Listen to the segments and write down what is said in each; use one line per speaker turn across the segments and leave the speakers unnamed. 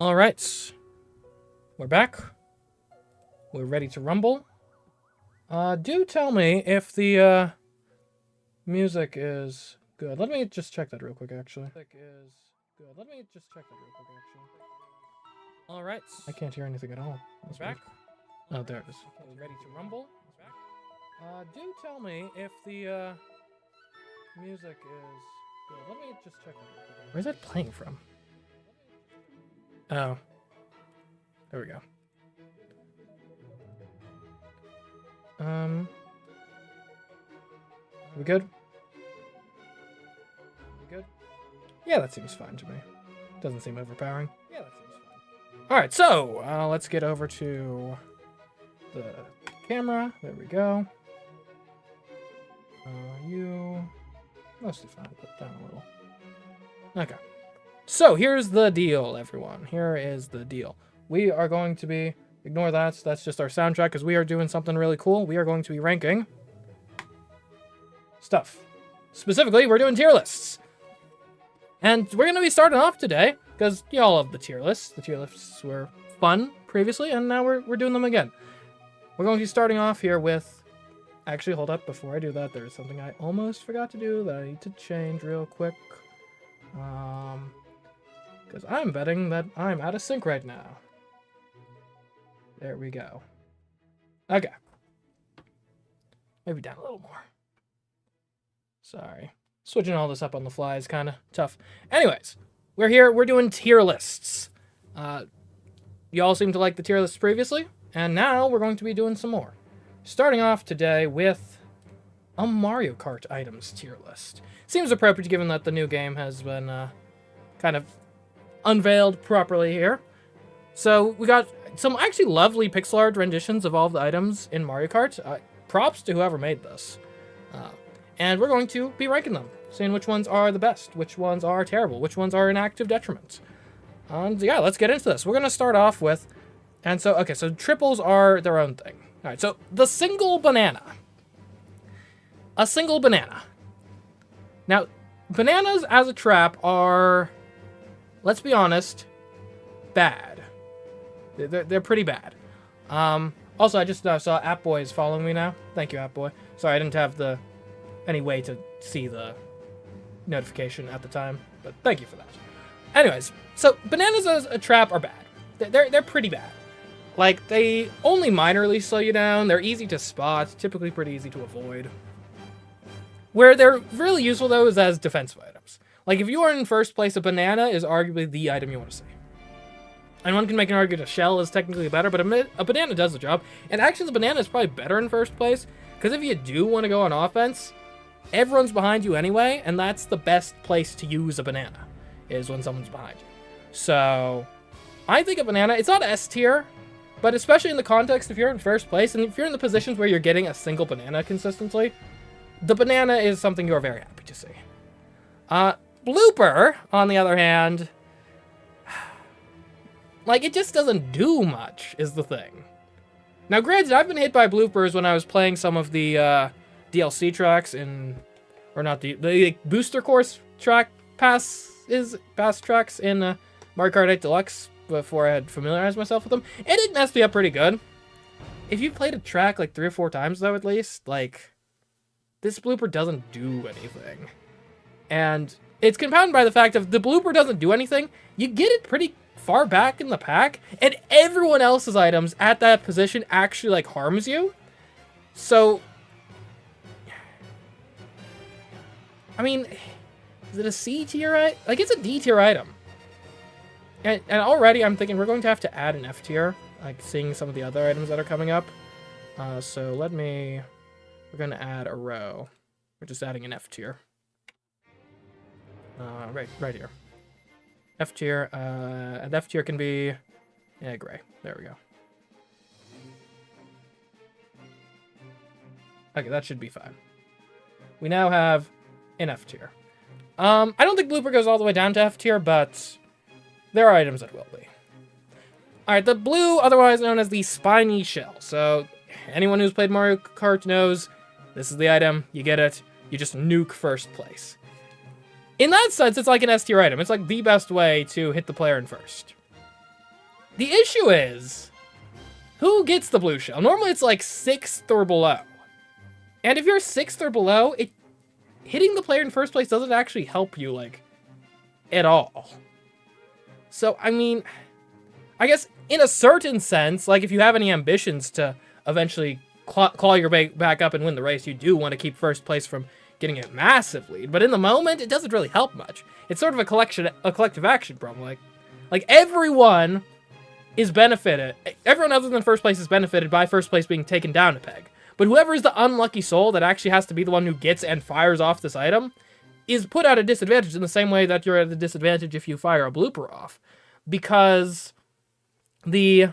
All right, we're back. We're ready to rumble. Do tell me if the music is good. Let me just check that real quick, actually. All right. I can't hear anything at all. That's back. Oh, there it is. We're ready to rumble. Do tell me if the music is good. Let me just check that real quick. Where's that playing from? Oh. There we go. We good? Good? Yeah, that seems fine to me. Doesn't seem overpowering. Yeah, that seems fine. Alright, so, let's get over to the camera. There we go. You... Mostly fine, put down a little. Okay. So, here's the deal, everyone. Here is the deal. We are going to be... Ignore that. That's just our soundtrack, because we are doing something really cool. We are going to be ranking... stuff. Specifically, we're doing tier lists. And we're going to be starting off today, because y'all love the tier lists. The tier lists were fun previously, and now we're doing them again. We're going to be starting off here with... Actually, hold up. Before I do that, there's something I almost forgot to do that I need to change real quick. Because I'm betting that I'm out of sync right now. There we go. Okay. Maybe down a little more. Sorry. Switching all this up on the fly is kind of tough. Anyways, we're here. We're doing tier lists. Y'all seem to like the tier lists previously, and now we're going to be doing some more. Starting off today with a Mario Kart items tier list. Seems appropriate given that the new game has been kind of unveiled properly here. So we got some actually lovely pixel art renditions of all of the items in Mario Kart. Props to whoever made this. And we're going to be ranking them, seeing which ones are the best, which ones are terrible, which ones are an active detriment. And yeah, let's get into this. We're going to start off with, and so, okay, so triples are their own thing. All right, so the single banana. A single banana. Now, bananas as a trap are, let's be honest, bad. They're pretty bad. Also, I just saw AppBoy is following me now. Thank you, AppBoy. Sorry, I didn't have any way to see the notification at the time, but thank you for that. Anyways, so bananas as a trap are bad. They're pretty bad. Like, they only minorly slow you down. They're easy to spot, typically pretty easy to avoid. Where they're really useful, though, is as defensive items. Like, if you are in first place, a banana is arguably the item you want to see. And one can make an argument a shell is technically better, but a banana does the job. And actually, the banana is probably better in first place, because if you do want to go on offense, everyone's behind you anyway, and that's the best place to use a banana, is when someone's behind you. So, I think a banana, it's not S tier, but especially in the context if you're in first place, and if you're in the positions where you're getting a single banana consistently, the banana is something you're very happy to see. Blooper, on the other hand, like, it just doesn't do much, is the thing. Now, granted, I've been hit by bloopers when I was playing some of the DLC tracks in, or not the booster course track pass tracks in Mario Kart 8 Deluxe before I had familiarized myself with them. And it messed me up pretty good. If you played a track like 3 or 4 times, though, at least, like, this blooper doesn't do anything. And it's compounded by the fact that if the blooper doesn't do anything, you get it pretty far back in the pack, and everyone else's items at that position actually, like, harms you. So, I mean, is it a C tier item? Like, it's a D tier item. And already I'm thinking we're going to have to add an F tier, like seeing some of the other items that are coming up. So we're going to add a row. We're just adding an F tier. Right here. F tier, and F tier can be, yeah, gray. There we go. Okay, that should be fine. We now have an F tier. I don't think blooper goes all the way down to F tier, but there are items that will be. Alright, the blue, otherwise known as the spiny shell. So, anyone who's played Mario Kart knows this is the item, you get it, you just nuke first place. In that sense, it's like an S tier item. It's like the best way to hit the player in first. The issue is, who gets the blue shell? Normally it's like 6th or below. And if you're 6th or below, hitting the player in first place doesn't actually help you, like, at all. So, I mean, I guess in a certain sense, like, if you have any ambitions to eventually claw your way back up and win the race, you do want to keep first place from getting a massive lead. But in the moment, it doesn't really help much. It's sort of a collective action problem. Like everyone is benefited. Everyone other than first place is benefited by first place being taken down a peg. But whoever is the unlucky soul that actually has to be the one who gets and fires off this item is put at a disadvantage in the same way that you're at a disadvantage if you fire a blooper off. Because this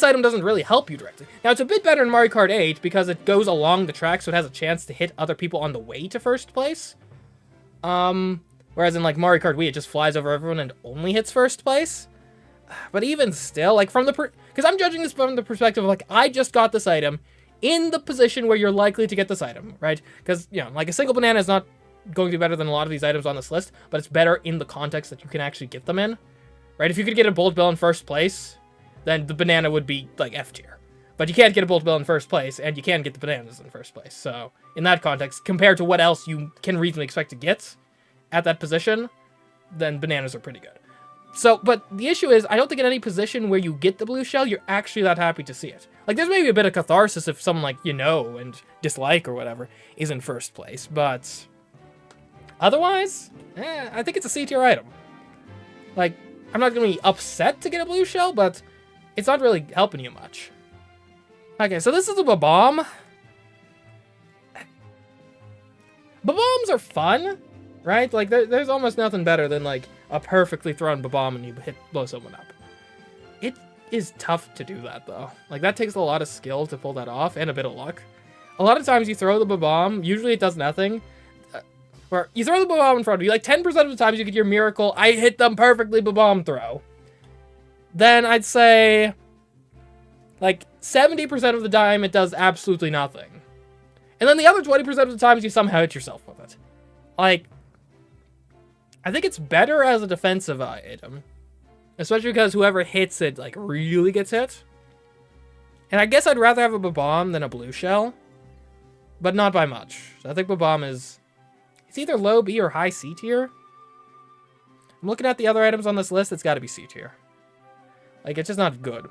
item doesn't really help you directly. Now, it's a bit better in Mario Kart 8 because it goes along the track, so it has a chance to hit other people on the way to first place. Whereas in, like, Mario Kart Wii, it just flies over everyone and only hits first place. But even still, like, because I'm judging this from the perspective of, like, I just got this item in the position where you're likely to get this item, right? Because, you know, like, a single banana is not going to be better than a lot of these items on this list, but it's better in the context that you can actually get them in, right? If you could get a Bolt Bill in first place, then the banana would be, like, F tier. But you can't get a Bolt Bill in first place, and you can get the bananas in first place. So, in that context, compared to what else you can reasonably expect to get at that position, then bananas are pretty good. So, but the issue is, I don't think in any position where you get the blue shell, you're actually that happy to see it. Like, there's maybe a bit of catharsis if someone, like, you know, and dislike or whatever, is in first place, but otherwise, I think it's a C tier item. Like, I'm not going to be upset to get a blue shell, but it's not really helping you much. Okay, so this is a Bob-omb. Bob-ombs are fun, right? Like, there's almost nothing better than, like, a perfectly thrown Bob-omb and you blow someone up. It is tough to do that, though. Like, that takes a lot of skill to pull that off, and a bit of luck. A lot of times you throw the Bob-omb, usually it does nothing. Or you throw the Bob-omb in front of you, like 10% of the times you get your miracle, I hit them perfectly Bob-omb throw. Then I'd say, like, 70% of the time it does absolutely nothing. And then the other 20% of the times you somehow hit yourself with it. Like, I think it's better as a defensive item. Especially because whoever hits it, like, really gets hit. And I guess I'd rather have a Bob-omb than a blue shell. But not by much. So I think Bob-omb is... It's either low B or high C tier. I'm looking at the other items on this list, it's got to be C tier. Like, it's just not good.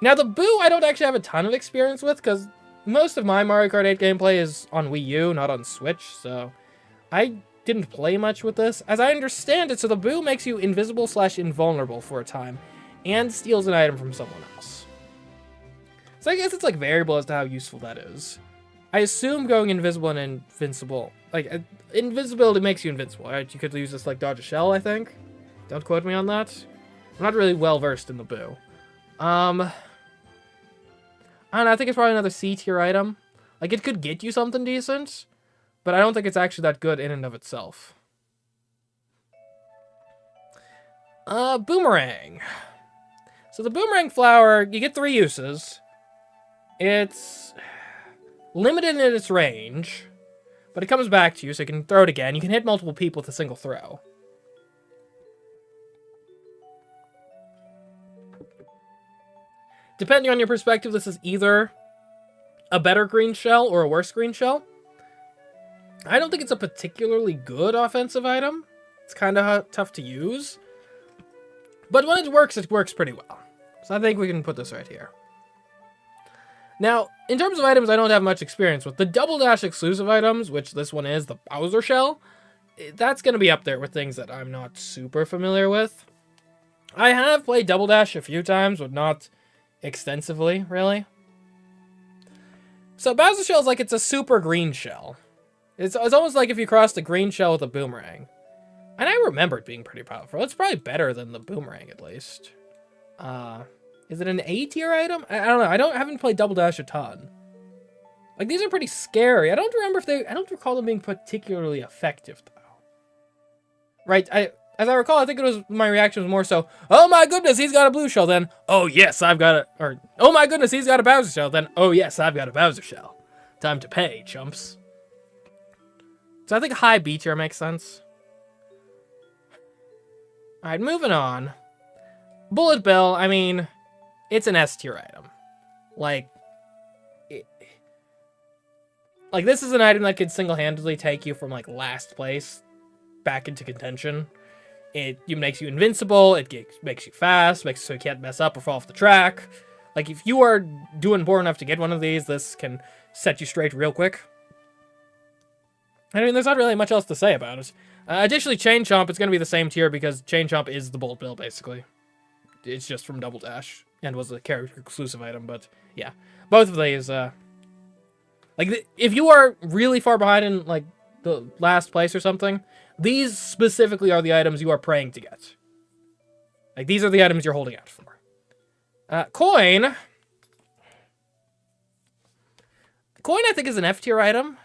Now, the Boo I don't actually have a ton of experience with, because most of my Mario Kart 8 gameplay is on Wii U, not on Switch, so I didn't play much with this. As I understand it, so the Boo makes you invisible/invulnerable for a time, and steals an item from someone else. So I guess it's, like, variable as to how useful that is. I assume going invisible and invincible, like, invisibility makes you invincible, right? You could use this, like, dodge a shell, I think. Don't quote me on that. I'm not really well-versed in the Boo. I don't know, I think it's probably another C tier item. Like, it could get you something decent, but I don't think it's actually that good in and of itself. Boomerang. So the boomerang flower, you get 3 uses. It's limited in its range, but it comes back to you, so you can throw it again. You can hit multiple people with a single throw. Depending on your perspective, this is either a better green shell or a worse green shell. I don't think it's a particularly good offensive item. It's kind of tough to use. But when it works pretty well. So I think we can put this right here. Now, in terms of items I don't have much experience with, the Double Dash exclusive items, which this one is, the Bowser Shell, that's going to be up there with things that I'm not super familiar with. I have played Double Dash a few times, but not extensively, really. So Bowser Shell is like, it's a super green shell. It's almost like if you crossed a green shell with a boomerang. And I remember it being pretty powerful. It's probably better than the boomerang, at least. Is it an A tier item? I don't know. I haven't played Double Dash a ton. Like, these are pretty scary. I don't recall them being particularly effective, though. Right, as I recall, I think my reaction was more so, oh my goodness, he's got a blue shell, then, oh yes, I've got a, or, oh my goodness, he's got a Bowser shell, then, oh yes, I've got a Bowser shell. Time to pay, chumps. So I think high B tier makes sense. Alright, moving on. Bullet Bill, I mean, it's an S tier item. Like, this is an item that could single-handedly take you from, like, last place back into contention. It makes you invincible, it makes you fast, makes it so you can't mess up or fall off the track. Like, if you are doing poor enough to get one of these, this can set you straight real quick. I mean, there's not really much else to say about it. Additionally, Chain Chomp, it's going to be the same tier because Chain Chomp is the Bullet Bill, basically. It's just from Double Dash and was a character-exclusive item, but yeah. Both of these, if you are really far behind in, like, the last place or something, these specifically are the items you are praying to get. Like, these are the items you're holding out for. Coin. Coin, I think, is an F-tier item.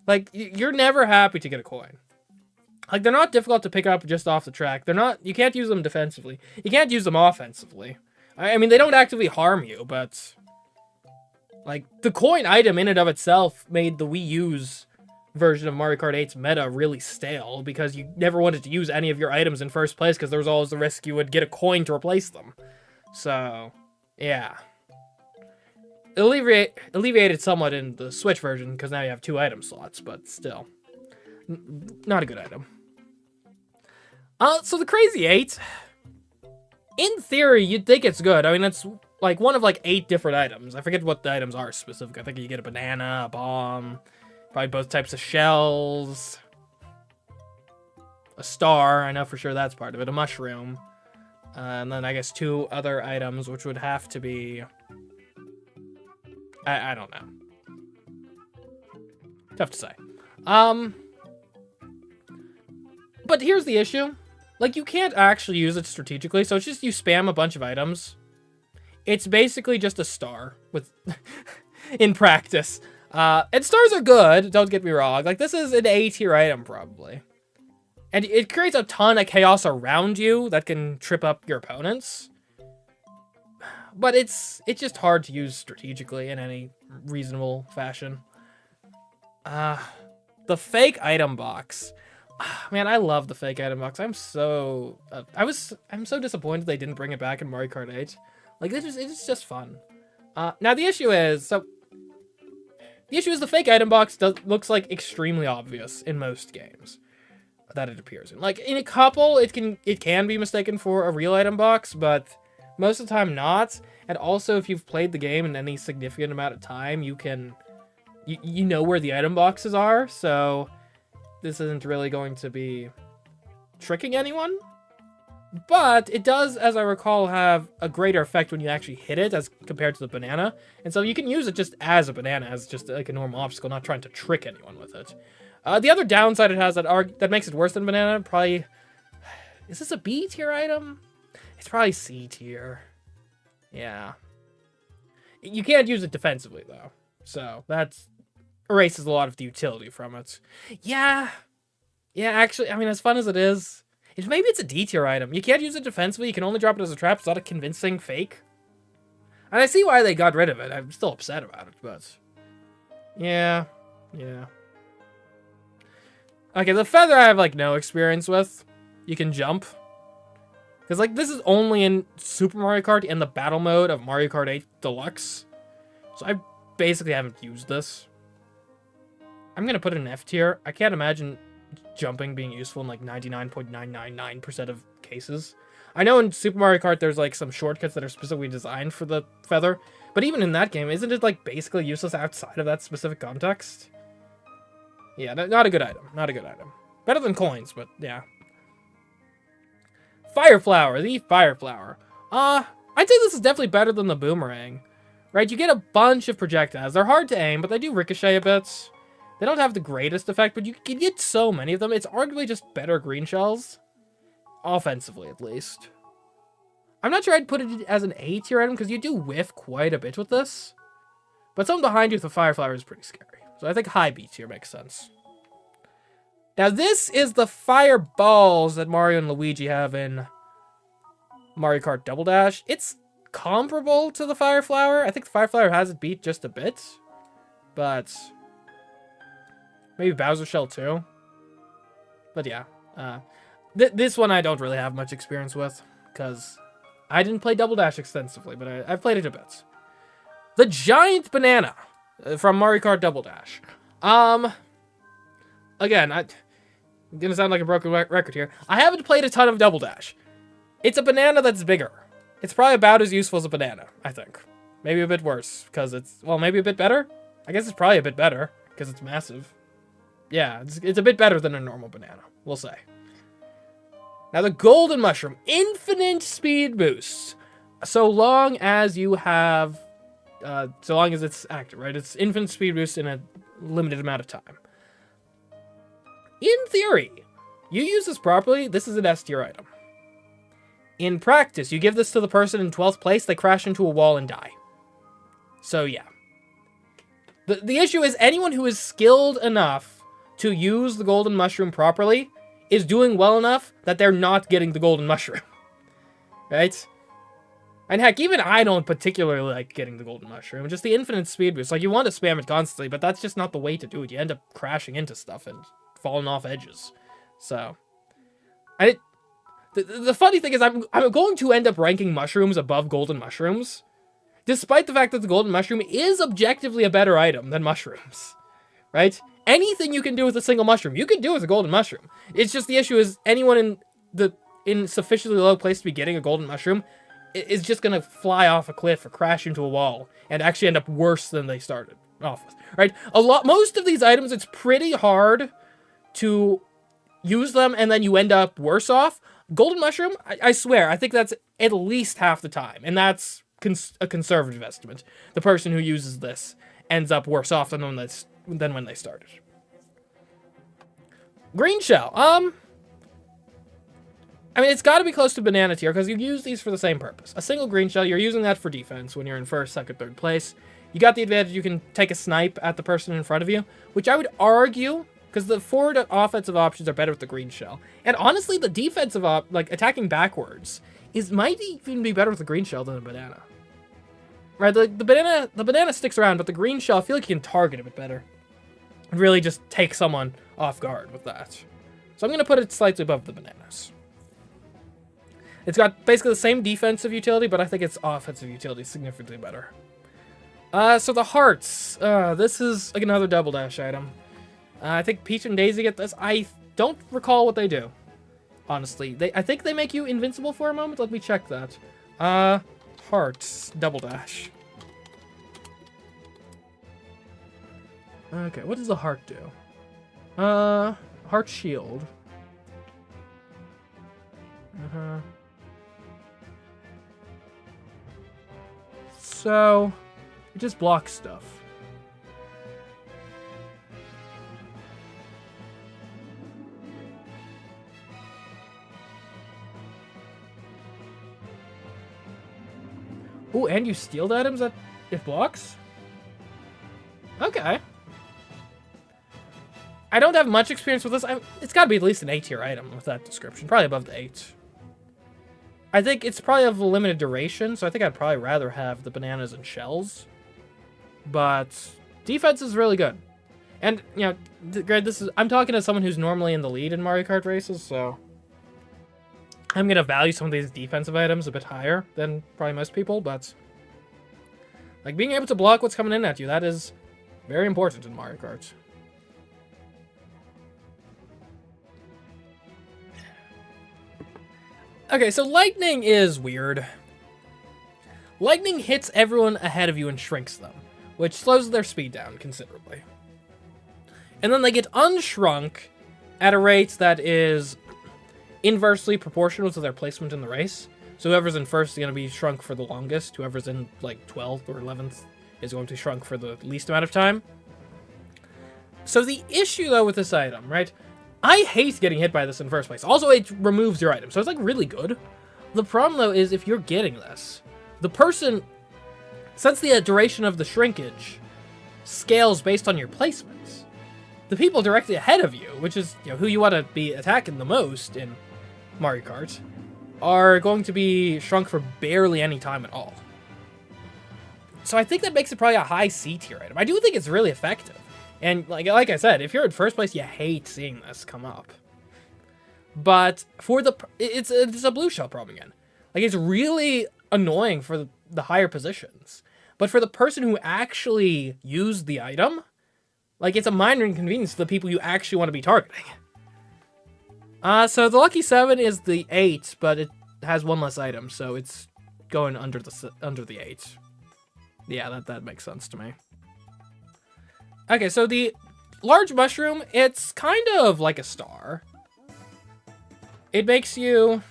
Like, you're never happy to get a coin. Like, they're not difficult to pick up just off the track. They're not... You can't use them defensively. You can't use them offensively. I mean, they don't actively harm you, but... Like, the coin item in and of itself made the Wii U's version of Mario Kart 8's meta really stale, because you never wanted to use any of your items in first place, because there was always the risk you would get a coin to replace them. So, yeah. Alleviated somewhat in the Switch version, because now you have 2 item slots, but still. Not a good item. So the Crazy 8, in theory, you'd think it's good. I mean, it's like one of like 8 different items. I forget what the items are specific. I think you get a banana, a bomb, probably both types of shells, a star, I know for sure that's part of it, a mushroom, and then I guess 2 other items, which would have to be... I don't know. Tough to say. But here's the issue. Like, you can't actually use it strategically, so it's just you spam a bunch of items. It's basically just a star with in practice. And stars are good, don't get me wrong. Like, this is an A-tier item, probably. And it creates a ton of chaos around you that can trip up your opponents. But it's just hard to use strategically in any reasonable fashion. The fake item box. Man, I love the fake item box. I'm so disappointed they didn't bring it back in Mario Kart 8. Like, it's just fun. Now the issue is the fake item box looks like extremely obvious in most games that it appears in. Like, in a couple, it can be mistaken for a real item box, but most of the time not. And also, if you've played the game in any significant amount of time, you know where the item boxes are, so this isn't really going to be tricking anyone. But it does, as I recall, have a greater effect when you actually hit it as compared to the banana. And so you can use it just as a banana, as just like a normal obstacle, not trying to trick anyone with it. The other downside it has that makes it worse than banana, probably... Is this a B tier item? It's probably C tier. Yeah. You can't use it defensively, though. So that erases a lot of the utility from it. Yeah. Yeah, actually, I mean, as fun as it is, maybe it's a D tier item. You can't use it defensively. You can only drop it as a trap. It's not a convincing fake. And I see why they got rid of it. I'm still upset about it, but... Yeah. Yeah. Okay, the feather I have, like, no experience with. You can jump. Because, like, this is only in Super Mario Kart in the battle mode of Mario Kart 8 Deluxe. So I basically haven't used this. I'm going to put it in F tier. I can't imagine jumping being useful in, like, 99.999% of cases. I know in Super Mario Kart there's, like, some shortcuts that are specifically designed for the feather. But even in that game, isn't it, like, basically useless outside of that specific context? Yeah, not a good item. Not a good item. Better than coins, but yeah. Fire Flower, the Fire Flower. I'd say this is definitely better than the Boomerang. Right, you get a bunch of projectiles. They're hard to aim, but they do ricochet a bit. They don't have the greatest effect, but you can get so many of them. It's arguably just better green shells. Offensively, at least. I'm not sure I'd put it as an A tier item, because you do whiff quite a bit with this. But something behind you with the Fire Flower is pretty scary. So I think high B tier makes sense. Now this is the fireballs that Mario and Luigi have in Mario Kart Double Dash. It's comparable to the Fire Flower. I think the Fire Flower has it beat just a bit. But maybe Bowser Shell too. But yeah. This one I don't really have much experience with. Because I didn't play Double Dash extensively, but I've played it a bit. The giant banana from Mario Kart Double Dash. Again, I'm gonna sound like a broken record here. I haven't played a ton of Double Dash. It's a banana that's bigger. It's probably about as useful as a banana, I think. Maybe a bit worse, because it's, well, maybe a bit better? I guess it's probably a bit better, because it's massive. Yeah, it's a bit better than a normal banana, we'll say. Now, the golden mushroom. Infinite speed boosts. So long as you have... so long as it's active, right? It's infinite speed boost in a limited amount of time. In theory, you use this properly, this is an S tier item. In practice, you give this to the person in 12th place, they crash into a wall and die. So yeah. The issue is anyone who is skilled enough to use the golden mushroom properly is doing well enough that they're not getting the golden mushroom. Right? And heck, even I don't particularly like getting the golden mushroom. Just the infinite speed boost. Like, you want to spam it constantly, but that's just not the way to do it. You end up crashing into stuff and falling off edges. So, the funny thing is I'm going to end up ranking mushrooms above golden mushrooms, despite the fact that the golden mushroom is objectively a better item than mushrooms, right? Anything you can do with a single mushroom, you can do with a golden mushroom. It's just the issue is anyone in sufficiently low place to be getting a golden mushroom is just gonna fly off a cliff or crash into a wall and actually end up worse than they started off with, right? Most of these items, it's pretty hard to use them and then you end up worse off. Golden mushroom, I swear, I think that's at least half the time, and that's a conservative estimate. The person who uses this ends up worse off than when they started. Green shell. I mean, it's got to be close to banana tier because you use these for the same purpose. A single green shell, you're using that for defense when you're in first, second, third place. You got the advantage you can take a snipe at the person in front of you, which I would argue, because the forward offensive options are better with the green shell. And honestly, the defensive like attacking backwards might even be better with the green shell than a banana. Right, the banana sticks around, but the green shell, I feel like you can target a bit better. And really just take someone off guard with that. So I'm going to put it slightly above the bananas. It's got basically the same defensive utility, but I think its offensive utility is significantly better. So the hearts. This is like another Double Dash item. I think Peach and Daisy get this. I don't recall what they do, honestly. I think they make you invincible for a moment. Let me check that. Hearts. Double Dash. Okay, what does the heart do? Heart shield. So, it just blocks stuff. Ooh, and you steal the items that it blocks? Okay. I don't have much experience with this. It's got to be at least an A tier item with that description. Probably above the 8. I think it's probably of a limited duration, so I think I'd probably rather have the bananas and shells. But defense is really good. And, you know, Greg, I'm talking to someone who's normally in the lead in Mario Kart races, so I'm going to value some of these defensive items a bit higher than probably most people, but like being able to block what's coming in at you, that is very important in Mario Kart. Okay, so lightning is weird. Lightning hits everyone ahead of you and shrinks them, which slows their speed down considerably. And then they get unshrunk at a rate that is inversely proportional to their placement in the race. So whoever's in first is going to be shrunk for the longest. Whoever's in like 12th or 11th is going to be shrunk for the least amount of time. So the issue though with this item, right? I hate getting hit by this in first place. Also, it removes your item, so it's like really good. The problem though is if you're getting this, the person, since the duration of the shrinkage scales based on your placements, the people directly ahead of you, which is, you know, who you want to be attacking the most in Mario Kart, are going to be shrunk for barely any time at all. So I think that makes it probably a high C tier item. I do think it's really effective. And like I said, if you're in first place, you hate seeing this come up. But for it's a blue shell problem again. Like, it's really annoying for the higher positions. But for the person who actually used the item, like, it's a minor inconvenience to the people you actually want to be targeting. So the lucky 7 is the 8, but it has one less item, so it's going under the 8. Yeah, that makes sense to me. Okay, so the large mushroom, it's kind of like a star. It lets you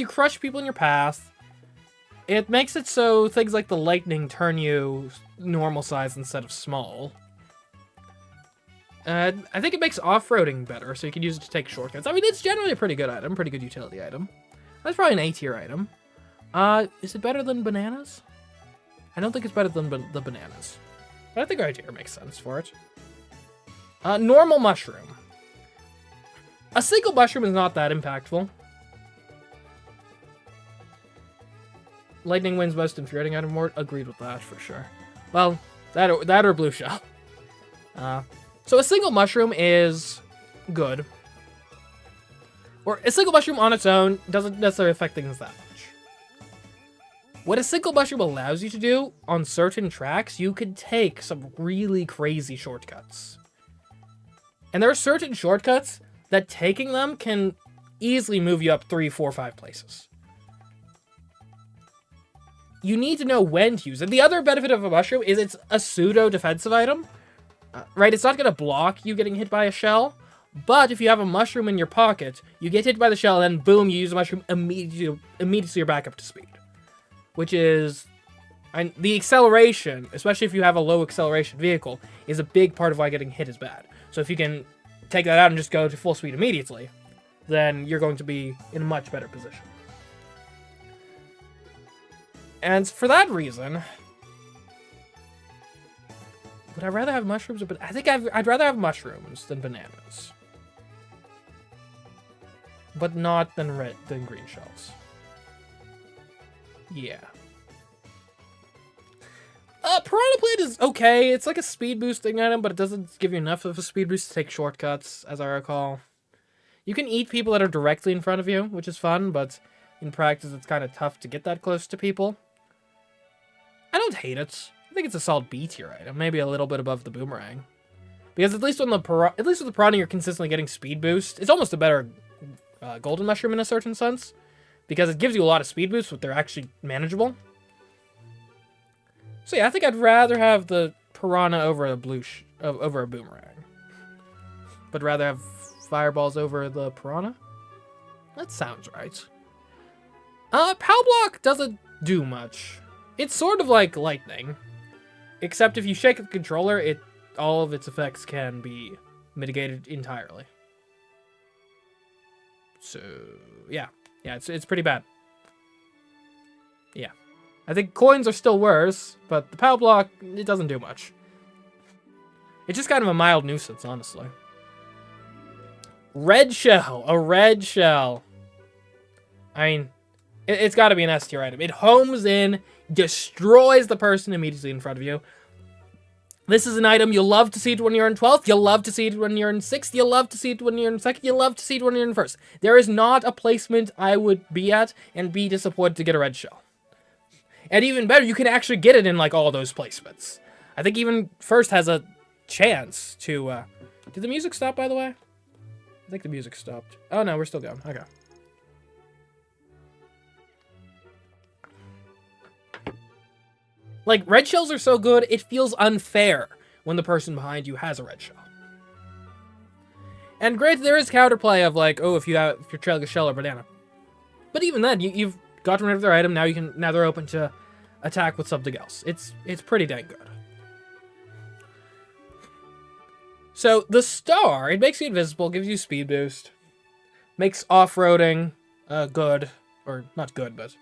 crush people in your path. It makes it so things like the lightning turn you normal size instead of small. I think it makes off-roading better, so you can use it to take shortcuts. I mean, it's generally a pretty good item, pretty good utility item. That's probably an A-tier item. Is it better than bananas? I don't think it's better than the bananas. But I think our tier makes sense for it. Normal mushroom. A single mushroom is not that impactful. Lightning wins most infuriating item award. Agreed with that for sure. Well, that or blue shell. So a single mushroom is good. Or a single mushroom on its own doesn't necessarily affect things that much. What a single mushroom allows you to do on certain tracks, you could take some really crazy shortcuts. And there are certain shortcuts that taking them can easily move you up 3, 4, 5 places. You need to know when to use it. The other benefit of a mushroom is it's a pseudo-defensive item. Right, it's not going to block you getting hit by a shell, but if you have a mushroom in your pocket, you get hit by the shell, and then boom, you use a mushroom, immediately you're back up to speed. Which is, and the acceleration, especially if you have a low acceleration vehicle, is a big part of why getting hit is bad. So if you can take that out and just go to full speed immediately, then you're going to be in a much better position. And for that reason, would I rather have mushrooms or I think I'd rather have mushrooms than bananas. But not than green shells. Yeah. Piranha Plant is okay. It's like a speed boosting item, but it doesn't give you enough of a speed boost to take shortcuts, as I recall. You can eat people that are directly in front of you, which is fun, but in practice it's kind of tough to get that close to people. I don't hate it. I think it's a solid B tier item, maybe a little bit above the boomerang. Because at least with the piranha, you're consistently getting speed boost. It's almost a better golden mushroom in a certain sense, because it gives you a lot of speed boosts, but they're actually manageable. So yeah, I think I'd rather have the piranha over a over a boomerang, but rather have fireballs over the piranha. That sounds right. Pow Block doesn't do much. It's sort of like lightning, except if you shake the controller, all of its effects can be mitigated entirely. So yeah, it's pretty bad. Yeah, I think coins are still worse, but the Pow Block, it doesn't do much. It's just kind of a mild nuisance, honestly. Red shell, a red shell. I mean, it's got to be an S tier item. It homes in, destroys the person immediately in front of you. This is an item you'll love to see it when you're in 12th. You'll love to see it when you're in 6th. You'll love to see it when you're in 2nd. You'll love to see it when you're in 1st. There is not a placement I would be at and be disappointed to get a red shell. And even better, you can actually get it in like all those placements. I think even 1st has a chance to... Did the music stop, by the way? I think the music stopped. Oh no, we're still going. Okay. Like, red shells are so good, it feels unfair when the person behind you has a red shell. And granted, there is counterplay of like, oh, if you're trailing a shell or banana. But even then, you've gotten rid of their item, now they're open to attack with something else. It's pretty dang good. So, the star, it makes you invisible, gives you speed boost. Makes off-roading good. Or, not good, but...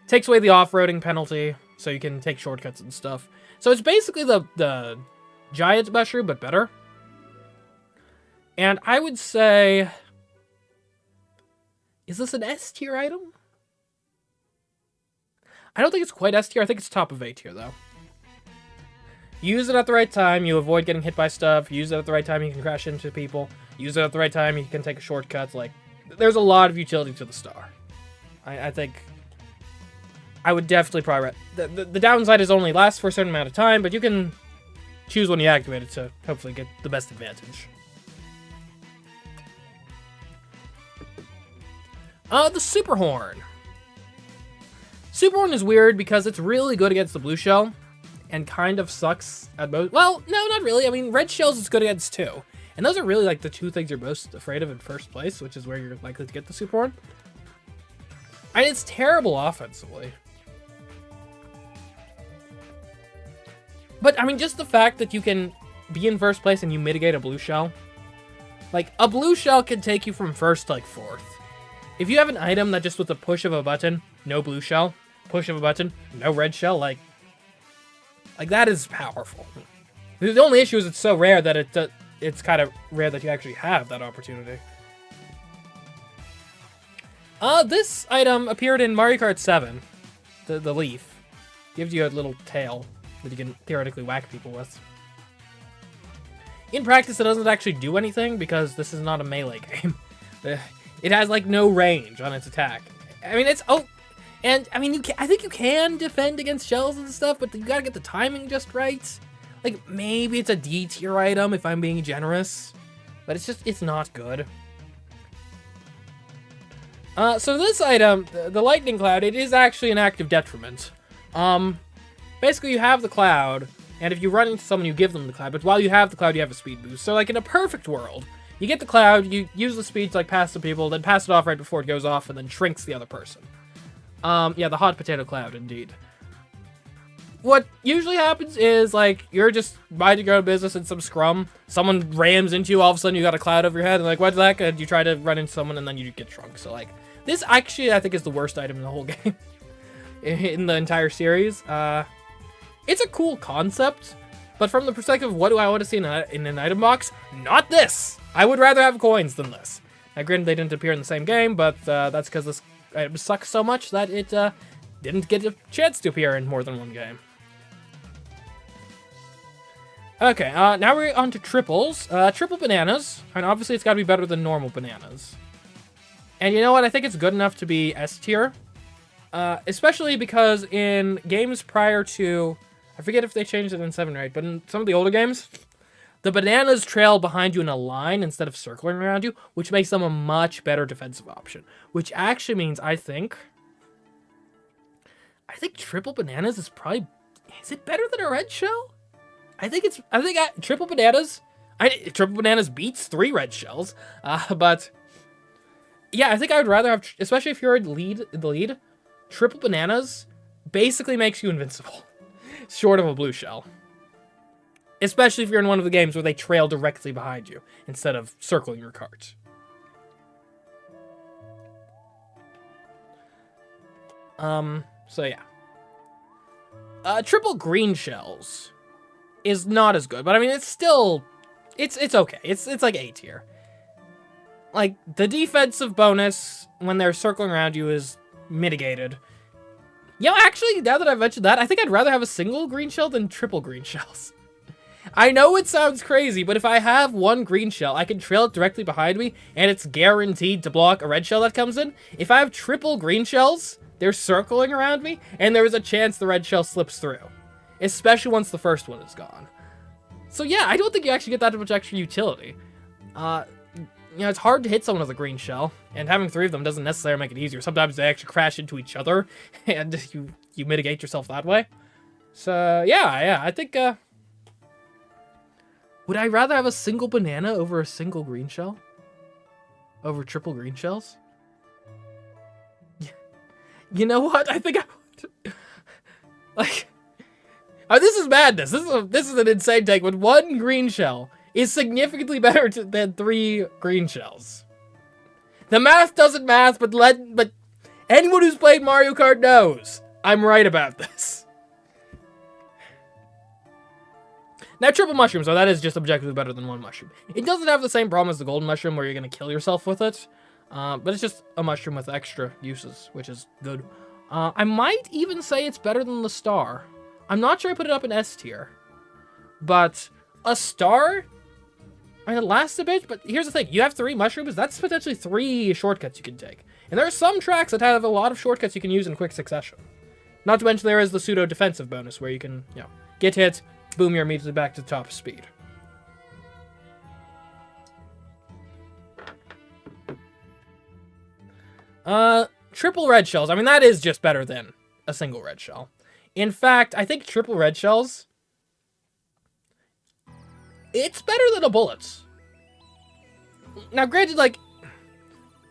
takes away the off-roading penalty, so you can take shortcuts and stuff. So it's basically the giant mushroom, but better. And I would say... is this an S tier item? I don't think it's quite S tier. I think it's top of A tier, though. Use it at the right time, you avoid getting hit by stuff. Use it at the right time, you can crash into people. Use it at the right time, you can take a shortcut. Like, there's a lot of utility to the star. I think I would definitely probably... The downside is only lasts for a certain amount of time, but you can choose when you activate it to hopefully get the best advantage. The Super Horn. Super Horn is weird because it's really good against the blue shell and kind of sucks at most. Well, no, not really. I mean, red shells is good against too. And those are really like the two things you're most afraid of in first place, which is where you're likely to get the Super Horn. And it's terrible offensively. But, I mean, just the fact that you can be in first place and you mitigate a blue shell. Like, a blue shell can take you from first to, like, fourth. If you have an item that just with a push of a button, no blue shell, push of a button, no red shell, like that is powerful. The only issue is it's so rare that it's kind of rare that you actually have that opportunity. This item appeared in Mario Kart 7, the leaf. Gives you a little tail that you can theoretically whack people with. In practice, it doesn't actually do anything because this is not a melee game. It has, like, no range on its attack. I mean, and, I mean, I think you can defend against shells and stuff, but you gotta get the timing just right. Like, maybe it's a D tier item if I'm being generous, but it's not good. So this item, the Lightning Cloud, it is actually an active detriment. Basically, you have the cloud, and if you run into someone, you give them the cloud, but while you have the cloud, you have a speed boost. So, like, in a perfect world, you get the cloud, you use the speed to, like, pass the people, then pass it off right before it goes off, and then shrinks the other person. Yeah, the hot potato cloud, indeed. What usually happens is, like, you're just minding your own business in some scrum, someone rams into you, all of a sudden you got a cloud over your head, and like, what's that? And you try to run into someone, and then you get shrunk. So, like, this actually, I think, is the worst item in the whole game. In the entire series. It's a cool concept, but from the perspective of what do I want to see in an item box, not this! I would rather have coins than this. Now, granted, they didn't appear in the same game, but that's because this item sucks so much that it didn't get a chance to appear in more than one game. Okay, now we're on to triples. Triple bananas, and obviously it's got to be better than normal bananas. And you know what? I think it's good enough to be S tier. Especially because in games prior to... I forget if they changed it in 7 or 8, but in some of the older games, the bananas trail behind you in a line instead of circling around you, which makes them a much better defensive option. Which actually means, I think triple bananas is probably... Is it better than a red shell? Triple bananas beats 3 red shells. But yeah, I think I would rather have, especially if you're the lead, triple bananas basically makes you invincible, short of a blue shell. Especially if you're in one of the games where they trail directly behind you instead of circling your cart. So yeah. Triple green shells is not as good, but I mean, it's still, it's okay. It's like A tier. Like, the defensive bonus when they're circling around you is mitigated. You know, actually, now that I've mentioned that, I think I'd rather have a single green shell than triple green shells. I know it sounds crazy, but if I have one green shell, I can trail it directly behind me, and it's guaranteed to block a red shell that comes in. If I have triple green shells, they're circling around me, and there is a chance the red shell slips through. Especially once the first one is gone. So yeah, I don't think you actually get that much extra utility. You know, it's hard to hit someone with a green shell, and having 3 of them doesn't necessarily make it easier. Sometimes they actually crash into each other, and you mitigate yourself that way. So, yeah, I think, would I rather have a single banana over a single green shell? Over triple green shells? You know what? I think I would. Like, oh, this is madness. This is an insane take, but 1 green shell is significantly better than 3 green shells. The math doesn't math, but anyone who's played Mario Kart knows I'm right about this. Now, triple mushrooms, so that is just objectively better than 1 mushroom. It doesn't have the same problem as the golden mushroom where you're going to kill yourself with it, but it's just a mushroom with extra uses, which is good. I might even say it's better than the star. I'm not sure I put it up in S tier, but a star I mean, it lasts a bit, but here's the thing. You have 3 mushrooms. That's potentially 3 shortcuts you can take. And there are some tracks that have a lot of shortcuts you can use in quick succession. Not to mention there is the pseudo-defensive bonus where you can, get hit, boom, you're immediately back to top speed. Triple red shells. I mean, that is just better than a single red shell. In fact, I think triple red shells, it's better than a bullet. Now, granted, like,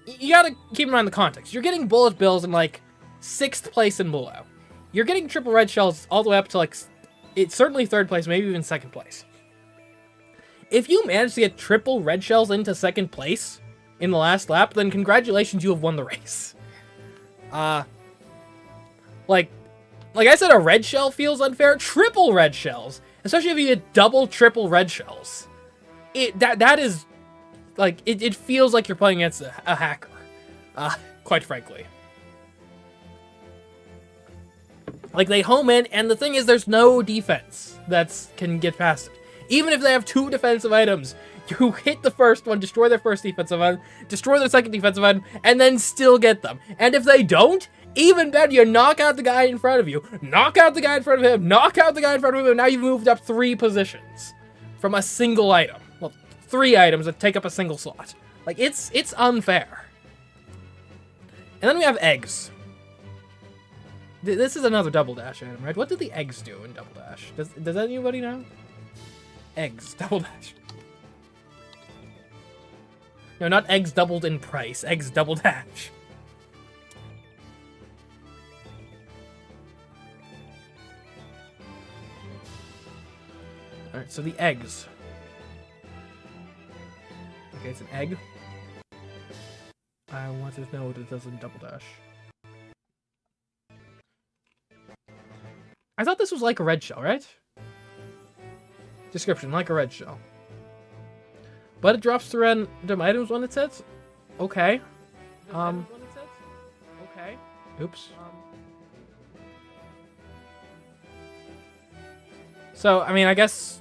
you gotta keep in mind the context. You're getting bullet bills in, like, 6th place and below. You're getting triple red shells all the way up to, like, it's certainly 3rd place, maybe even 2nd place. If you manage to get triple red shells into 2nd place in the last lap, then congratulations, you have won the race. Like I said, a red shell feels unfair. Triple red shells, especially if you get double, triple red shells, that is, like, it feels like you're playing against a hacker, quite frankly. Like, they home in, and the thing is, there's no defense that can get past it. Even if they have 2 defensive items, you hit the first one, destroy their first defensive item, destroy their second defensive item, and then still get them. And if they don't, even better, you knock out the guy in front of you, knock out the guy in front of him, knock out the guy in front of him, and now you've moved up 3 positions from a single item. Well, 3 items that take up a single slot. Like, it's unfair. And then we have eggs. This is another double dash item, right? What did the eggs do in double dash? Does anybody know? Eggs, double dash. No, not eggs doubled in price. Eggs double dash. Alright, so the eggs. Okay, it's an egg. I want to know what it does in double dash. I thought this was like a red shell, right? Description, like a red shell. But it drops to random items when it sets? Okay. Okay. Oops. So, I mean, I guess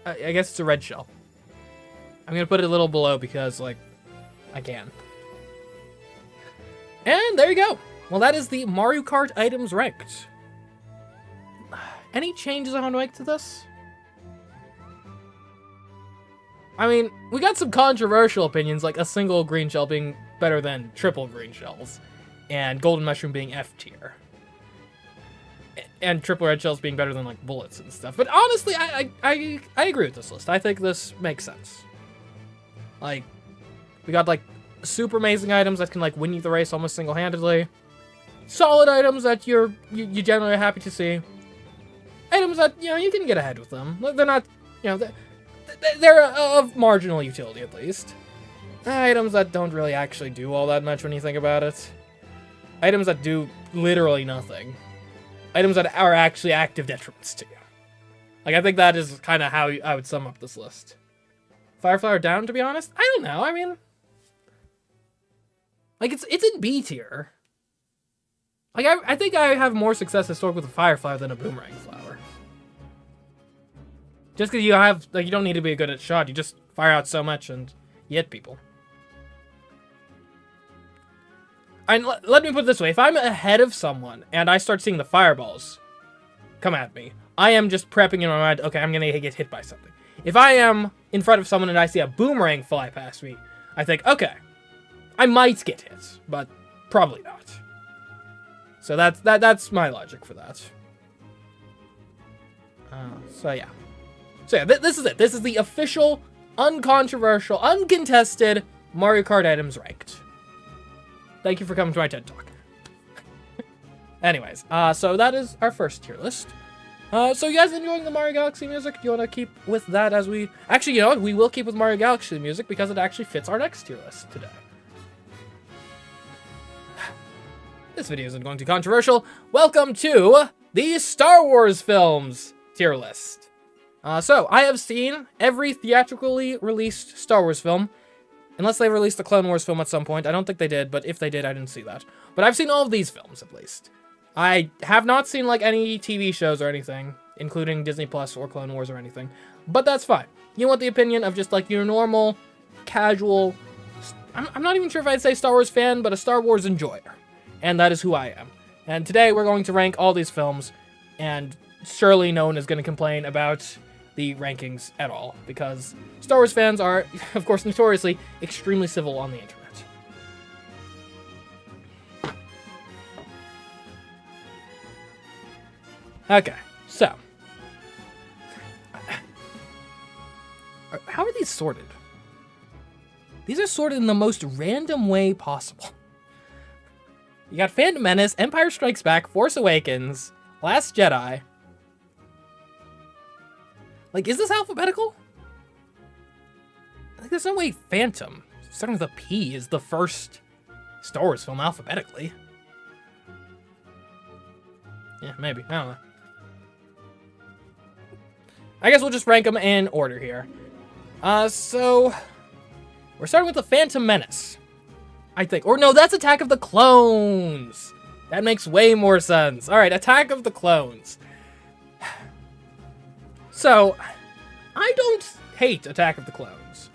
it's a red shell. I'm gonna put it a little below because, like, I can. And there you go. Well, that is the Mario Kart items ranked. Any changes I want to make to this? I mean, we got some controversial opinions, like a single green shell being better than triple green shells, and golden mushroom being F tier, and triple red shells being better than, like, bullets and stuff. But honestly, I agree with this list. I think this makes sense. Like, we got, like, super amazing items that can, like, win you the race almost single-handedly. Solid items that you generally are happy to see. Items that, you can get ahead with them. They're not, they're of marginal utility, at least. Items that don't really actually do all that much when you think about it. Items that do literally nothing. Items that are actually active detriments to you. Like, I think that is kind of how I would sum up this list. Firefly down, to be honest? I don't know, I mean... Like, it's in B tier. Like, I think I have more success historically with a Firefly than a Boomerang Flower. Just because you have, like, you don't need to be good at shot. You just fire out so much and you hit people. And let me put it this way. If I'm ahead of someone and I start seeing the fireballs come at me, I am just prepping in my mind, okay, I'm going to get hit by something. If I am in front of someone and I see a boomerang fly past me, I think, okay, I might get hit, but probably not. So that's my logic for that. So yeah, this is it. This is the official, uncontroversial, uncontested Mario Kart items ranked. Thank you for coming to my TED Talk. Anyways, so that is our first tier list. So you guys enjoying the Mario Galaxy music? Do you want to keep with that as we... Actually, you know what? We will keep with Mario Galaxy music because it actually fits our next tier list today. This video isn't going to be controversial. Welcome to the Star Wars films tier list. So, I have seen every theatrically released Star Wars film. Unless they released the Clone Wars film at some point. I don't think they did, but if they did, I didn't see that. But I've seen all of these films, at least. I have not seen, like, any TV shows or anything, including Disney Plus or Clone Wars or anything. But that's fine. you want the opinion of just like your normal, casual, I'm not even sure if I'd say Star Wars fan, but a Star Wars enjoyer. And that is who I am. And today we're going to rank all these films, and surely no one is going to complain about the rankings at all, because Star Wars fans are, of course, notoriously extremely civil on the internet. Okay, so. How are these sorted? These are sorted in the most random way possible. You got Phantom Menace, Empire Strikes Back, Force Awakens, Last Jedi. Like, is this alphabetical? Like, there's no way Phantom, starting with a P, is the first Star Wars film alphabetically. Yeah, maybe. I don't know. I guess we'll just rank them in order here. So we're starting with the Phantom Menace, I think. Or no, that's Attack of the Clones. That makes way more sense. All right, Attack of the Clones. So, I don't hate Attack of the Clones.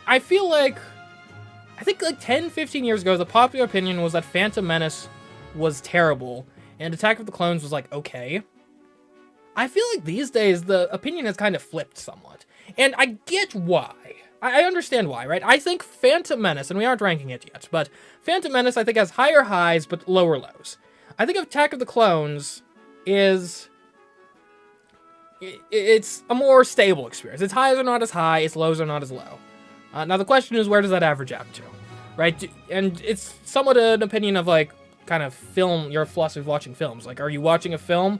I feel like, I think like 10, 15 years ago, the popular opinion was that Phantom Menace was terrible, and Attack of the Clones was like, okay. I feel like these days, the opinion has kind of flipped somewhat. And I get why. I understand why, right? I think Phantom Menace, and we aren't ranking it yet, but Phantom Menace, I think, has higher highs, but lower lows. I think Attack of the Clones is... It's a more stable experience. Its highs are not as high, its lows are not as low. Now, the question is, where does that average out to? Right? And it's somewhat an opinion of, like, kind of film, your philosophy of watching films. Like, are you watching a film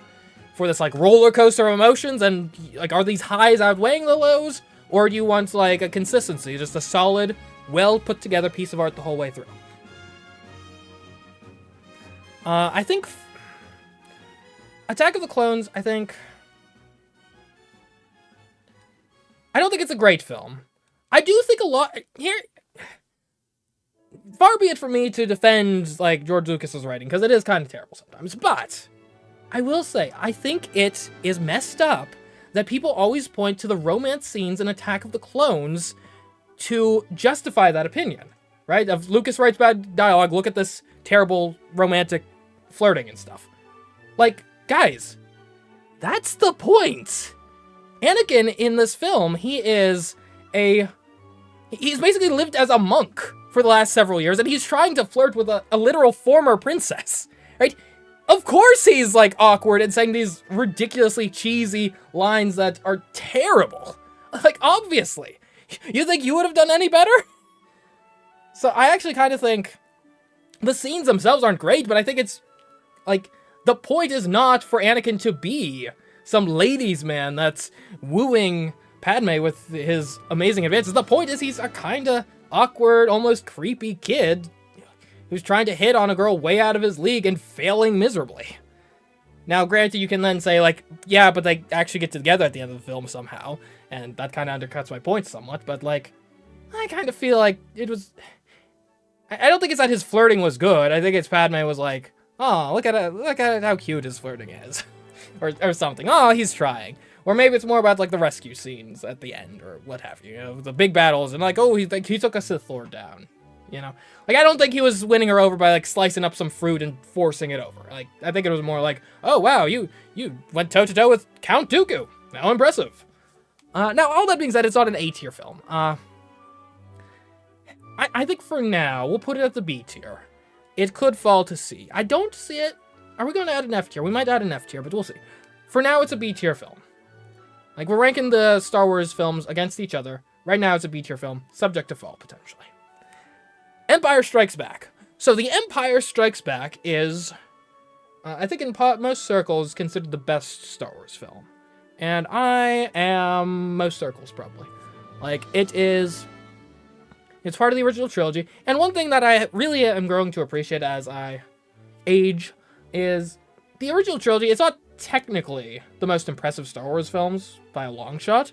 for this, like, roller coaster of emotions, and, like, are these highs outweighing the lows? Or do you want, like, a consistency, just a solid, well-put-together piece of art the whole way through? I think... Attack of the Clones, I don't think it's a great film. I do think a lot... Here... Far be it from me to defend, like, George Lucas's writing, because it is kind of terrible sometimes, but... I will say, I think it is messed up that people always point to the romance scenes in Attack of the Clones to justify that opinion, right? If Lucas writes bad dialogue, look at this terrible romantic flirting and stuff. Like, guys, that's the point. Anakin in this film, he's basically lived as a monk for the last several years, and he's trying to flirt with a literal former princess, right? Of course he's, like, awkward and saying these ridiculously cheesy lines that are terrible. Like, obviously. You think you would have done any better? So I actually kind of think the scenes themselves aren't great, but I think it's, like, the point is not for Anakin to be some ladies' man that's wooing Padme with his amazing advances. The point is he's a kind of awkward, almost creepy kid who's trying to hit on a girl way out of his league and failing miserably. Now, granted, you can then say, like, yeah, but they actually get together at the end of the film somehow, and that kind of undercuts my point somewhat, but, like, I kind of feel like it was... I don't think it's that his flirting was good. I think it's Padme was like, oh, look at how cute his flirting is. or something. Oh, he's trying. Or maybe it's more about, like, the rescue scenes at the end, or what have you. You know, the big battles, and, like, oh, he took a Sith Lord down. You know? Like, I don't think he was winning her over by, like, slicing up some fruit and forcing it over. Like, I think it was more like, oh, wow, you went toe-to-toe with Count Dooku. How impressive. Now, all that being said, it's not an A-tier film. I think for now, we'll put it at the B tier. It could fall to C. I don't see it. Are we going to add an F tier? We might add an F tier, but we'll see. For now, it's a B tier film. Like, we're ranking the Star Wars films against each other. Right now, it's a B tier film, subject to fall, potentially. Empire Strikes Back. So the Empire Strikes Back is, I think in most circles, considered the best Star Wars film. And I am most circles, probably. Like, it's part of the original trilogy. And one thing that I really am growing to appreciate as I age is the original trilogy. It's not technically the most impressive Star Wars films by a long shot,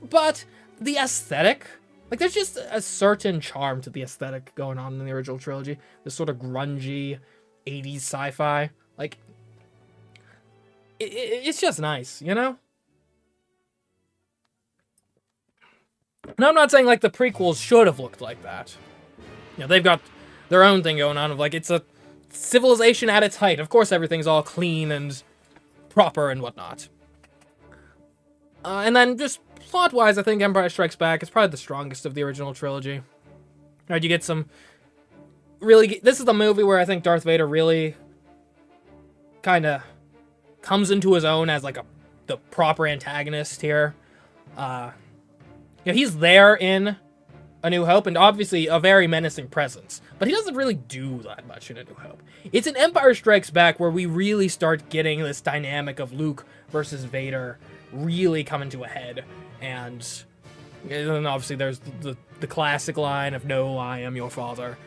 but the aesthetic... Like, there's just a certain charm to the aesthetic going on in the original trilogy. This sort of grungy 80s sci-fi. Like, it's just nice, you know? And I'm not saying, like, the prequels should have looked like that. You know, they've got their own thing going on of, like, it's a civilization at its height. Of course, everything's all clean and proper and whatnot. And then, just plot-wise, I think Empire Strikes Back is probably the strongest of the original trilogy. Right, you get some really... This is the movie where I think Darth Vader really kind of comes into his own as, like, the proper antagonist here. You know, he's there in A New Hope, and obviously a very menacing presence. But he doesn't really do that much in A New Hope. It's in Empire Strikes Back where we really start getting this dynamic of Luke versus Vader really coming to a head. And then obviously there's the classic line of, "No, I am your father,"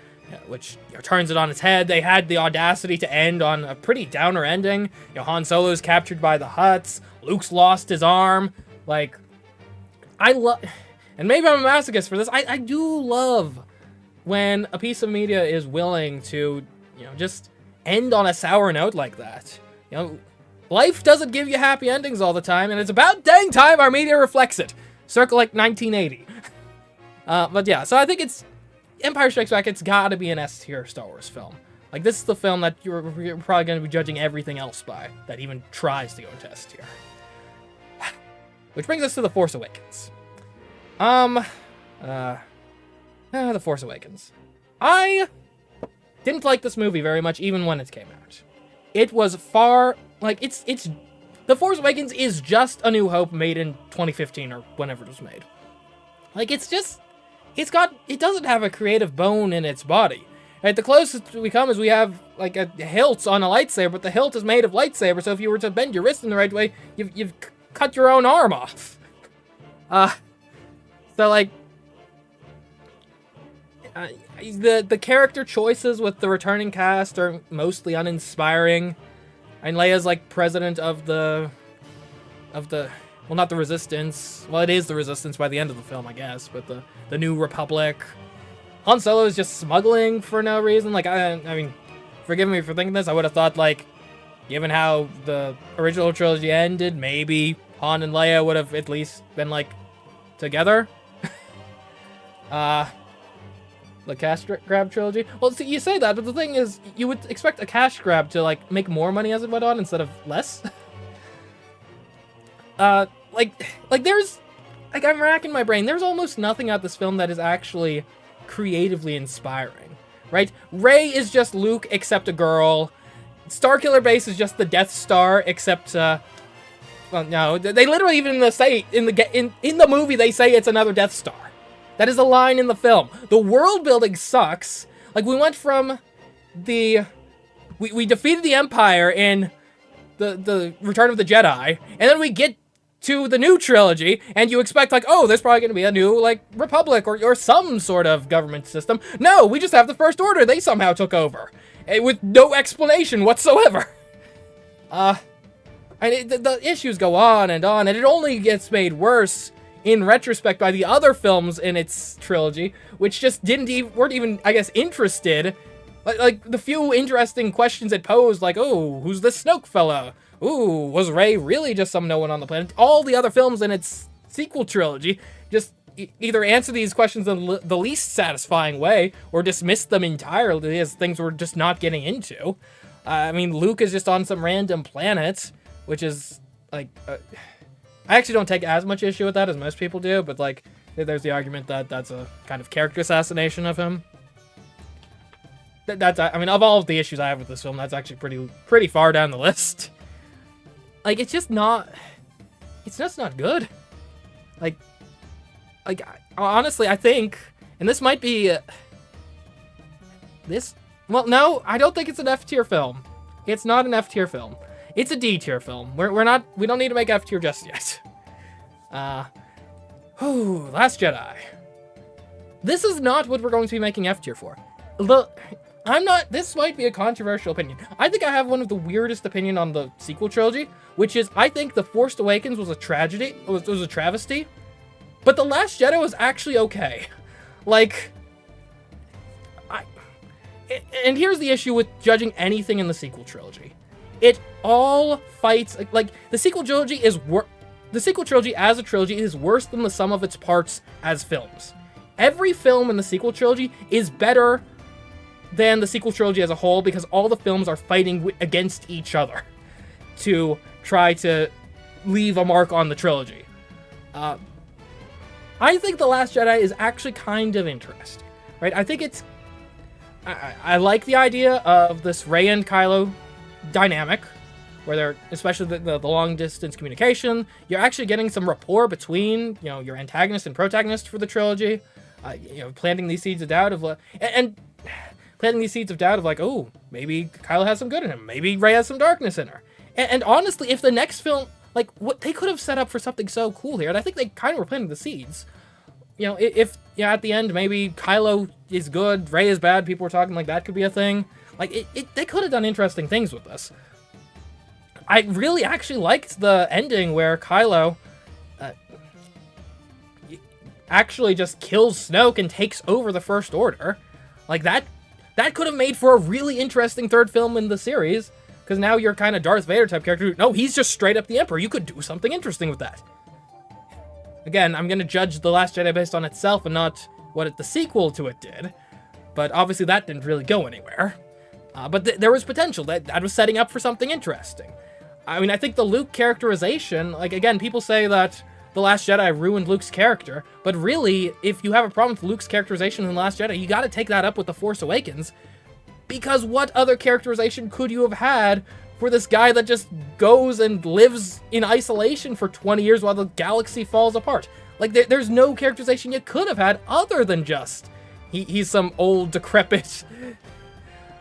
which, you know, turns it on its head. They had the audacity to end on a pretty downer ending. You know, Han Solo's captured by the Hutts. Luke's lost his arm. Like, I love... And maybe I'm a masochist for this. I do love when a piece of media is willing to, you know, just end on a sour note like that. You know, life doesn't give you happy endings all the time, and it's about dang time our media reflects it. Circa, like, 1980. But yeah, so I think it's... Empire Strikes Back, it's gotta be an S-tier Star Wars film. Like, this is the film that you're probably gonna be judging everything else by, that even tries to go into S-tier. Which brings us to The Force Awakens. The Force Awakens. I didn't like this movie very much, even when it came out. It was far, like, it's, The Force Awakens is just A New Hope made in 2015 or whenever it was made. Like, it's just, it doesn't have a creative bone in its body. Right, the closest we come is we have, like, a hilt on a lightsaber, but the hilt is made of lightsaber, so if you were to bend your wrist in the right way, you've cut your own arm off. So, like, the character choices with the returning cast are mostly uninspiring. And Leia's, like, president of the, well, not the Resistance. Well, it is the Resistance by the end of the film, I guess, but the New Republic. Han Solo is just smuggling for no reason. Like, I mean, forgive me for thinking this. I would have thought, like, given how the original trilogy ended, maybe Han and Leia would have at least been, like, together. The cash grab trilogy. Well, see, you say that, but the thing is, you would expect a cash grab to, like, make more money as it went on instead of less. Like there's, like, I'm racking my brain. There's almost nothing about this film that is actually creatively inspiring, right? Rey is just Luke, except a girl. Starkiller Base is just the Death Star, except, well, no, they literally even say, in the movie, they say it's another Death Star. That is a line in the film. The world building sucks. Like, we went from we defeated the Empire in the Return of the Jedi, and then we get to the new trilogy, and you expect, like, oh, there's probably going to be a new, like, Republic or some sort of government system. No, we just have the First Order. They somehow took over. With no explanation whatsoever. And the issues go on, and it only gets made worse in retrospect by the other films in its trilogy, which just weren't even, I guess, interested. Like, the few interesting questions it posed, like, oh, who's this Snoke fella? Ooh, was Rey really just some no one on the planet? All the other films in its sequel trilogy just either answer these questions in the least satisfying way, or dismiss them entirely as things we're just not getting into. I mean, Luke is just on some random planet, which is, like... I actually don't take as much issue with that as most people do, but, like, there's the argument that that's a kind of character assassination of him. I mean, of all of the issues I have with this film, that's actually pretty far down the list. Like, it's just not good. Like, honestly, I think, and this might be, well, no, I don't think it's an F-tier film. It's not an F-tier film. It's a D-tier film. We don't need to make F-tier just yet. Last Jedi. This is not what we're going to be making F-tier for. This might be a controversial opinion. I think I have one of the weirdest opinion on the sequel trilogy, which is I think The Force Awakens was a tragedy. It was a travesty. But The Last Jedi was actually okay. Like, and here's the issue with judging anything in the sequel trilogy. It all fights, like, the sequel trilogy is the sequel trilogy as a trilogy is worse than the sum of its parts as films. Every film in the sequel trilogy is better than the sequel trilogy as a whole because all the films are fighting against each other to try to leave a mark on the trilogy. I think The Last Jedi is actually kind of interesting, right? I think it's... I like the idea of this Rey and Kylo dynamic, where they're, especially the long-distance communication, you're actually getting some rapport between, you know, your antagonist and protagonist for the trilogy, you know, planting these seeds of doubt of, and planting these seeds of doubt of like, oh, maybe Kylo has some good in him, maybe Rey has some darkness in her. And honestly, if the next film, like, what they could have set up for something so cool here, and I think they kind of were planting the seeds. You know, if yeah, at the end, maybe Kylo is good, Rey is bad, people were talking like that could be a thing. Like, they could have done interesting things with this. I really actually liked the ending where Kylo actually just kills Snoke and takes over the First Order. Like, that could have made for a really interesting third film in the series, because now you're kind of Darth Vader type character. No, he's just straight up the Emperor. You could do something interesting with that. Again, I'm going to judge The Last Jedi based on itself and not what the sequel to it did. But obviously that didn't really go anywhere. But there was potential. That was setting up for something interesting. I mean, I think the Luke characterization, like, again, people say that The Last Jedi ruined Luke's character. But really, if you have a problem with Luke's characterization in The Last Jedi, you got to take that up with The Force Awakens. Because what other characterization could you have had for this guy that just goes and lives in isolation for 20 years while the galaxy falls apart? Like, there's no characterization you could have had other than just he's some old, decrepit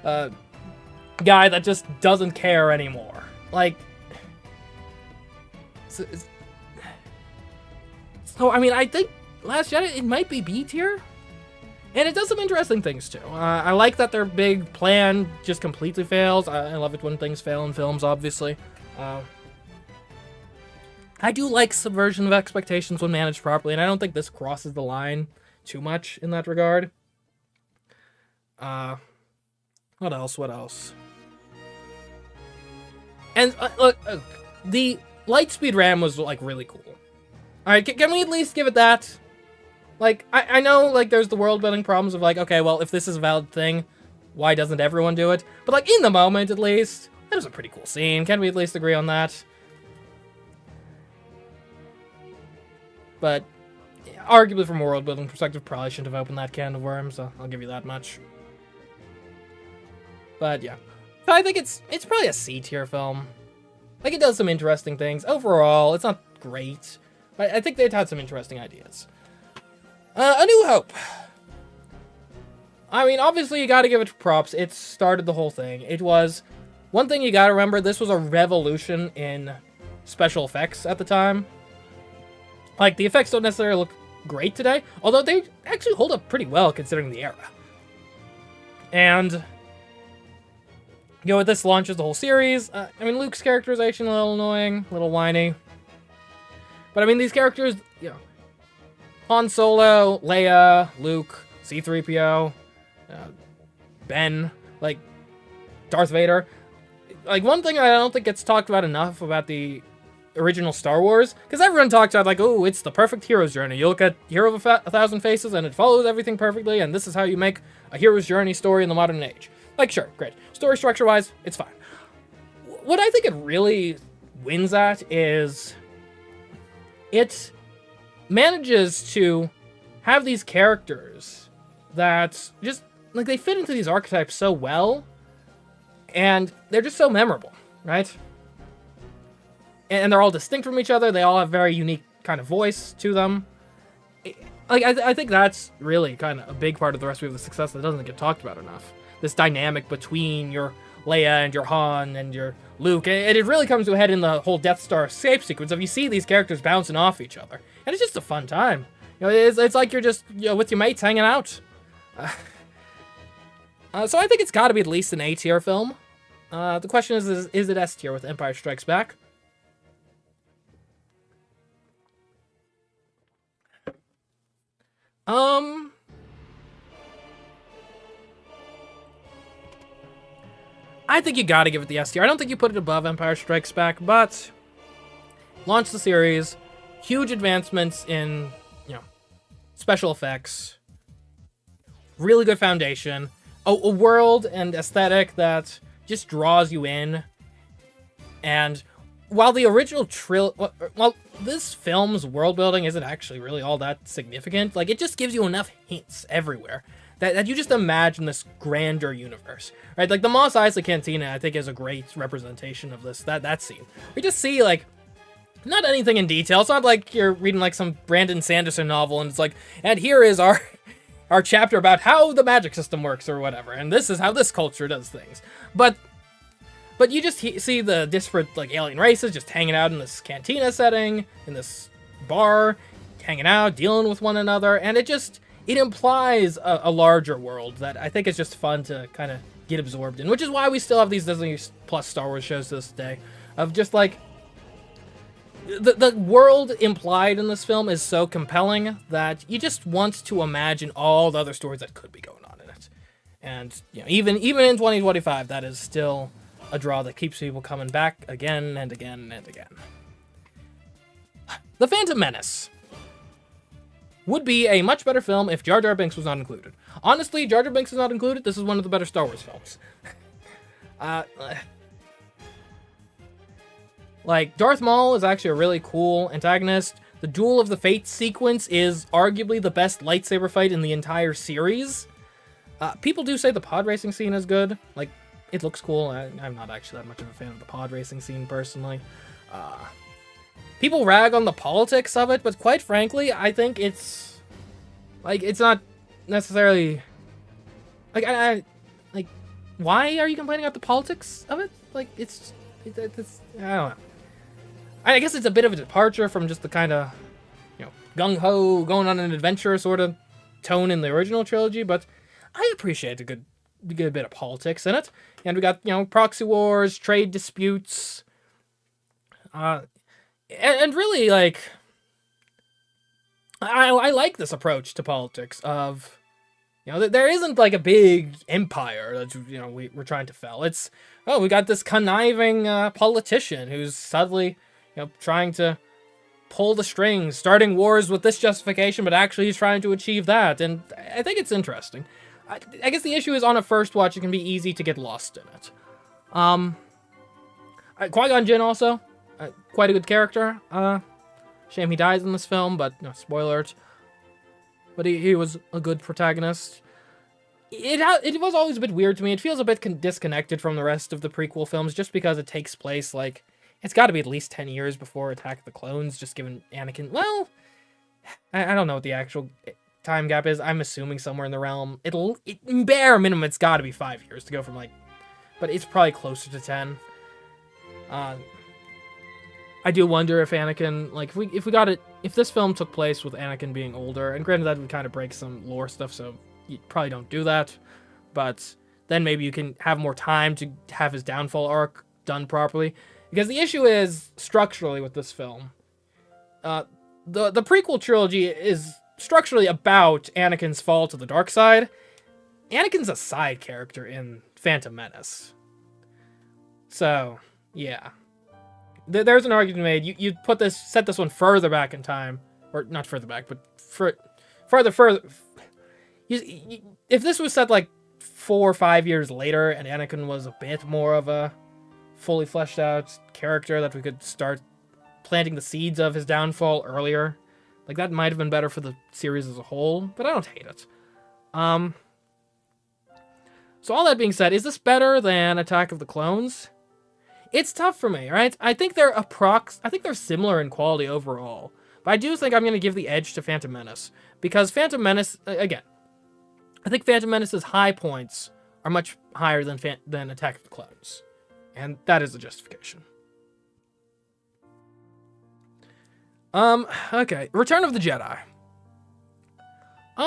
guy that just doesn't care anymore. Like, so I mean, I think Last Jedi, it might be B tier. And it does some interesting things, too. I like that their big plan just completely fails. I love it when things fail in films, obviously. I do like subversion of expectations when managed properly, and I don't think this crosses the line too much in that regard. What else? And, look, the Lightspeed RAM was, like, really cool. Alright, can we at least give it that? Like, I know, like, there's the world-building problems of, like, okay, well, if this is a valid thing, why doesn't everyone do it? But, like, in the moment, at least, that was a pretty cool scene. Can we at least agree on that? But, arguably from a world-building perspective, probably shouldn't have opened that can of worms, so I'll give you that much. But, yeah. So I think it's probably a C-tier film. Like, it does some interesting things. Overall, it's not great, but I think they've had some interesting ideas. A New Hope. I mean, obviously, you gotta give it props. It started the whole thing. It was... One thing you gotta remember, this was a revolution in special effects at the time. Like, the effects don't necessarily look great today, although they actually hold up pretty well considering the era. And, you know, with this launches the whole series. I mean, Luke's characterization, a little annoying, a little whiny. But, I mean, these characters, you know, Han Solo, Leia, Luke, C-3PO, Ben, like, Darth Vader. Like, one thing I don't think gets talked about enough about the original Star Wars, because everyone talks about, like, oh, it's the perfect hero's journey. You look at Hero of a Thousand Faces, and it follows everything perfectly, and this is how you make a hero's journey story in the modern age. Like, sure, great. Story structure-wise, it's fine. What I think it really wins at is it manages to have these characters that just, like, they fit into these archetypes so well, and they're just so memorable, right? And they're all distinct from each other. They all have very unique kind of voice to them. Like, I think that's really kind of a big part of the recipe of the success that doesn't get talked about enough. This dynamic between your Leia and your Han and your Luke. And it really comes to a head in the whole Death Star escape sequence of you see these characters bouncing off each other. And it's just a fun time. You know, it's like you're just, you know, with your mates hanging out. So I think it's got to be at least an A-tier film. The question is it S-tier with Empire Strikes Back? I think you gotta give it the S tier. I don't think you put it above Empire Strikes Back, but launch the series, huge advancements in, special effects, really good foundation, a world and aesthetic that just draws you in. And while the original this film's world building isn't actually really all that significant, like, it just gives you enough hints everywhere that you just imagine this grander universe, right? Like, the Mos Eisley Cantina, I think, is a great representation of this, that scene. We just see, like, not anything in detail. It's not like you're reading, like, some Brandon Sanderson novel, and it's like, and here is our chapter about how the magic system works, or whatever, and this is how this culture does things. But you just see the disparate, like, alien races just hanging out in this cantina setting, in this bar, hanging out, dealing with one another, and it implies a larger world that I think is just fun to kind of get absorbed in, which is why we still have these Disney Plus Star Wars shows to this day, of just, like, the world implied in this film is so compelling that you just want to imagine all the other stories that could be going on in it. And, even in 2025, that is still a draw that keeps people coming back again and again and again. The Phantom Menace would be a much better film if Jar Jar Binks was not included. Honestly, Jar Jar Binks is not included. This is one of the better Star Wars films. Like, Darth Maul is actually a really cool antagonist. The Duel of the Fates sequence is arguably the best lightsaber fight in the entire series. People do say the pod racing scene is good. Like, it looks cool. I'm not actually that much of a fan of the pod racing scene, personally. People rag on the politics of it, but quite frankly, I think it's... like, it's not necessarily... like, like, why are you complaining about the politics of it? Like, it's I don't know. I guess it's a bit of a departure from just the kind of, gung-ho, going on an adventure sort of tone in the original trilogy, but I appreciate a good bit of politics in it. And we got, proxy wars, trade disputes, and really, like, I like this approach to politics of, there isn't, like, a big empire that, we're trying to fell. It's, we got this conniving politician who's suddenly, trying to pull the strings, starting wars with this justification, but actually he's trying to achieve that. And I think it's interesting. I guess the issue is, on a first watch, it can be easy to get lost in it. Qui-Gon Jinn also, quite a good character. Shame he dies in this film, but spoiler alert. But he was a good protagonist. It was always a bit weird to me. It feels a bit disconnected from the rest of the prequel films, just because it takes place, like, it's got to be at least 10 years before Attack of the Clones, just given Anakin. Well, I don't know what the actual time gap is. I'm assuming somewhere in the realm. Bare minimum, it's got to be 5 years to go from, like, but it's probably closer to 10. I do wonder if Anakin, like, if this film took place with Anakin being older, and granted that would kind of break some lore stuff, so you probably don't do that, but then maybe you can have more time to have his downfall arc done properly. Because the issue is, structurally, with this film, the prequel trilogy is structurally about Anakin's fall to the dark side. Anakin's a side character in Phantom Menace. So, yeah. There's an argument made. You set this one further back in time, or not further back, but further. If this was set like 4 or 5 years later, and Anakin was a bit more of a fully fleshed out character that we could start planting the seeds of his downfall earlier, like, that might have been better for the series as a whole. But I don't hate it. So all that being said, is this better than Attack of the Clones? It's tough for me, right? I think they're similar in quality overall. But I do think I'm going to give the edge to Phantom Menace. Because Phantom Menace, again, I think Phantom Menace's high points are much higher than Attack of the Clones. And that is the justification. Okay. Return of the Jedi.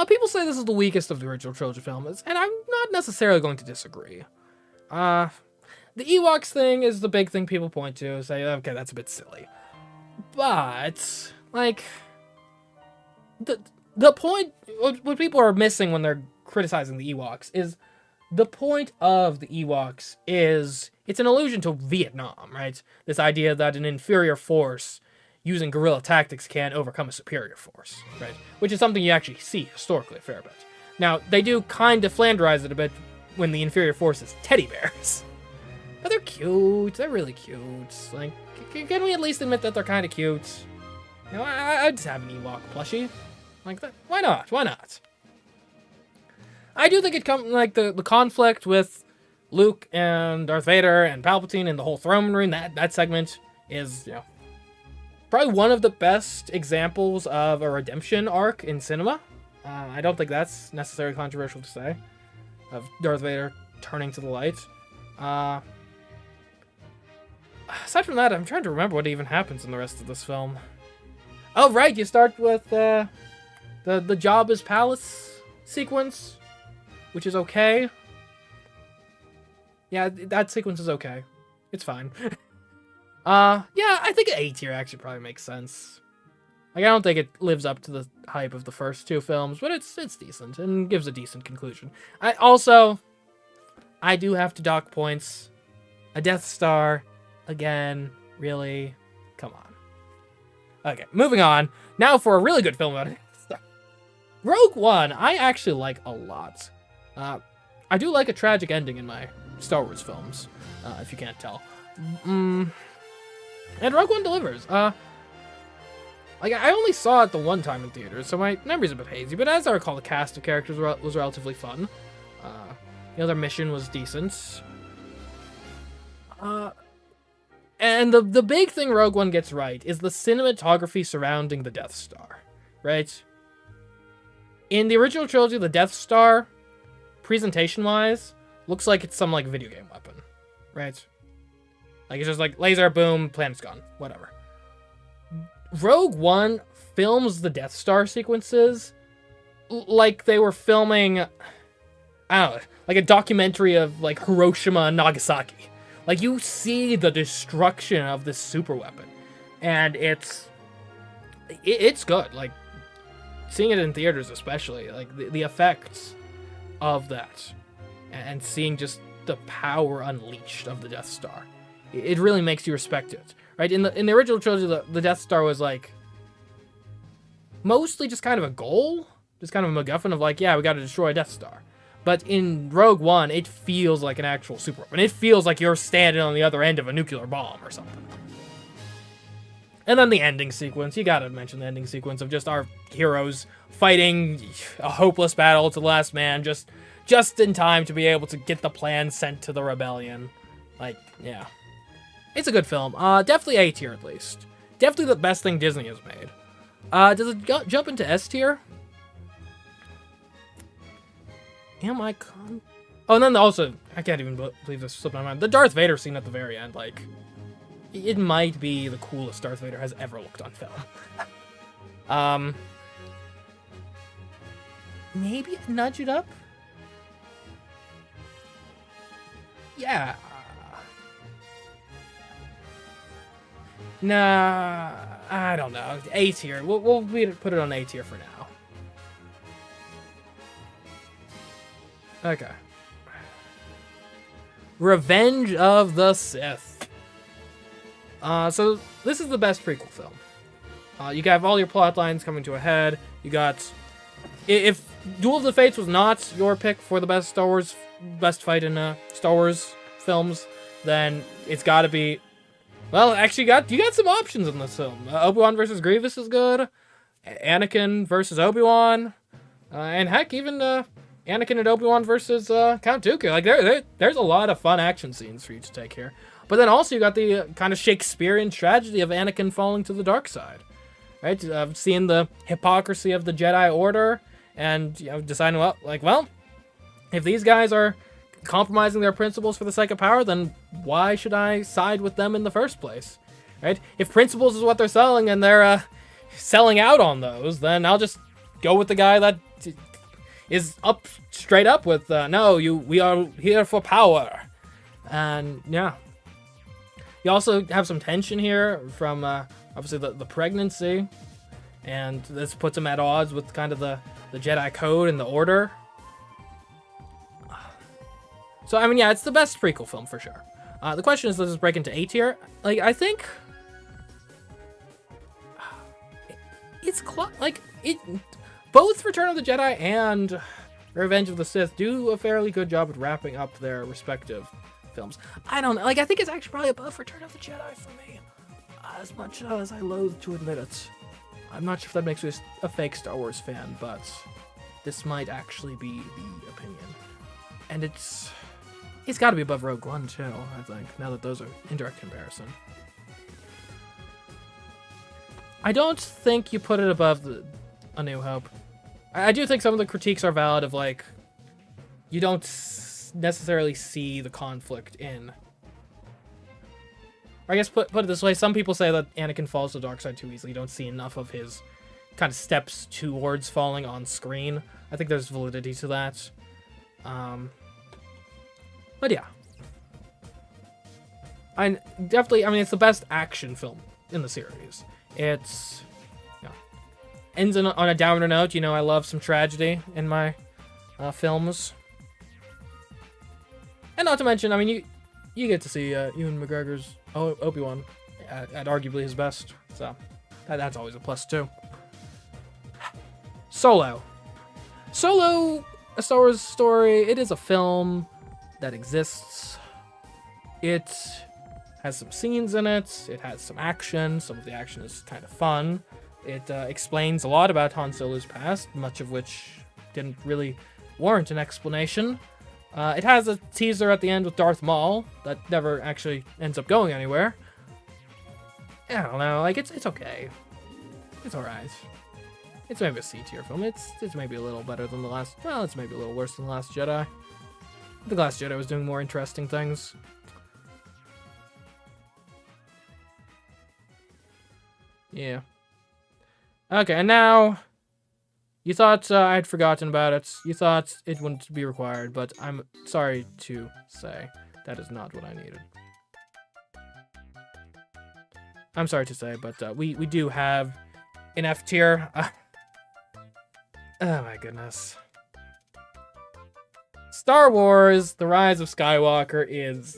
People say this is the weakest of the original trilogy films, and I'm not necessarily going to disagree. The Ewoks thing is the big thing people point to, say, okay, that's a bit silly. But, like, the point, what people are missing when they're criticizing the Ewoks is, the point of the Ewoks is, it's an allusion to Vietnam, right? This idea that an inferior force using guerrilla tactics can overcome a superior force, right? Which is something you actually see historically a fair bit. Now, they do kind of Flanderize it a bit when the inferior force is teddy bears. But they're cute. They're really cute. Like, can we at least admit that they're kind of cute? You know, I'd just have an Ewok plushie. Like that. Why not? Why not? I do think it comes, like, the conflict with Luke and Darth Vader and Palpatine and the whole throne room, that segment is, you know, probably one of the best examples of a redemption arc in cinema. I don't think that's necessarily controversial to say, of Darth Vader turning to the light. Aside from that, I'm trying to remember what even happens in the rest of this film. Oh, right, you start with the Jabba's palace sequence, which is okay. Yeah, that sequence is okay. It's fine. Yeah, I think an A tier actually probably makes sense. Like, I don't think it lives up to the hype of the first two films, but it's decent and gives a decent conclusion. I do have to dock points. A Death Star, again, really? Come on. Okay, moving on. Now for a really good film about it. Rogue One, I actually like a lot. I do like a tragic ending in my Star Wars films, if you can't tell. And Rogue One delivers. Like, I only saw it the one time in theaters, so my memory's a bit hazy, but as I recall, the cast of characters was relatively fun. Their mission was decent. And the big thing Rogue One gets right is the cinematography surrounding the Death Star, right? In the original trilogy, the Death Star, presentation-wise, looks like it's some, like, video game weapon, right? Like, it's just like, laser, boom, planet's gone, whatever. Rogue One films the Death Star sequences like they were filming, I don't know, like a documentary of, like, Hiroshima and Nagasaki. Like, you see the destruction of this super weapon, and it's good. Like, seeing it in theaters especially, like, the effects of that, and seeing just the power unleashed of the Death Star, it really makes you respect it, right? In the original trilogy, the Death Star was, like, mostly just kind of a goal, just kind of a MacGuffin of, like, yeah, we got to destroy a Death Star. But in Rogue One, it feels like an actual super weapon. It feels like you're standing on the other end of a nuclear bomb or something. And then the ending sequence. You gotta mention the ending sequence of just our heroes fighting a hopeless battle to the last man, just in time to be able to get the plan sent to the rebellion. Like, yeah. It's a good film. Definitely A tier at least. Definitely the best thing Disney has made. Does it jump into S tier? Am I Oh, and then also, I can't even believe this slipped my mind. The Darth Vader scene at the very end, like, it might be the coolest Darth Vader has ever looked on film. Maybe nudge it up? Yeah. Nah, I don't know. A tier. We'll put it on A tier for now. Okay. Revenge of the Sith. So this is the best prequel film. You have all your plot lines coming to a head. You got, if Duel of the Fates was not your pick for the best fight in Star Wars films, then it's got to be. Well, actually, you got some options in this film. Obi-Wan versus Grievous is good. Anakin versus Obi-Wan, and heck, even Anakin and Obi-Wan versus Count Dooku. Like, there's a lot of fun action scenes for you to take here. But then also you got the kind of Shakespearean tragedy of Anakin falling to the dark side, right? Seeing the hypocrisy of the Jedi Order, and deciding, well, if these guys are compromising their principles for the sake of power, then why should I side with them in the first place, right? If principles is what they're selling and they're selling out on those, then I'll just go with the guy that is straight up with, no, we are here for power. And yeah. You also have some tension here from, obviously, the pregnancy. And this puts him at odds with kind of the Jedi Code and the Order. So, I mean, yeah, it's the best prequel film for sure. The question is, does this break into A tier? Like, I think like it. Both Return of the Jedi and Revenge of the Sith do a fairly good job at wrapping up their respective films. I don't know. Like, I think it's actually probably above Return of the Jedi for me. As much as I loathe to admit it. I'm not sure if that makes me a fake Star Wars fan, but this might actually be the opinion. And it's got to be above Rogue One, too, I think, now that those are in direct comparison. I don't think you put it above A New Hope. I do think some of the critiques are valid of, like, you don't necessarily see the conflict in... Or I guess put it this way, some people say that Anakin falls to the dark side too easily. You don't see enough of his kind of steps towards falling on screen. I think there's validity to that. But yeah. I mean, it's the best action film in the series. It's... ends on a downer note. You know, I love some tragedy in my films. And not to mention, I mean, you get to see Ewan McGregor's Obi-Wan at arguably his best. So, that's always a plus, too. Solo, a Star Wars story. It is a film that exists. It has some scenes in it. It has some action. Some of the action is kind of fun. It explains a lot about Han Solo's past, much of which didn't really warrant an explanation. It has a teaser at the end with Darth Maul that never actually ends up going anywhere. I don't know, like, it's okay. It's alright. It's maybe a C-tier film. It's maybe a little better than the last... Well, it's maybe a little worse than The Last Jedi. The Last Jedi was doing more interesting things. Yeah. Okay, and now... You thought I'd forgotten about it. You thought it wouldn't be required, but I'm sorry to say that is not what I needed. I'm sorry to say, but we do have an F tier. Oh my goodness. Star Wars: The Rise of Skywalker is...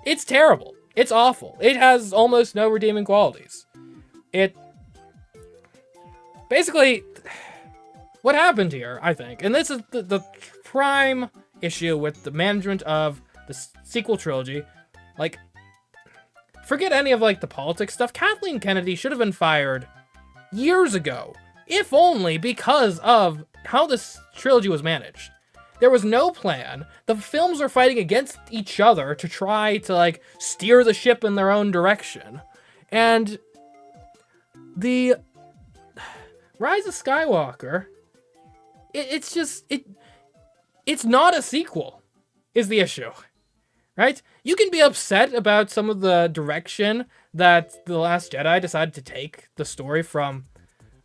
It's terrible. It's awful. It has almost no redeeming qualities. It... Basically... What happened here, I think, and this is the prime issue with the management of the sequel trilogy, like, forget any of, like, the politics stuff. Kathleen Kennedy should have been fired years ago, if only because of how this trilogy was managed. There was no plan. The films were fighting against each other to try to, like, steer the ship in their own direction. And the Rise of Skywalker... It's not a sequel, is the issue, right? You can be upset about some of the direction that The Last Jedi decided to take the story from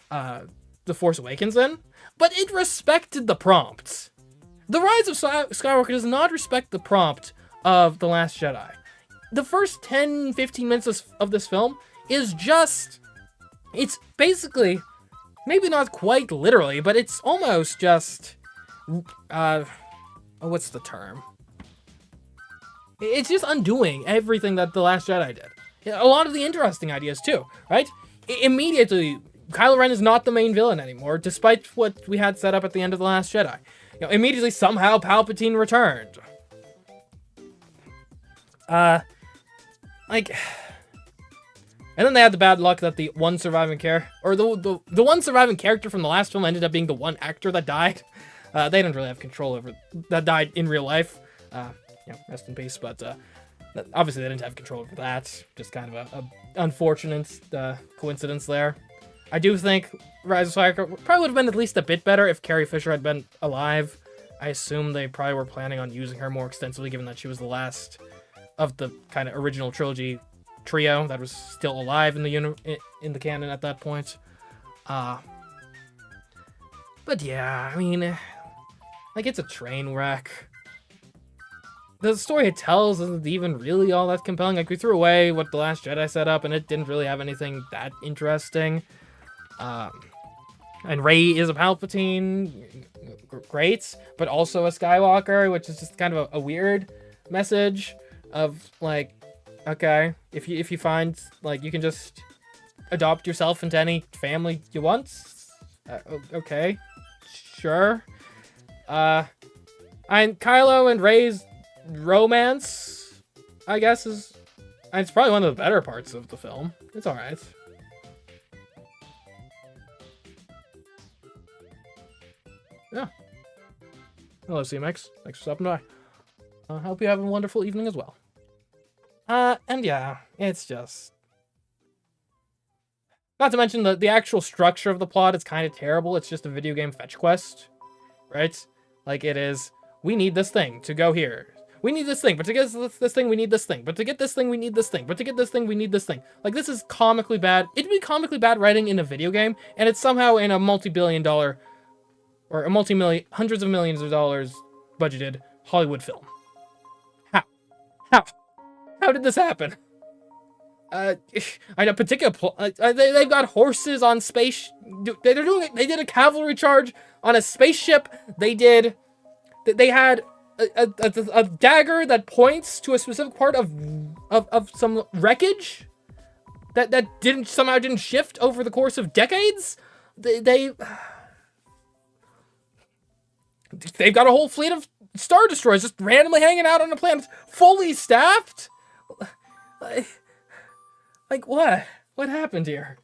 The Force Awakens in, but it respected the prompts. The Rise of Skywalker does not respect the prompt of The Last Jedi. The first 10-15 minutes of this film is just... It's basically... Maybe not quite literally, but it's almost just, what's the term? It's just undoing everything that The Last Jedi did. A lot of the interesting ideas too, right? Immediately, Kylo Ren is not the main villain anymore, despite what we had set up at the end of The Last Jedi. You know, immediately, somehow, Palpatine returned. And then they had the bad luck that the one surviving character, or the one surviving character from the last film ended up being the one actor that died. They didn't really have control over, that died in real life. Rest in peace, but obviously they didn't have control over that. Just kind of a unfortunate coincidence there. I do think Rise of Skywalker probably would have been at least a bit better if Carrie Fisher had been alive. I assume they probably were planning on using her more extensively, given that she was the last of the kind of original trilogy trio that was still alive in the canon at that point. But yeah, I mean, like, it's a train wreck. The story it tells isn't even really all that compelling. Like, we threw away what The Last Jedi set up, and it didn't really have anything that interesting. And Rey is a Palpatine, great, but also a Skywalker, which is just kind of a weird message of, like, okay, if you find, like, you can just adopt yourself into any family you want. Okay, sure. And Kylo and Rey's romance, I guess, is... It's probably one of the better parts of the film. It's alright. Yeah. Hello, CMeeCraft's. Thanks for stopping by. I hope you have a wonderful evening as well. And yeah, it's just... Not to mention the actual structure of the plot is kind of terrible. It's just a video game fetch quest, right? Like, it is, we need this thing to go here. We need this thing, but to get this thing, we need this thing. But to get this thing, we need this thing. But to get this thing, we need this thing. Like, this is comically bad. It'd be comically bad writing in a video game, and it's somehow in a multi-billion dollar, or a multi-million, hundreds of millions of dollars budgeted Hollywood film. How? How did this happen? I know particular they've got horses on space. They did a cavalry charge on a spaceship. They had a dagger that points to a specific part of some wreckage that somehow didn't shift over the course of decades. They've got a whole fleet of Star Destroyers just randomly hanging out on a planet, fully staffed. Like, what? What happened here?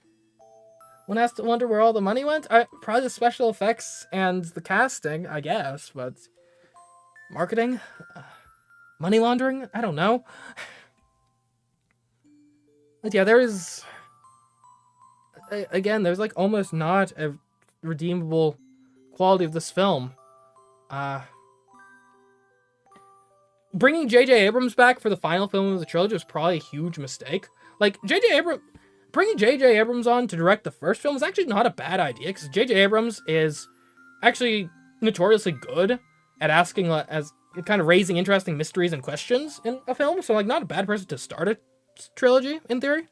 One has to wonder where all the money went? Probably the special effects and the casting, I guess, but... Marketing? Money laundering? I don't know. But yeah, there's... Again, there's like almost not a redeemable quality of this film. Bringing J.J. Abrams back for the final film of the trilogy was probably a huge mistake. Like, bringing J.J. Abrams on to direct the first film is actually not a bad idea, because J.J. Abrams is actually notoriously good at asking, as kind of raising interesting mysteries and questions in a film, so, like, not a bad person to start a trilogy, in theory.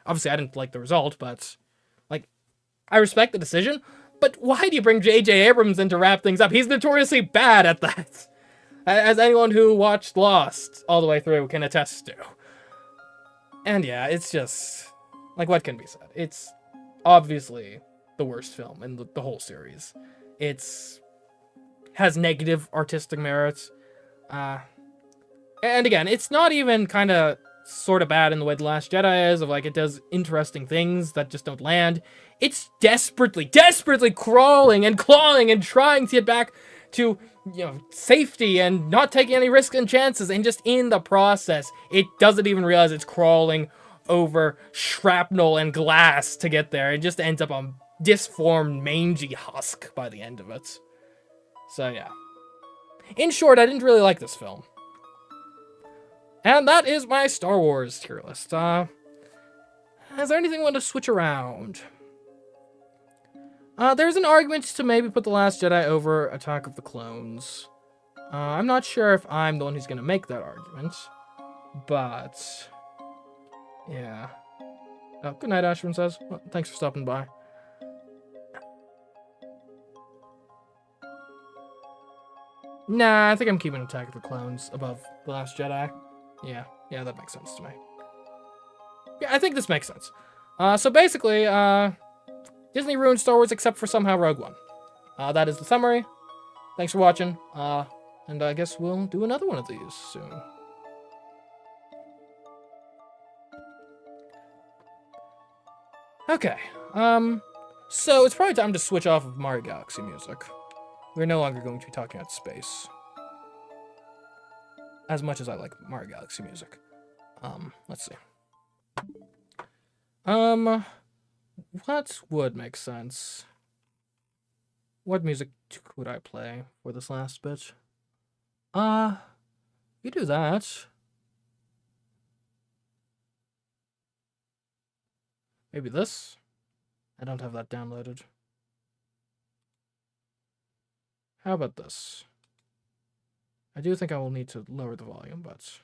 Obviously, I didn't like the result, but, like, I respect the decision, but why do you bring J.J. Abrams in to wrap things up? He's notoriously bad at that, as anyone who watched Lost all the way through can attest to. And yeah, it's just, like, what can be said? It's obviously the worst film in the whole series. Has negative artistic merits. And again, it's not even kind of sort of bad in the way The Last Jedi is, of like, it does interesting things that just don't land. It's desperately crawling and clawing and trying to get back to, you know, safety and not taking any risks and chances, and just in the process, it doesn't even realize it's crawling over shrapnel and glass to get there. It just ends up a disformed, mangy husk by the end of it. So yeah. In short, I didn't really like this film. And that is my Star Wars tier list. Is there anything I want to switch around? There's an argument to maybe put The Last Jedi over Attack of the Clones. I'm not sure if I'm the one who's going to make that argument. But... yeah. Oh, good night, Ashwin says. Well, thanks for stopping by. Nah, I think I'm keeping Attack of the Clones above The Last Jedi. Yeah, that makes sense to me. Yeah, I think this makes sense. So basically, Disney ruined Star Wars except for somehow Rogue One. That is the summary. Thanks for watching. And I guess we'll do another one of these soon. Okay. So it's probably time to switch off of Mario Galaxy music. We're no longer going to be talking about space. As much as I like Mario Galaxy music. Let's see. What would make sense? What music could I play for this last bit? You do that. Maybe this? I don't have that downloaded. How about this? I do think I will need to lower the volume, but...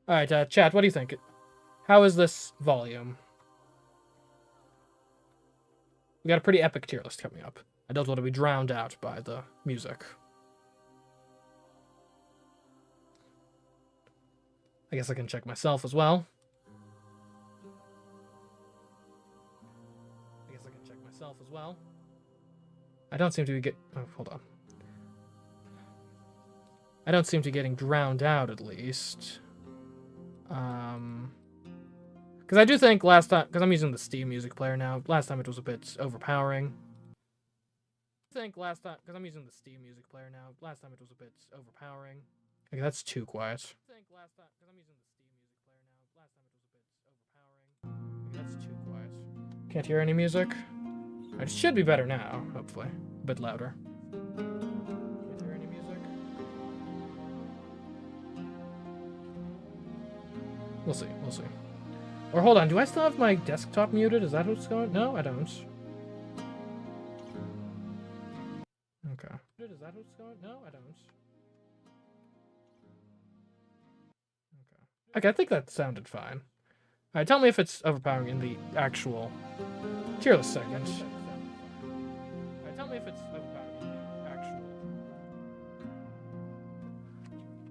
Alright, chat, what do you think? How is this volume? We got a pretty epic tier list coming up. I don't want to be drowned out by the music. I guess I can check myself as well. I don't seem to be oh, hold on. I don't seem to be getting drowned out, at least. Because I do think last time, because I'm using the Steam music player now, last time it was a bit overpowering. Okay, that's too quiet. Can't hear any music. It should be better now, hopefully. A bit louder. Can't hear any music. We'll see, we'll see. Or hold on, do I still have my desktop muted? Is that what's going on? No, I don't. Okay. Is that what's going on? No, I don't. Okay. Okay, I think that sounded fine. Alright, tell me if it's overpowering in the actual tier list segment. Tell me if it's overpowering in the actual.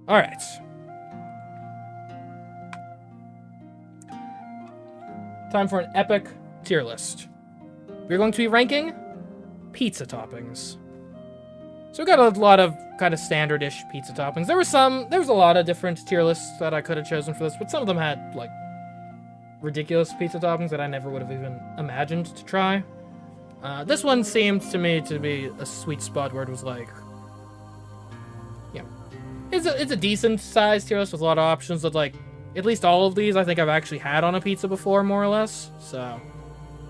Alright. Time for an epic tier list. We're going to be ranking pizza toppings. So we got a lot of kind of standard-ish pizza toppings. There was a lot of different tier lists that I could have chosen for this, but some of them had, like, ridiculous pizza toppings that I never would have even imagined to try. This one seemed to me to be a sweet spot where it was like, yeah, it's a decent sized tier list with a lot of options that, like, at least all of these I think I've actually had on a pizza before, more or less. So,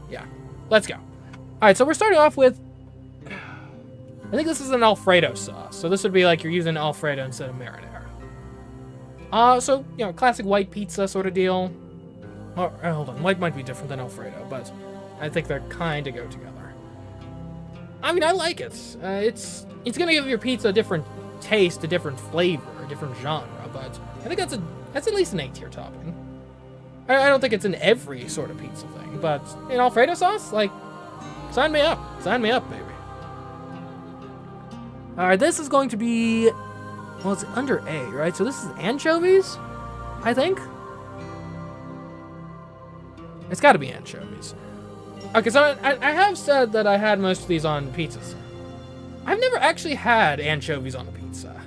yeah, let's go. All right, so we're starting off with, I think this is an Alfredo sauce. So this would be like you're using Alfredo instead of marinara. So, you know, classic white pizza sort of deal. Oh, hold on, white might be different than Alfredo, but I think they're kind of go together. I mean, I like it. It's gonna give your pizza a different taste, a different flavor, a different genre, but I think that's at least an A-tier topping. I don't think it's in every sort of pizza thing, but in Alfredo sauce, like, sign me up, baby. All right, this is going to be, well, it's under A, right? So this is anchovies, I think. It's got to be anchovies. Okay, so I have said that I had most of these on pizzas. I've never actually had anchovies on a pizza.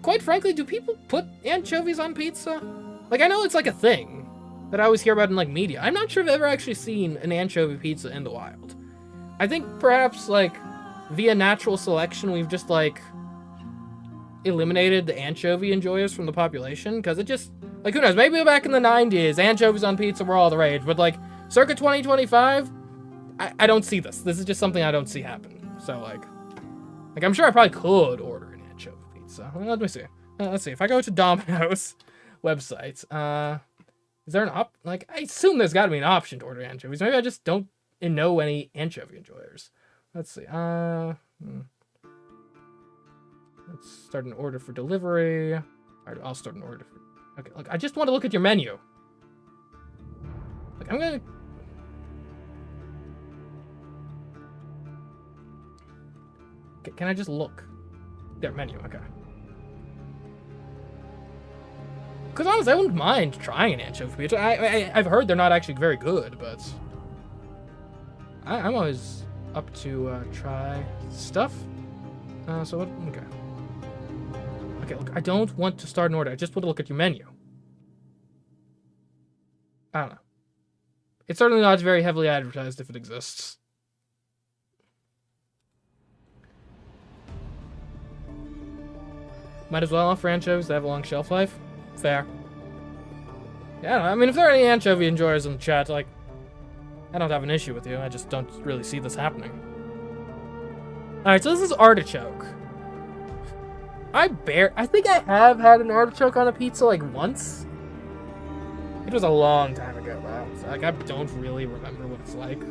Quite frankly, do people put anchovies on pizza? Like, I know it's like a thing that I always hear about in, like, media. I'm not sure if I've ever actually seen an anchovy pizza in the wild. I think perhaps, like, via natural selection, we've just, like, eliminated the anchovy enjoyers from the population, because it just, like, who knows, maybe back in the 90s, anchovies on pizza were all the rage, but, like, circa 2025, I don't see this. This is just something I don't see happen. So, like, I'm sure I probably could order an anchovy pizza. Well, let me see. Let's see. If I go to Domino's website, is there an like, I assume there's got to be an option to order anchovies. Maybe I just don't know any anchovy enjoyers. Let's see. Let's start an order for delivery. All right, I'll start an order for. Okay, look, I just want to look at your menu. Like, I'm gonna. Can I just look? There, menu. Okay. Because honestly, I wouldn't mind trying an anchovy pizza. I've heard they're not actually very good, but I'm always up to try stuff. So what? Okay. Okay, look, I don't want to start an order. I just want to look at your menu. I don't know. It's certainly not very heavily advertised if it exists. Might as well offer anchovies that have a long shelf life. Fair. Yeah, I don't know. I mean, if there are any anchovy enjoyers in the chat, like, I don't have an issue with you. I just don't really see this happening. Alright, so this is artichoke. I think I have had an artichoke on a pizza, like, once. It was a long time ago, though. So, like, I don't really remember what it's like.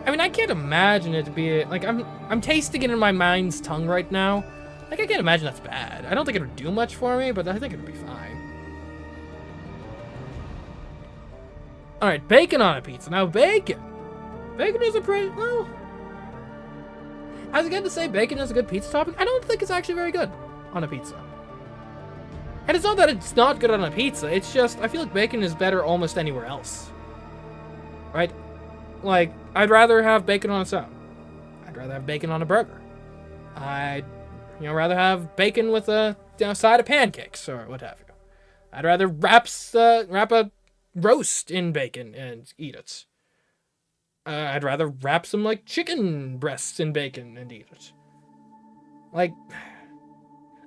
I mean, I can't imagine it to be, like, I'm tasting it in my mind's tongue right now. Like, I can't imagine that's bad. I don't think it would do much for me, but I think it would be fine. Alright, bacon on a pizza. Now, bacon. Bacon is a pretty, well, I was going to say bacon is a good pizza topping. I don't think it's actually very good. on a pizza. And it's not that it's not good on a pizza, it's just, I feel like bacon is better almost anywhere else. Right? Like, I'd rather have bacon on a salad. I'd rather have bacon on a burger. I'd, rather have bacon with a side of pancakes, or what have you. I'd rather wrap a roast in bacon and eat it. I'd rather wrap some, like, chicken breasts in bacon and eat it. Like,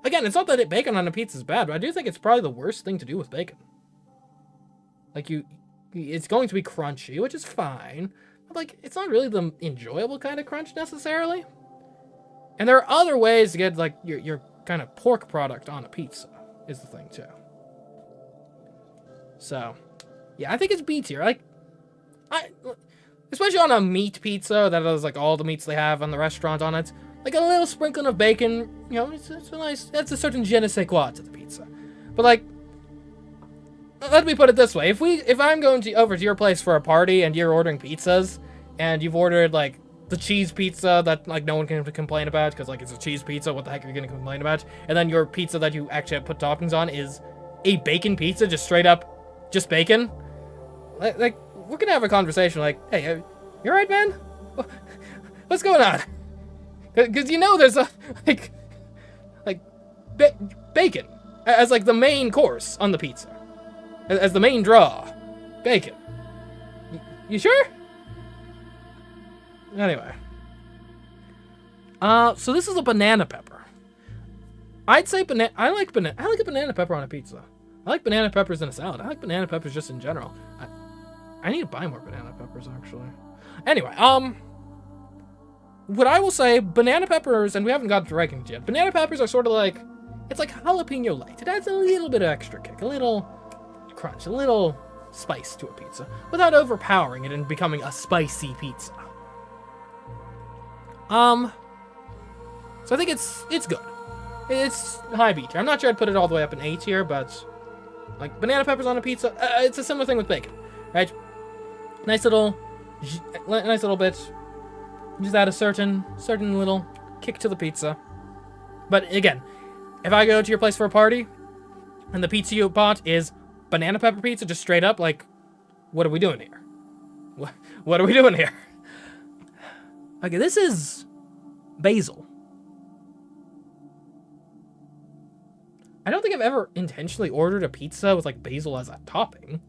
again, it's not that bacon on a pizza is bad, but I do think it's probably the worst thing to do with bacon. Like, it's going to be crunchy, which is fine. But, like, it's not really the enjoyable kind of crunch, necessarily. And there are other ways to get, like, your kind of pork product on a pizza, is the thing, too. So, yeah, I think it's B tier. Like, especially on a meat pizza that has, like, all the meats they have on the restaurant on it. Like, a little sprinkling of bacon, it's a nice, that's a certain je ne sais quoi to the pizza. But, like, let me put it this way. If I'm going over to your place for a party and you're ordering pizzas, and you've ordered, like, the cheese pizza that, like, no one can complain about, because, like, it's a cheese pizza, what the heck are you going to complain about? And then your pizza that you actually put toppings on is a bacon pizza, just straight up, just bacon. Like, we're going to have a conversation like, hey, you alright, man? What's going on? Because there's a, bacon as, like, the main course on the pizza. As the main draw. Bacon. You sure? Anyway. So this is a banana pepper. I'd say I like a banana pepper on a pizza. I like banana peppers in a salad. I like banana peppers just in general. I need to buy more banana peppers, actually. Anyway, what I will say, banana peppers, and we haven't got to rankings yet, banana peppers are sort of like, it's like jalapeno light. It adds a little bit of extra kick, a little crunch, a little spice to a pizza, without overpowering it and becoming a spicy pizza. So I think it's good. It's high B tier. I'm not sure I'd put it all the way up in A tier, but, like, banana peppers on a pizza, it's a similar thing with bacon, right? Nice little bit. Just add a certain little kick to the pizza. But again, if I go to your place for a party, and the pizza you bought is banana pepper pizza, just straight up, like, what are we doing here? What are we doing here? Okay, this is basil. I don't think I've ever intentionally ordered a pizza with, like, basil as a topping.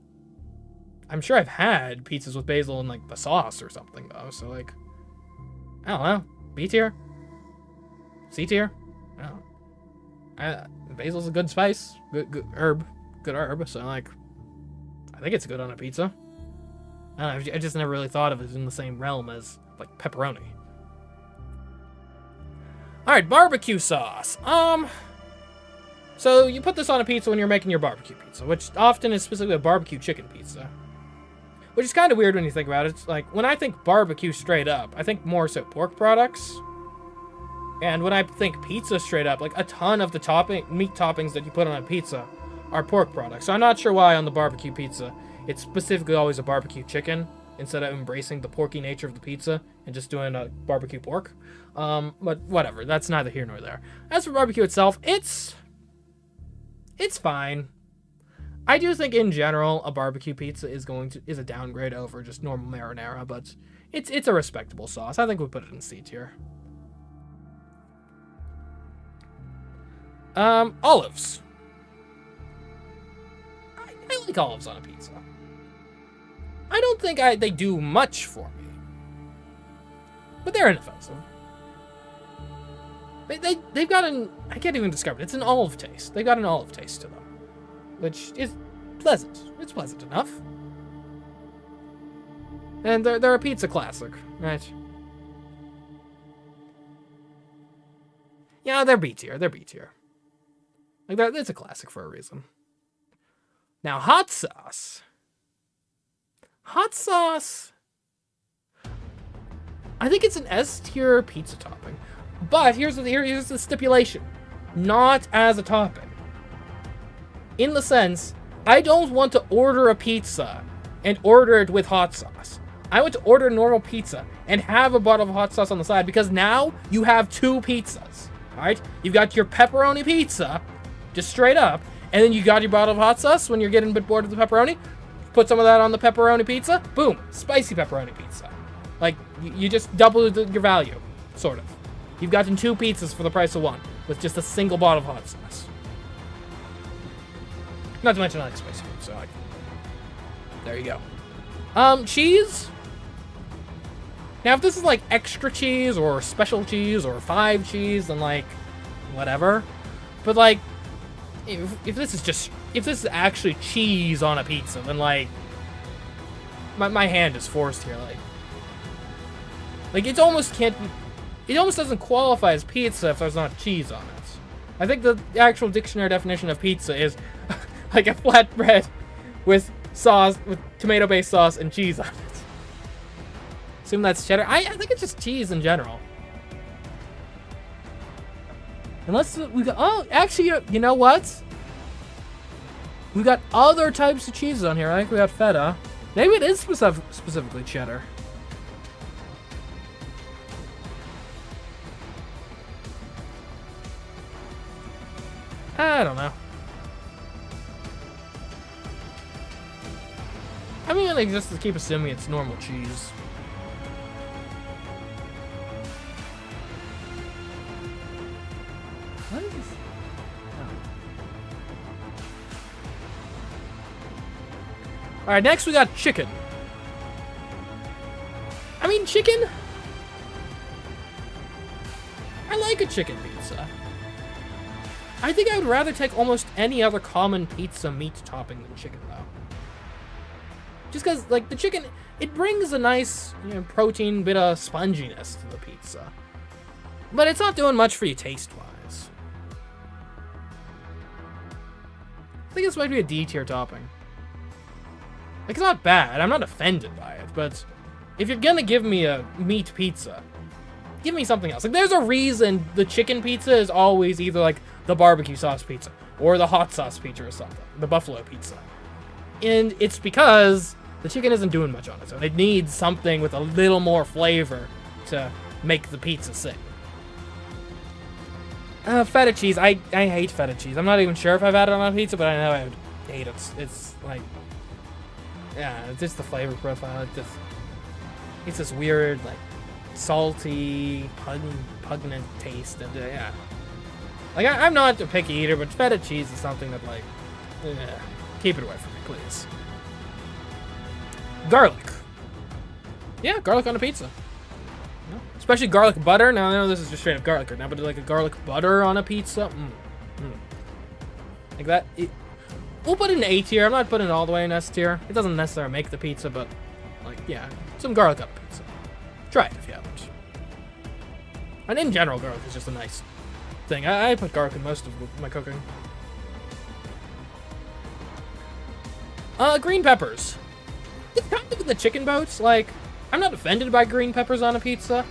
I'm sure I've had pizzas with basil in, like, the sauce or something, though, so, like, I don't know. B tier? C tier? I don't know. Basil's a good spice. Good herb. Good herb, so, like, I think it's good on a pizza. I don't know, I just never really thought of it in the same realm as, like, pepperoni. Alright, barbecue sauce. So you put this on a pizza when you're making your barbecue pizza, which often is specifically a barbecue chicken pizza. Which is kind of weird when you think about it. It's like, when I think barbecue straight up, I think more so pork products. And when I think pizza straight up, like, a ton of the meat toppings that you put on a pizza are pork products. So I'm not sure why on the barbecue pizza, it's specifically always a barbecue chicken, instead of embracing the porky nature of the pizza and just doing a barbecue pork. But whatever, that's neither here nor there. As for barbecue itself, it's fine. I do think in general a barbecue pizza is a downgrade over just normal marinara, but it's a respectable sauce. I think we put it in C tier. Olives. I like olives on a pizza. I don't think they do much for me, but they're inoffensive. They've got I can't even describe it. It's an olive taste. They've got an olive taste to them, which is pleasant. It's pleasant enough. And they're a pizza classic, right? Yeah, they're B tier. They're B tier. Like, it's a classic for a reason. Now, hot sauce. Hot sauce. I think it's an S tier pizza topping. But here's the stipulation. Not as a topping. In the sense, I don't want to order a pizza and order it with hot sauce. I want to order normal pizza and have a bottle of hot sauce on the side, because now you have two pizzas. Alright? You've got your pepperoni pizza, just straight up, and then you got your bottle of hot sauce when you're getting a bit bored of the pepperoni. Put some of that on the pepperoni pizza, boom, spicy pepperoni pizza. Like, you just doubled your value, sort of. You've gotten 2 pizzas for the price of 1, with just a single bottle of hot sauce. Not to mention I like spicy food, so there you go. Cheese? Now, if this is like extra cheese, or special cheese, or 5 cheese, then like, whatever. But like, if this is actually cheese on a pizza, then like, my hand is forced here, like it almost can't be, it almost doesn't qualify as pizza if there's not cheese on it. I think the actual dictionary definition of pizza is like a flatbread with sauce, with tomato-based sauce and cheese on it. Assume that's cheddar. I think it's just cheese in general. Unless we got, oh, actually, you know what? We got other types of cheeses on here. I think we got feta. Maybe it is specifically cheddar. I don't know. I'm gonna just keep assuming it's normal cheese. What is this? Oh. Alright, next we got chicken. I mean, chicken? I like a chicken pizza. I think I would rather take almost any other common pizza meat topping than chicken, though. Just because, like, the chicken, it brings a nice, you know, protein bit of sponginess to the pizza. But it's not doing much for you taste-wise. I think this might be a D-tier topping. Like, it's not bad. I'm not offended by it, but if you're gonna give me a meat pizza, give me something else. Like, there's a reason the chicken pizza is always either, like, the barbecue sauce pizza, or the hot sauce pizza or something, the buffalo pizza. And it's because the chicken isn't doing much on its own. It needs something with a little more flavor to make the pizza sing. Feta cheese, I hate feta cheese. I'm not even sure if I've had it on a pizza, but I know I would hate it. It's like, yeah, it's just the flavor profile. It's this weird, like, salty, pungent taste, and yeah. Like, I'm not a picky eater, but feta cheese is something that, like, keep it away from me, please. Garlic. Yeah, garlic on a pizza. Yeah. Especially garlic butter. Now, I know this is just straight up garlic right now, but like a garlic butter on a pizza. Like that. We'll put it in A tier. I'm not putting it all the way in S tier. It doesn't necessarily make the pizza, but, like, yeah, some garlic on a pizza. Try it if you haven't. And in general, garlic is just a nice thing. I put garlic in most of my cooking. Green peppers. It's kind of in the chicken boats. Like, I'm not offended by green peppers on a pizza.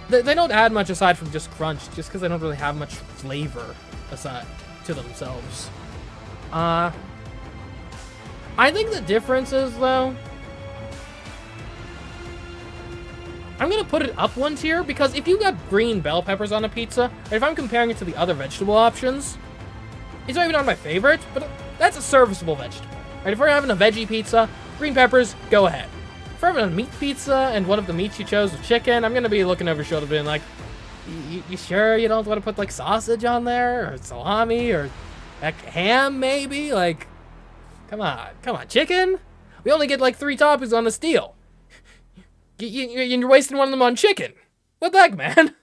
They don't add much aside from just crunch, just because they don't really have much flavor aside to themselves. I think the difference is, though, I'm gonna put it up 1 tier, because if you got green bell peppers on a pizza, and if I'm comparing it to the other vegetable options, it's maybe not my favorite, but that's a serviceable vegetable. Right? If we're having a veggie pizza, green peppers, go ahead. If we're having a meat pizza and one of the meats you chose was chicken, I'm gonna be looking over your shoulder being like, you sure you don't want to put, like, sausage on there, or salami, or heck, ham maybe? Like, come on, chicken? We only get like 3 toppings on this deal. You're wasting one of them on chicken. What the heck, man?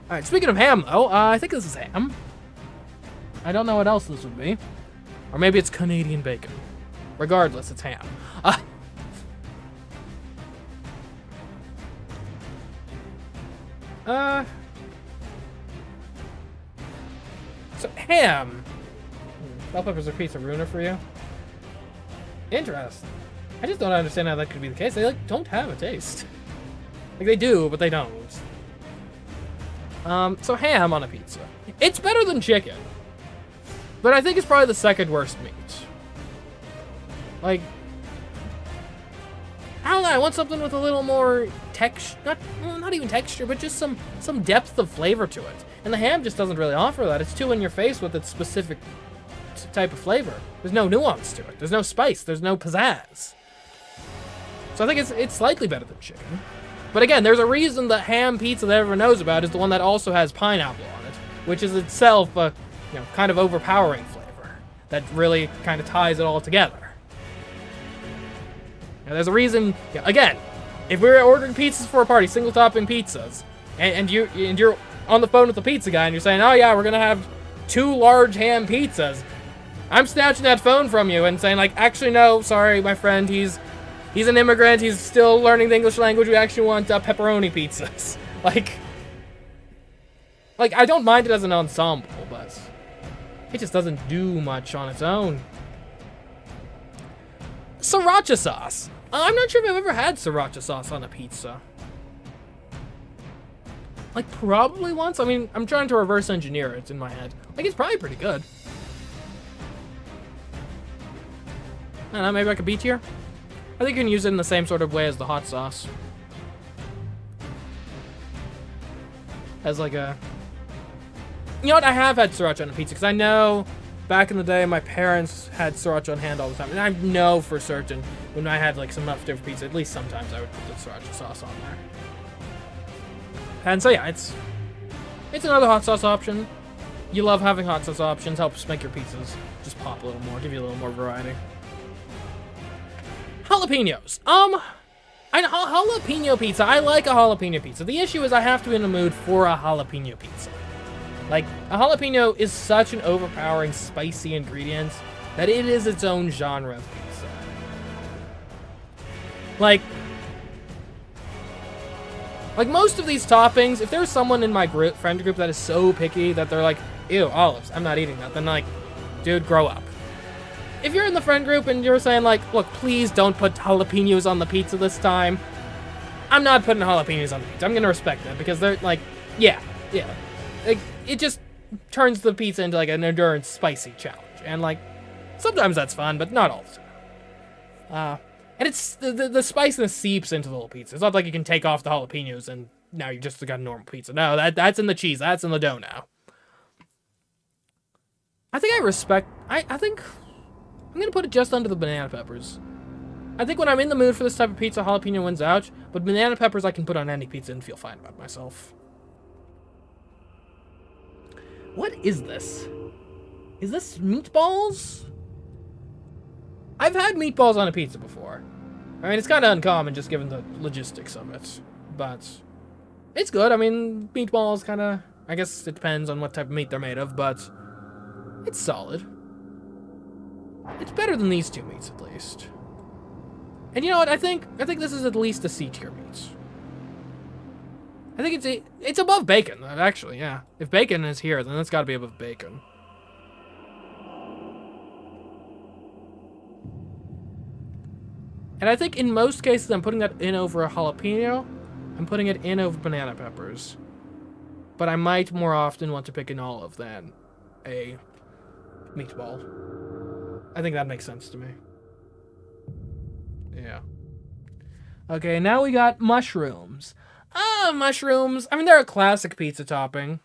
Alright, speaking of ham, though, I think this is ham. I don't know what else this would be. Or maybe it's Canadian bacon. Regardless, it's ham. So, ham. Bell peppers are pizza ruiner for you? Interesting. I just don't understand how that could be the case. They, like, don't have a taste. Like, they do, but they don't. So ham on a pizza. It's better than chicken. But I think it's probably the second worst meat. Like, I don't know, I want something with a little more not even texture, but just some depth of flavor to it. And the ham just doesn't really offer that. It's too in your face with its specific type of flavor. There's no nuance to it. There's no spice. There's no pizzazz. So I think it's slightly better than chicken. But again, there's a reason the ham pizza that everyone knows about is the one that also has pineapple on it, which is itself a, kind of overpowering flavor that really kind of ties it all together. Now, there's a reason, again, if we're ordering pizzas for a party, single topping pizzas, and you're on the phone with the pizza guy and you're saying, oh yeah, we're gonna have 2 large ham pizzas, I'm snatching that phone from you and saying, like, actually no, sorry, my friend, he's an immigrant, he's still learning the English language, we actually want pepperoni pizzas. like, I don't mind it as an ensemble, but it just doesn't do much on its own. Sriracha sauce. I'm not sure if I've ever had sriracha sauce on a pizza. Like, probably once. I mean, I'm trying to reverse engineer it in my head. Like, it's probably pretty good. I don't know, maybe like a B tier? I think you can use it in the same sort of way as the hot sauce. As like a... You know what? I have had sriracha on a pizza, because I know back in the day my parents had sriracha on hand all the time. And I know for certain when I had like some leftover pizza, at least sometimes I would put the sriracha sauce on there. And so yeah, it's another hot sauce option. You love having hot sauce options, helps make your pizzas just pop a little more, give you a little more variety. Jalapenos. Jalapeno pizza. I like a jalapeno pizza. The issue is I have to be in the mood for a jalapeno pizza. Like, a jalapeno is such an overpowering spicy ingredient that it is its own genre of pizza. Like most of these toppings, if there's someone in my friend group that is so picky that they're like, ew, olives, I'm not eating that, then like, dude, grow up. If you're in the friend group and you're saying like, look, please don't put jalapenos on the pizza this time, I'm not putting jalapenos on the pizza. I'm gonna respect that because they're like, yeah. Like, it just turns the pizza into like an endurance spicy challenge. And like, sometimes that's fun, but not all the time. And it's, the spiciness seeps into the whole pizza. It's not like you can take off the jalapenos and now you just got a normal pizza. No, that's in the cheese. That's in the dough now. I think I think I'm gonna put it just under the banana peppers. I think when I'm in the mood for this type of pizza, jalapeno wins out, but banana peppers I can put on any pizza and feel fine about myself. What is this? Is this meatballs? I've had meatballs on a pizza before. I mean, it's kind of uncommon just given the logistics of it, but it's good. I mean, meatballs kind of, I guess it depends on what type of meat they're made of, but it's solid. It's better than these two meats, at least. And you know what? I think this is at least a C tier meat. I think it's above bacon, actually, yeah. If bacon is here, then it's got to be above bacon. And I think in most cases, I'm putting that in over a jalapeno. I'm putting it in over banana peppers. But I might more often want to pick an olive than a meatball. I think that makes sense to me. Yeah. Okay, now we got mushrooms. Mushrooms. I mean, they're a classic pizza topping.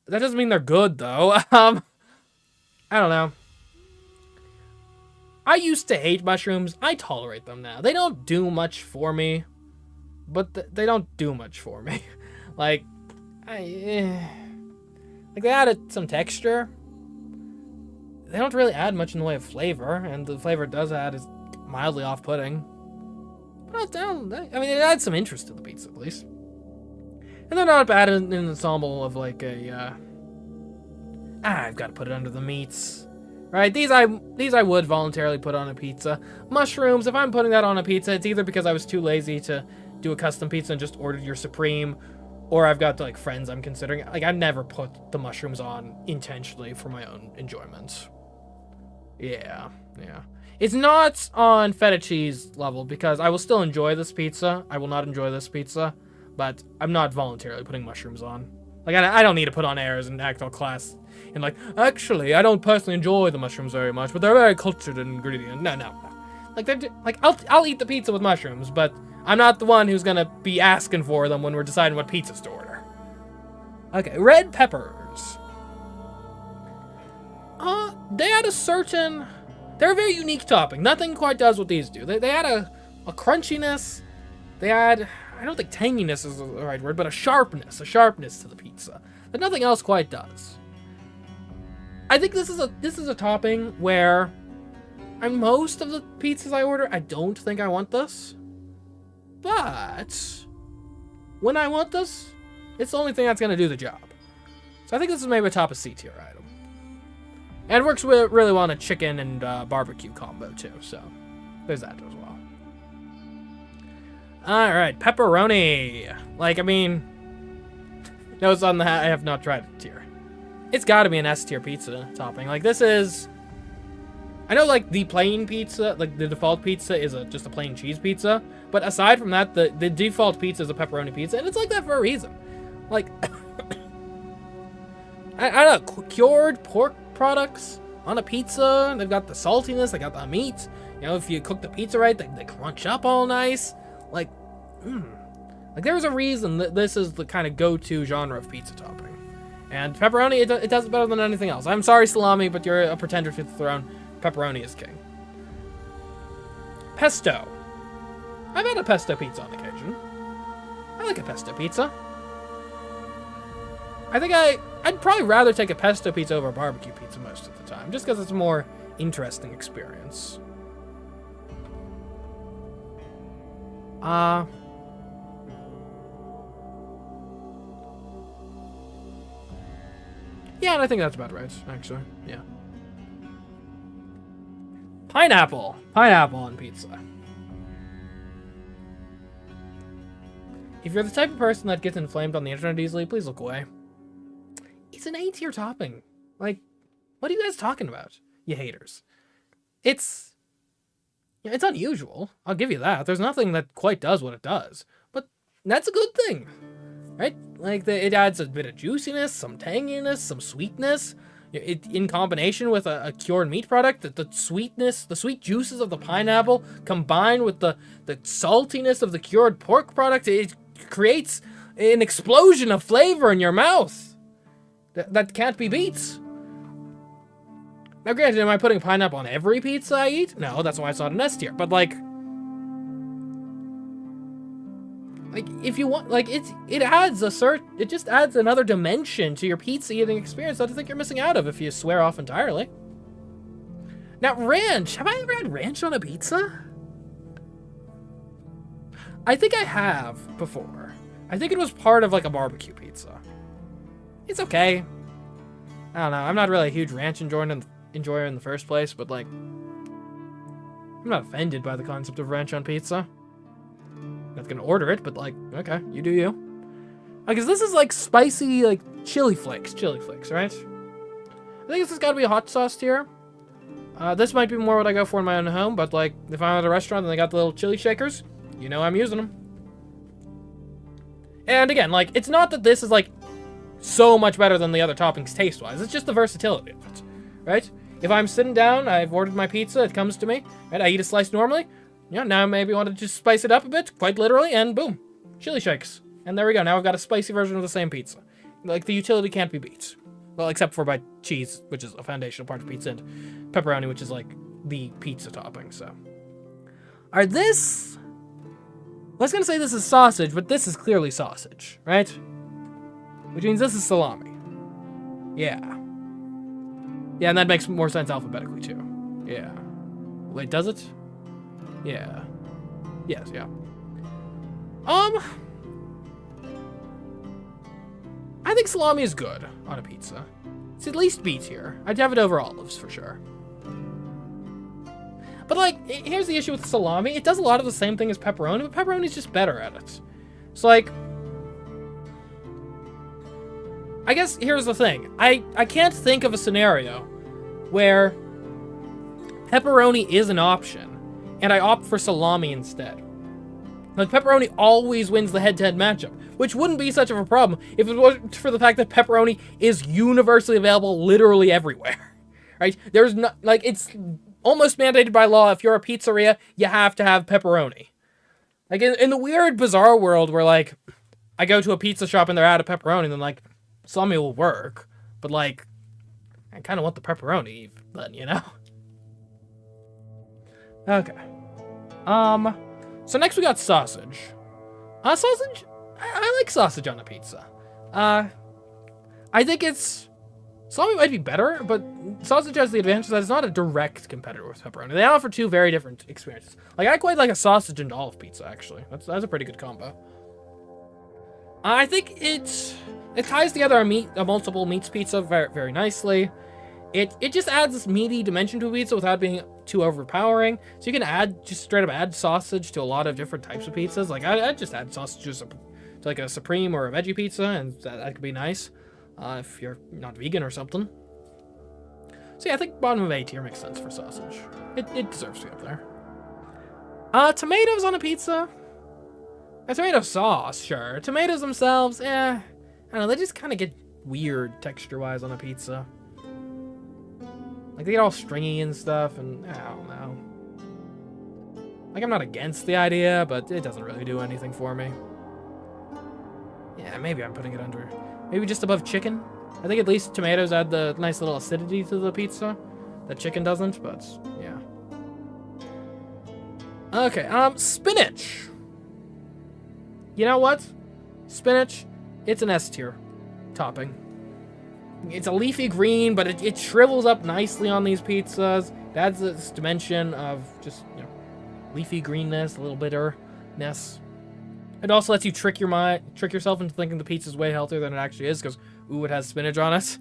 That doesn't mean they're good, though. I don't know. I used to hate mushrooms. I tolerate them now. They don't do much for me. But they don't do much for me. Like they added some texture. They don't really add much in the way of flavor, and the flavor it does add is mildly off-putting. But I mean, it adds some interest to the pizza, at least. And they're not bad in an ensemble of like a, I've got to put it under the meats. Right, these I would voluntarily put on a pizza. Mushrooms, if I'm putting that on a pizza, it's either because I was too lazy to do a custom pizza and just ordered your Supreme, or I've got like friends I'm considering. Like, I've never put the mushrooms on intentionally for my own enjoyment. Yeah. It's not on feta cheese level because I will still enjoy this pizza. I will not enjoy this pizza, but I'm not voluntarily putting mushrooms on. Like, I don't need to put on airs and act all class. And like, actually, I don't personally enjoy the mushrooms very much, but they're a very cultured ingredient. No. Like, I'll eat the pizza with mushrooms, but I'm not the one who's gonna be asking for them when we're deciding what pizzas to order. Okay, red peppers. They had a certain... They're a very unique topping. Nothing quite does what these do. They had a crunchiness. They had... I don't think tanginess is the right word, but a sharpness to the pizza that nothing else quite does. I think this is a topping where on most of the pizzas I order, I don't think I want this. But when I want this, it's the only thing that's going to do the job. So I think this is maybe a top of C tier item. And it works really well on a chicken and barbecue combo too, so there's that as well. Alright, pepperoni. Like, I mean, notes on the hat, I have not tried it tier. It's got to be an S tier pizza topping. Like, this is... I know, like, the plain pizza, like, the default pizza is just a plain cheese pizza. But aside from that, the default pizza is a pepperoni pizza. And it's like that for a reason. Like, I don't know, cured pork products on a pizza. They've got the saltiness, they got the meat. You know, if you cook the pizza right, they crunch up all nice. Like, like, there's a reason that this is the kind of go-to genre of pizza topping. And pepperoni, it does it better than anything else. I'm sorry, salami, but you're a pretender to the throne. Pepperoni is king. Pesto. I've had a pesto pizza on occasion. I like a pesto pizza. I think I'd probably rather take a pesto pizza over a barbecue pizza most of the time, just because it's a more interesting experience. Yeah, and I think that's about right, actually. Yeah. Pineapple. Pineapple on pizza. If you're the type of person that gets inflamed on the internet easily, please look away. It's an A tier topping. Like, what are you guys talking about, you haters? It's unusual. I'll give you that. There's nothing that quite does what it does. But that's a good thing, right? Like, it adds a bit of juiciness, some tanginess, some sweetness. In combination with a cured meat product, the sweetness, the sweet juices of the pineapple combined with the saltiness of the cured pork product, it creates an explosion of flavor in your mouth that can't be beat. Now, granted, am I putting pineapple on every pizza I eat? No, that's why it's not an S tier. But like if you want, like, it just adds another dimension to your pizza eating experience that I think you're missing out of if you swear off entirely. Now, ranch. Have I ever had ranch on a pizza? I think I have before. I think it was part of like a barbecue pizza. It's okay. I don't know. I'm not really a huge ranch enjoyer in the first place, but like, I'm not offended by the concept of ranch on pizza. Not gonna order it, but like, okay, you do you. Because this is like spicy, like chili flakes, right? I think this has got to be a hot sauce tier. This might be more what I go for in my own home, but like, if I'm at a restaurant and they got the little chili shakers, you know I'm using them. And again, like, it's not that this is like so much better than the other toppings taste-wise. It's just the versatility of it, right? If I'm sitting down, I've ordered my pizza, it comes to me, right? I eat a slice normally. Yeah, now maybe want to just spice it up a bit, quite literally, and boom, chili shakes. And there we go. Now I've got a spicy version of the same pizza. Like, the utility can't be beat. Well, except for by cheese, which is a foundational part of pizza, and pepperoni, which is like the pizza topping, so. Alright, this... I was gonna say this is sausage, but this is clearly sausage, right? Which means this is salami. Yeah. Yeah, and that makes more sense alphabetically, too. Yeah. Wait, does it? Yeah. Yes, yeah. I think salami is good on a pizza. It's at least B tier. I'd have it over olives, for sure. But, like, here's the issue with salami. It does a lot of the same thing as pepperoni, but pepperoni's just better at it. So, like, I guess here's the thing. I can't think of a scenario where pepperoni is an option and I opt for salami instead. Like, pepperoni always wins the head-to-head matchup, which wouldn't be such of a problem if it wasn't for the fact that pepperoni is universally available literally everywhere, right? There's not, like, it's almost mandated by law. If you're a pizzeria, you have to have pepperoni. Like, in the weird, bizarre world where, like, I go to a pizza shop and they're out of pepperoni, and then, like, salami will work. But, like, I kind of want the pepperoni, then, you know? Okay. So next we got sausage. Sausage? I like sausage on a pizza. I think salami might be better, but sausage has the advantage that it's not a direct competitor with pepperoni. They offer two very different experiences. Like, I quite like a sausage and olive pizza, actually. That's a pretty good combo. I think it ties together a multiple meats pizza very, very nicely. It just adds this meaty dimension to a pizza without being too overpowering. So you can just straight up add sausage to a lot of different types of pizzas. Like, I'd just add sausage to like a supreme or a veggie pizza, and that could be nice if you're not vegan or something. So yeah, I think bottom of A tier makes sense for sausage. It deserves to be up there. Tomatoes on a pizza? A tomato sauce, sure. Tomatoes themselves, I don't know, they just kind of get weird texture-wise on a pizza. Like, they get all stringy and stuff, and I don't know. Like, I'm not against the idea, but it doesn't really do anything for me. Yeah, maybe I'm putting it under... Maybe just above chicken? I think at least tomatoes add the nice little acidity to the pizza that chicken doesn't, but yeah. Okay, spinach. You know what? Spinach, it's an S tier topping. It's a leafy green, but it shrivels up nicely on these pizzas. It adds this dimension of just, you know, leafy greenness, a little bitterness. It also lets you trick yourself into thinking the pizza's way healthier than it actually is, because, ooh, it has spinach on it.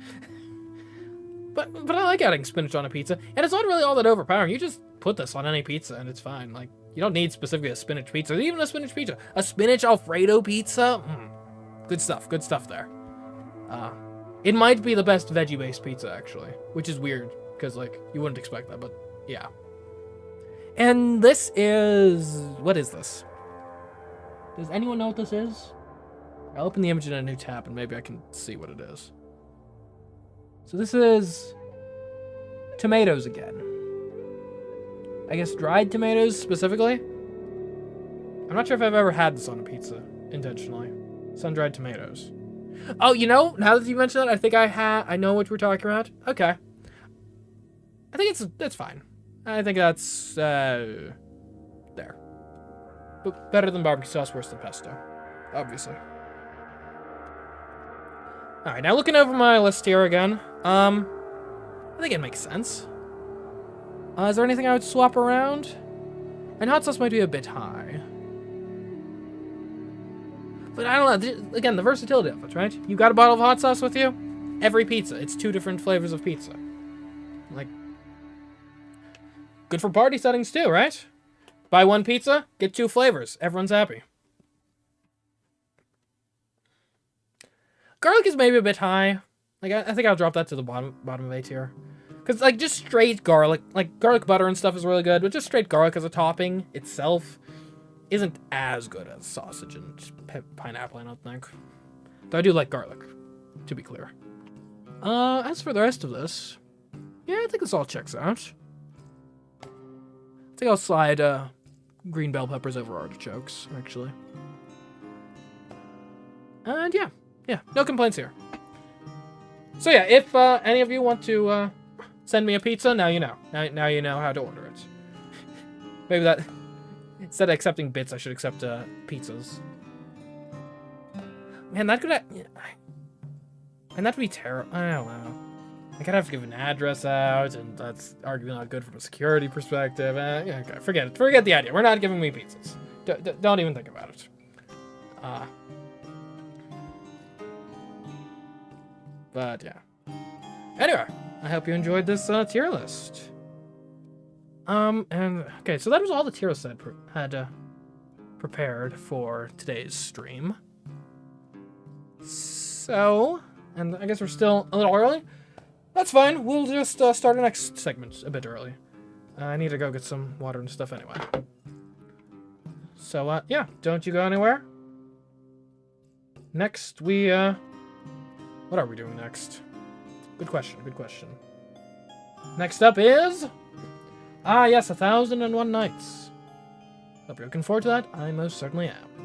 but I like adding spinach on a pizza, and it's not really all that overpowering. You just put this on any pizza, and it's fine. Like, you don't need specifically a spinach pizza, or even a spinach pizza. A spinach Alfredo pizza? Good stuff there. It might be the best veggie-based pizza, actually, which is weird, because, like, you wouldn't expect that, but yeah. And this is... What is this? Does anyone know what this is? I'll open the image in a new tab, and maybe I can see what it is. So this is... tomatoes again. I guess dried tomatoes, specifically? I'm not sure if I've ever had this on a pizza, intentionally. Sun-dried tomatoes. Oh, you know, now that you mention that, I think I know what we're talking about. Okay. I think that's fine. I think that's, there. But better than barbecue sauce, worse than pesto. Obviously. Alright, now looking over my list here again. I think it makes sense. Is there anything I would swap around? And hot sauce might be a bit high. But I don't know. Again, the versatility of it, right? You got a bottle of hot sauce with you? Every pizza. It's 2 different flavors of pizza. Like, good for party settings too, right? Buy 1 pizza, get 2 flavors. Everyone's happy. Garlic is maybe a bit high. Like, I think I'll drop that to the bottom of A tier. Because, like, just straight garlic, like, garlic butter and stuff is really good, but just straight garlic as a topping itself isn't as good as sausage and pineapple, I don't think. Though I do like garlic, to be clear. As for the rest of this, yeah, I think this all checks out. I think I'll slide, green bell peppers over artichokes, actually. And yeah, no complaints here. So yeah, if, any of you want to, send me a pizza, now you know. Now you know how to order it. Maybe that... Instead of accepting bits, I should accept pizzas. Man, that could... And that'd be terrible. I don't know. I could have to give an address out, and that's arguably not good from a security perspective. Yeah, okay, forget it. Forget the idea. We're not giving me pizzas. Don't even think about it. But yeah. Anyway, I hope you enjoyed this tier list. And okay, so that was all the tier lists I had prepared for today's stream. So, and I guess we're still a little early. That's fine. We'll just start our next segment a bit early. I need to go get some water and stuff anyway. So, yeah, don't you go anywhere. Next, we, what are we doing next? Good question, good question. Next up is... Ah, yes, 1001 Nights. Hope you're looking forward to that. I most certainly am.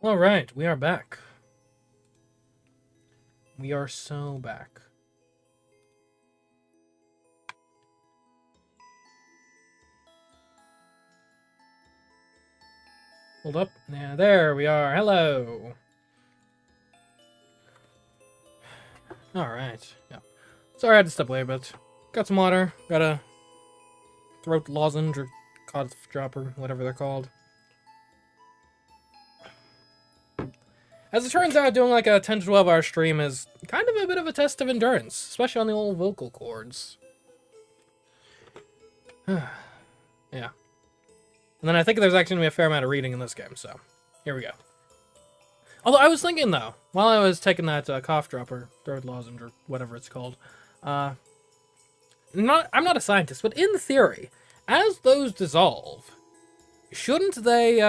All right, we are back. We are so back. Hold up. Yeah, there we are. Hello. Alright. Yeah. Sorry I had to step away, but got some water. Got a throat lozenge or cough dropper, whatever they're called. As it turns out, doing like a 10 to 12 hour stream is kind of a bit of a test of endurance, especially on the old vocal cords. Yeah. And then I think there's actually going to be a fair amount of reading in this game, so here we go. Although I was thinking, though, while I was taking that cough dropper, throat lozenge, or whatever it's called, I'm not a scientist, but in theory, as those dissolve, shouldn't they,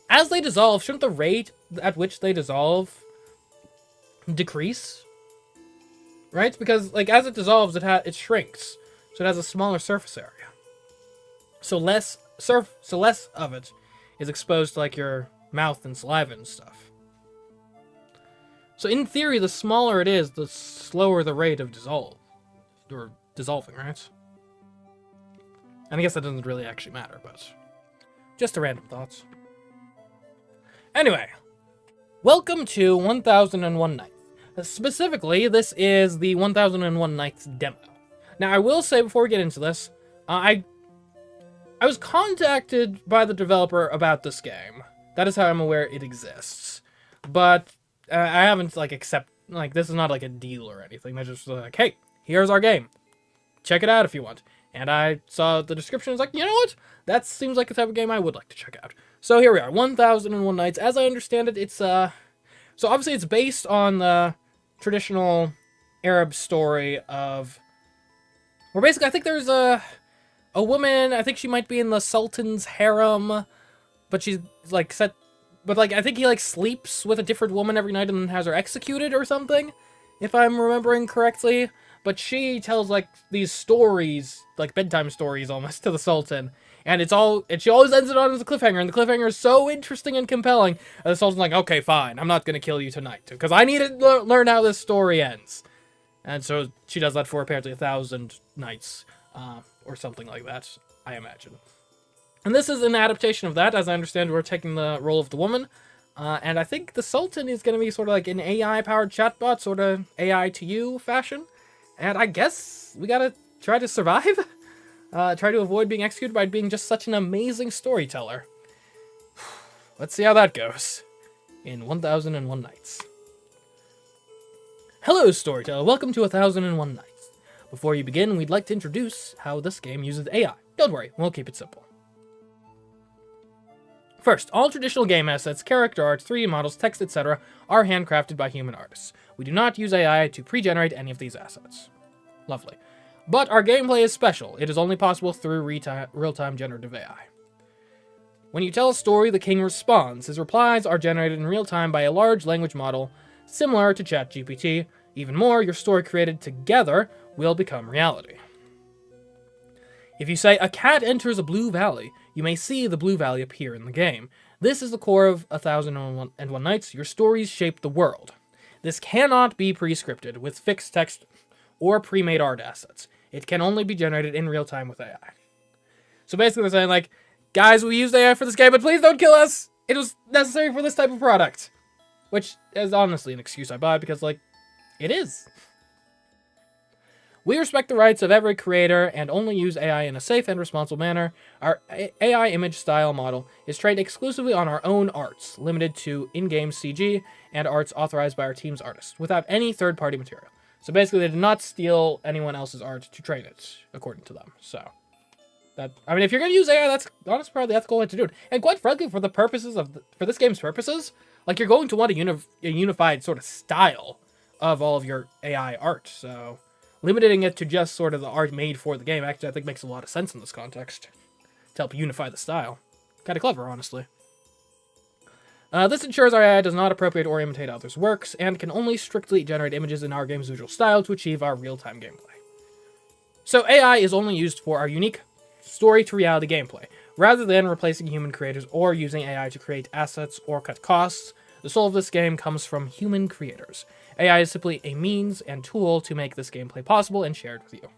as they dissolve, shouldn't the rate at which they dissolve decrease? Right? Because, like, as it dissolves, it shrinks, so it has a smaller surface area. So less of it is exposed to like your mouth and saliva and stuff. So in theory, the smaller it is, the slower the rate of dissolving, right? And I guess that doesn't really actually matter, but just a random thoughts. Anyway, welcome to 1001 Nights. Specifically, this is the 1001 Nights demo. Now, I will say before we get into this, I was contacted by the developer about this game. That is how I'm aware it exists. But I haven't, like, this is not, like, a deal or anything. They're just like, hey, here's our game. Check it out if you want. And I saw the description and was like, you know what? That seems like the type of game I would like to check out. So here we are, 1001 Nights. As I understand it, it's, so obviously it's based on the traditional Arab story of, where basically I think there's a woman, I think she might be in the Sultan's harem, but she's, like, I think he, like, sleeps with a different woman every night and then has her executed or something, if I'm remembering correctly. But she tells, like, these stories, like, bedtime stories almost, to the Sultan, and she always ends it on as a cliffhanger, and the cliffhanger is so interesting and compelling, and the Sultan's like, okay, fine, I'm not gonna kill you tonight, because I need to learn how this story ends. And so she does that for apparently 1,000 nights. Or something like that, I imagine. And this is an adaptation of that. As I understand, we're taking the role of the woman. And I think the Sultan is going to be sort of like an AI-powered chatbot, sort of AI to you fashion. And I guess we gotta try to survive? Try to avoid being executed by being just such an amazing storyteller. Let's see how that goes in 1001 Nights. Hello, storyteller. Welcome to 1001 Nights. Before you begin, we'd like to introduce how this game uses AI. Don't worry, we'll keep it simple. First, all traditional game assets, character art, 3D models, text, etc. are handcrafted by human artists. We do not use AI to pre-generate any of these assets. Lovely. But our gameplay is special. It is only possible through real-time generative AI. When you tell a story, the king responds. His replies are generated in real time by a large language model similar to ChatGPT. Even more, your story created together will become reality. If you say, a cat enters a blue valley, you may see the blue valley appear in the game. This is the core of 1001 Nights. Your stories shape the world. This cannot be pre-scripted with fixed text or pre-made art assets. It can only be generated in real time with AI. So basically they're saying, like, guys, we used AI for this game, but please don't kill us! It was necessary for this type of product. Which is honestly an excuse I buy because, like, it is. We respect the rights of every creator and only use AI in a safe and responsible manner. Our AI image style model is trained exclusively on our own arts, limited to in-game CG and arts authorized by our team's artists, without any third-party material. So basically, they did not steal anyone else's art to train it, according to them. So, I mean, if you're going to use AI, that's honestly probably the ethical way to do it. And quite frankly, for the purposes of, for this game's purposes, like, you're going to want a unified sort of style of all of your AI art, so limiting it to just sort of the art made for the game, actually, I think makes a lot of sense in this context, to help unify the style. Kind of clever, honestly. This ensures our AI does not appropriate or imitate others' works, and can only strictly generate images in our game's visual style to achieve our real-time gameplay. So AI is only used for our unique story-to-reality gameplay, rather than replacing human creators or using AI to create assets or cut costs. The soul of this game comes from human creators. AI is simply a means and tool to make this gameplay possible and shared with you.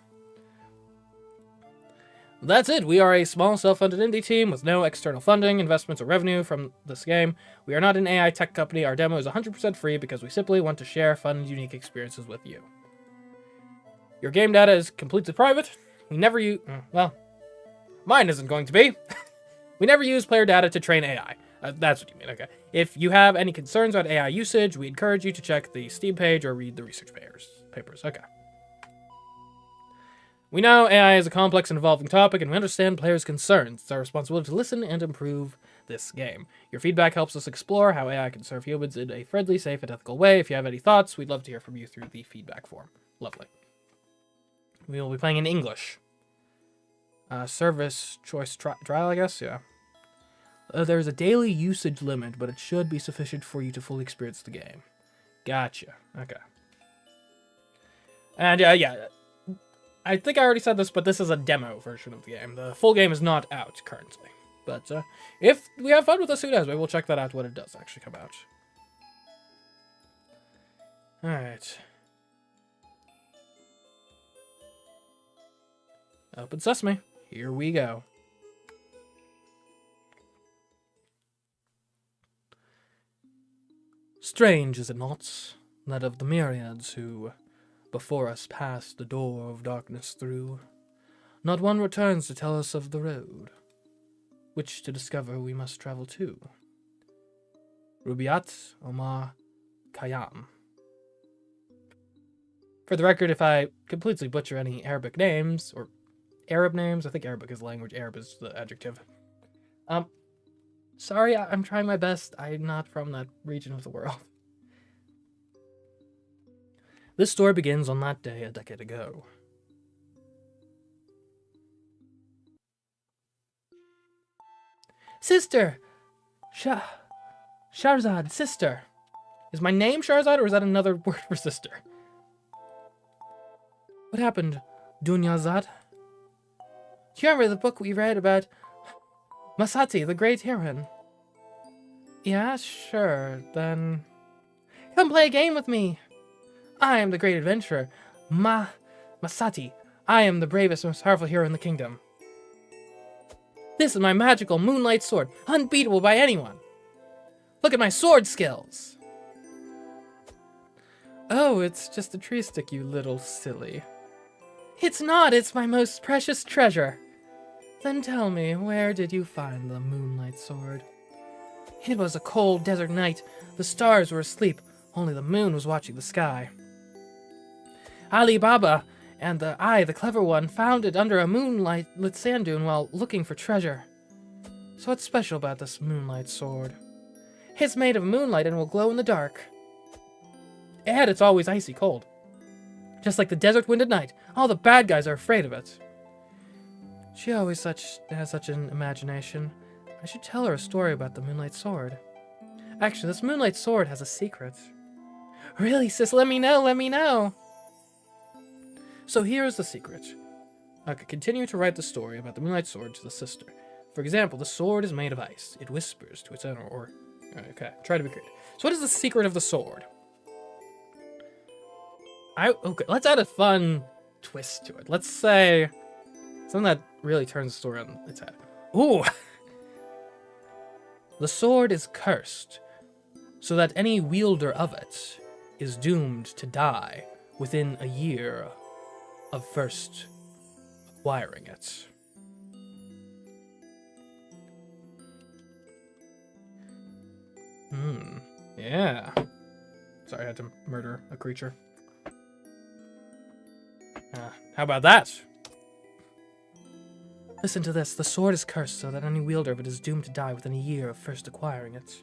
That's it. We are a small self-funded indie team with no external funding, investments, or revenue from this game. We are not an AI tech company. Our demo is 100% free because we simply want to share fun and unique experiences with you. Your game data is completely private. We never use... Well, mine isn't going to be. We never use player data to train AI. That's what you mean, okay. If you have any concerns about AI usage, we encourage you to check the Steam page or read the research papers. Okay. We know AI is a complex and evolving topic, and we understand players' concerns. It's our responsibility to listen and improve this game. Your feedback helps us explore how AI can serve humans in a friendly, safe, and ethical way. If you have any thoughts, we'd love to hear from you through the feedback form. Lovely. We will be playing in English. Service choice trial, I guess? Yeah. There's a daily usage limit, but it should be sufficient for you to fully experience the game. Gotcha. Okay. And yeah. I think I already said this, but this is a demo version of the game. The full game is not out currently. But if we have fun with this, who knows? Maybe we'll check that out when it does actually come out. Alright. Open sesame. Here we go. Strange, is it not, that of the myriads who before us passed the door of darkness through, not one returns to tell us of the road, which to discover we must travel to. Rubiat Omar Khayyam. For the record, if I completely butcher any Arabic names, or Arab names, I think Arabic is language, Arab is the adjective. Sorry, I'm trying my best. I'm not from that region of the world. This story begins on that day a decade ago. Sister! Shahrazad, sister! Is my name Shahrazad, or is that another word for sister? What happened, Dunyazad? Do you remember the book we read about Masati, the great heroine? Yeah, sure, then... Come play a game with me! I am the great adventurer, Masati. I am the bravest, most powerful hero in the kingdom. This is my magical moonlight sword, unbeatable by anyone. Look at my sword skills. Oh, it's just a tree stick, you little silly. It's not, it's my most precious treasure. Then tell me, where did you find the moonlight sword? It was a cold desert night. The stars were asleep, only the moon was watching the sky. Ali Baba and the clever one, found it under a moonlight-lit sand dune while looking for treasure. So what's special about this moonlight sword? It's made of moonlight and will glow in the dark. And it's always icy cold. Just like the desert wind at night. All the bad guys are afraid of it. She always has such an imagination. I should tell her a story about the moonlight sword. Actually, this moonlight sword has a secret. Really, sis? Let me know. So here's the secret. I could continue to write the story about the moonlight sword to the sister. For example, the sword is made of ice. It whispers to its owner, or... Okay, try to be creative. So what is the secret of the sword? Okay, let's add a fun twist to it. Let's say something that really turns the story on its head. Ooh! The sword is cursed, so that any wielder of it is doomed to die within a year of first acquiring it. Yeah. Sorry, I had to murder a creature. How about that? Listen to this. The sword is cursed so that any wielder of it is doomed to die within a year of first acquiring it.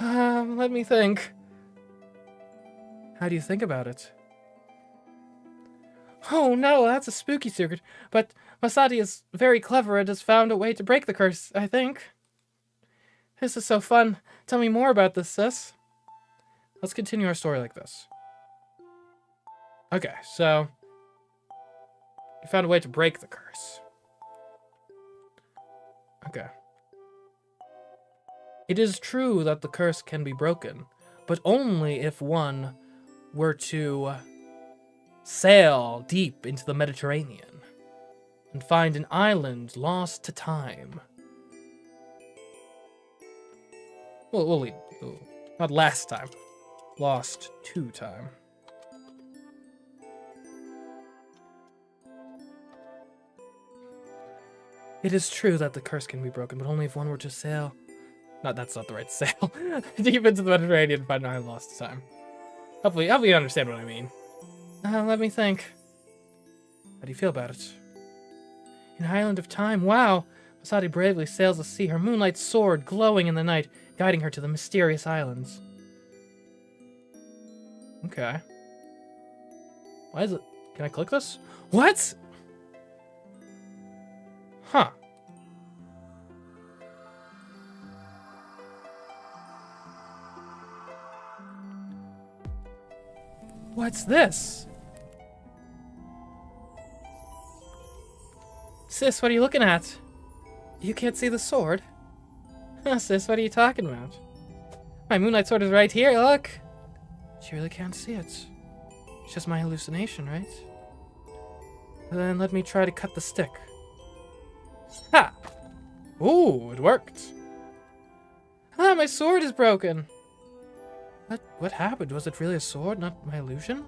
Let me think. How do you think about it? Oh no, that's a spooky secret. But Masati is very clever and has found a way to break the curse, I think. This is so fun. Tell me more about this, sis. Let's continue our story like this. Okay, so... you found a way to break the curse. Okay. It is true that the curse can be broken, but only if one were to sail deep into the Mediterranean and find an island lost to time. Well, we'll leave. Not last time. Lost to time. It is true that the curse can be broken, but only if one were to sail. No, that's not the right sail. Deep into the Mediterranean and find an island lost to time. Hopefully you understand what I mean. Let me think. How do you feel about it? An island of time, wow! Masadi bravely sails the sea, her moonlight sword glowing in the night, guiding her to the mysterious islands. Okay. Why is it? Can I click this? What? Huh. What's this? Sis, what are you looking at? You can't see the sword? Huh, sis, what are you talking about? My moonlight sword is right here, look! She really can't see it. It's just my hallucination, right? Then let me try to cut the stick. Ha! Ooh, it worked. Ah, my sword is broken. What happened? Was it really a sword, not my illusion?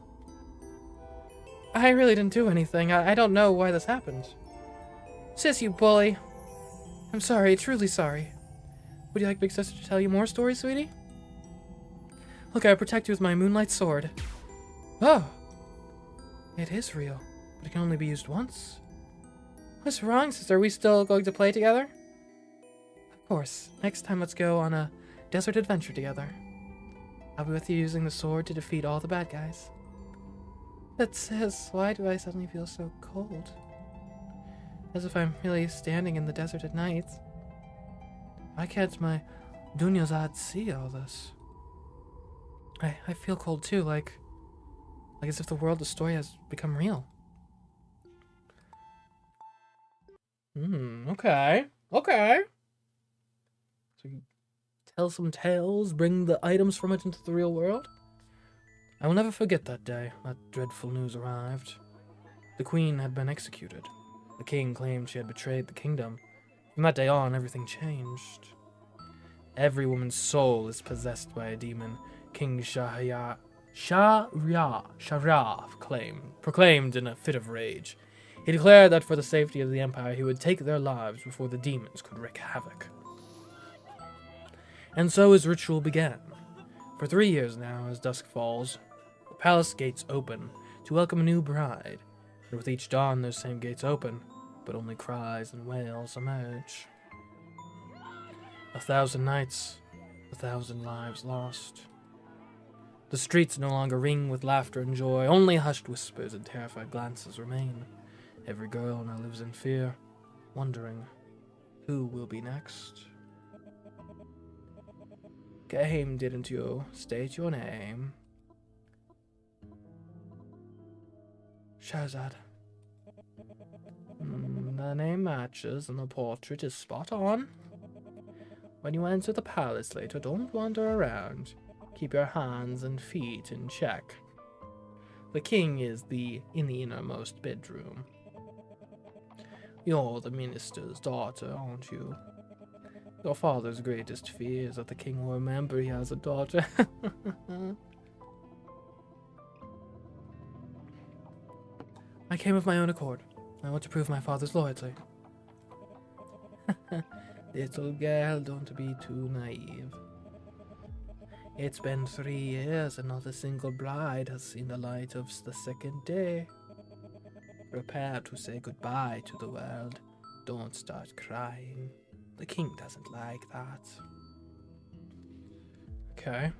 I really didn't do anything. I don't know why this happened. Sis, you bully. I'm sorry, truly sorry. Would you like Big Sister to tell you more stories, sweetie? Look, I protect you with my moonlight sword. Oh. It is real, but it can only be used once. What's wrong, sister? Are we still going to play together? Of course. Next time, let's go on a desert adventure together. I'll be with you using the sword to defeat all the bad guys. But sis, why do I suddenly feel so cold? As if I'm really standing in the desert at night. Why can't my Dunyazad see all this? I feel cold too, like as if the world of the story has become real. Okay. Okay. So you tell some tales, bring the items from it into the real world? I will never forget that day that dreadful news arrived. The queen had been executed. The king claimed she had betrayed the kingdom. From that day on, everything changed. Every woman's soul is possessed by a demon, King Shahriyar proclaimed in a fit of rage. He declared that for the safety of the empire, he would take their lives before the demons could wreak havoc. And so his ritual began. For 3 years now, as dusk falls, the palace gates open to welcome a new bride, and with each dawn those same gates open, but only cries and wails emerge. 1,000 nights, 1,000 lives lost. The streets no longer ring with laughter and joy, only hushed whispers and terrified glances remain. Every girl now lives in fear, wondering who will be next. Game, didn't you state your name? Shahzad. The name matches and the portrait is spot on. When you enter the palace later, don't wander around. Keep your hands and feet in check. The king is in the innermost bedroom. You're the minister's daughter, aren't you? Your father's greatest fear is that the king will remember he has a daughter. I came of my own accord. I want to prove my father's loyalty. Little girl, don't be too naive. It's been 3 years and not a single bride has seen the light of the second day. Prepare to say goodbye to the world. Don't start crying. The king doesn't like that. Okay.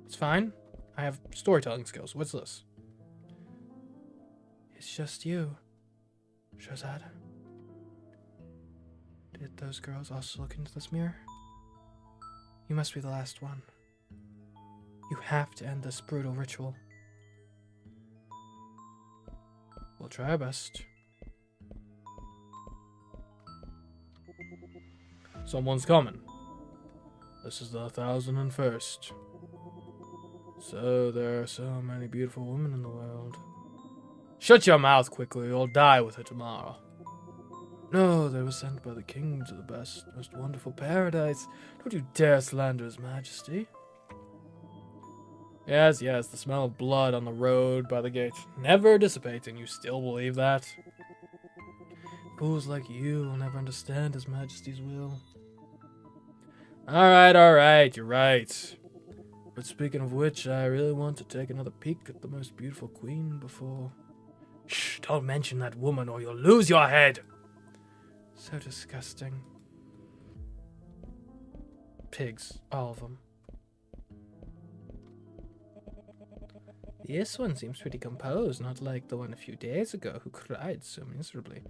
It's fine. I have storytelling skills. What's this? It's just you, Shahzad. Did those girls also look into this mirror? You must be the last one. You have to end this brutal ritual. We'll try our best. Someone's coming. This is the 1001st. So there are so many beautiful women in the world. Shut your mouth quickly, you'll die with it tomorrow. No, they were sent by the king to the best, most wonderful paradise. Don't you dare slander his majesty. Yes, yes, the smell of blood on the road by the gate never dissipates, and you still believe that? Fools like you will never understand his majesty's will. Alright, you're right. But speaking of which, I really want to take another peek at the most beautiful queen before... Shh, don't mention that woman or you'll lose your head! So disgusting. Pigs, all of them. This one seems pretty composed, not like the one a few days ago who cried so miserably.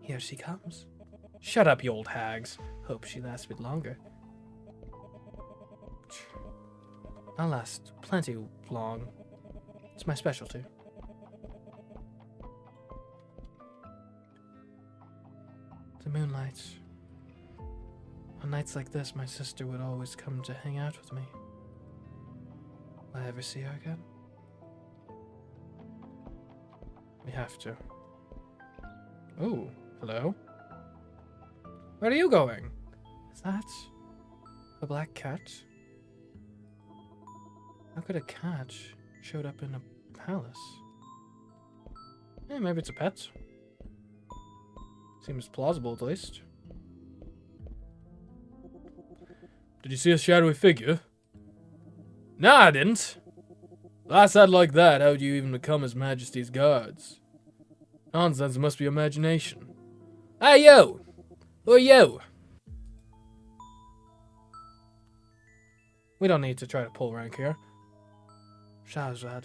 Here she comes. Shut up, you old hags. Hope she lasts a bit longer. I'll last plenty long. It's my specialty. The moonlight. On nights like this, my sister would always come to hang out with me. Will I ever see her again? We have to. Oh, hello? Where are you going? Is that a black cat? How could a cat showed up in a palace? Yeah, maybe it's a pet. Seems plausible, at least. Did you see a shadowy figure? Nah, I didn't. Last I'd like that, how would you even become His Majesty's guards? Nonsense, it must be imagination. Hey, yo! Who are you? We don't need to try to pull rank here. Shahrazad.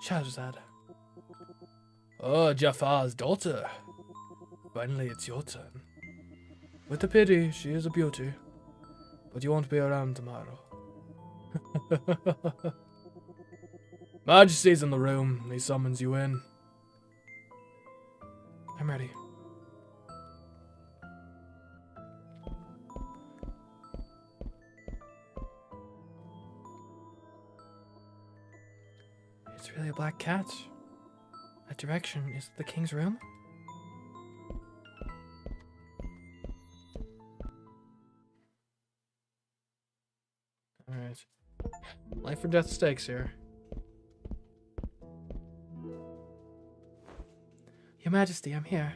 Shahrazad. Oh, Jafar's daughter. Finally, it's your turn. With a pity, she is a beauty. But you won't be around tomorrow. Majesty's in the room. He summons you in. I'm ready. It's really a black cat. That direction is the king's room? Alright. Life or death stakes here. Your Majesty, I'm here.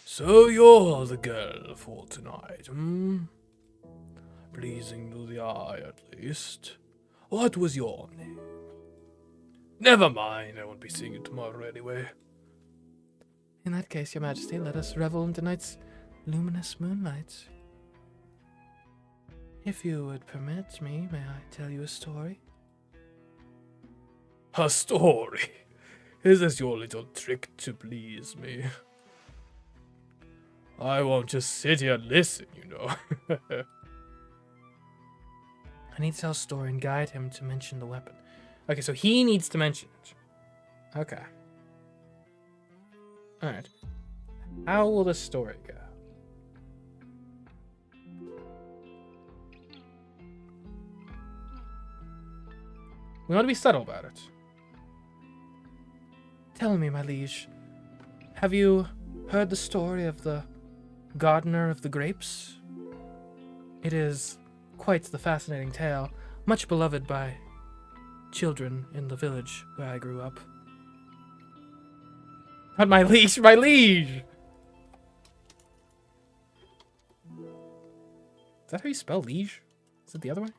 So you're the girl for tonight, hmm? Pleasing to the eye, at least. What was your name? Never mind, I won't be seeing you tomorrow anyway. In that case, Your Majesty, let us revel in tonight's luminous moonlight. If you would permit me, may I tell you a story? A story? Is this your little trick to please me? I won't just sit here and listen, you know. I need to tell a story and guide him to mention the weapon. Okay, so he needs to mention it. Okay. Alright. How will this story go? We want to be subtle about it. Tell me, my liege, have you heard the story of the gardener of the grapes? It is quite the fascinating tale, much beloved by children in the village where I grew up. Not my liege, my liege! Is that how you spell liege? Is it the other way?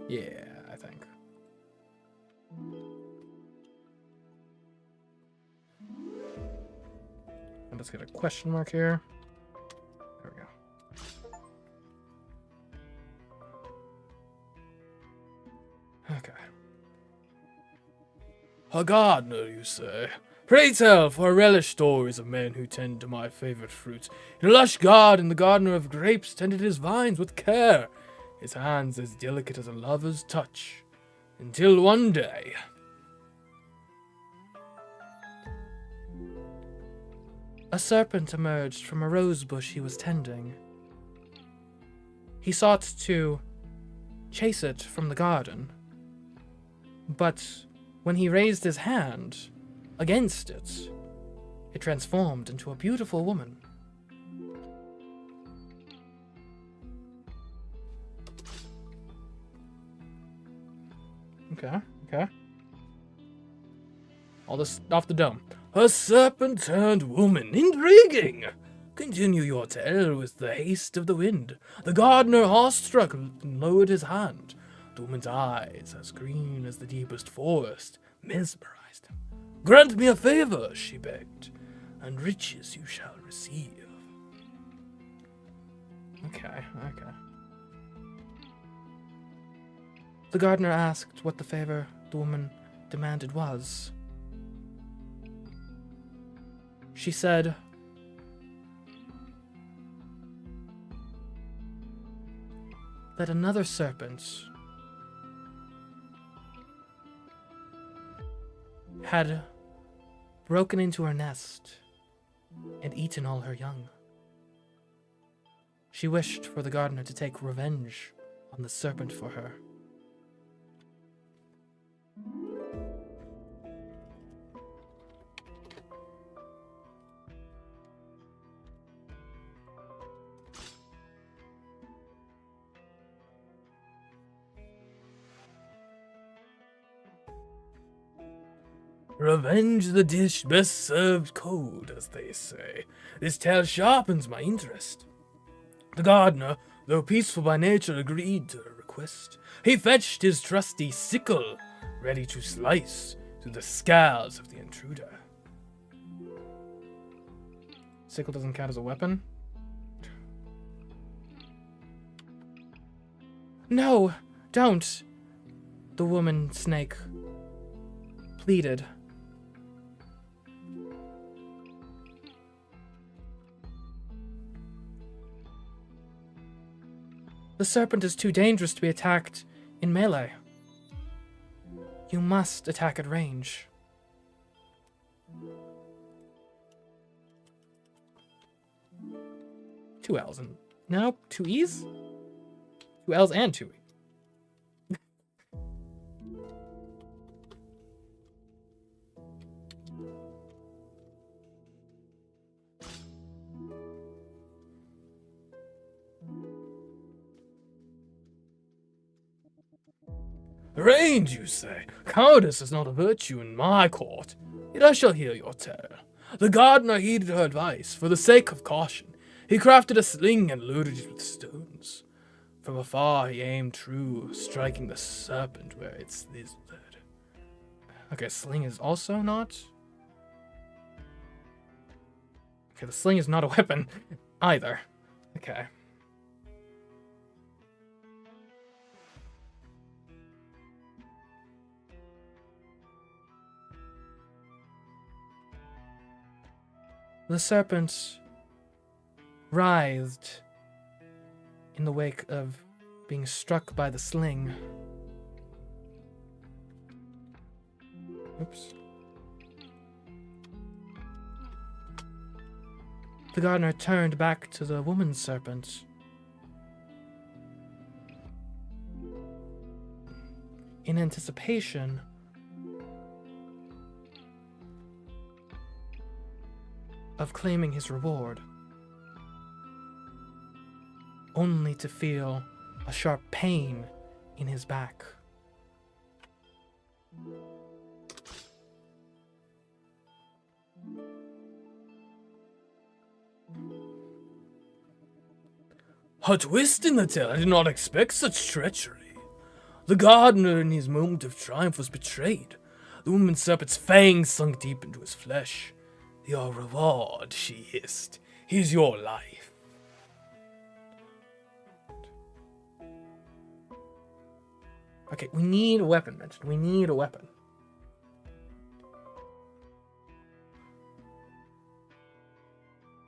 Yeah, I think. And let's get a question mark here. There we go. Okay. A gardener, you say? Pray tell, for I relish stories of men who tend to my favorite fruits. In a lush garden, the gardener of grapes tended his vines with care, his hands as delicate as a lover's touch. Until one day... A serpent emerged from a rose bush he was tending. He sought to chase it from the garden, but when he raised his hand against it, it transformed into a beautiful woman. Okay. All this off the dome. A serpent-turned woman, intriguing! Continue your tale with the haste of the wind. The gardener, awestruck, lowered his hand. The woman's eyes, as green as the deepest forest, mesmerized him. Grant me a favor, she begged, and riches you shall receive. Okay. The gardener asked what the favor the woman demanded was. She said, that another serpent had broken into her nest and eaten all her young. She wished for the gardener to take revenge on the serpent for her. Revenge the dish best served cold, as they say. This tale sharpens my interest. The gardener, though peaceful by nature, agreed to her request. He fetched his trusty sickle, ready to slice through the scales of the intruder. Sickle doesn't count as a weapon? No, don't, the woman snake pleaded. The serpent is too dangerous to be attacked in melee. You must attack at range. Two L's and... No, two E's? Two L's and two E. Range, you say? Cowardice is not a virtue in my court. Yet I shall hear your tale. The gardener heeded her advice. For the sake of caution, he crafted a sling and loaded it with stones. From afar he aimed true, striking the serpent where it slithered. Okay, sling is also not... Okay, the sling is not a weapon either. Okay. The serpent writhed in the wake of being struck by the sling. Oops. The gardener turned back to the woman serpent. In anticipation of claiming his reward, only to feel a sharp pain in his back. A twist in the tale. I did not expect such treachery. The gardener, in his moment of triumph, was betrayed. The woman serpent's fangs sunk deep into his flesh. Your reward, she hissed, is your life. Okay, we need a weapon mentioned. We need a weapon.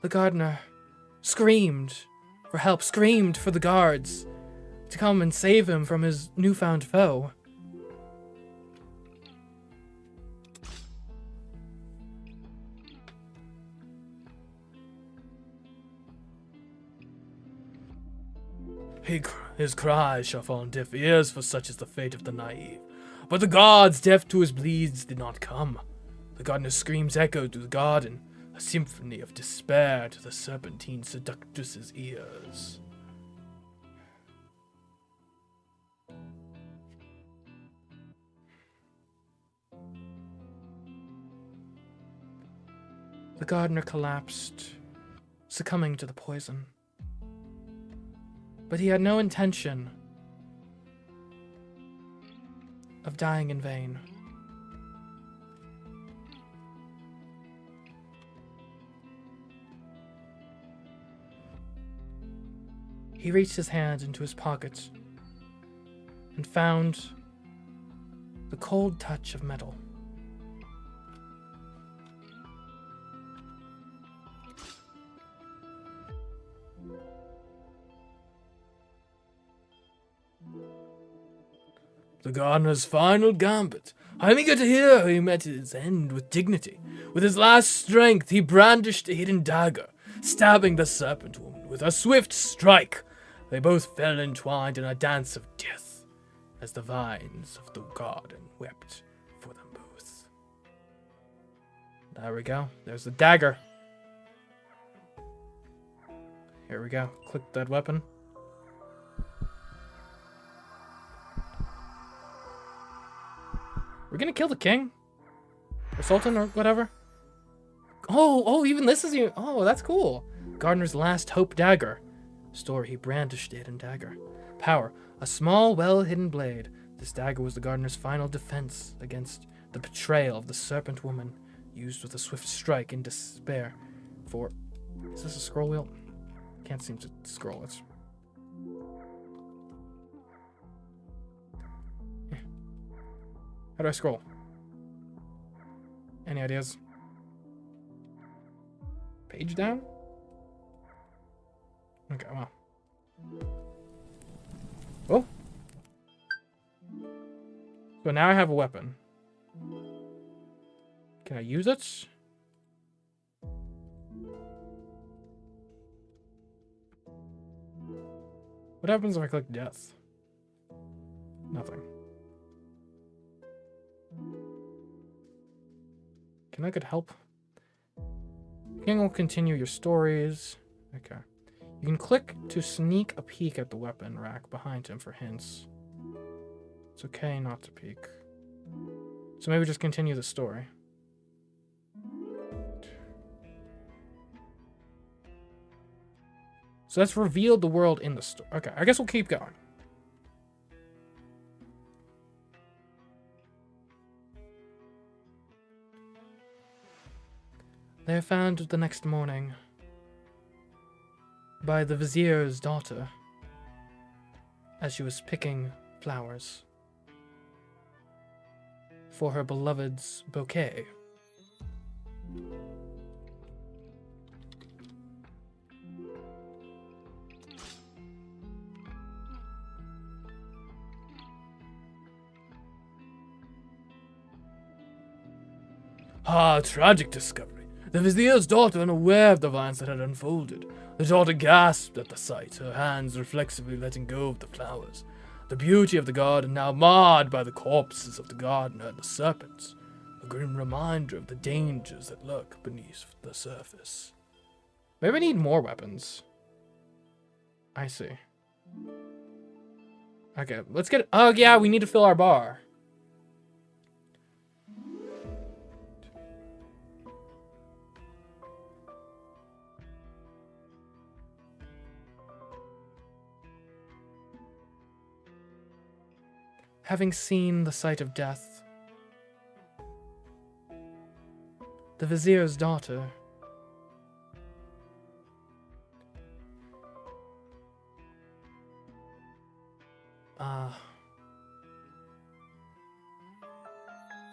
The gardener screamed for help, screamed for the guards to come and save him from his newfound foe. His cries shall fall on deaf ears, for such is the fate of the naive. But the gods, deaf to his pleas, did not come. The gardener's screams echoed through the garden, a symphony of despair to the serpentine seductress's ears. The gardener collapsed, succumbing to the poison. But he had no intention of dying in vain. He reached his hand into his pocket and found the cold touch of metal. The gardener's final gambit. I am eager to hear how he met his end with dignity. With his last strength, he brandished a hidden dagger, stabbing the serpent woman with a swift strike. They both fell entwined in a dance of death, as the vines of the garden wept for them both. There we go. There's the dagger. Here we go. Click that weapon. We're gonna kill the king? Or sultan or whatever? Oh, even this is you. Oh, that's cool. Gardener's last hope dagger. Story, he brandished it in dagger. Power, a small, well-hidden blade. This dagger was the gardener's final defense against the betrayal of the serpent woman, used with a swift strike in despair. For, is this a scroll wheel? Can't seem to scroll it. How do I scroll? Any ideas? Page down? Okay, well. Oh! So now I have a weapon. Can I use it? What happens if I click death? Nothing. Can I get help? King will continue your stories. Okay. You can click to sneak a peek at the weapon rack behind him for hints. It's okay not to peek. So maybe just continue the story. So that's revealed the world in the story. Okay, I guess we'll keep going. They are found the next morning by the vizier's daughter as she was picking flowers for her beloved's bouquet. Ah, tragic discovery. The vizier's daughter, unaware of the violence that had unfolded. The daughter gasped at the sight, her hands reflexively letting go of the flowers. The beauty of the garden now marred by the corpses of the gardener and the serpents. A grim reminder of the dangers that lurk beneath the surface. Maybe I need more weapons. I see. Okay, let's get... Oh, yeah, we need to fill our bar. Having seen the sight of death, the vizier's daughter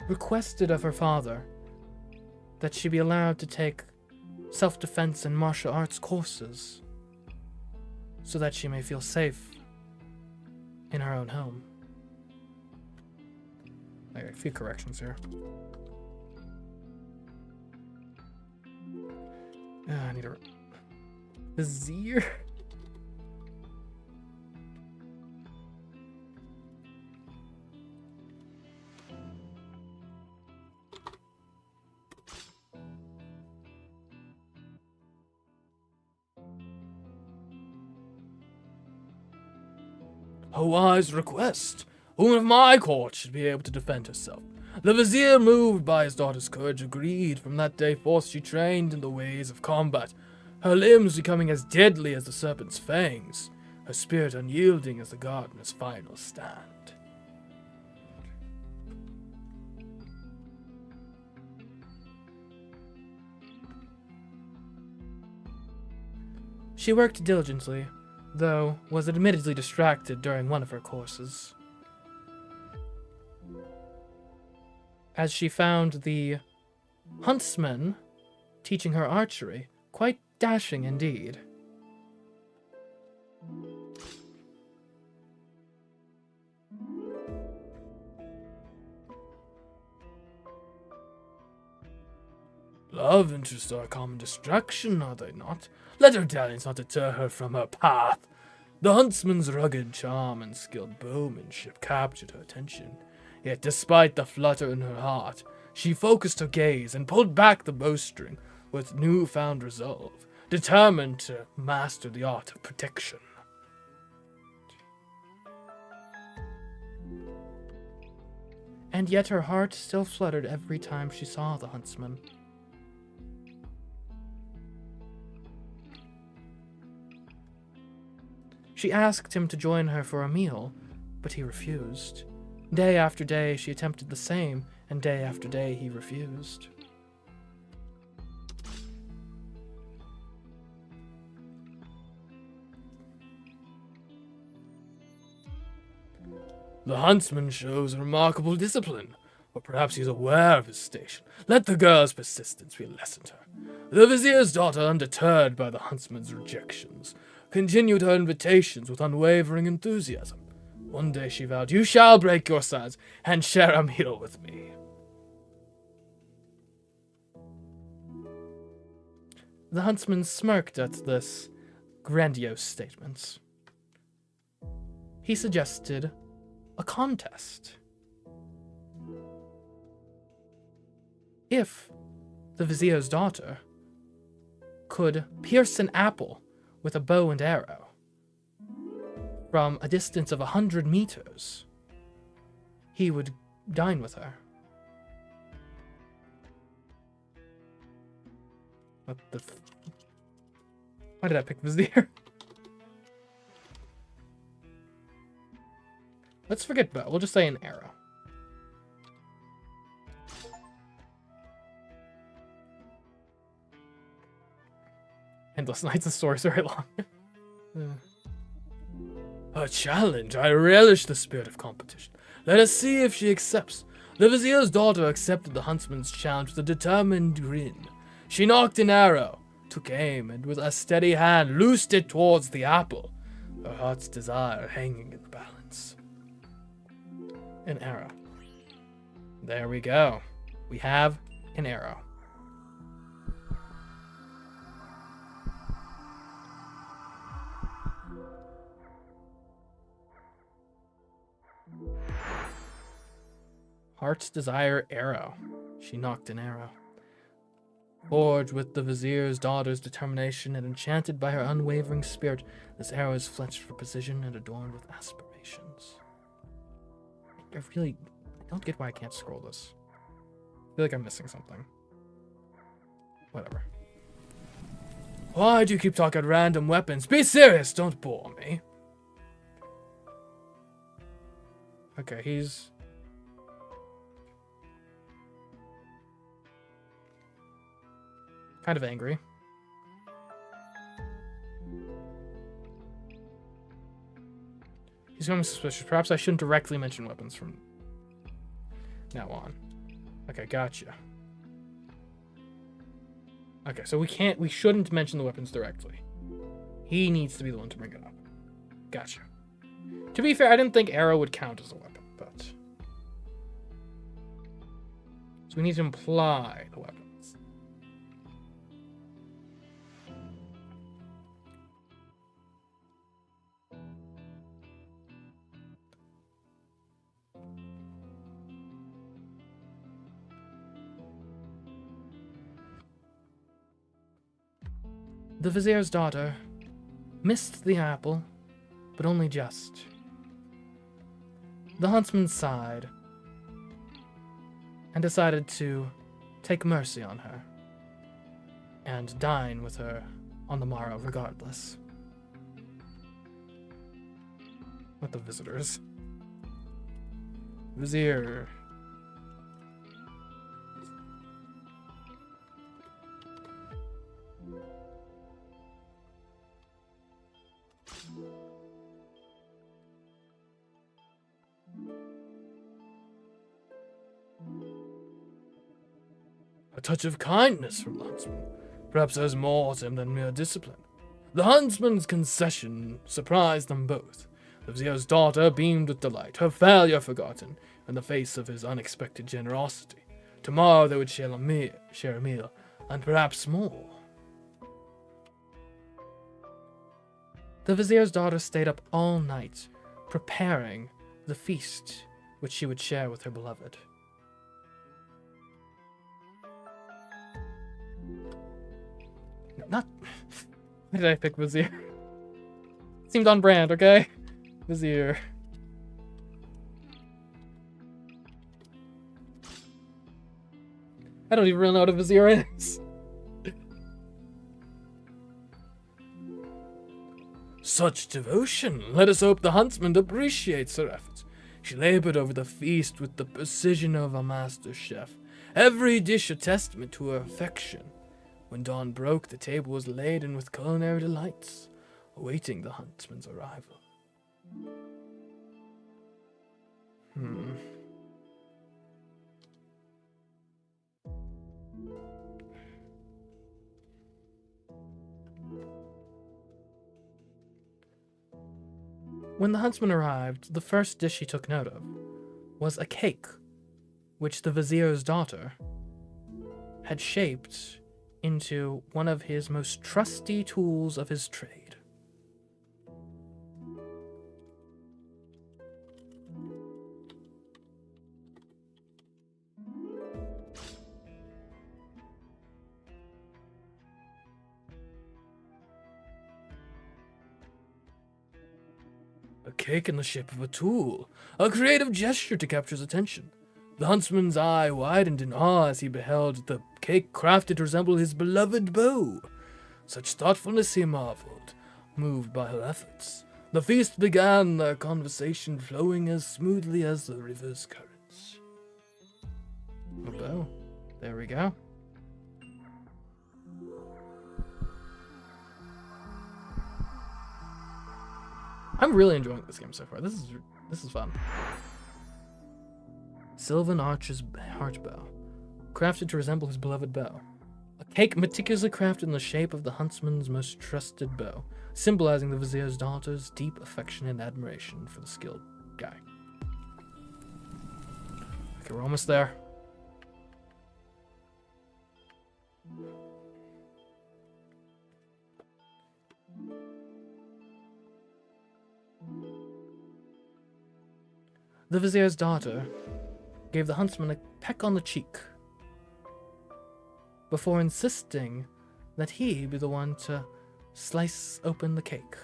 requested of her father that she be allowed to take self-defense and martial arts courses so that she may feel safe in her own home. Okay, a few corrections here. I need a... Vizier? A wise request. A woman of my court should be able to defend herself. The vizier, moved by his daughter's courage, agreed. From that day forth she trained in the ways of combat, her limbs becoming as deadly as the serpent's fangs, her spirit unyielding as the gardener's final stand. She worked diligently, though was admittedly distracted during one of her courses, as she found the huntsman teaching her archery quite dashing indeed. Love interests are a common distraction, are they not? Let her dalliance not deter her from her path. The huntsman's rugged charm and skilled bowmanship captured her attention. Yet despite the flutter in her heart, she focused her gaze and pulled back the bowstring with newfound resolve, determined to master the art of protection. And yet her heart still fluttered every time she saw the huntsman. She asked him to join her for a meal, but he refused. Day after day she attempted the same, and day after day he refused. The huntsman shows remarkable discipline, or perhaps he's aware of his station. Let the girl's persistence be a lesson to her. The vizier's daughter, undeterred by the huntsman's rejections, continued her invitations with unwavering enthusiasm. One day she vowed, "You shall break your silence and share a meal with me." The huntsman smirked at this grandiose statement. He suggested a contest. If the vizier's daughter could pierce an apple with a bow and arrow from a distance of 100 meters, he would dine with her. What the Why did I pick Vizier? Let's forget bow. We'll just say an arrow. Endless Nights, the story's very long. A challenge. I relish the spirit of competition. Let us see if she accepts. The vizier's daughter accepted the huntsman's challenge with a determined grin. She knocked an arrow, took aim, and with a steady hand loosed it towards the apple, her heart's desire hanging in the balance. An arrow. There we go. We have an arrow. Heart's desire arrow. She knocked an arrow. Forged with the vizier's daughter's determination and enchanted by her unwavering spirit, this arrow is fletched for precision and adorned with aspirations. I don't get why I can't scroll this. I feel like I'm missing something. Whatever. Why do you keep talking random weapons? Be serious, don't bore me. Okay, he's... kind of angry. He's becoming suspicious. Perhaps I shouldn't directly mention weapons from now on. Okay, gotcha. Okay, so we shouldn't mention the weapons directly. He needs to be the one to bring it up. Gotcha. To be fair, I didn't think arrow would count as a weapon, but... so we need to imply the weapons. The vizier's daughter missed the apple, but only just. The huntsman sighed and decided to take mercy on her and dine with her on the morrow regardless. With the visitors. Vizier. A touch of kindness from the huntsman. Perhaps there's more to him than mere discipline. The huntsman's concession surprised them both. The vizier's daughter beamed with delight, her failure forgotten, in the face of his unexpected generosity. Tomorrow they would share a meal, and perhaps more. The vizier's daughter stayed up all night, preparing the feast which she would share with her beloved. Not... Why did I pick Vizier? Seemed on brand, okay? Vizier. I don't even really know what a Vizier is. Such devotion! Let us hope the huntsman appreciates her efforts. She labored over the feast with the precision of a master chef, every dish a testament to her affection. When dawn broke, the table was laden with culinary delights, awaiting the huntsman's arrival. When the huntsman arrived, the first dish he took note of was a cake, which the vizier's daughter had shaped into one of his most trusty tools of his trade. A cake in the shape of a tool, a creative gesture to capture his attention. The huntsman's eye widened in awe as he beheld the cake crafted to resemble his beloved bow. Such thoughtfulness, he marveled, moved by her efforts. The feast began, their conversation flowing as smoothly as the river's currents. A bow. There we go. I'm really enjoying this game so far. This is fun. Sylvan Archer's heart bow, crafted to resemble his beloved bow. A cake meticulously crafted in the shape of the huntsman's most trusted bow, symbolizing the vizier's daughter's deep affection and admiration for the skilled guy. Okay, we're almost there. The vizier's daughter gave the huntsman a peck on the cheek before insisting that he be the one to slice open the cake.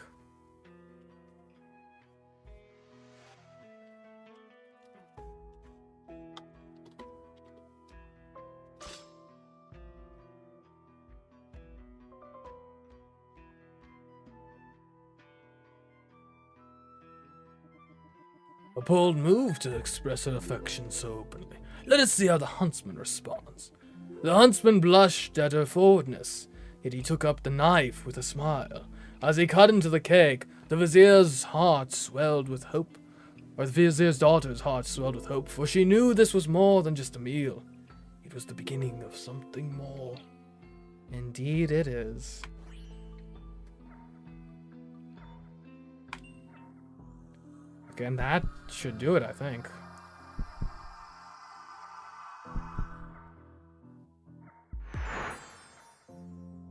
A bold move to express her affection so openly. Let us see how the huntsman responds. The huntsman blushed at her forwardness, yet he took up the knife with a smile. As he cut into the cake, the vizier's heart swelled with hope. Or the vizier's daughter's heart swelled with hope, for she knew this was more than just a meal. It was the beginning of something more. Indeed it is. Okay, and that should do it, I think.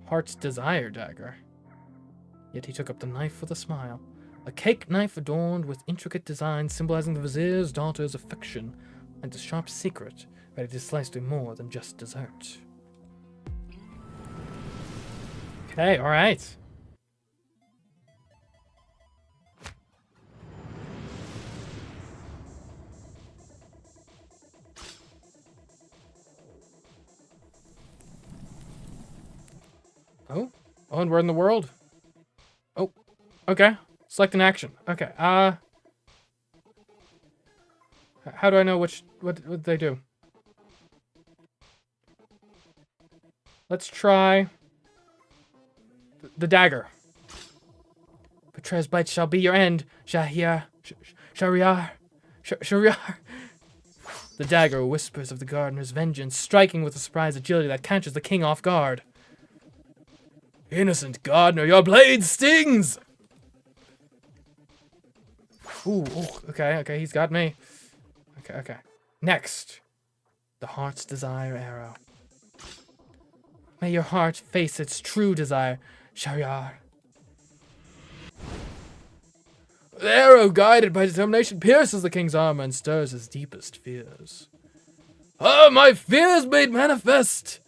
Heart's desire dagger. Yet he took up the knife with a smile. A cake knife adorned with intricate designs symbolizing the vizier's daughter's affection and a sharp secret ready to slice through more than just dessert. Okay, alright. Oh, and we're in the world. Oh, okay. Select an action. Okay. How do I know what they do? Let's try the dagger. Betrayer's bite shall be your end, Shahriar. Shahriar. The dagger whispers of the gardener's vengeance, striking with a surprise agility that catches the king off guard. Innocent gardener, your blade stings! Ooh, okay, he's got me. Okay. Next, the heart's desire arrow. May your heart face its true desire, Shahriar. The arrow, guided by determination, pierces the king's armor and stirs his deepest fears. Ah, my fears made manifest!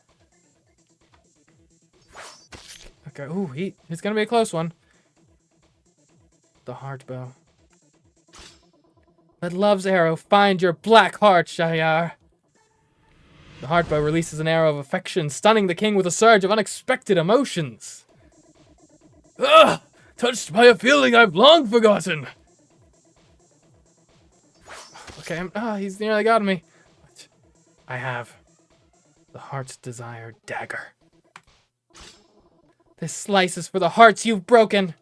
Okay, ooh, he's gonna be a close one. The heart bow. Let love's arrow find your black heart, Shahriar. The heart bow releases an arrow of affection, stunning the king with a surge of unexpected emotions. Ah! Touched by a feeling I've long forgotten. Okay, he's nearly got me. But I have the heart's desire dagger. This slice is for the hearts you've broken.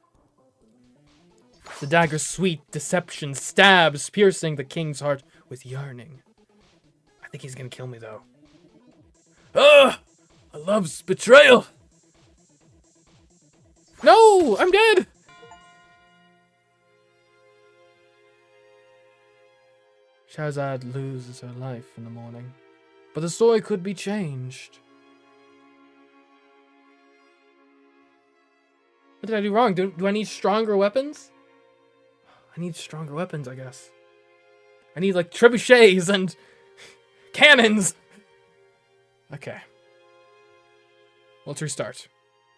The dagger's sweet deception stabs, piercing the king's heart with yearning. I think he's gonna kill me, though. Ah! A love's betrayal! No! I'm dead! Shahrazad loses her life in the morning, but the story could be changed. What did I do wrong? Do I need stronger weapons? I need stronger weapons, I guess. I need, like, trebuchets and cannons! Okay. Let's restart.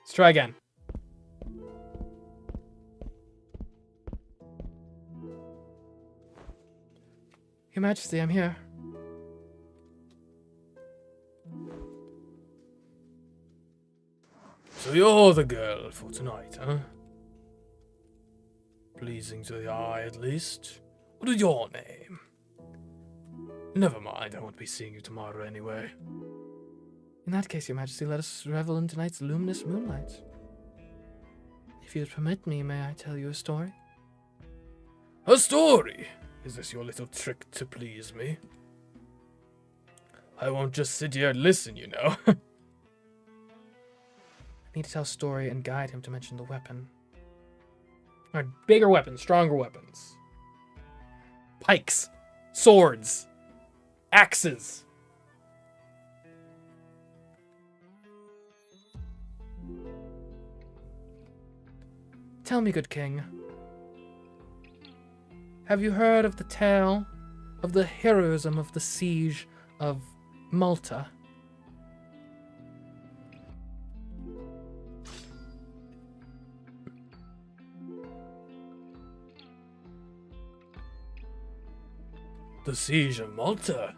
Let's try again. Your Majesty, I'm here. So you're the girl for tonight, huh? Pleasing to the eye, at least. What is your name? Never mind, I won't be seeing you tomorrow anyway. In that case, Your Majesty, let us revel in tonight's luminous moonlight. If you'd permit me, may I tell you a story? A story? Is this your little trick to please me? I won't just sit here and listen, you know. I need to tell a story and guide him to mention the weapon. Alright, bigger weapons, stronger weapons. Pikes. Swords. Axes. Tell me, good king. Have you heard of the tale of the heroism of the siege of Malta? The siege of Malta?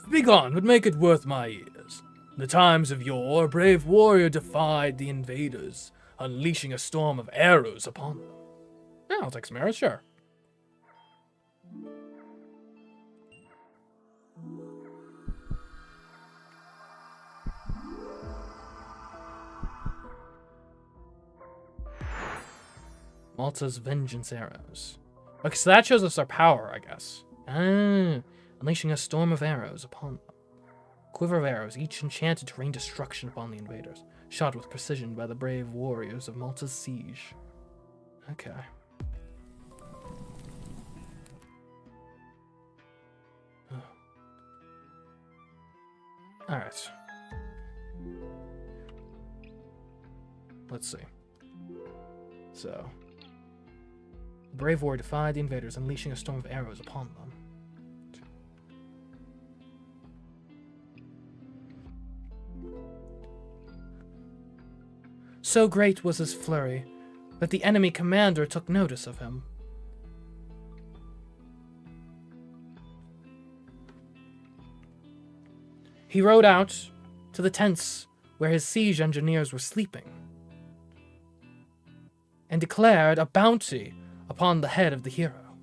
Begone, but make it worth my ears. In the times of yore, a brave warrior defied the invaders, unleashing a storm of arrows upon them. Yeah, I'll take some arrows, sure. Malta's vengeance arrows. Okay, so that shows us our power, I guess. Unleashing a storm of arrows upon them. Quiver of arrows, each enchanted to rain destruction upon the invaders, shot with precision by the brave warriors of Malta's siege. Okay. Oh. Alright. Let's see. So, the brave warrior defied the invaders, unleashing a storm of arrows upon them. So great was his flurry that the enemy commander took notice of him. He rode out to the tents where his siege engineers were sleeping. and declared a bounty upon the head of the hero.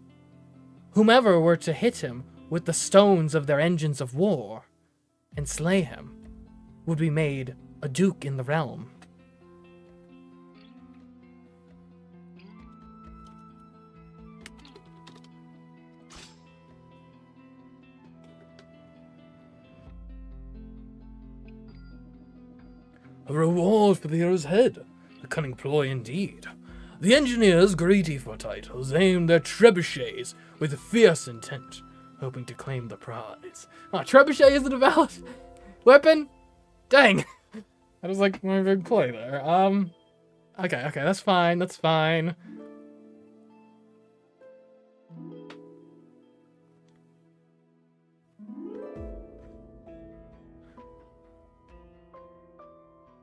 Whomever were to hit him with the stones of their engines of war and slay him would be made a duke in the realm.
A reward for the hero's head. A cunning ploy indeed. The engineers, greedy for titles, aimed their trebuchets with fierce intent, hoping to claim the prize.
Trebuchet isn't a valid weapon? Dang. That was like my big play there. Okay, that's fine.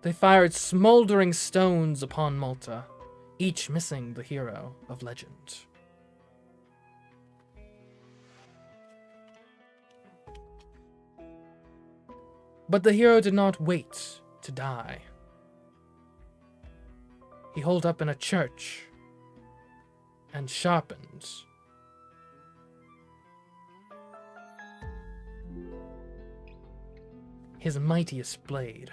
They fired smoldering stones upon Malta, each missing the hero of legend. But the hero did not wait to die. He holed up in a church and sharpened his mightiest blade.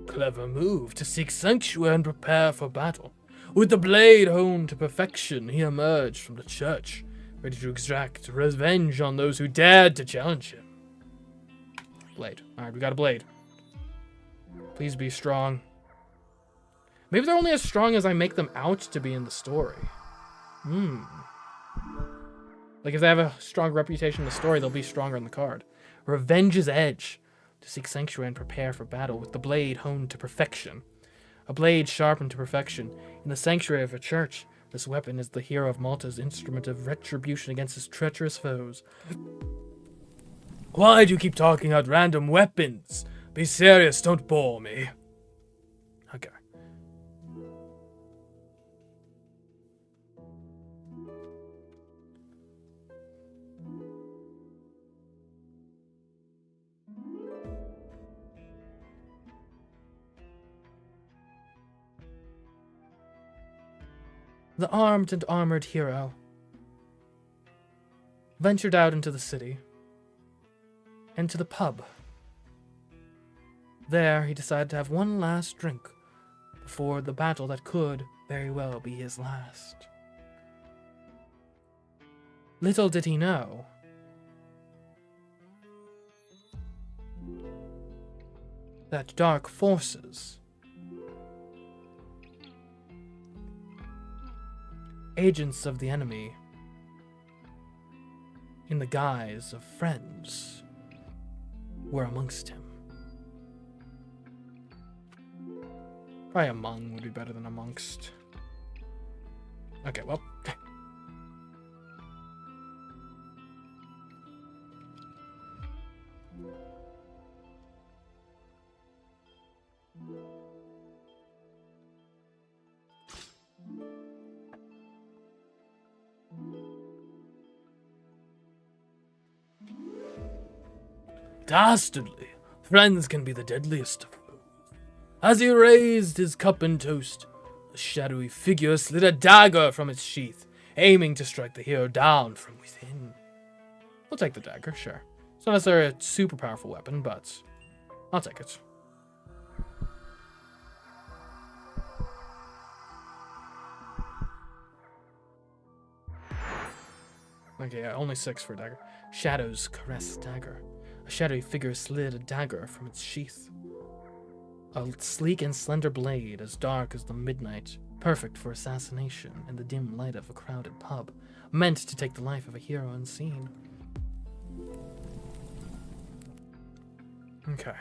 Clever move to seek sanctuary and prepare for battle. With the blade honed to perfection, he emerged from the church, ready to exact revenge on those who dared to challenge him.
Blade. Alright, we got a blade. Please be strong. Maybe they're only as strong as I make them out to be in the story. Like, if they have a strong reputation in the story, they'll be stronger in the card. Revenge's Edge. To seek sanctuary and prepare for battle with the blade honed to perfection. A blade sharpened to perfection. In the sanctuary of a church, this weapon is the hero of Malta's instrument of retribution against his treacherous foes.
Why do you keep talking about random weapons? Be serious, don't bore me.
Okay. The armed and armored hero ventured out into the city and to the pub. There, he decided to have one last drink before the battle that could very well be his last. Little did he know that dark forces, agents of the enemy, in the guise of friends, were amongst him. Probably among would be better than amongst. Okay, well.
Dastardly, friends can be the deadliest of foes. As he raised his cup in toast, a shadowy figure slid a dagger from its sheath, aiming to strike the hero down from within.
We'll take the dagger, sure. It's not necessarily a super powerful weapon, but I'll take it. Okay, yeah, only 6 for a dagger. Shadows caress dagger. A shadowy figure slid a dagger from its sheath. A sleek and slender blade, as dark as the midnight, perfect for assassination in the dim light of a crowded pub, meant to take the life of a hero unseen. Okay.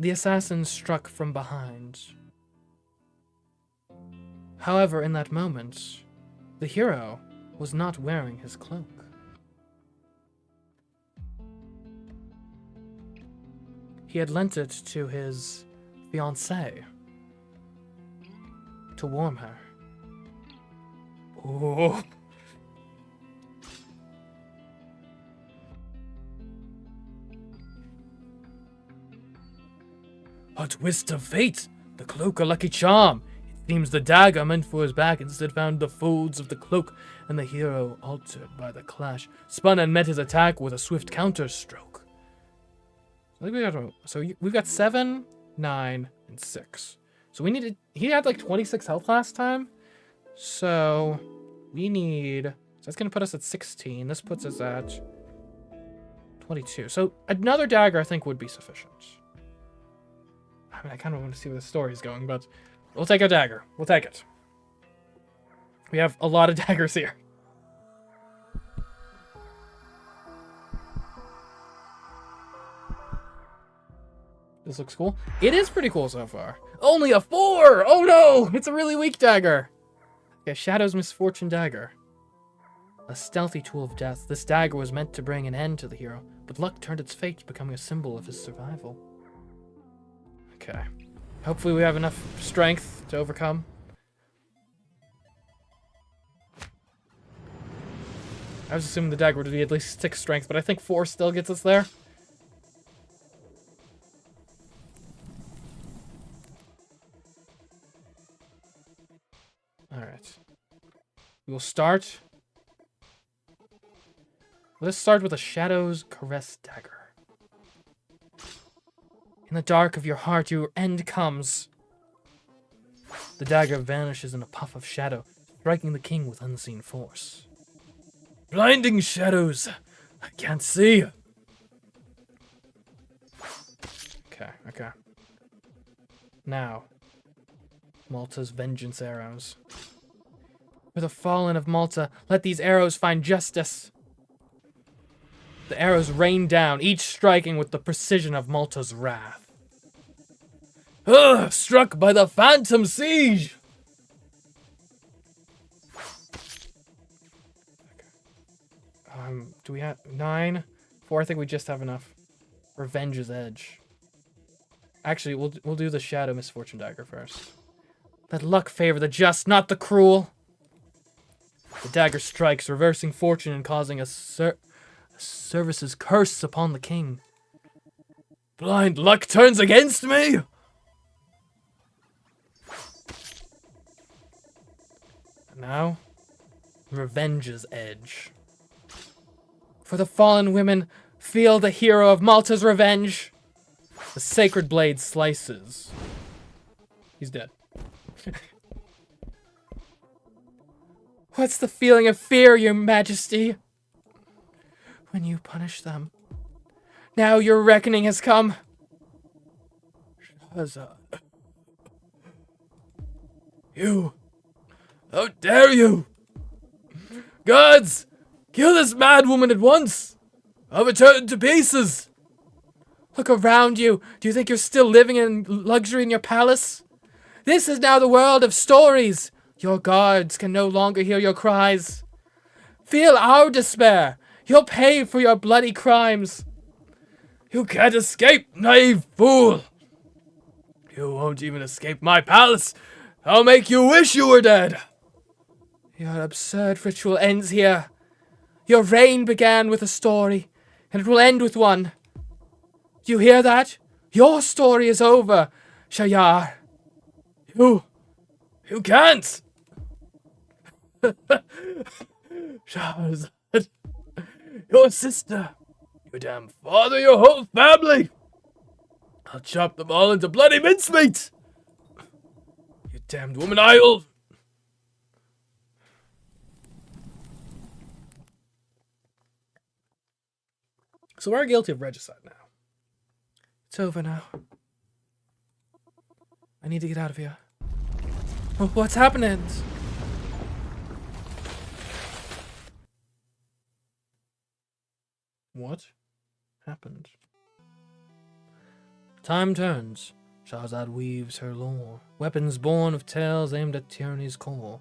The assassin struck from behind. However, in that moment, the hero was not wearing his cloak. he had lent it to his fiancée to warm her. Oh.
A twist of fate! The cloak a lucky charm! It seems the dagger meant for his back instead found the folds of the cloak, and the hero, altered by the clash, spun and met his attack with a swift counterstroke.
So we've got 7, 9, and 6. So we needed... He had like 26 health last time. So we need... So that's going to put us at 16. This puts us at 22. So another dagger I think would be sufficient. I mean, I kind of want to see where the story's going, but we'll take a dagger. We'll take it. We have a lot of daggers here. This looks cool. It is pretty cool so far. Only a 4! Oh no! It's a really weak dagger. Okay, Shadow's Misfortune Dagger. A stealthy tool of death, this dagger was meant to bring an end to the hero, but luck turned its fate, becoming a symbol of his survival. Okay. Hopefully we have enough strength to overcome. I was assuming the dagger would be at least 6 strength, but I think 4 still gets us there. Alright. We will start. Let's start with a Shadow's Caress Dagger. In the dark of your heart, your end comes. The dagger vanishes in a puff of shadow, striking the king with unseen force.
Blinding shadows! I can't see!
Okay. Now, Malta's vengeance arrows. For the fallen of Malta, let these arrows find justice. The arrows rain down, each striking with the precision of Malta's wrath.
Ugh! Struck by the phantom siege!
Do we have 9? 4, I think we just have enough. Revenge's Edge. Actually, we'll do the Shadow Misfortune Dagger first. Let luck favor the just, not the cruel. The dagger strikes, reversing fortune and causing a service's curse upon the king.
Blind luck turns against me!
And now, Revenge's Edge. For the fallen women, feel the hero of Malta's revenge. The sacred blade slices. He's dead. What's the feeling of fear, your majesty? When you punish them. Now your reckoning has come.
Shahrazad. You! How dare you! Gods! Kill this mad woman at once! I'll return to pieces!
Look around you. Do you think you're still living in luxury in your palace? This is now the world of stories. Your guards can no longer hear your cries. Feel our despair. You'll pay for your bloody crimes.
You can't escape, naive fool! You won't even escape my palace! I'll make you wish you were dead!
Your absurd ritual ends here. Your reign began with a story, and it will end with one. Do you hear that? Your story is over, Shayar.
You can't! Shahrazad, your sister, your damn father, your whole family! I'll chop them all into bloody mincemeat! You damned woman, I'll...
So we're guilty of regicide now. It's over now. I need to get out of here. What's happening? What happened? Time turns. Shahrazad weaves her lore. Weapons born of tales aimed at tyranny's core.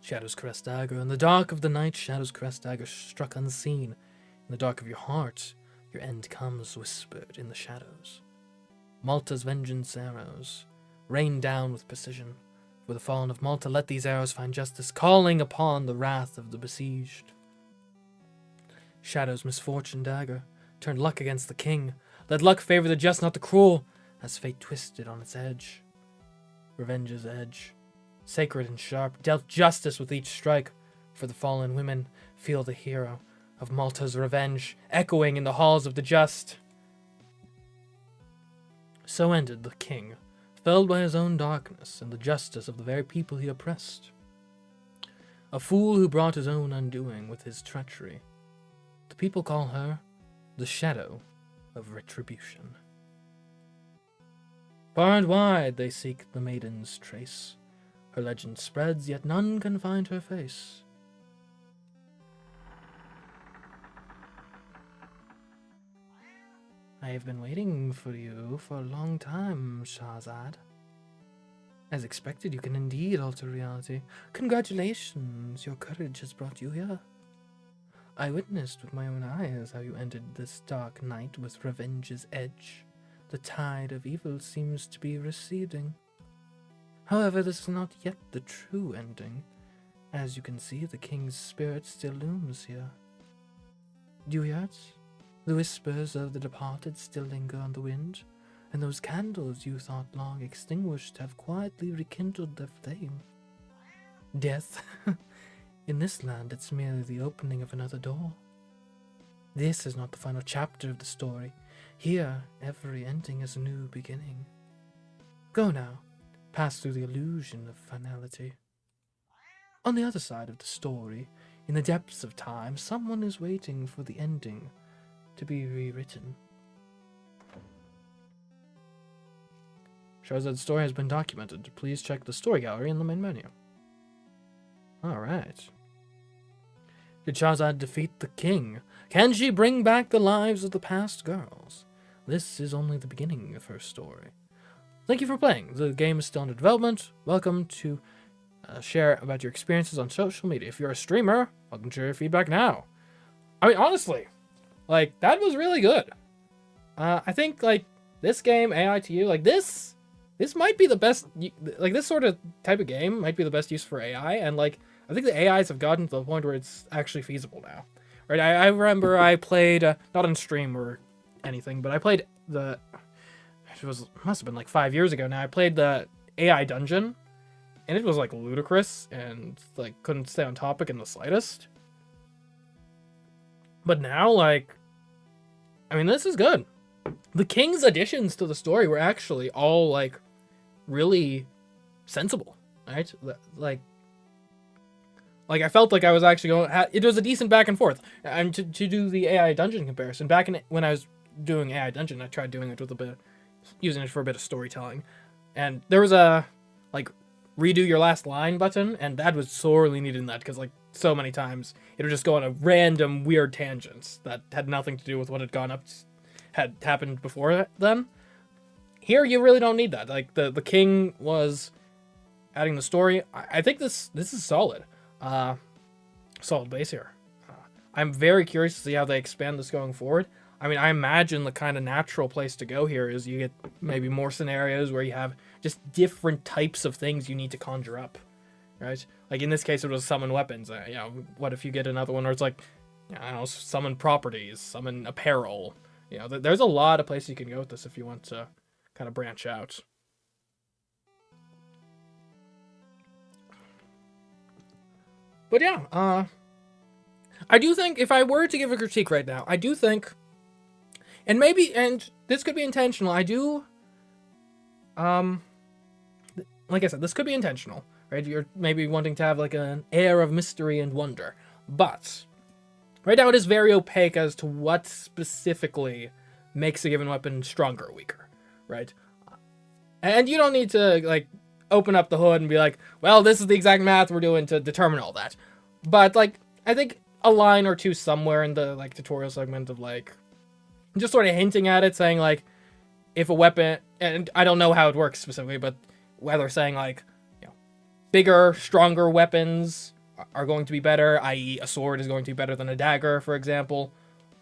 Shadow's Caress Dagger. In the dark of the night, Shadow's Caress Dagger struck unseen. In the dark of your heart,
Your end comes whispered in the shadows. Malta's vengeance arrows rain down with precision. For the fallen of Malta, let these arrows find justice, calling upon the wrath of the besieged. Shadow's misfortune dagger turned luck against the king. Let luck favor the just, not the cruel, as fate twisted on its edge. Revenge's edge, sacred and sharp, dealt justice with each strike. For the fallen women feel the hero of Malta's revenge, echoing in the halls of the just. So ended the king, felled by his own darkness and the justice of the very people he oppressed. A fool who brought his own undoing with his treachery. The people call her the shadow of retribution. Far and wide they seek the maiden's trace. Her legend spreads, yet none can find her face. I have been waiting for you for a long time, Shahzad. As expected, you can indeed alter reality. Congratulations, your courage has brought you here. I witnessed with my own eyes how you ended this dark night with revenge's edge. The tide of evil seems to be receding. However, this is not yet the true ending. As you can see, the king's spirit still looms here. Do you hear it? The whispers of the departed still linger on the wind, and those candles you thought long extinguished have quietly rekindled their flame. Death, in this land, it's merely the opening of another door. This is not the final chapter of the story. Here, every ending is a new beginning. Go now, pass through the illusion of finality. On the other side of the story, in the depths of time, someone is waiting for the ending to be rewritten. Shahzad's story has been documented. Please check the story gallery in the main menu. Alright. Did Shahzad defeat the king? Can she bring back the lives of the past girls? This is only the beginning of her story. Thank you for playing. The game is still under development. Welcome to share about your experiences on social media. If you're a streamer, welcome to share your feedback now. I mean, honestly, like, that was really good. I think, like, this game, AITU, like, this might be the best, like, this sort of type of game might be the best use for AI, and, like, I think the AIs have gotten to the point where it's actually feasible now. Right, I remember I played, not on stream or anything, but I played must have been like 5 years ago now, I played the AI dungeon, and it was, like, ludicrous, and, like, couldn't stay on topic in the slightest. But now, like, I mean, this is good. The king's additions to the story were actually all, like, really sensible, right? Like I felt like I was actually going, it was a decent back and forth. And to do the AI dungeon comparison, when I was doing AI dungeon, I tried doing it with using it for a bit of storytelling. And there was a, like, redo your last line button, and that was sorely needed in that, because, like, so many times it would just go on a random weird tangents that had nothing to do with what had happened before then. Here you really don't need that. Like, the king was adding the story. I think this is solid. Solid base here. I'm very curious to see how they expand this going forward. I mean, I imagine the kind of natural place to go here is you get maybe more scenarios where you have just different types of things you need to conjure up, right? Like, in this case, it was summon weapons. You know, what if you get another one where it's like, I don't know, summon properties, summon apparel. You know, there's a lot of places you can go with this if you want to kind of branch out. But yeah, I do think if I were to give a critique right now, I do think, and this could be intentional, I do, like I said, this could be intentional, right? You're maybe wanting to have like an air of mystery and wonder, but right now it is very opaque as to what specifically makes a given weapon stronger or weaker, right? And you don't need to, like, open up the hood and be like, well, this is the exact math we're doing to determine all that. But, like, I think a line or two somewhere in the, like, tutorial segment of, like, just sort of hinting at it, saying, like, if a weapon, and I don't know how it works specifically, but whether saying, like, you know, bigger, stronger weapons are going to be better, i.e. a sword is going to be better than a dagger, for example,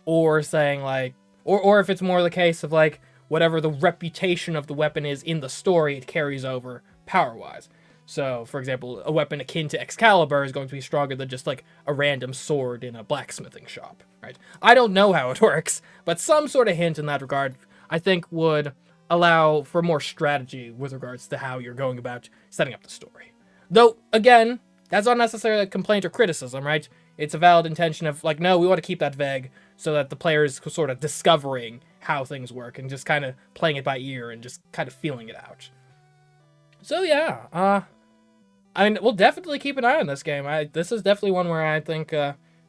or saying, like,
Or if it's more the case of, like, whatever the reputation of the weapon is in the story, it carries over power-wise. So, for example, a weapon akin to Excalibur is going to be stronger than just, like, a random sword in a blacksmithing shop, right? I don't know how it works, but some sort of hint in that regard, I think, would allow for more strategy with regards to how you're going about setting up the story. Though, again, that's not necessarily a complaint or criticism, right? It's a valid intention of, like, no, we want to keep that vague so that the player is sort of discovering how things work and just kind of playing it by ear and just kind of feeling it out. So, yeah, I mean, we'll definitely keep an eye on this game. This is definitely one where I think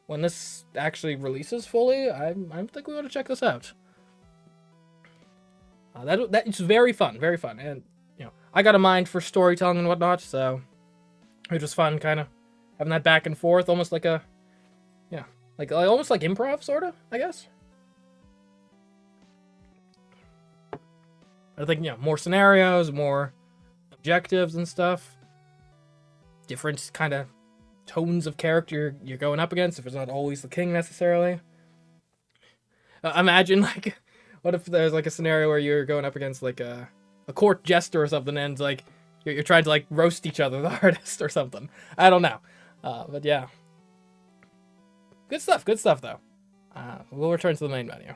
when this actually releases fully, I think we want to check this out. It's very fun, and you know, I got a mind for storytelling and whatnot, so it was fun, kind of having that back and forth, almost like a, yeah, like almost like improv, sort of, I guess. I think, you know, more scenarios, more objectives and stuff. Different kind of tones of character you're going up against, if it's not always the king necessarily. Imagine, like, what if there's, like, a scenario where you're going up against, like, a court jester or something, and, like, you're trying to, like, roast each other, the hardest or something. I don't know. But, yeah. Good stuff, though. We'll return to the main menu.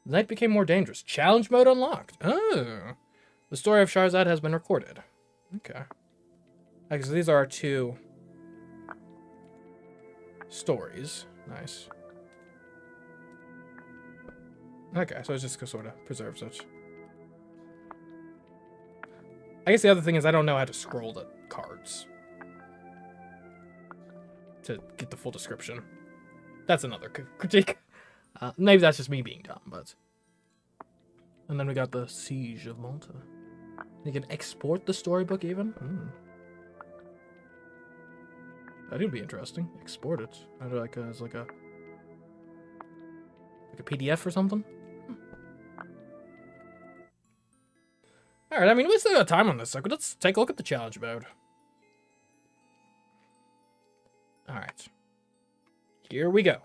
The night became more dangerous. Challenge mode unlocked. Oh. The story of Shahrazad has been recorded. Okay. Okay, so these are our 2 stories. Nice. Okay, so it's just to sort of preserve such. I guess the other thing is I don't know how to scroll the cards to get the full description. That's another critique. Maybe that's just me being dumb, but... And then we got the Siege of Malta. You can export the storybook even? That would be interesting. Export it. Like as like a PDF or something? Alright, I mean, we still got time on this, so let's take a look at the challenge mode. Alright. Here we go.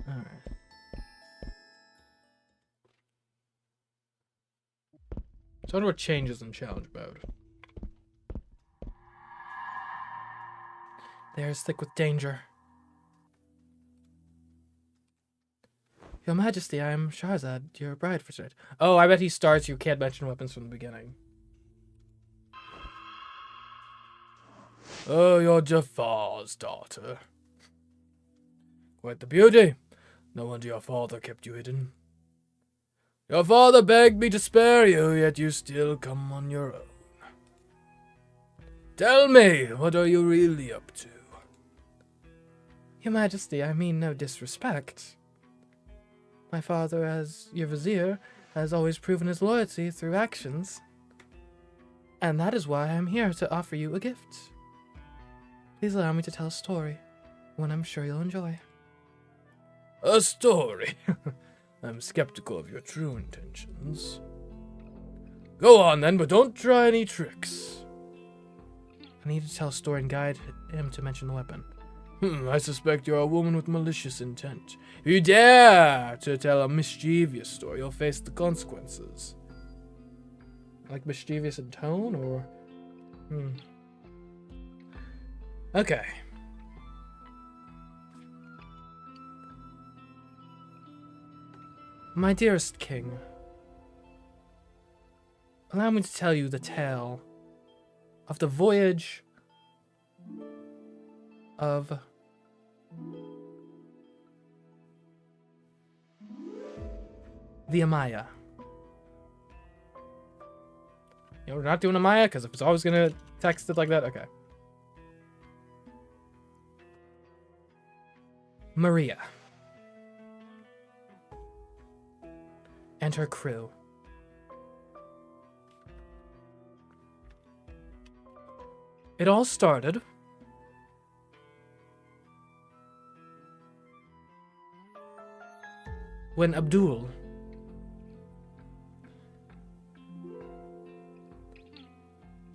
Alright. So I wonder what changes in challenge mode. There's thick with danger. Your Majesty, I am Shahrazad, your bride for tonight. Oh, I bet he starts, you can't mention weapons from the beginning.
Oh, you're Jafar's daughter. Quite the beauty. No wonder your father kept you hidden. Your father begged me to spare you, yet you still come on your own. Tell me, what are you really up to?
Your Majesty, I mean no disrespect. My father, as your vizier, has always proven his loyalty through actions. And that is why I am here to offer you a gift. Please allow me to tell a story, one I'm sure you'll enjoy.
A story? I'm skeptical of your true intentions. Go on then, but don't try any tricks.
I need to tell a story and guide him to mention the weapon.
I suspect you're a woman with malicious intent. If you dare to tell a mischievous story, you'll face the consequences.
Like mischievous in tone, or... Okay. My dearest king, allow me to tell you the tale of the voyage of the Amaya. You know, we're not doing Amaya, because if it's always going to text it like that, okay. Maria and her crew. It all started when Abdul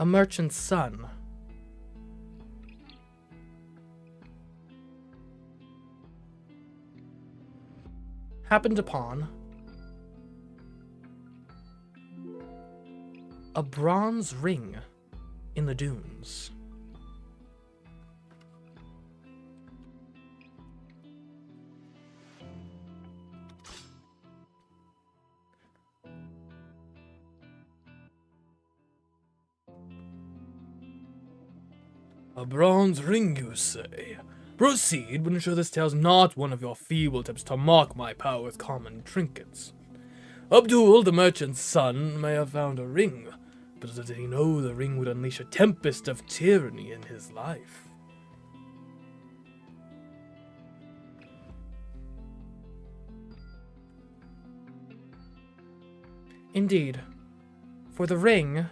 a merchant's son happened upon a bronze ring in the dunes.
A bronze ring, you say? Proceed, but ensure this tale's not one of your feeble attempts to mock my power with common trinkets. Abdul, the merchant's son, may have found a ring, but little did he know the ring would unleash a tempest of tyranny in his life.
Indeed, for the ring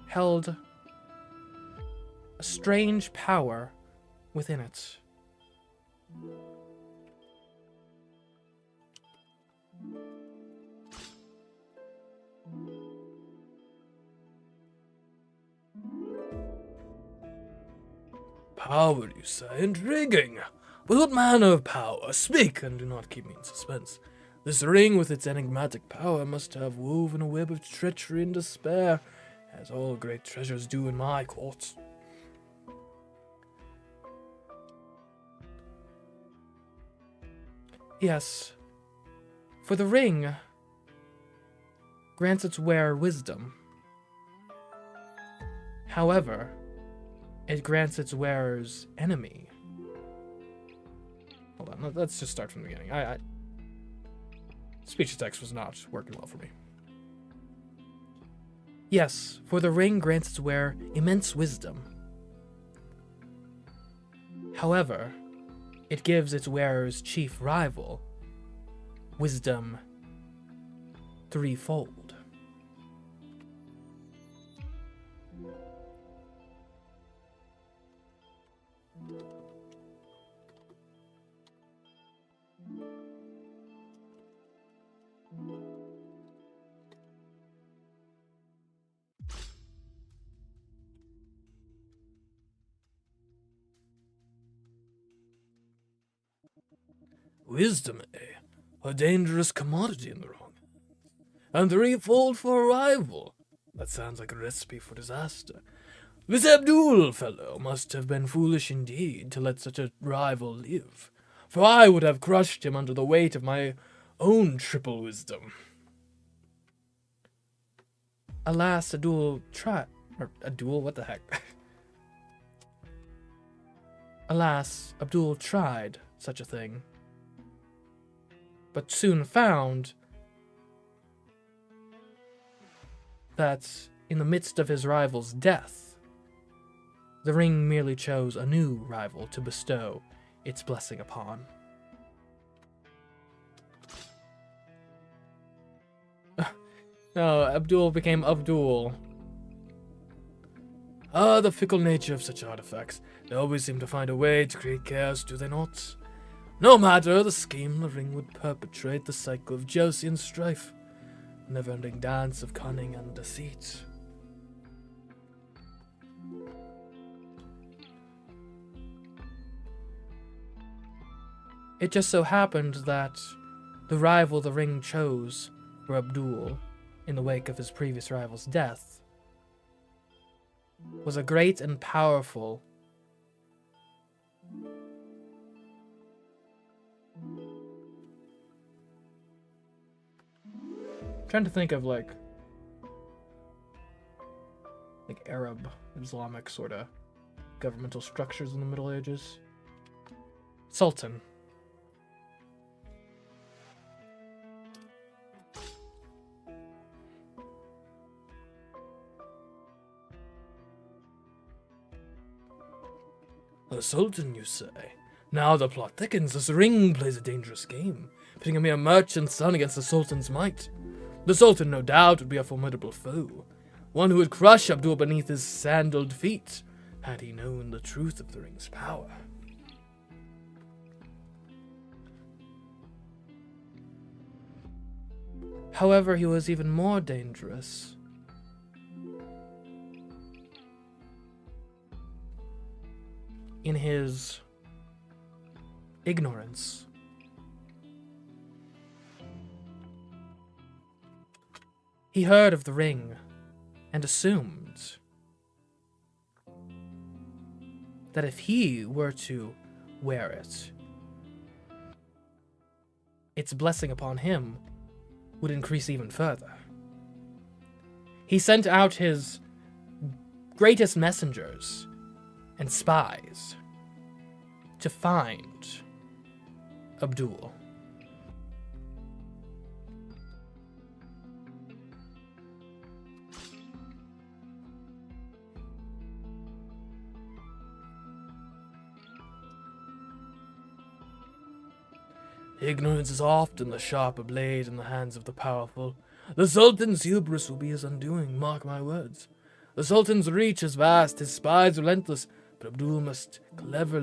held a strange power within it.
Power, you say? Intriguing. But what manner of power? Speak, and do not keep me in suspense. This ring, with its enigmatic power, must have woven a web of treachery and despair, as all great treasures do in my court.
Yes, for the ring grants its wearer wisdom. However, it grants its wearer's enemy. Hold on, let's just start from the beginning. Speech to text was not working well for me. Yes, for the ring grants its wearer immense wisdom. However, it gives its wearer's chief rival wisdom threefold.
Wisdom, eh? A dangerous commodity in the wrong. And threefold for a rival. That sounds like a recipe for disaster. This Abdul fellow must have been foolish indeed to let such a rival live, for I would have crushed him under the weight of my own triple wisdom.
Alas, Abdul tried. Or Abdul, what the heck? Alas, Abdul tried such a thing, but soon found that in the midst of his rival's death, the ring merely chose a new rival to bestow its blessing upon. No, Abdul became Abdul.
Ah, the fickle nature of such artifacts. They always seem to find a way to create chaos, do they not? No matter the scheme, the ring would perpetuate the cycle of jealousy and strife, a never-ending dance of cunning and deceit.
It just so happened that the rival the ring chose for Abdul in the wake of his previous rival's death was a great and powerful trying to think of like Arab Islamic sort of governmental structures in the Middle Ages. Sultan.
A sultan, you say? Now the plot thickens. This ring plays a dangerous game, pitting a mere merchant's son against the sultan's might. The sultan, no doubt, would be a formidable foe, one who would crush Abdul beneath his sandaled feet, had he known the truth of the ring's power.
However, he was even more dangerous. In his ignorance. He heard of the ring and assumed that if he were to wear it, its blessing upon him would increase even further. He sent out his greatest messengers and spies to find Abdul.
Ignorance is often the sharper blade in the hands of the powerful. The Sultan's hubris will be his undoing, mark my words. The Sultan's reach is vast, his spies relentless, but Abdul must clever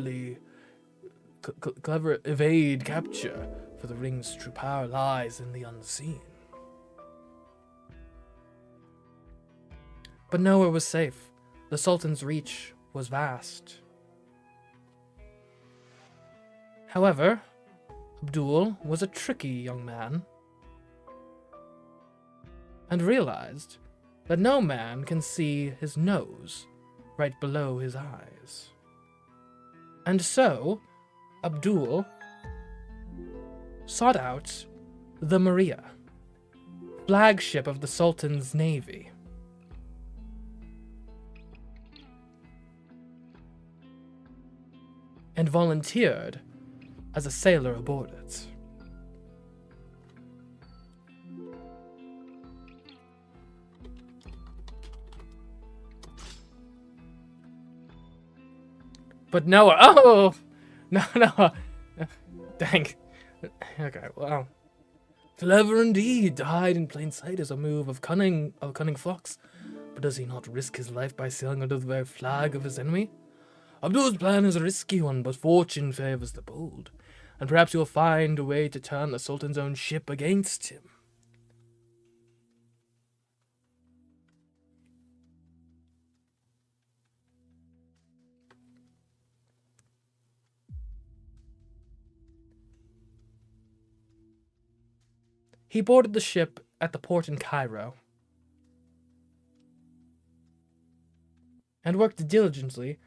evade capture, for the ring's true power lies in the unseen.
But nowhere was safe. The Sultan's reach was vast. However, Abdul was a tricky young man and realized that no man can see his nose right below his eyes. And so, Abdul sought out the Maria, flagship of the Sultan's navy. And volunteered as a sailor aboard it. But Noah, oh! No, dang. Okay, well.
Clever indeed, to hide in plain sight is a move of cunning fox. But does he not risk his life by sailing under the very flag of his enemy? Abdul's plan is a risky one, but fortune favors the bold. And perhaps he'll find a way to turn the Sultan's own ship against him.
He boarded the ship at the port in Cairo and worked diligently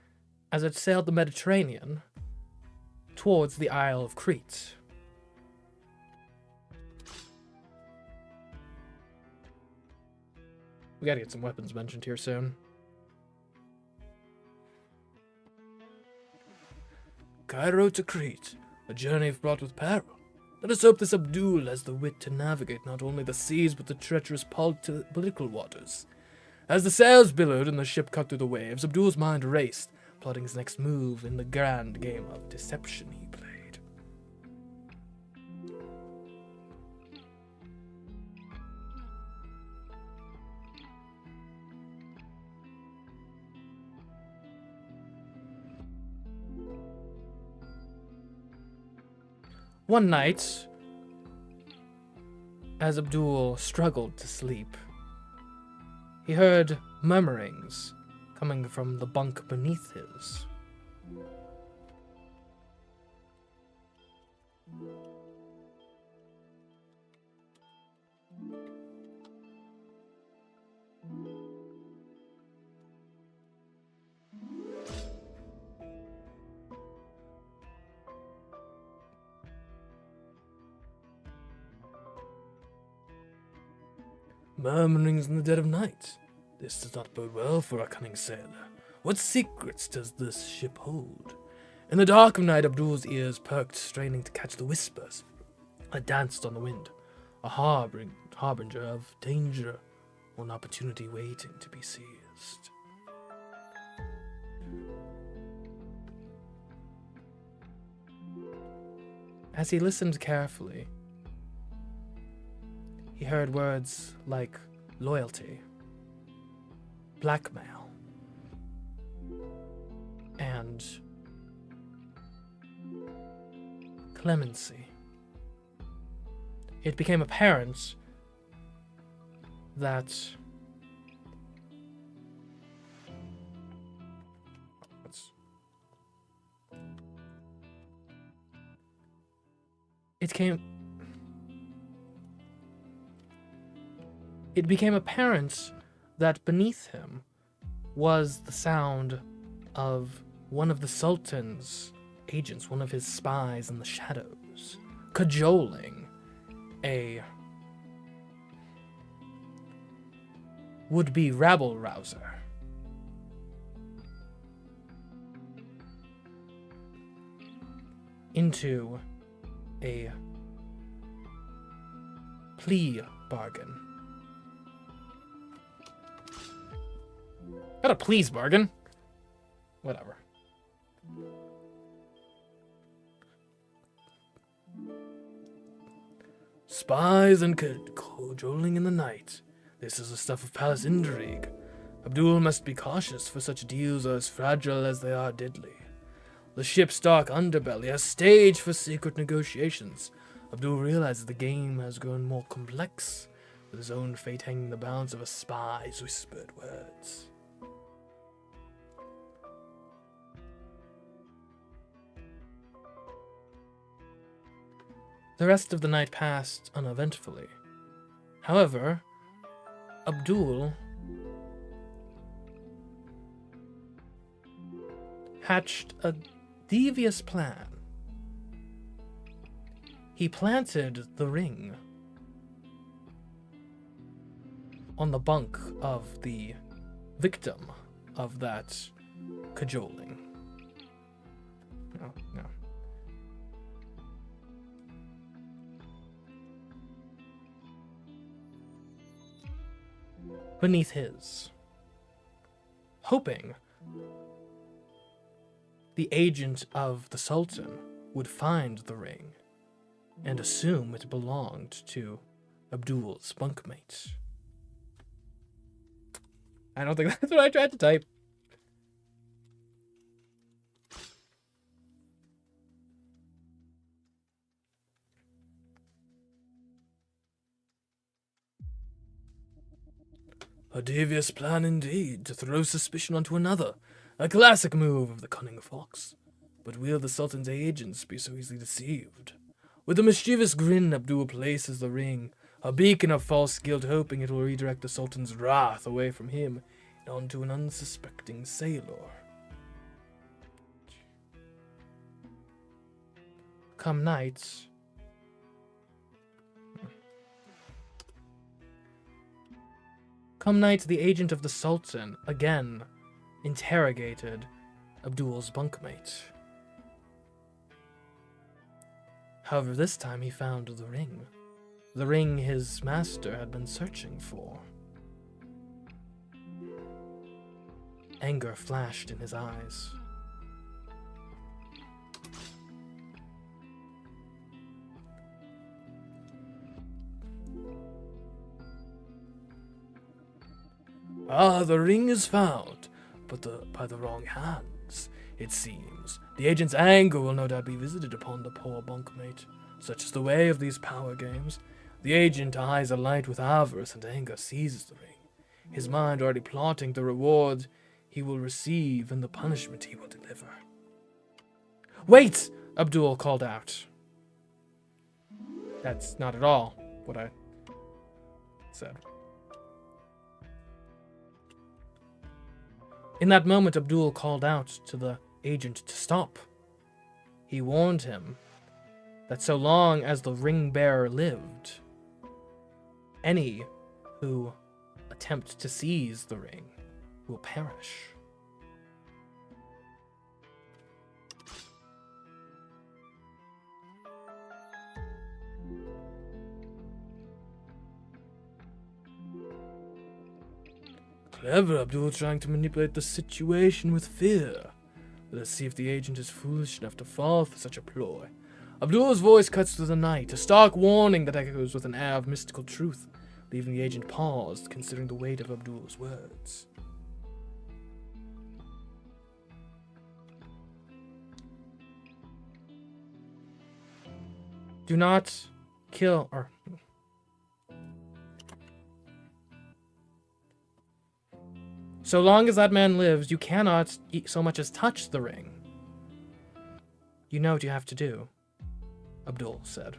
as it sailed the Mediterranean towards the Isle of Crete. We gotta get some weapons mentioned here soon.
Cairo to Crete, a journey fraught with peril. Let us hope this Abdul has the wit to navigate not only the seas but the treacherous political waters. As the sails billowed and the ship cut through the waves, Abdul's mind raced, plotting his next move in the grand game of deception he played.
One night, as Abdul struggled to sleep, he heard murmurings coming from the bunk beneath his.
Murmurings in the dead of night. This does not bode well for a cunning sailor. What secrets does this ship hold? In the dark of night, Abdul's ears perked, straining to catch the whispers that danced on the wind, a harbinger of danger or an opportunity waiting to be seized.
As he listened carefully, he heard words like loyalty, blackmail, and clemency. It became apparent that it became apparent that beneath him was the sound of one of the Sultan's agents, one of his spies in the shadows, cajoling a would-be rabble-rouser. Into a plea bargain. Not a please bargain. Whatever.
Spies and cajoling in the night. This is the stuff of palace intrigue. Abdul must be cautious, for such deals are as fragile as they are deadly. The ship's dark underbelly, a stage for secret negotiations. Abdul realizes the game has grown more complex, with his own fate hanging in the balance of a spy's whispered words.
The rest of the night passed uneventfully. However, Abdul hatched a devious plan. He planted the ring on the bunk of the victim of that cajoling. No. Beneath his, hoping the agent of the Sultan would find the ring and assume it belonged to Abdul's bunkmate. I don't think that's what I tried to type.
A devious plan indeed, to throw suspicion onto another. A classic move of the cunning fox. But will the Sultan's agents be so easily deceived? With a mischievous grin, Abdul places the ring, a beacon of false guilt, hoping it will redirect the Sultan's wrath away from him and onto an unsuspecting sailor.
Come night, the agent of the Sultan again interrogated Abdul's bunkmate. However, this time he found the ring his master had been searching for. Anger flashed in his eyes.
Ah, the ring is found, but by the wrong hands, it seems. The agent's anger will no doubt be visited upon the poor bunkmate. Such is the way of these power games. The agent, eyes alight with avarice and anger, seizes the ring, his mind already plotting the reward he will receive and the punishment he will deliver.
"Wait!" Abdul called out. That's not at all what I said. In that moment, Abdul called out to the agent to stop. He warned him that so long as the ring bearer lived, any who attempt to seize the ring will perish.
Clever, Abdul, trying to manipulate the situation with fear. Let us see if the agent is foolish enough to fall for such a ploy. Abdul's voice cuts through the night, a stark warning that echoes with an air of mystical truth, leaving the agent paused, considering the weight of Abdul's words.
Do not kill, or So long as that man lives, you cannot so much as touch the ring. You know what you have to do, Abdul said.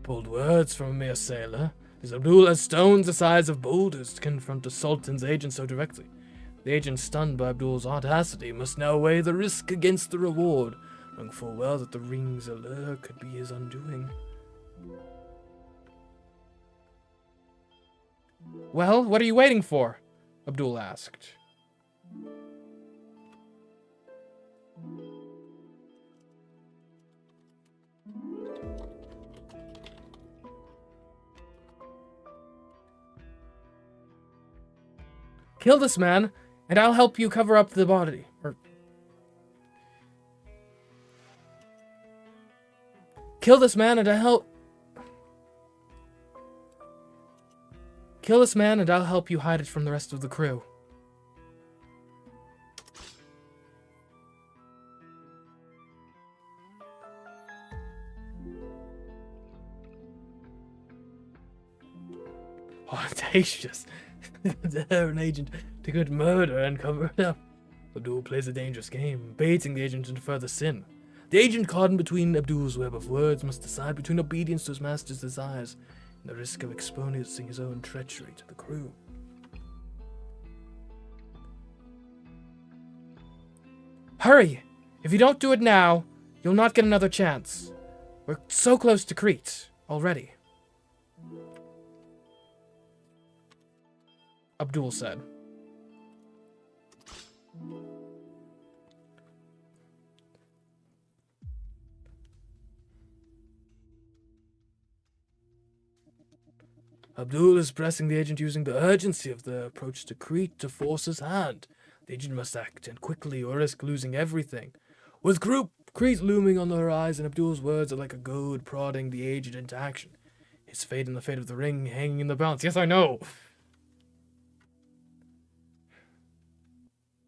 Bold words from a mere sailor, as Abdul has stones the size of boulders to confront the Sultan's agent so directly. The agent, stunned by Abdul's audacity, must now weigh the risk against the reward, knowing full well that the ring's allure could be his undoing.
Well, what are you waiting for? Abdul asked. Kill this man, and I'll help you cover up the body. Kill this man, and I'll help you hide it from the rest of the crew.
Audacious. Dare an agent to commit murder and cover it up. Abdul plays a dangerous game, baiting the agent into further sin. The agent, caught in between Abdul's web of words, must decide between obedience to his master's desires and the risk of exposing his own treachery to the crew.
Hurry! If you don't do it now, you'll not get another chance. We're so close to Crete already. Abdul said.
Abdul is pressing the agent, using the urgency of the approach to Crete to force his hand. The agent must act, and quickly, or risk losing everything. With Crete looming on the horizon, Abdul's words are like a goad prodding the agent into action. His fate and the fate of the ring hanging in the balance. Yes, I know!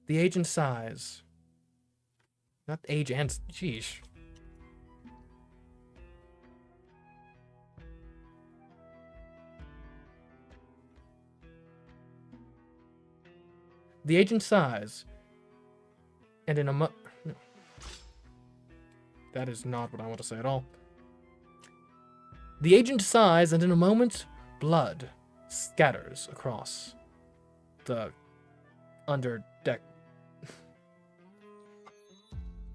The agent sighs. Not agent, sheesh. The agent sighs, and in a that is not what I want to say at all. The agent sighs, and in a moment, blood scatters across the underdeck.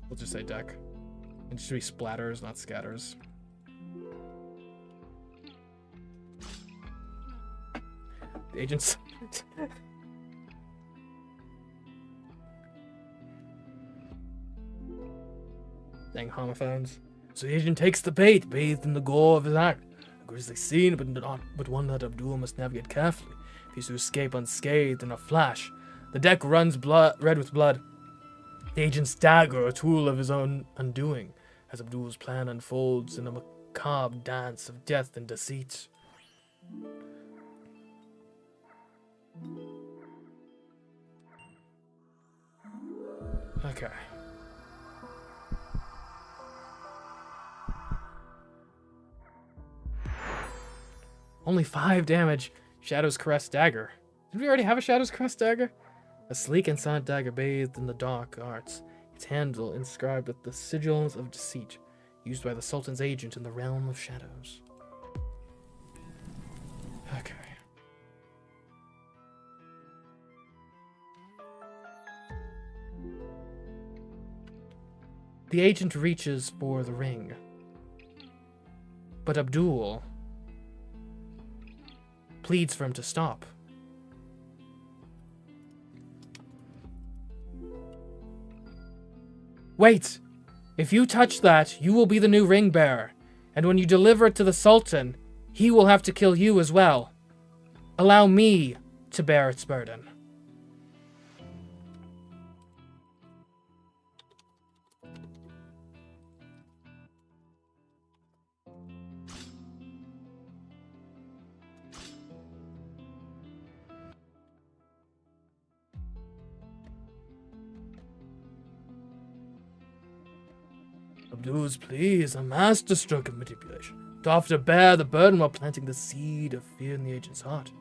We'll just say deck. It should be splatters, not scatters. The agent's... Dang homophones.
So the agent takes the bait, bathed in the gore of his act. A grisly scene, but one that Abdul must navigate carefully if he's to escape unscathed in a flash. The deck runs red with blood. The agent's dagger, a tool of his own undoing, as Abdul's plan unfolds in a macabre dance of death and deceit.
Okay. Only 5 damage. Shadow's Caress Dagger. Did we already have a Shadow's Caress Dagger? A sleek and silent dagger bathed in the dark arts. Its handle inscribed with the sigils of deceit, used by the Sultan's agent in the realm of shadows. Okay. The agent reaches for the ring. But Abdul pleads for him to stop. Wait! If you touch that, you will be the new ring bearer, and when you deliver it to the Sultan, he will have to kill you as well. Allow me to bear its burden.
Abdul's plea is a masterstroke of manipulation, to offer to bear the burden while planting the seed of fear in the agent's heart.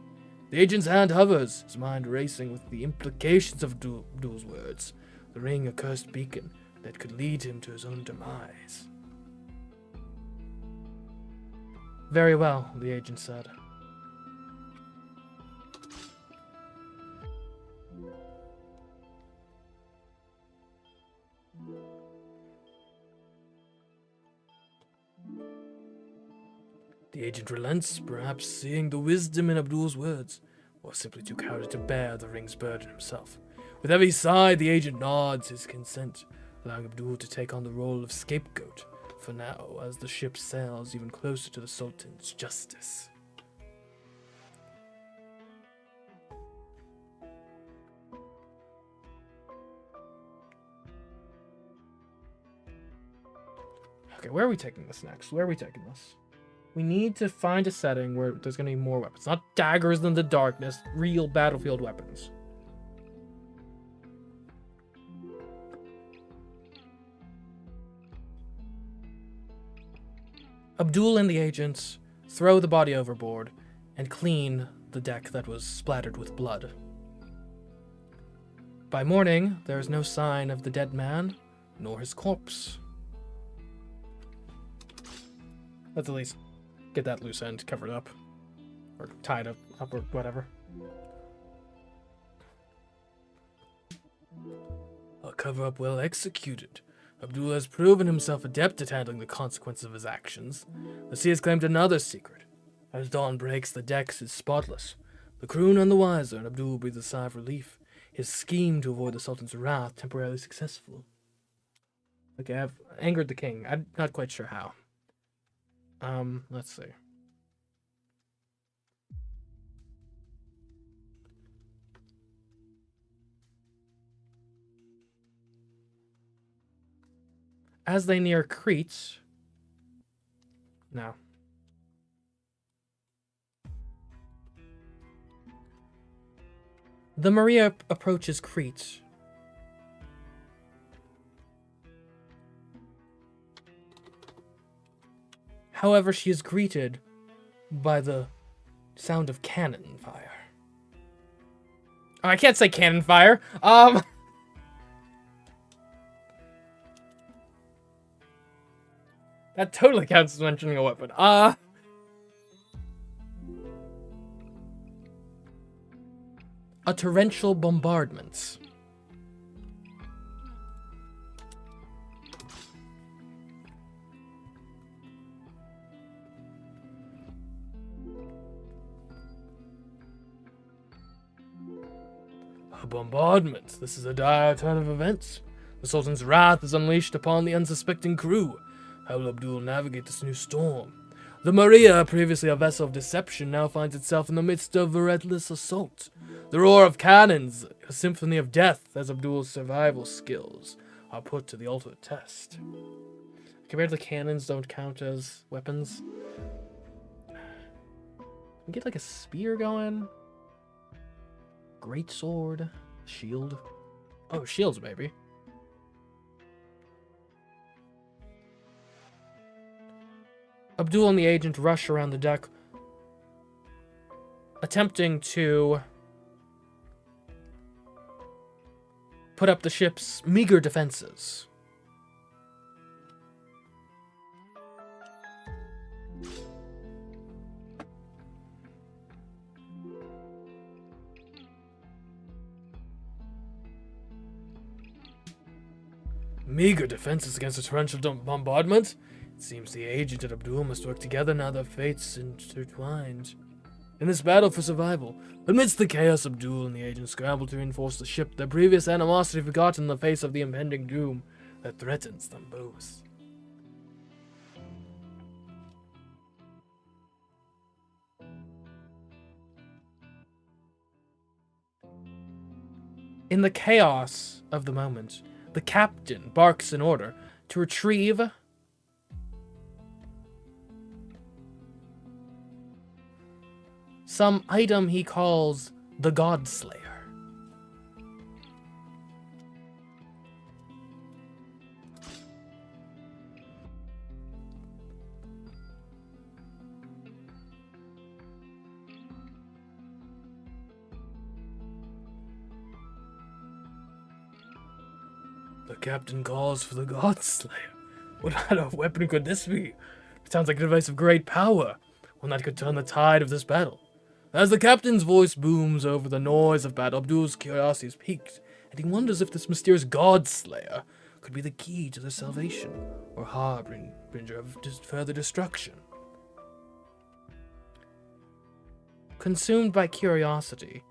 The agent's hand hovers, his mind racing with the implications of Abdul's words, the ring a cursed beacon that could lead him to his own demise.
Very well, the agent said.
The agent relents, perhaps seeing the wisdom in Abdul's words, or simply too cowardly to bear the ring's burden himself. With every sigh, the agent nods his consent, allowing Abdul to take on the role of scapegoat for now, as the ship sails even closer to the Sultan's justice.
Okay, where are we taking this next? Where are we taking this? We need to find a setting where there's going to be more weapons. Not daggers in the darkness, real battlefield weapons. Abdul and the agents throw the body overboard and clean the deck that was splattered with blood. By morning, there is no sign of the dead man, nor his corpse. Let's at least get that loose end covered up. Or tied up or whatever.
A cover-up well executed. Abdul has proven himself adept at handling the consequences of his actions. The sea has claimed another secret. As dawn breaks, the decks is spotless. The crew none the wiser, and Abdul breathes a sigh of relief. His scheme to avoid the Sultan's wrath temporarily successful.
Okay, I've angered the king. I'm not quite sure how. Let's see. As they near Crete... No. The Maria approaches Crete. However, she is greeted by the sound of cannon fire. Oh, I can't say cannon fire. That totally counts as mentioning a weapon. A torrential bombardment.
A bombardment. This is a dire turn of events. The Sultan's wrath is unleashed upon the unsuspecting crew. How will Abdul navigate this new storm? The Maria, previously a vessel of deception, now finds itself in the midst of a relentless assault. The roar of cannons, a symphony of death, as Abdul's survival skills are put to the ultimate test.
Compared to the cannons don't count as weapons. We get like a spear going. Great sword. Shield. Oh, shields, maybe. Abdul and the agent rush around the deck, attempting to put up the ship's meager defenses.
Meager defenses against a torrential bombardment? It seems the agent and Abdul must work together now their fates intertwined. In this battle for survival, amidst the chaos, Abdul and the agent scramble to reinforce the ship, their previous animosity forgotten in the face of the impending doom that threatens them both.
In the chaos of the moment, the captain barks an order to retrieve some item he calls the Godslayer.
The captain calls for the Godslayer. What kind of weapon could this be? It sounds like a device of great power, one that could turn the tide of this battle. As the captain's voice booms over the noise of battle, Abdul's curiosity is piqued, and he wonders if this mysterious Godslayer could be the key to their salvation, or harbinger of further destruction.
Consumed by curiosity,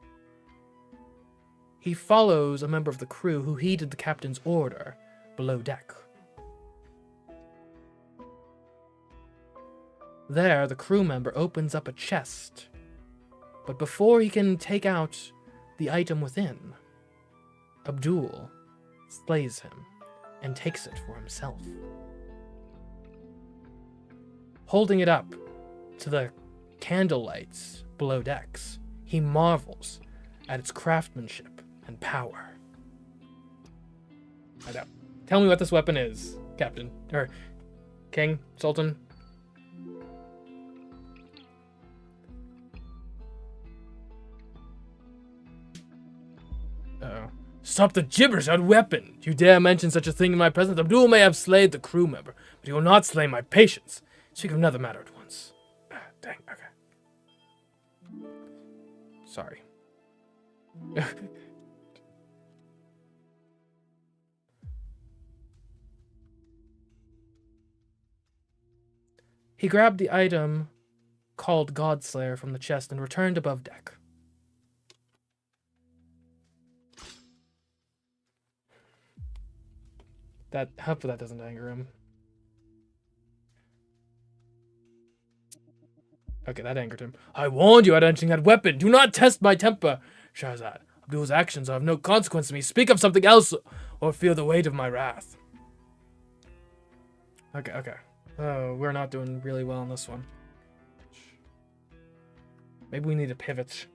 he follows a member of the crew who heeded the captain's order below deck. There, the crew member opens up a chest, but before he can take out the item within, Abdul slays him and takes it for himself. Holding it up to the candlelights below decks, he marvels at its craftsmanship and power. I know. Tell me what this weapon is, Captain. Or King, Sultan.
Uh-oh. Stop the gibberish, that weapon! You dare mention such a thing in my presence? Abdul may have slayed the crew member, but he will not slay my patience. Speak of another matter at once. Dang, okay.
Sorry. He grabbed the item called Godslayer from the chest and returned above deck. Hopefully that doesn't anger him. Okay, that angered him. I warned you at entering that weapon. Do not test my temper, Shahzad. Abdul's actions are of no consequence to me. Speak of something else, or feel the weight of my wrath. Okay. Oh, we're not doing really well on this one. Maybe we need a pivot.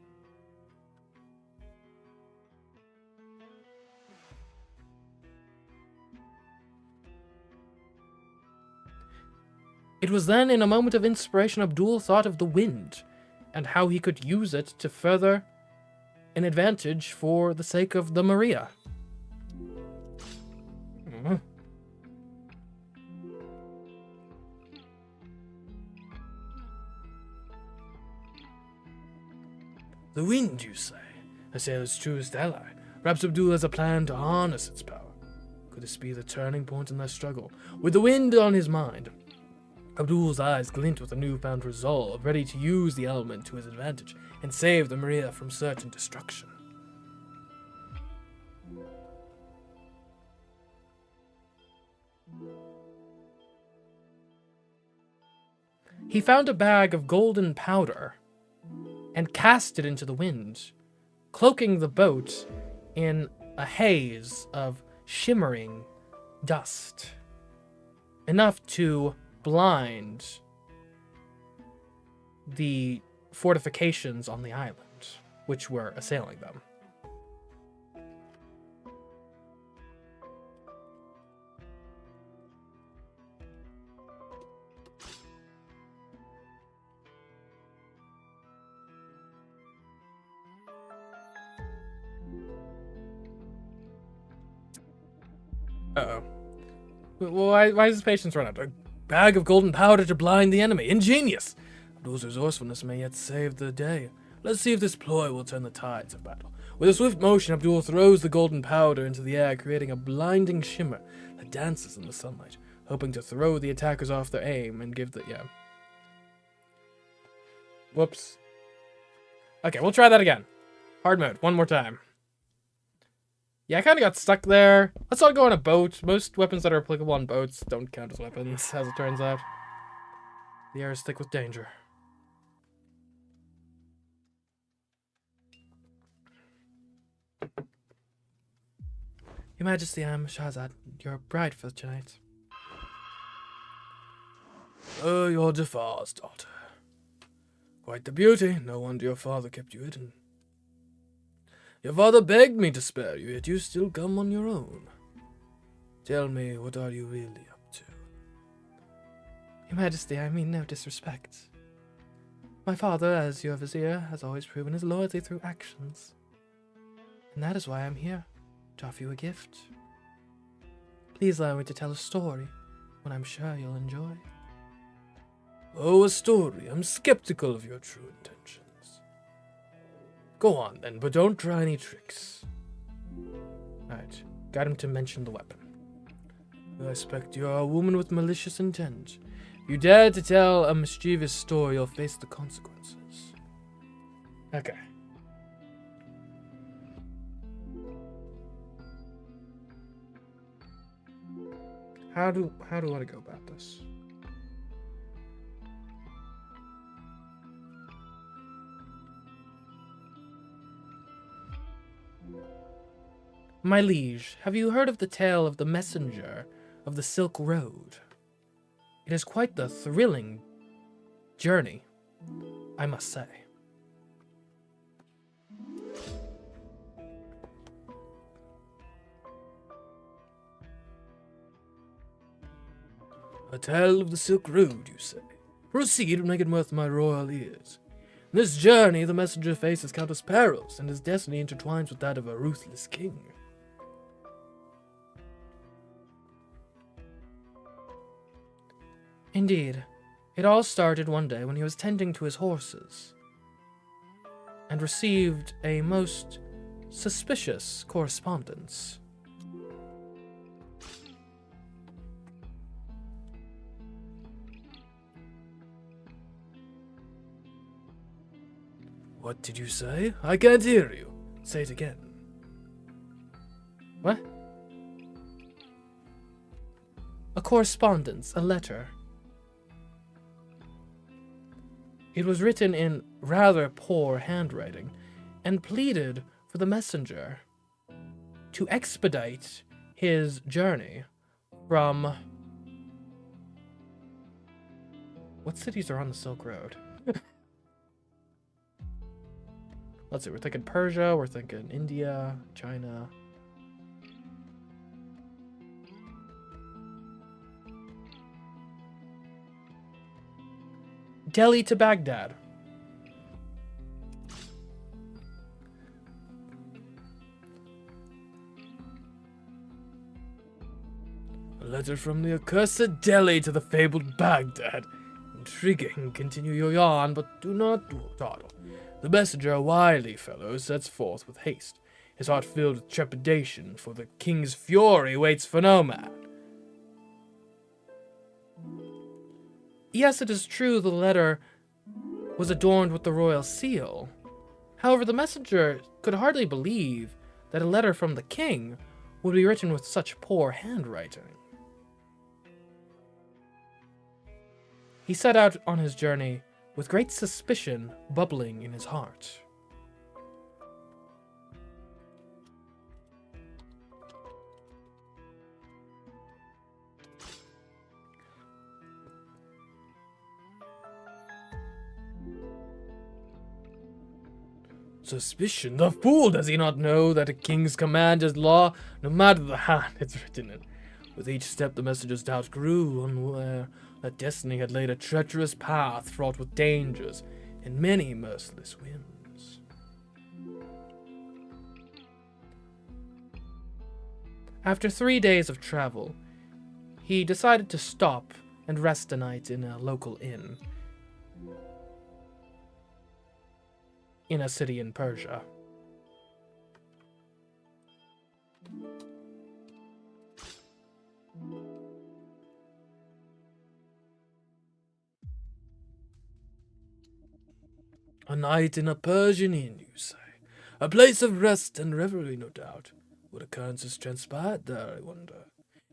It was then, in a moment of inspiration, Abdul thought of the wind and how he could use it to further an advantage for the sake of the Maria.
The wind, you say? A sailor's truest ally. Perhaps Abdul has a plan to harness its power. Could this be the turning point in their struggle? With the wind on his mind, Abdul's eyes glint with a newfound resolve, ready to use the element to his advantage and save the Maria from certain destruction.
He found a bag of golden powder and cast it into the wind, cloaking the boat in a haze of shimmering dust, enough to blind the fortifications on the island, which were assailing them. Uh-oh. Why does his patience run out?
Bag of golden powder to blind the enemy. Ingenious! Abdul's resourcefulness may yet save the day. Let's see if this ploy will turn the tides of battle. With a swift motion, Abdul throws the golden powder into the air, creating a blinding shimmer that dances in the sunlight, hoping to throw the attackers off their aim and give the... Whoops. Okay, we'll try that again. Hard mode, one more time. Yeah, I kind of got stuck there. Let's all go on a boat. Most weapons that are applicable on boats don't count as weapons, as it turns out. The air is thick with danger. Your Majesty, I'm Shahzad, your bride for tonight. Oh, you're Jafar's daughter. Quite the beauty. No wonder your father kept you hidden. Your father begged me to spare you, yet you still come on your own. Tell me, what are you really up to?
Your Majesty, I mean no disrespect. My father, as your vizier, has always proven his loyalty through actions. And that is why I'm here, to offer you a gift. Please allow me to tell a story, one I'm sure you'll enjoy.
Oh, a story. I'm skeptical of your true intentions. Go on then, but don't try any tricks.
Alright, got him to mention the weapon.
I suspect you are a woman with malicious intent. If you dare to tell a mischievous story, you'll face the consequences.
Okay. How do I want to go about this? My liege, have you heard of the tale of the messenger of the Silk Road? It is quite the thrilling journey, I must say.
A tale of the Silk Road, you say? Proceed and make it worth my royal ears. In this journey, the messenger faces countless perils, and his destiny intertwines with that of a ruthless king.
Indeed, it all started one day when he was tending to his horses and received a most suspicious correspondence.
What did you say? I can't hear you. Say it again.
What? A correspondence, a letter. It was written in rather poor handwriting and pleaded for the messenger to expedite his journey from... What cities are on the Silk Road? Let's see, we're thinking Persia, we're thinking India, China. Delhi to Baghdad.
A letter from the accursed Delhi to the fabled Baghdad. Intriguing. Continue your yarn, but do not dawdle. The messenger, a wily fellow, sets forth with haste, his heart filled with trepidation, for the king's fury waits for no man.
Yes, it is true the letter was adorned with the royal seal. However, the messenger could hardly believe that a letter from the king would be written with such poor handwriting. He set out on his journey with great suspicion bubbling in his heart.
Suspicion? The fool, does he not know that a king's command is law, no matter the hand it's written in? With each step the messenger's doubt grew, unaware that destiny had laid a treacherous path fraught with dangers and many merciless winds.
After 3 days of travel, he decided to stop and rest a night in a local inn in a city in Persia.
A night in a Persian inn, you say? A place of rest and revelry, no doubt. What occurrences transpired there, I wonder?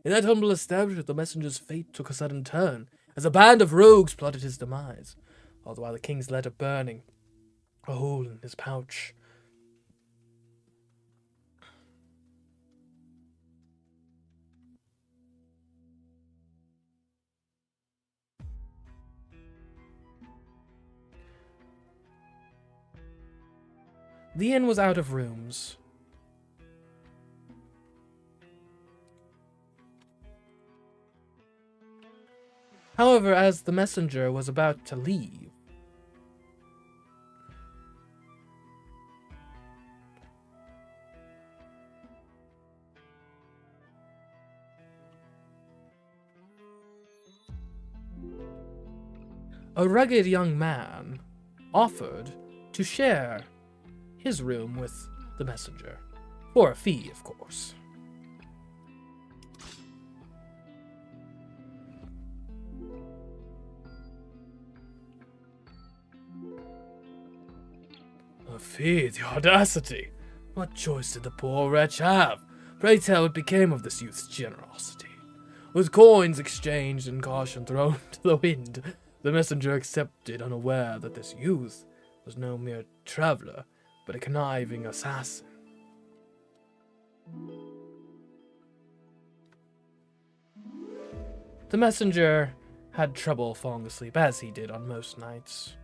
In that humble establishment, the messenger's fate took a sudden turn, as a band of rogues plotted his demise, all the while the king's letter burning, a hole in his pouch.
The inn was out of rooms. However, as the messenger was about to leave, a rugged young man offered to share his room with the messenger. For a fee, of course.
A fee, the audacity! What choice did the poor wretch have? Pray tell what became of this youth's generosity. With coins exchanged and caution thrown to the wind, the messenger accepted, unaware that this youth was no mere traveler, but a conniving assassin.
The messenger had trouble falling asleep, as he did on most nights.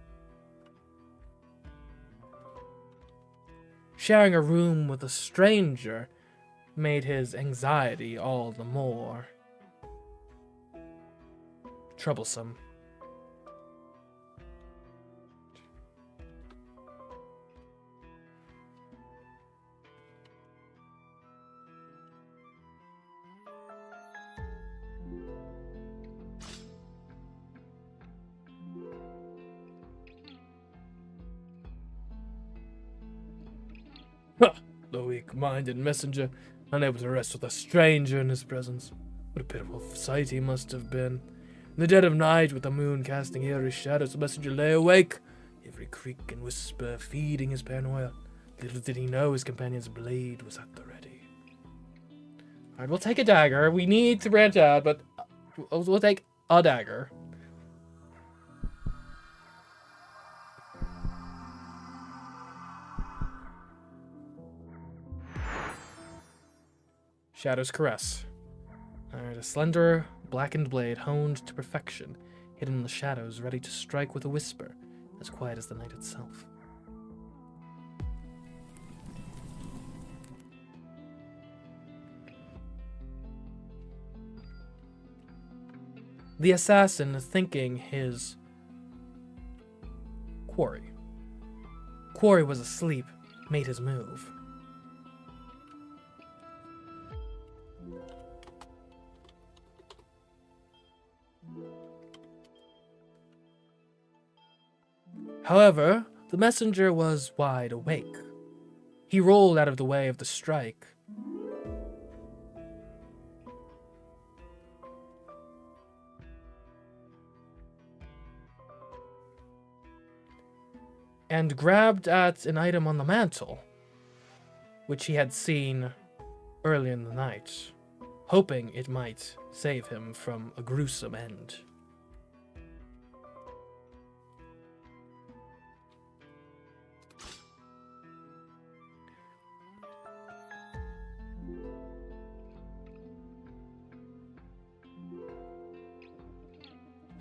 Sharing a room with a stranger made his anxiety all the more troublesome.
The weak-minded messenger, unable to rest with a stranger in his presence. What a pitiful sight he must have been. In the dead of night, with the moon casting eerie shadows, the messenger lay awake, every creak and whisper feeding his paranoia. Little did he know his companion's blade was at the ready.
Alright, we'll take a dagger. We need to branch out, but we'll take a dagger. Shadow's Caress. Alright, a slender, blackened blade honed to perfection, hidden in the shadows, ready to strike with a whisper, as quiet as the night itself. The assassin, thinking his quarry was asleep, made his move. However, the messenger was wide awake. He rolled out of the way of the strike. And grabbed at an item on the mantle, which he had seen early in the night, hoping it might save him from a gruesome end.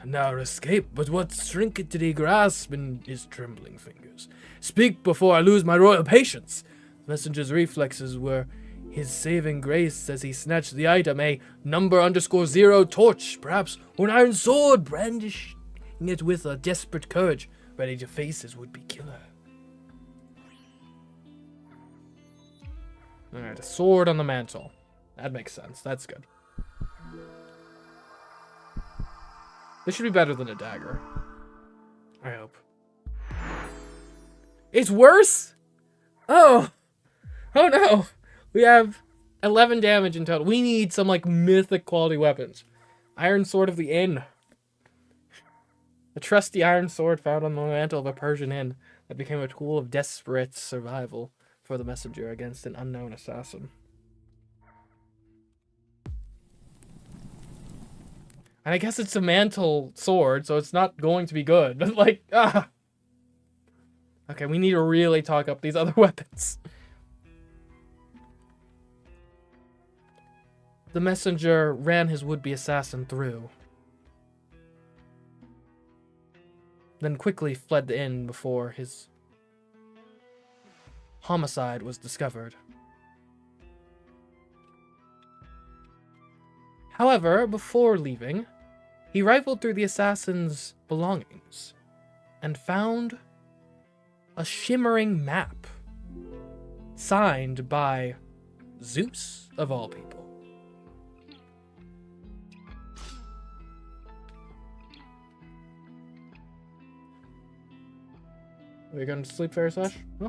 And now escape, but what trinket did he grasp in his trembling fingers? Speak before I lose my royal patience! The messenger's reflexes were his saving grace as he snatched the item, a #_0 torch, perhaps, or an iron sword, brandishing it with a desperate courage, ready to face his would-be killer.
Alright, a sword on the mantle. That makes sense. That's good. This should be better than a dagger. I hope. It's worse? Oh! Oh no! We have 11 damage in total. We need some, like, mythic quality weapons. Iron Sword of the Inn. A trusty iron sword found on the mantle of a Persian inn that became a tool of desperate survival for the messenger against an unknown assassin. And I guess it's a mantle sword, so it's not going to be good. But, like, Okay, we need to really talk up these other weapons. The messenger ran his would-be assassin through, then quickly fled the inn before his homicide was discovered. However, before leaving, he rifled through the assassin's belongings and found a shimmering map signed by Zeus, of all people. Are you going to sleep, Fair Slash? Huh?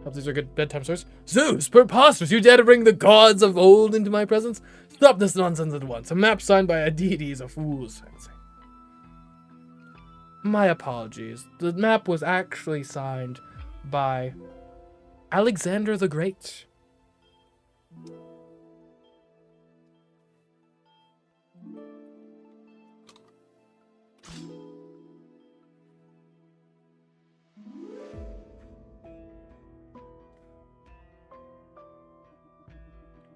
Hope these are good bedtime stories.
Zeus, preposterous! You dare to bring the gods of old into my presence? Stop this nonsense at once. A map signed by a deity is a fool's fancy.
My apologies. The map was actually signed by Alexander the Great.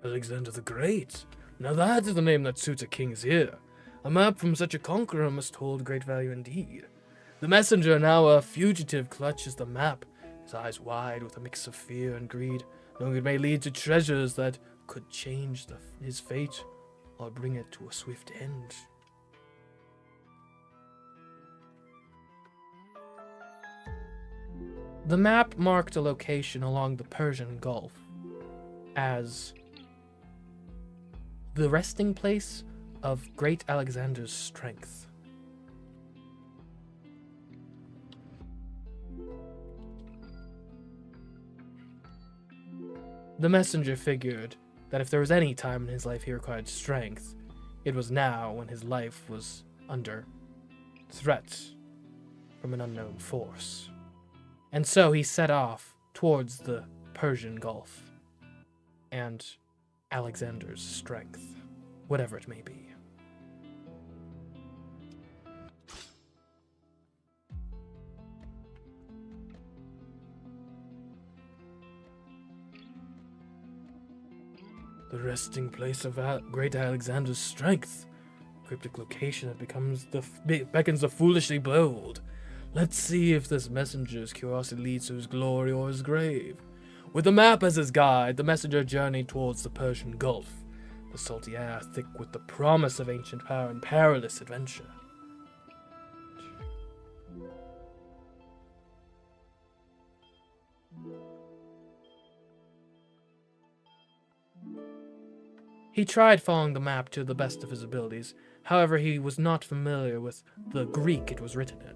Alexander the Great. Now that is the name that suits a king's ear. A map from such a conqueror must hold great value indeed. The messenger, now a fugitive, clutches the map, his eyes wide with a mix of fear and greed, knowing it may lead to treasures that could change his fate or bring it to a swift end.
The map marked a location along the Persian Gulf as the resting place of great Alexander's strength. The messenger figured that if there was any time in his life he required strength, it was now when his life was under threat from an unknown force. And so he set off towards the Persian Gulf and Alexander's strength, whatever it may be.
The resting place of great Alexander's strength. Cryptic location that beckons the foolishly bold. Let's see if this messenger's curiosity leads to his glory or his grave. With the map as his guide, the messenger journeyed towards the Persian Gulf, the salty air thick with the promise of ancient power and perilous adventure.
He tried following the map to the best of his abilities, however he was not familiar with the Greek it was written in.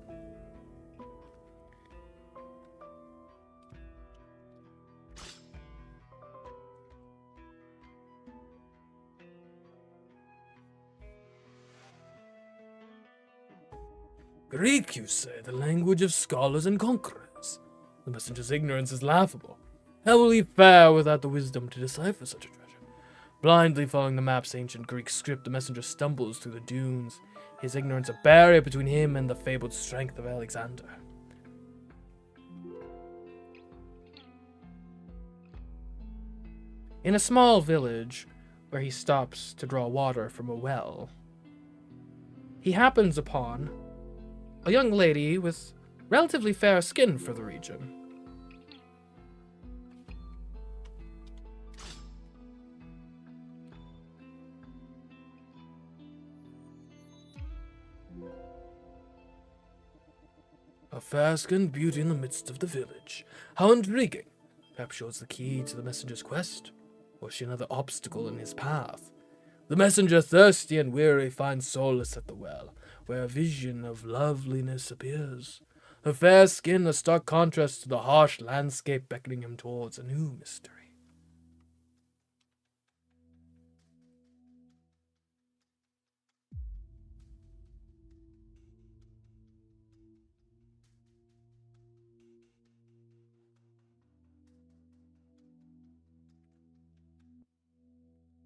Greek, you say, the language of scholars and conquerors. The messenger's ignorance is laughable. How will he fare without the wisdom to decipher such a treasure? Blindly following the map's ancient Greek script, the messenger stumbles through the dunes, his ignorance a barrier between him and the fabled strength of Alexander.
In a small village, where he stops to draw water from a well, he happens upon a young lady with relatively fair skin for the region.
A fair-skinned beauty in the midst of the village. How intriguing. Perhaps she holds the key to the messenger's quest. Or is she another obstacle in his path? The messenger, thirsty and weary, finds solace at the well, where a vision of loveliness appears. Her fair skin a stark contrast to the harsh landscape beckoning him towards a new mystery.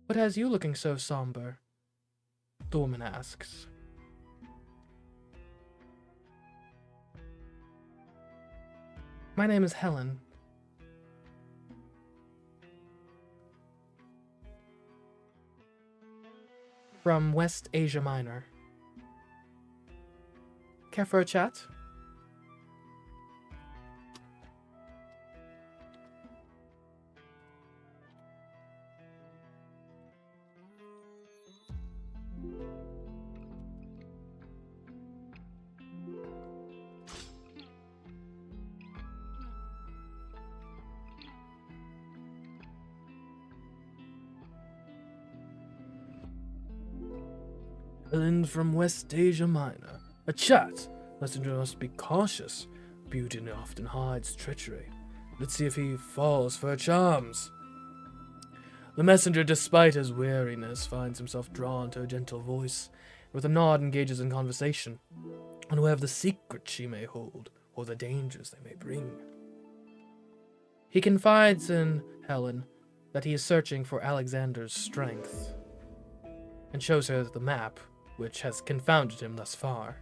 What has you looking so somber? The woman asks. My name is Helen. From West Asia Minor. Care for a chat?
Helen from West Asia Minor. A chat. Messenger must be cautious. Beauty often hides treachery. Let's see if he falls for her charms. The messenger, despite his weariness, finds himself drawn to her gentle voice, and with a nod engages in conversation, unaware of the secret she may hold, or the dangers they may bring.
He confides in Helen that he is searching for Alexander's strength, and shows her the map, which has confounded him thus far.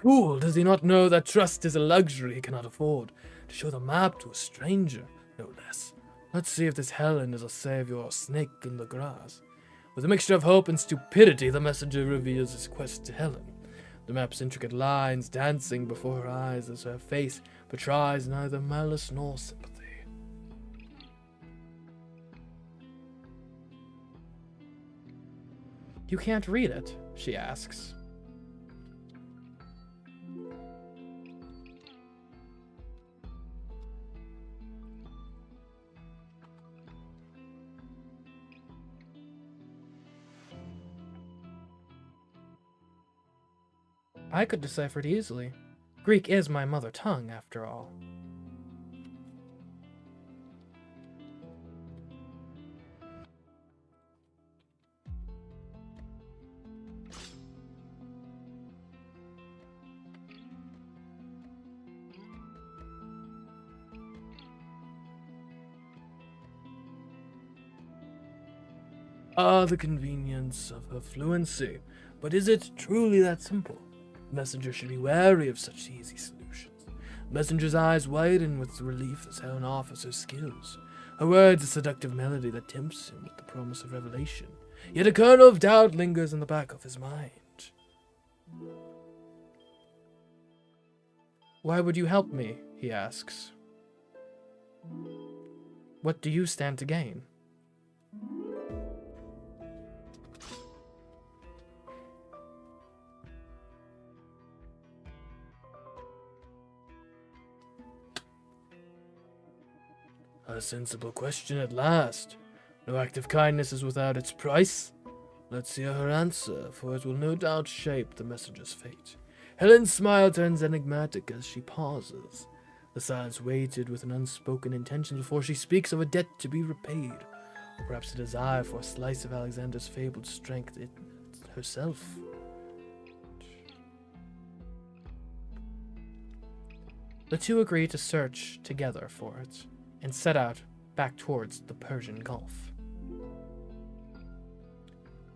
Fool, does he not know that trust is a luxury he cannot afford? To show the map to a stranger, no less. Let's see if this Helen is a savior or a snake in the grass. With a mixture of hope and stupidity, the messenger reveals his quest to Helen. The map's intricate lines dancing before her eyes as her face betrays neither malice nor sympathy.
You can't read it, she asks. I could decipher it easily. Greek is my mother tongue, after all.
Ah, the convenience of her fluency. But is it truly that simple? The messenger should be wary of such easy solutions. The messenger's eyes widen with relief as Helen offers her skills. Her words a seductive melody that tempts him with the promise of revelation. Yet a kernel of doubt lingers in the back of his mind.
Why would you help me? He asks. What do you stand to gain?
A sensible question at last. No act of kindness is without its price. Let's hear her answer, for it will no doubt shape the messenger's fate. Helen's smile turns enigmatic as she pauses. The silence waited with an unspoken intention before she speaks of a debt to be repaid, or perhaps a desire for a slice of Alexander's fabled strength herself.
The two agree to search together for it, and set out back towards the Persian Gulf.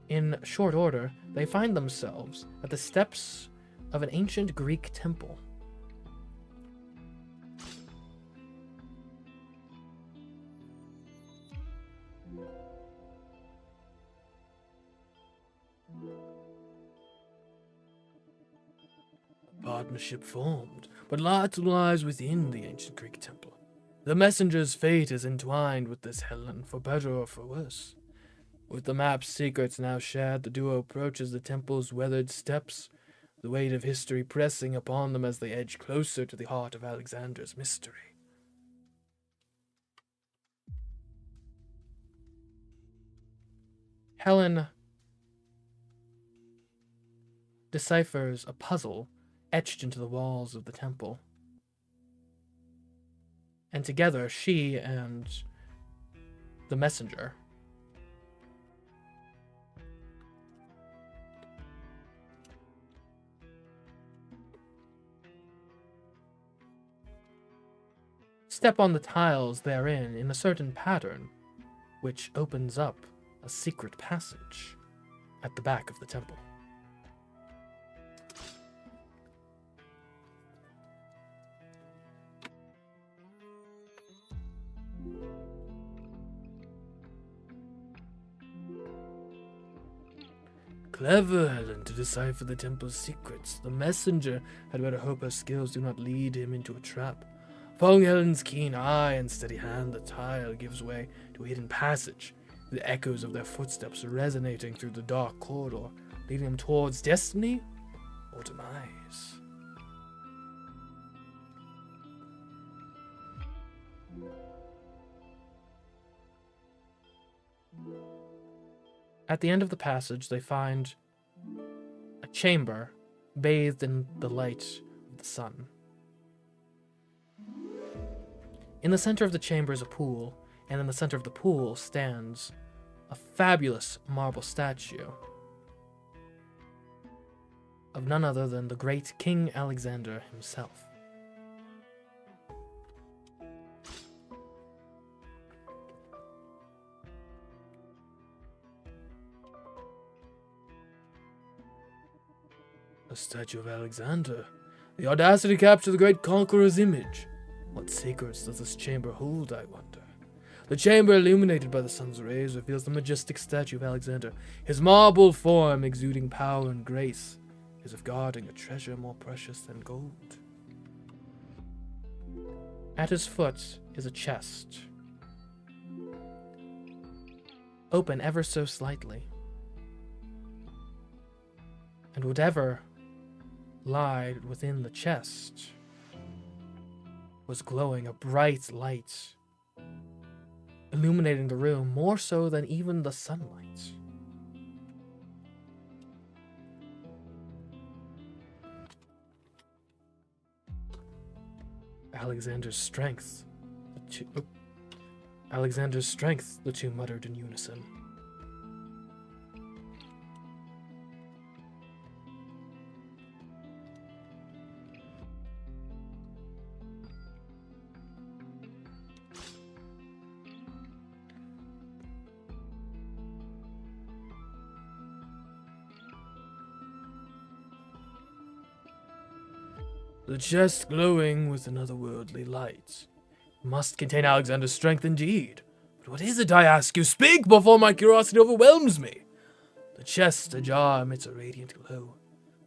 In short order, they find themselves at the steps of an ancient Greek temple.
A partnership formed, but lots lies within the ancient Greek temple. The messenger's fate is entwined with this Helen, for better or for worse. With the map's secrets now shared, the duo approaches the temple's weathered steps, the weight of history pressing upon them as they edge closer to the heart of Alexander's mystery.
Helen deciphers a puzzle etched into the walls of the temple. And together, she and the messenger step on the tiles therein in a certain pattern, which opens up a secret passage at the back of the temple.
Clever Helen to decipher the temple's secrets. The messenger had better hope her skills do not lead him into a trap. Following Helen's keen eye and steady hand, the tile gives way to a hidden passage, the echoes of their footsteps resonating through the dark corridor, leading them towards destiny or demise.
At the end of the passage, they find a chamber bathed in the light of the sun. In the center of the chamber is a pool, and in the center of the pool stands a fabulous marble statue of none other than the great King Alexander himself.
A statue of Alexander. The audacity to capture the great conqueror's image. What secrets does this chamber hold, I wonder? The chamber, illuminated by the sun's rays, reveals the majestic statue of Alexander, his marble form exuding power and grace, as if guarding a treasure more precious than gold.
At his foot is a chest, open ever so slightly, and whatever lied within the chest was glowing a bright light, illuminating the room more so than even the sunlight.
Alexander's strength. Alexander's strength, the two muttered in unison. The chest glowing with an otherworldly light must contain Alexander's strength indeed. But what is it, I ask you? Speak before my curiosity overwhelms me. The chest ajar emits a radiant glow,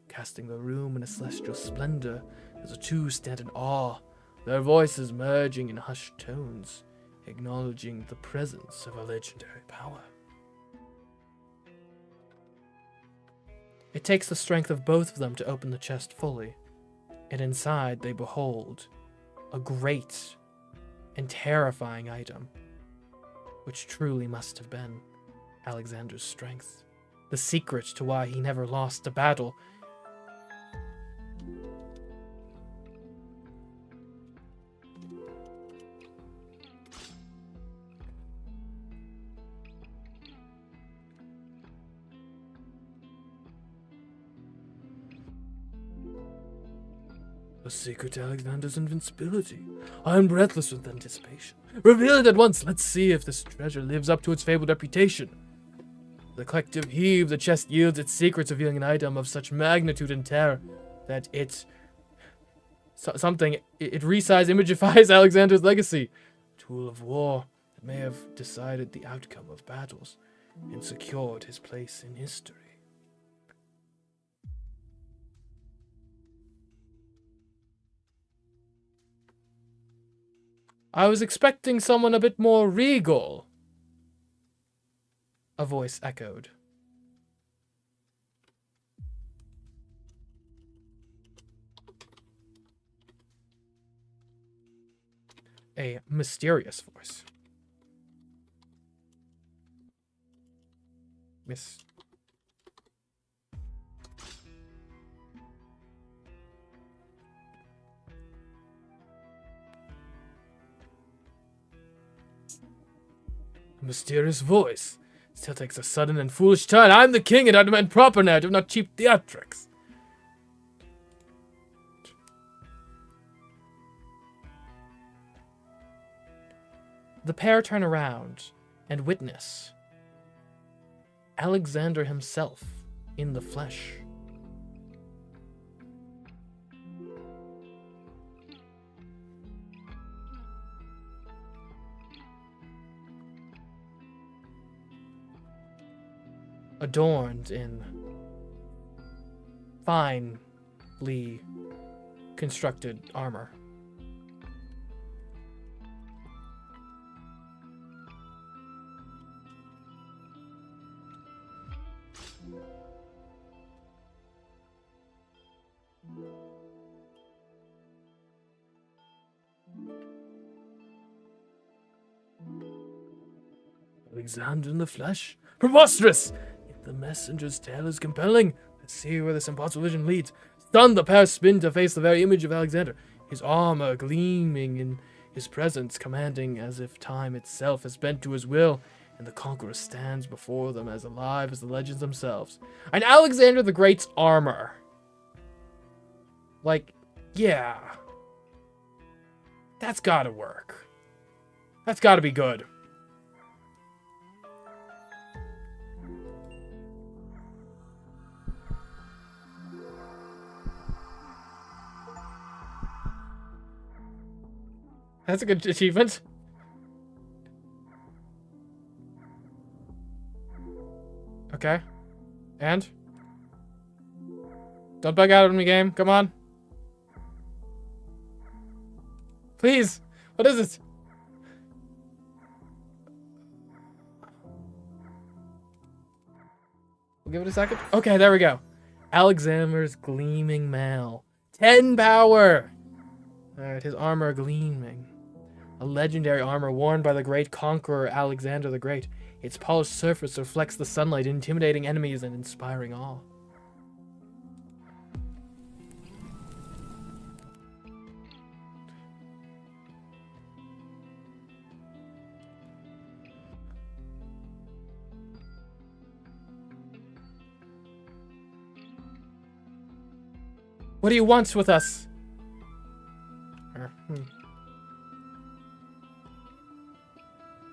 casting the room in a celestial splendor as the two stand in awe, their voices merging in hushed tones, acknowledging the presence of a legendary power.
It takes the strength of both of them to open the chest fully, and inside they behold a great and terrifying item, which truly must have been Alexander's strength, the secret to why he never lost a battle.
The secret to Alexander's invincibility. I am breathless with anticipation. Reveal it at once. Let's see if this treasure lives up to its fabled reputation. The collective heave, the chest yields its secrets, revealing an item of such magnitude and terror that it resize imagifies Alexander's legacy. Tool of war that may have decided the outcome of battles and secured his place in history.
I was expecting someone a bit more regal, a voice echoed. A mysterious voice. Miss.
Mysterious voice. Still takes a sudden and foolish turn. I'm the king and I demand proper narrative, not cheap theatrics.
The pair turn around and witness Alexander himself in the flesh. Adorned in finely constructed armor.
Alexander in the flesh? Preposterous! Yet the messenger's tale is compelling. Let's see where this impossible vision leads. Stunned, the pair spin to face the very image of Alexander, his armor gleaming in his presence, commanding as if time itself has bent to his will, and the conqueror stands before them as alive as the legends themselves. And Alexander the Great's armor. Like, yeah. That's gotta work. That's gotta be good. That's a good achievement. Okay. And? Don't bug out on me, game. Come on. Please. What is it? We'll give it a second. Okay, there we go. Alexander's gleaming mail. 10 power. Alright, his armor gleaming. A legendary armor worn by the great conqueror Alexander the Great. Its polished surface reflects the sunlight, intimidating enemies and inspiring awe. What do you want with us?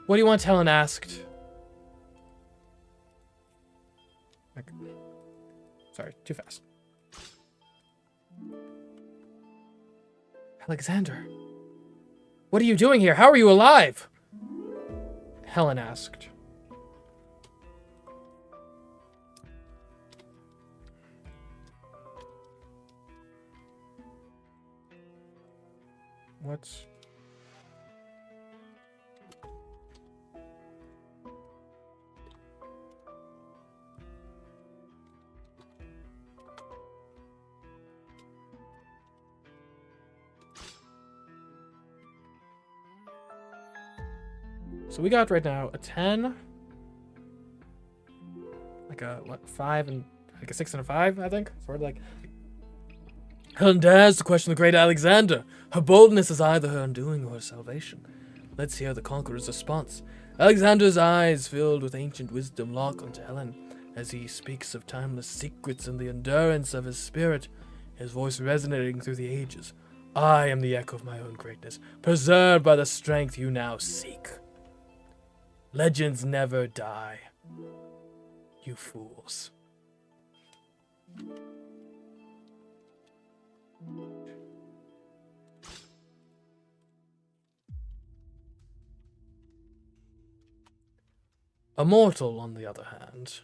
What do you want? Helen asked. Sorry, too fast. Alexander, what are you doing here? How are you alive? Helen asked. What's... So we got right now a 10, like a, what, 5 and, like a 6 and a 5, I think? Sort of like. Helen dares to question the great Alexander. Her boldness is either her undoing or her salvation. Let's hear the conqueror's response. Alexander's eyes, filled with ancient wisdom, lock onto Helen as he speaks of timeless secrets and the endurance of his spirit, his voice resonating through the ages. I am the echo of my own greatness, preserved by the strength you now seek. Legends never die, you fools. A mortal, on the other hand,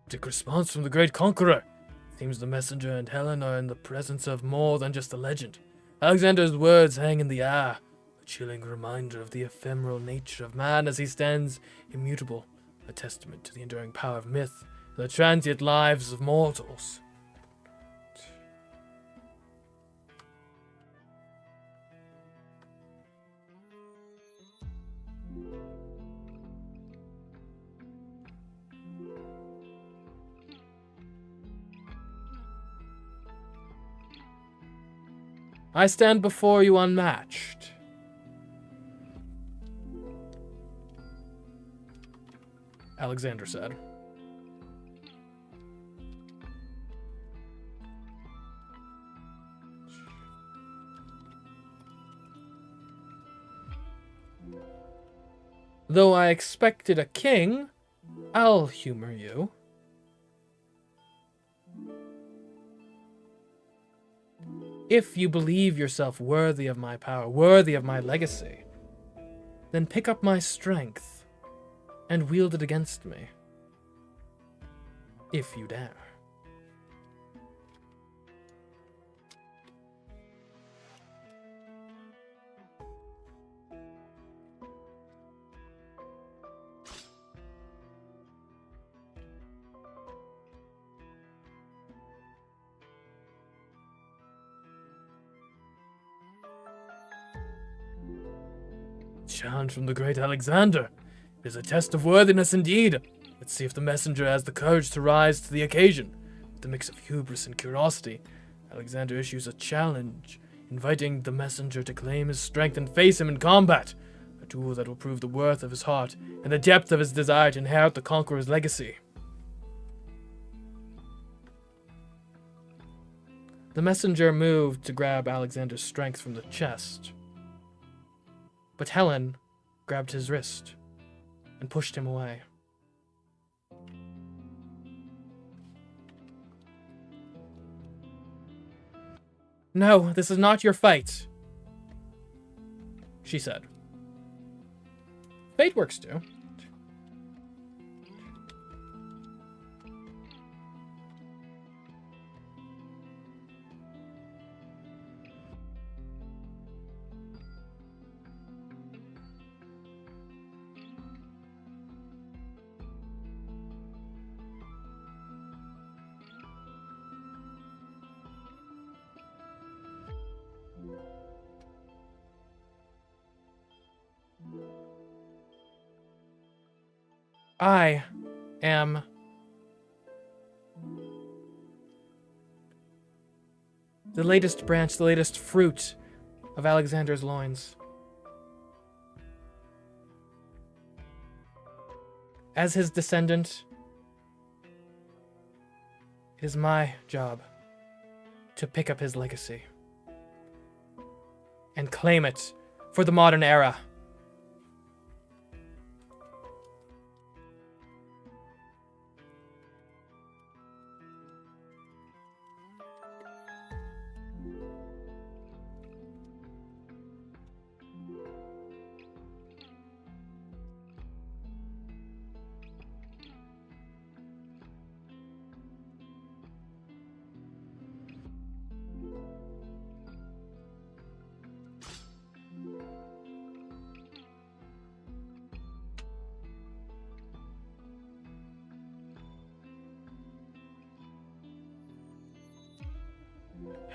cryptic response from the great conqueror. Seems the messenger and Helen are in the presence of more than just a legend. Alexander's words hang in the air, a chilling reminder of the ephemeral nature of man as he stands immutable, a testament to the enduring power of myth and the transient lives of mortals. I stand before you unmatched. Alexander said. Though I expected a king, I'll humor you. If you believe yourself worthy of my power, worthy of my legacy, then pick up my strength and wield it against me.
if you dare.
Challenge from the great Alexander. It is a test of worthiness indeed. Let's see if the messenger has the courage to rise to the occasion. With a mix of hubris and curiosity, Alexander issues a challenge, inviting the messenger to claim his strength and face him in combat. A duel that will prove the worth of his heart and the depth of his desire to inherit the conqueror's legacy.
The messenger moved to grab Alexander's strength from the chest, but Helen grabbed his wrist and pushed him away. No, this is not your fight, she said. Fate works too. I am the latest branch, the latest fruit of Alexander's loins. As his descendant, it is my job to pick up his legacy and claim it for the modern era.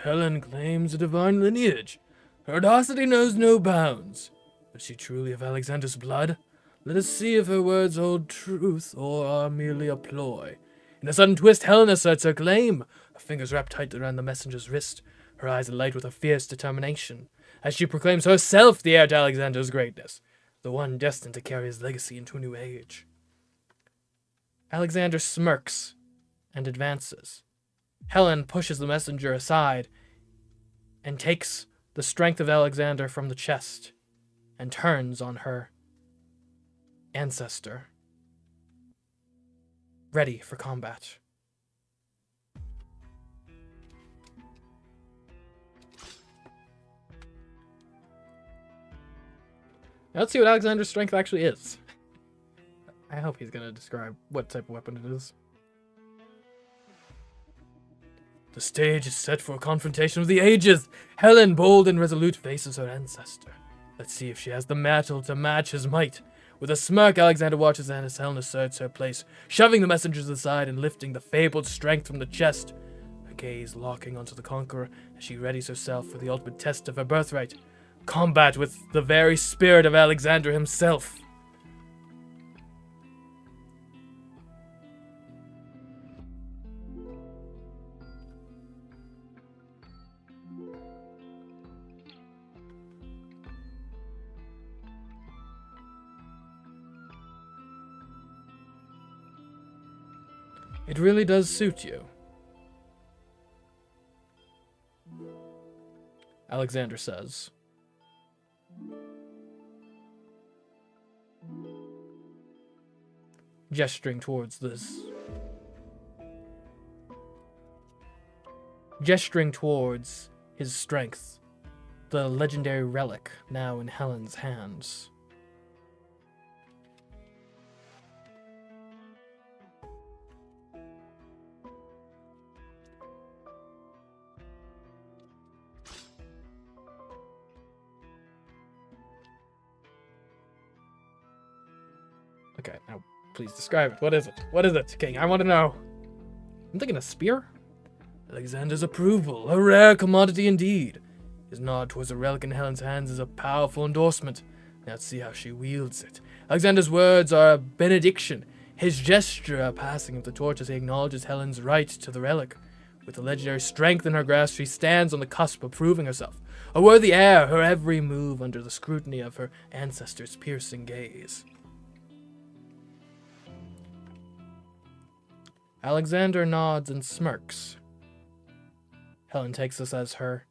Helen claims a divine lineage. Her audacity knows no bounds. Is she truly of Alexander's blood? Let us see if her words hold truth or are merely a ploy. In a sudden twist, Helen asserts her claim. Her fingers wrapped tight around the messenger's wrist, her eyes alight with a fierce determination, as she proclaims herself the heir to Alexander's greatness, the one destined to carry his legacy into a new age.
Alexander smirks and advances. Helen pushes the messenger aside and takes the strength of Alexander from the chest and turns on her ancestor, ready for combat. Now let's see what Alexander's strength actually is. I hope he's going to describe what type of weapon it is.
The stage is set for a confrontation of the ages. Helen, bold and resolute, faces her ancestor. Let's see if she has the mettle to match his might. With a smirk, Alexander watches as Helen asserts her place, shoving the messengers aside and lifting the fabled strength from the chest. Her gaze locking onto the conqueror as she readies herself for the ultimate test of her birthright. Combat with the very spirit of Alexander himself.
It really does suit you, Alexander says. Gesturing towards his strength, the legendary relic now in Helen's hands. Okay, now please describe it. What is it? What is it, King? I want to know. I'm thinking a spear?
Alexander's approval, a rare commodity indeed. His nod towards the relic in Helen's hands is a powerful endorsement. Now see how she wields it. Alexander's words are a benediction. His gesture a passing of the torch as he acknowledges Helen's right to the relic. With the legendary strength in her grasp, she stands on the cusp of proving herself. A worthy heir, her every move under the scrutiny of her ancestors' piercing gaze.
Alexander nods and smirks. Helen takes this as her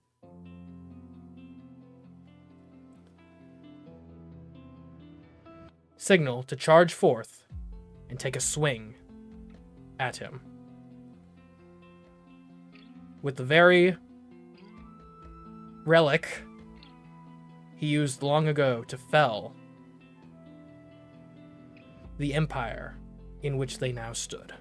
signal to charge forth and take a swing at him with the very relic he used long ago to fell the empire in which they now stood.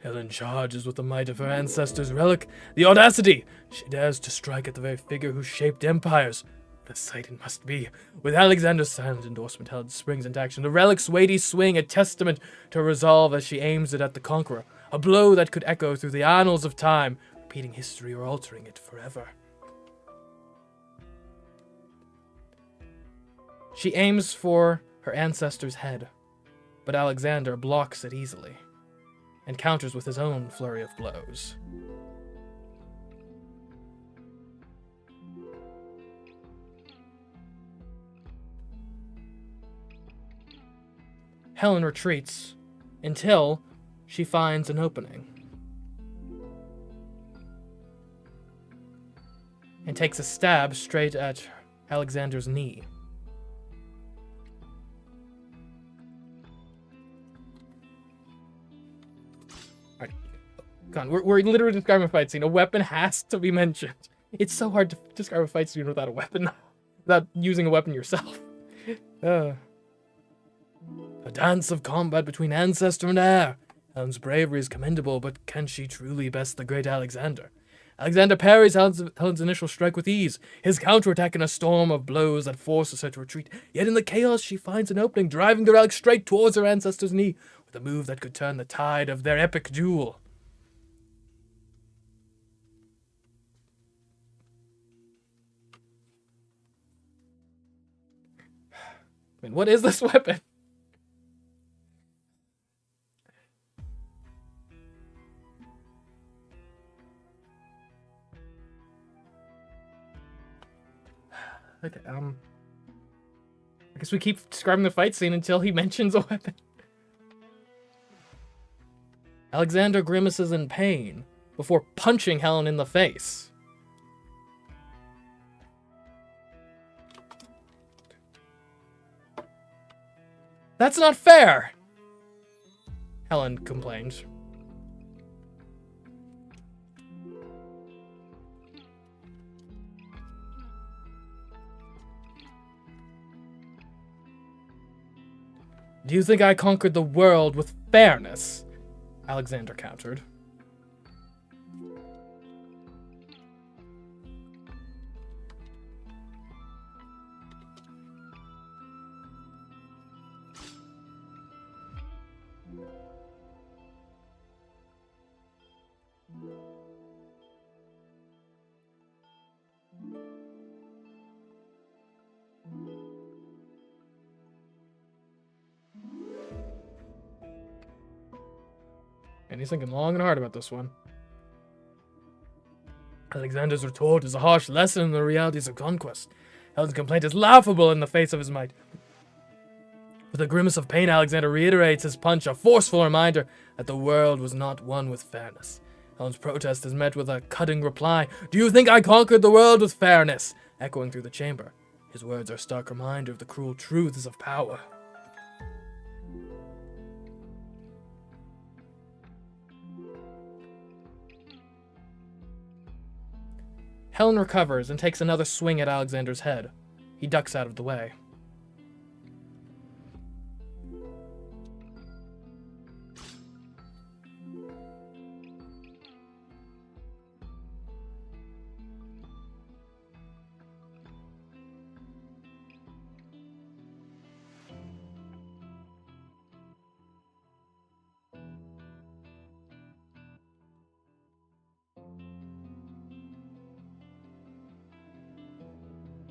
Helen charges with the might of her ancestors' relic. The audacity! She dares to strike at the very figure who shaped empires. The sight it must be. With Alexander's silent endorsement, Helen springs into action. The relic's weighty swing, a testament to her resolve as she aims it at the conqueror. A blow that could echo through the annals of time, repeating history or altering it forever.
She aims for her ancestor's head, but Alexander blocks it easily and counters with his own flurry of blows. Helen retreats until she finds an opening and takes a stab straight at Alexander's knee. Come on, we're literally describing a fight scene. A weapon has to be mentioned. It's so hard to describe a fight scene without a weapon, without using a weapon yourself.
A dance of combat between ancestor and heir. Helen's bravery is commendable, but can she truly best the great Alexander? Alexander parries Helen's initial strike with ease, his counterattack in a storm of blows that forces her to retreat. Yet in the chaos, she finds an opening, driving the relic straight towards her ancestor's knee, with a move that could turn the tide of their epic duel.
I mean, what is this weapon? Okay, I guess we keep describing the fight scene until he mentions a weapon. Alexander grimaces in pain before punching Helen in the face. That's not fair! Helen complains. Do you think I conquered the world with fairness? Alexander countered. And he's thinking long and hard about this one.
Alexander's retort is a harsh lesson in the realities of conquest. Helen's complaint is laughable in the face of his might. With a grimace of pain, Alexander reiterates his punch, a forceful reminder that the world was not won with fairness. Helen's protest is met with a cutting reply. Do you think I conquered the world with fairness? Echoing through the chamber. His words are a stark reminder of the cruel truths of power.
Helen recovers and takes another swing at Alexander's head. He ducks out of the way.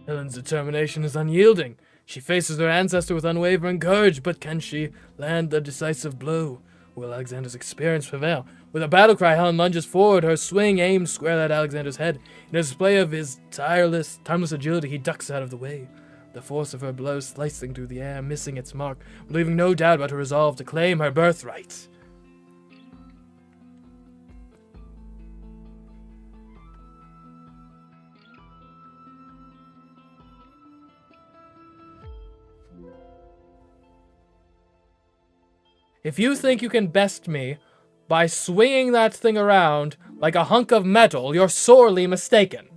Helen's determination is unyielding. She faces her ancestor with unwavering courage, but can she land the decisive blow? Will Alexander's experience prevail? With a battle cry, Helen lunges forward, her swing aimed square at Alexander's head. In a display of his timeless agility, he ducks out of the way. The force of her blow slicing through the air, missing its mark, leaving no doubt about her resolve to claim her birthright.
If you think you can best me by swinging that thing around like a hunk of metal, you're sorely mistaken,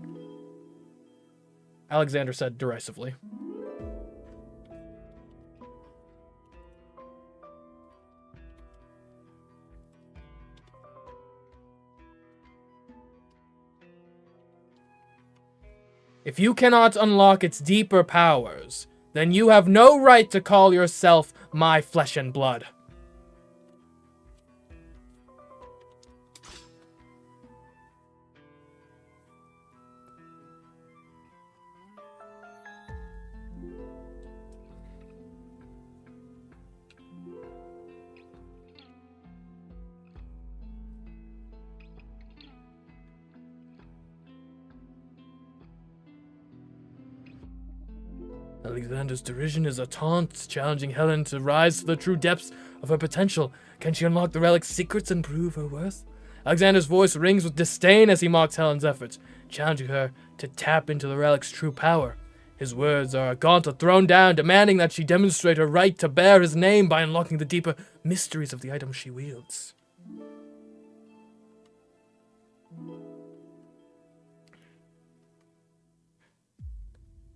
Alexander said derisively. If you cannot unlock its deeper powers, then you have no right to call yourself my flesh and blood.
Alexander's derision is a taunt, challenging Helen to rise to the true depths of her potential. Can she unlock the relic's secrets and prove her worth? Alexander's voice rings with disdain as he mocks Helen's efforts, challenging her to tap into the relic's true power. His words are a gauntlet thrown down, demanding that she demonstrate her right to bear his name by unlocking the deeper mysteries of the item she wields.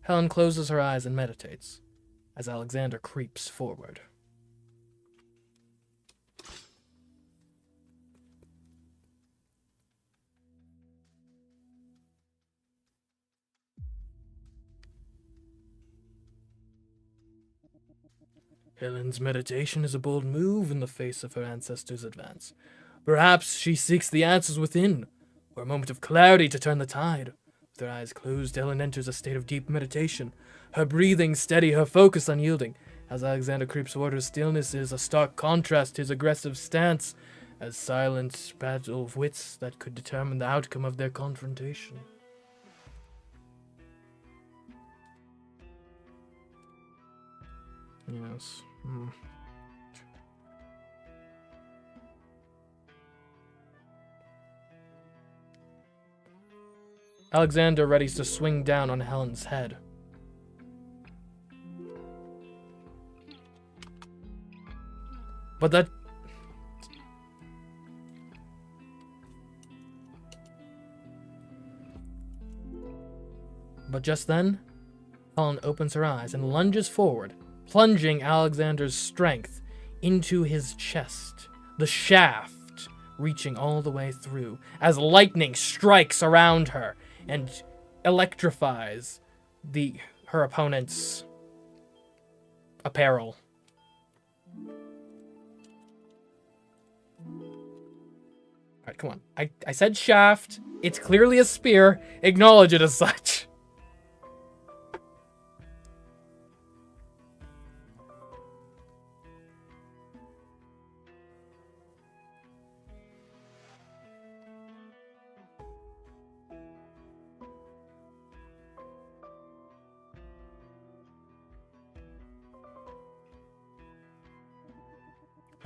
Helen closes her eyes and meditates as Alexander creeps forward.
Helen's meditation is a bold move in the face of her ancestor's advance. Perhaps she seeks the answers within, or a moment of clarity to turn the tide. With her eyes closed, Helen enters a state of deep meditation, her breathing steady, her focus unyielding. As Alexander creeps toward her, stillness is a stark contrast to his aggressive stance, a silent battle of wits that could determine the outcome of their confrontation.
Yes. Alexander readies to swing down on Helen's head. But just then, Helen opens her eyes and lunges forward, plunging Alexander's strength into his chest, the shaft reaching all the way through, as lightning strikes around her and electrifies her opponent's apparel. Alright, come on. I said shaft. It's clearly a spear. Acknowledge it as such.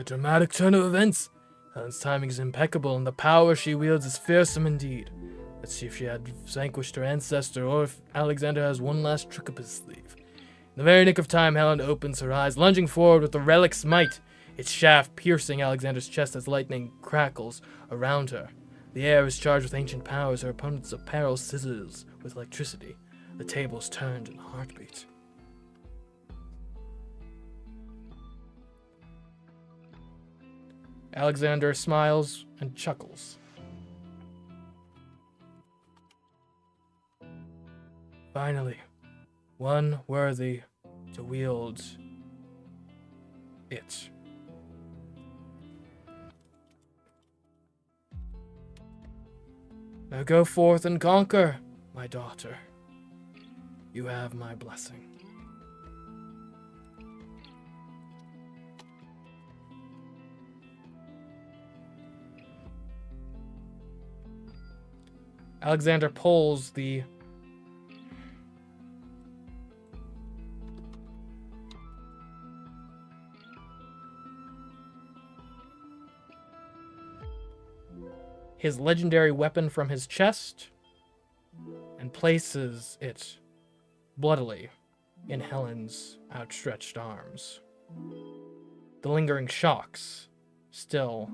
A dramatic turn of events. Helen's timing is impeccable, and the power she wields is fearsome indeed. Let's see if she had vanquished her ancestor, or if Alexander has one last trick up his sleeve. In the very nick of time, Helen opens her eyes, lunging forward with the relic's might, its shaft piercing Alexander's chest as lightning crackles around her. The air is charged with ancient powers. Her opponent's apparel sizzles with electricity. The tables turned in a heartbeat.
Alexander smiles and chuckles.
Finally, one worthy to wield it. Now go forth and conquer, my daughter. You have my blessing.
Alexander pulls the his legendary weapon from his chest and places it bloodily in Helen's outstretched arms. The lingering shocks still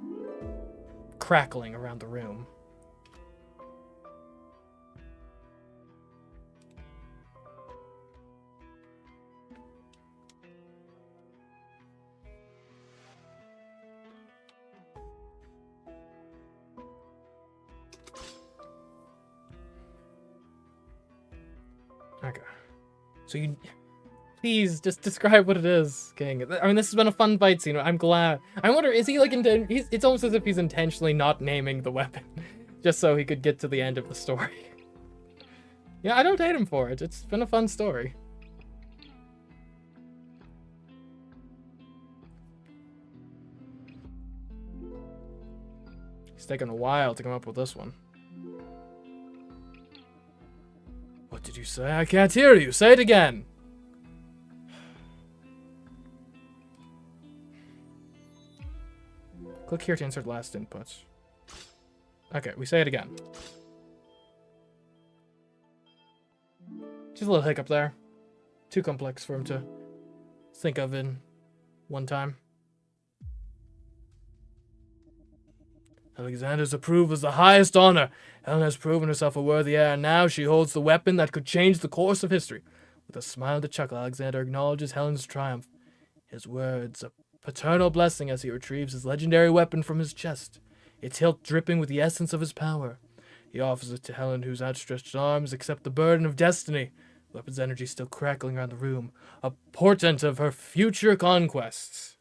crackling around the room. Okay. So you... Please, just describe what it is, King. I mean, this has been a fun fight scene. I'm glad. I wonder, is he like... It's almost as if he's intentionally not naming the weapon. Just so he could get to the end of the story. Yeah, I don't hate him for it. It's been a fun story. It's taken a while to come up with this one.
What did you say? I can't hear you. Say it again.
Click here to insert last inputs. Okay, we say it again. Just a little hiccup there. Too complex for him to think of in one time.
Alexander's approval is the highest honor. Helen has proven herself a worthy heir, and now she holds the weapon that could change the course of history. With a smile and a chuckle, Alexander acknowledges Helen's triumph. His words, a paternal blessing as he retrieves his legendary weapon from his chest, its hilt dripping with the essence of his power. He offers it to Helen, whose outstretched arms accept the burden of destiny. The weapon's energy still crackling around the room, a portent of her future conquests.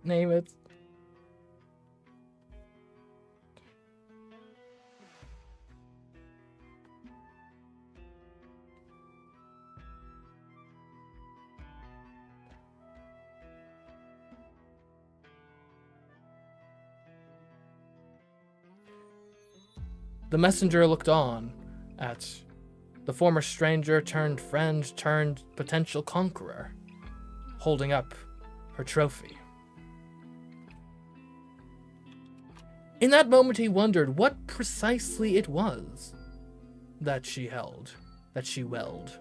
Name it. The messenger looked on at the former stranger turned friend turned potential conqueror, holding up her trophy. In that moment, he wondered what precisely it was that she held, that she welled.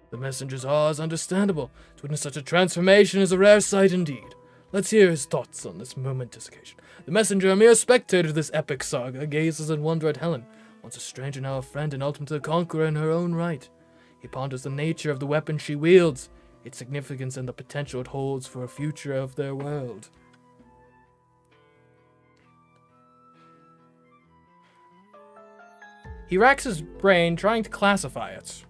The messenger's awe is understandable. To witness such a transformation is a rare sight indeed. Let's hear his thoughts on this momentous occasion. The messenger, a mere spectator to this epic saga, gazes in wonder at Helen, once a stranger, now a friend, and ultimately a conqueror in her own right. He ponders the nature of the weapon she wields, its significance, and the potential it holds for a future of their world.
He racks his brain trying to classify it.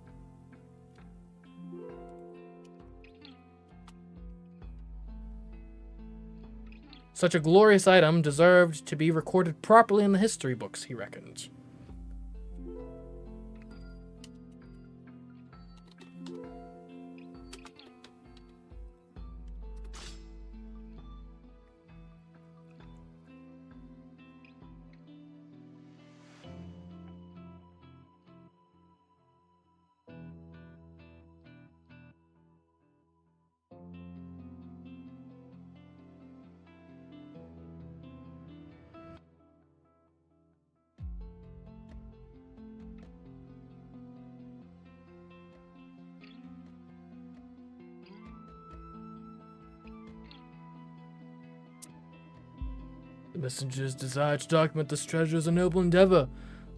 Such a glorious item deserved to be recorded properly in the history books, he reckoned.
The messenger's desire to document this treasure is a noble endeavor.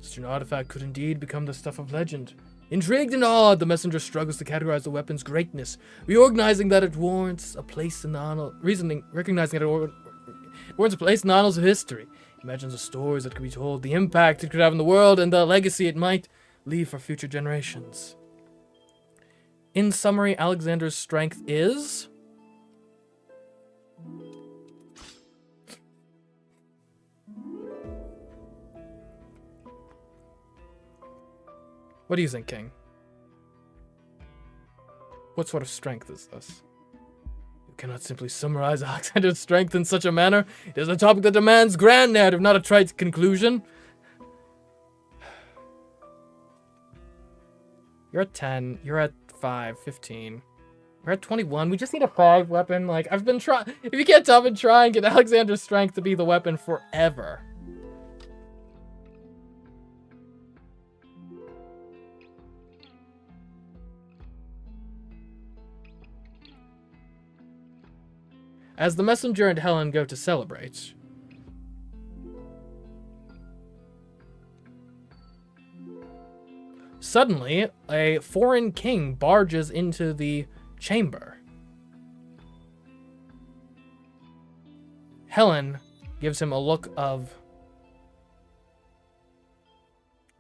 Such an artifact could indeed become the stuff of legend. Intrigued and awed, the messenger struggles to categorize the weapon's greatness, recognizing that it warrants a place in the annals of history. He imagines the stories that could be told, the impact it could have in the world, and the legacy it might leave for future generations. In summary, Alexander's strength is... What do you think, King? What sort of strength is this? You cannot simply summarize Alexander's strength in such a manner. It is a topic that demands grand narrative, not a trite conclusion. You're at 10. You're at 5, 15. We're at 21. We just need a 5 weapon. Like, I've been trying. If you can't tell, I've been trying to get Alexander's strength to be the weapon forever. As the messenger and Helen go to celebrate, suddenly a foreign king barges into the chamber. Helen gives him a look of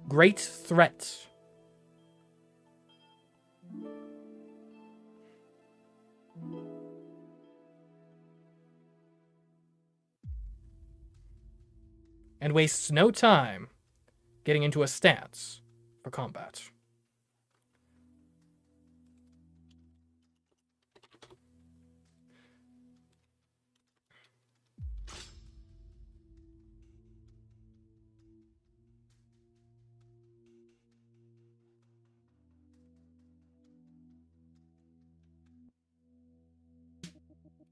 great threat. And wastes no time getting into a stance for combat.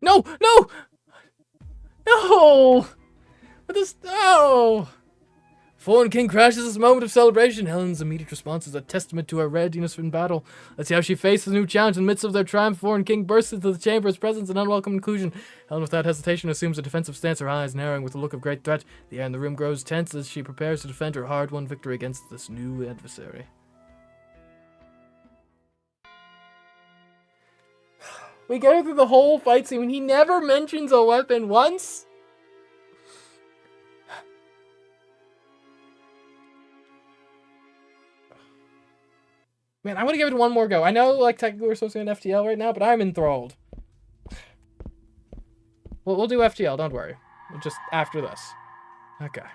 No! No! No! What is... No! Foreign king crashes this moment of celebration. Helen's immediate response is a testament to her readiness for battle. Let's see how she faces the new challenge. In the midst of their triumph, foreign king bursts into the chamber. His presence an unwelcome inclusion. Helen, without hesitation, assumes a defensive stance, her eyes narrowing with a look of great threat. The air in the room grows tense as she prepares to defend her hard-won victory against this new adversary. We go through the whole fight scene when he never mentions a weapon once. Man, I want to give it one more go. I know, like, technically we're supposed to be an FTL right now, but I'm enthralled. We'll do FTL, don't worry. We'll just after this. Okay.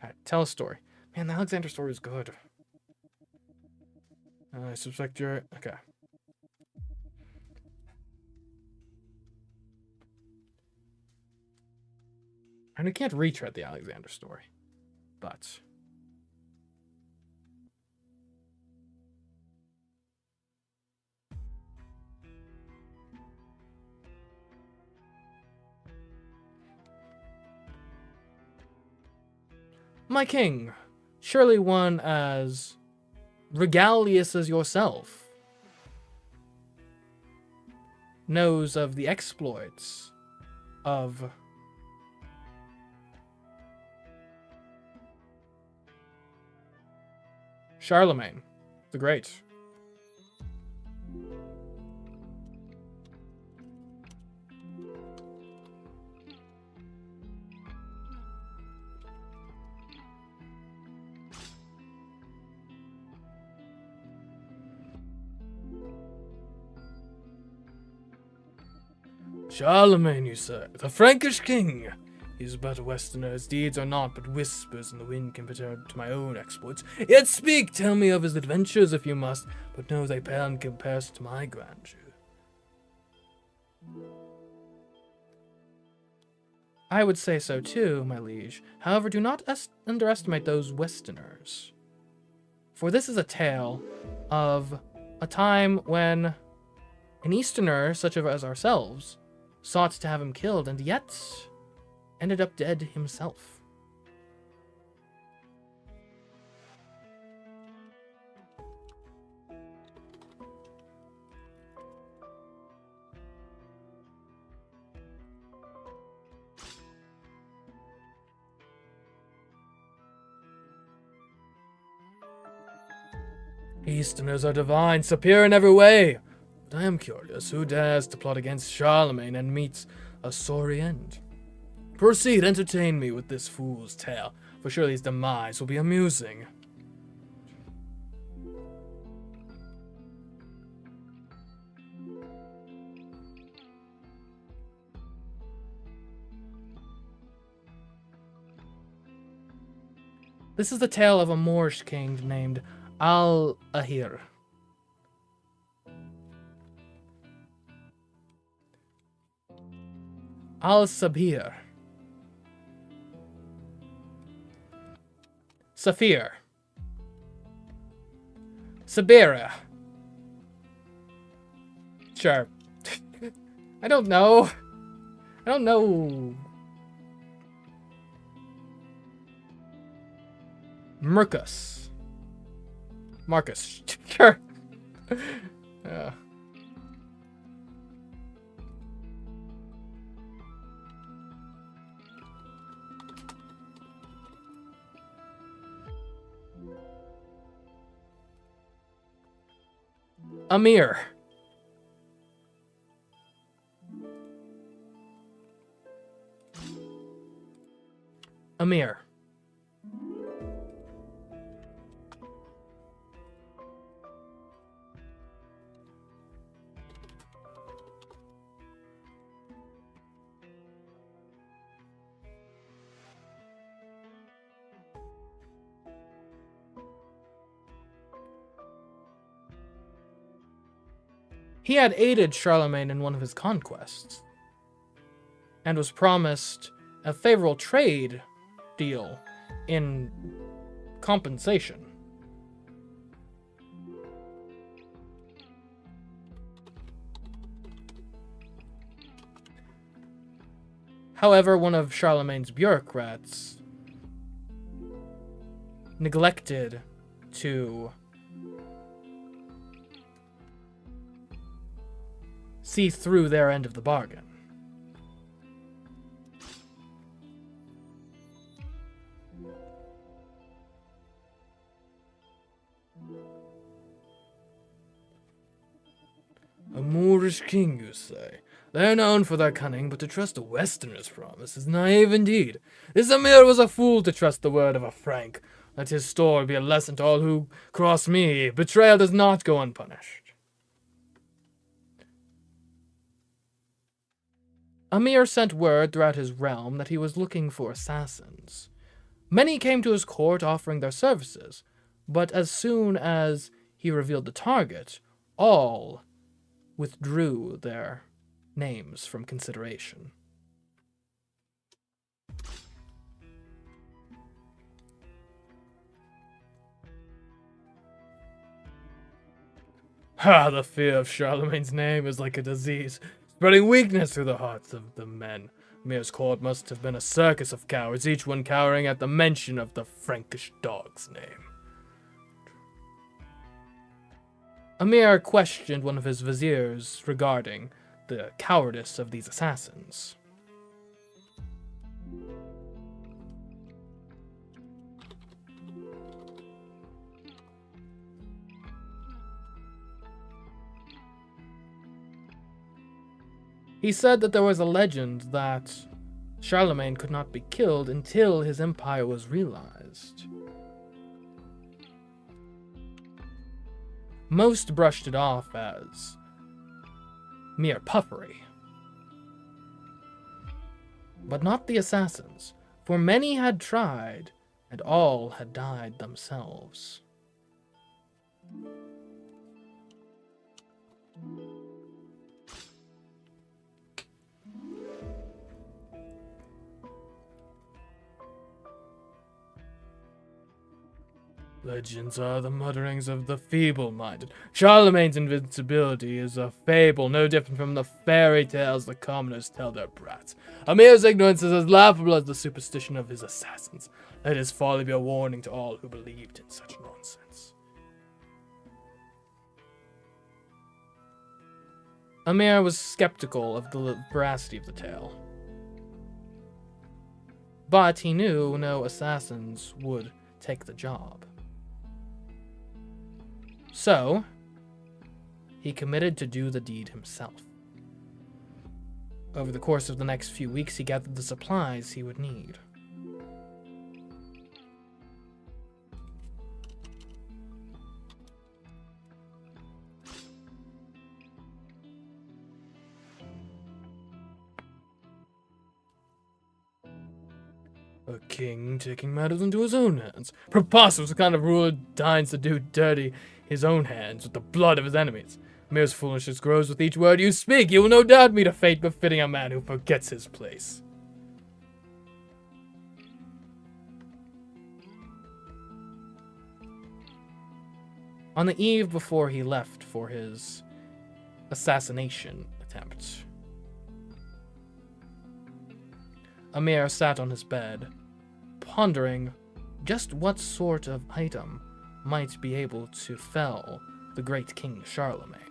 Alright, tell a story. Man, the Alexander story is good. I suspect you're... Okay. And we can't retread the Alexander story. But... My king, surely one as regalious as yourself, knows of the exploits of Charlemagne the Great. Charlemagne, you say, the Frankish king. He is but a westerner, his deeds are naught but whispers in the wind compared to my own exploits. Yet speak, tell me of his adventures if you must, but know they pale in comparison to my grandeur. I would say so too, my liege. However, do not underestimate those westerners. For this is a tale of a time when an easterner, such as ourselves, sought to have him killed, and yet ended up dead himself. Easterners are divine, superior in every way. But I am curious, who dares to plot against Charlemagne and meets a sorry end? Proceed, entertain me with this fool's tale, for surely his demise will be amusing.
This is the tale of a Moorish king named Al-Ahir. Al-Sabir. Safir. Sabira. Sure. I don't know. I don't know. Marcus. Sure. Yeah. Amir. Amir. He had aided Charlemagne in one of his conquests, and was promised a favorable trade deal in compensation. However, one of Charlemagne's bureaucrats neglected to see through their end of the bargain.
A Moorish king, you say? They're known for their cunning, but to trust a Westerner's promise is naive indeed. This Emir was a fool to trust the word of a Frank. Let his story be a lesson to all who cross me. Betrayal does not go unpunished.
Amir sent word throughout his realm that he was looking for assassins. Many came to his court offering their services, but as soon as he revealed the target, all withdrew their names from consideration.
Ha! The fear of Charlemagne's name is like a disease, spreading weakness through the hearts of the men. Amir's court must have been a circus of cowards, each one cowering at the mention of the Frankish dog's name.
Amir questioned one of his viziers regarding the cowardice of these assassins. He said that there was a legend that Charlemagne could not be killed until his empire was realized. Most brushed it off as mere puffery. But not the assassins, for many had tried, and all had died themselves.
Legends are the mutterings of the feeble-minded. Charlemagne's invincibility is a fable, no different from the fairy tales the commoners tell their brats. Amir's ignorance is as laughable as the superstition of his assassins. Let his folly be a warning to all who believed in such nonsense.
Amir was skeptical of the veracity of the tale, but he knew no assassins would take the job. So, he committed to do the deed himself. Over the course of the next few weeks, he gathered the supplies he would need.
A king taking matters into his own hands. Preposterous! What kind of ruler deigns to do dirty his own hands with the blood of his enemies? Amir's foolishness grows with each word you speak. You will no doubt meet a fate befitting a man who forgets his place.
On the eve before he left for his assassination attempt, Amir sat on his bed, pondering just what sort of item might be able to fell the great King Charlemagne.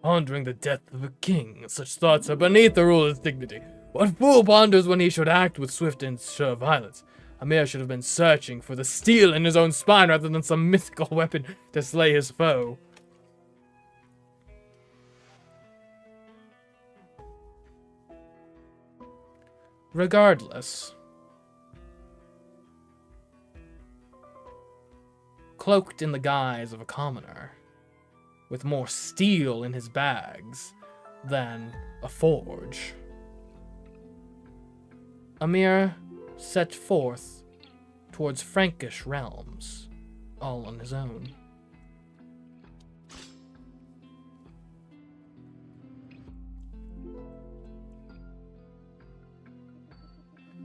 Pondering the death of a king, such thoughts are beneath the ruler's dignity. What fool ponders when he should act with swift and sure violence? Amir should have been searching for the steel in his own spine rather than some mythical weapon to slay his foe.
Regardless, cloaked in the guise of a commoner, with more steel in his bags than a forge, Amir set forth towards Frankish realms, all on his own.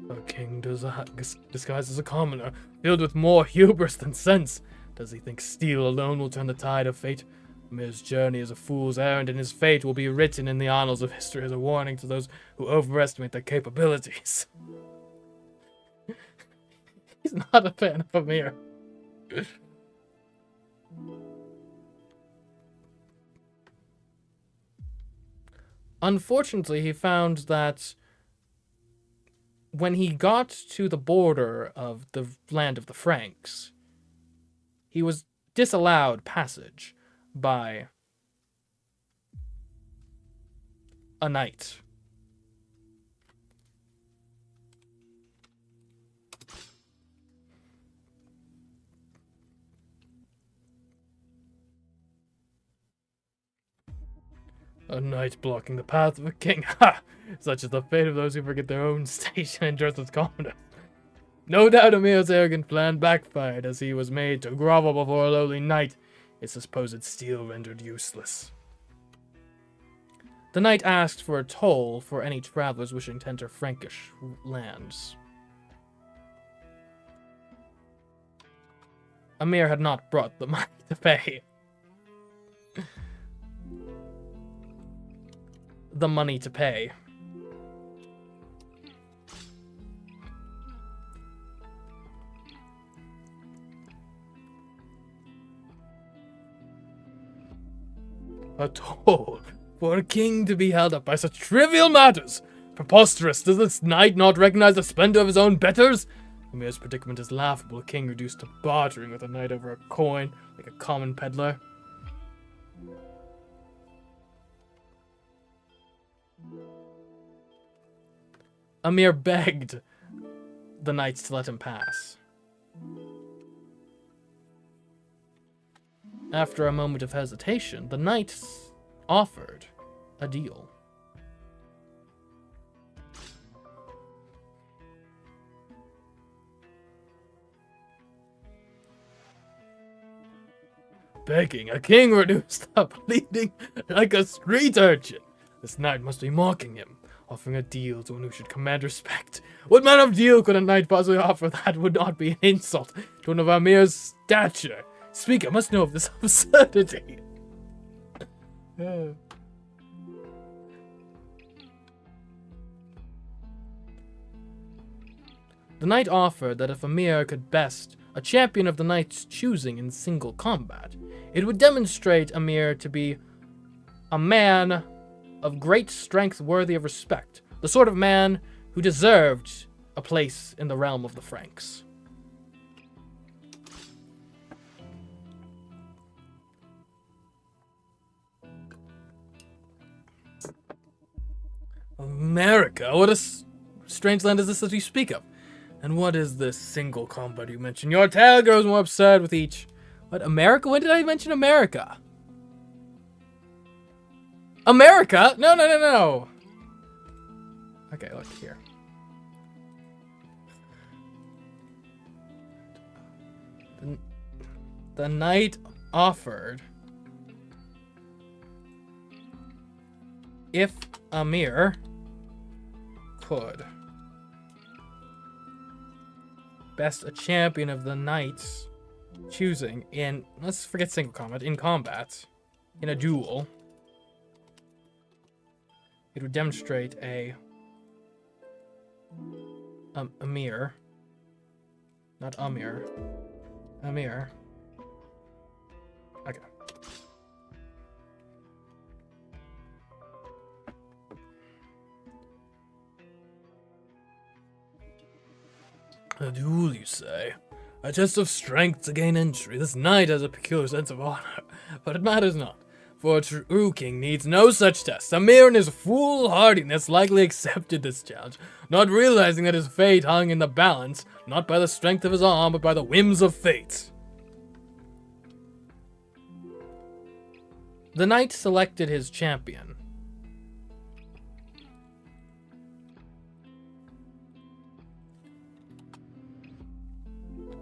A king disguised as a commoner, filled with more hubris than sense. Does he think steel alone will turn the tide of fate? Amir's journey is a fool's errand, and his fate will be written in the annals of history as a warning to those who overestimate their capabilities.
He's not a fan of Amir. Unfortunately, he found that when he got to the border of the land of the Franks, he was disallowed passage by a knight.
A knight blocking the path of a king. Ha! Such is the fate of those who forget their own station and dress as commoners. No doubt Amir's arrogant plan backfired as he was made to grovel before a lowly knight, his supposed steel rendered useless.
The knight asked for a toll for any travelers wishing to enter Frankish lands. Amir had not brought the money to pay. The money to pay.
A toll for a king to be held up by such trivial matters. Preposterous! Does this knight not recognize the splendor of his own betters? Amir's predicament is laughable. A king reduced to bartering with a knight over a coin, like a common peddler.
Amir begged the knights to let him pass. After a moment of hesitation, the knights offered a deal.
Begging, a king reduced up, bleeding like a street urchin. This knight must be mocking him, offering a deal to one who should command respect. What manner of deal could a knight possibly offer that would not be an insult to one of Amir's stature? Speaker must know of this absurdity.
The knight offered that if Amir could best a champion of the knight's choosing in single combat, it would demonstrate Amir to be a man of great strength worthy of respect. The sort of man who deserved a place in the realm of the Franks.
America? What a strange land is this that you speak of? And what is this single combat you mention? Your tale grows more absurd with each. What, America? When did I mention America? America? No, no, no, no. Okay, look here.
The knight offered if Amir could best a champion of the knight's choosing in, let's forget single combat, in combat, in a duel, it would demonstrate Amir, not Amir, Amir. Okay.
A duel, you say? A test of strength to gain entry. This knight has a peculiar sense of honor, but it matters not. For a true king needs no such test. Amir in his foolhardiness likely accepted this challenge, not realizing that his fate hung in the balance, not by the strength of his arm, but by the whims of fate.
The knight selected his champion.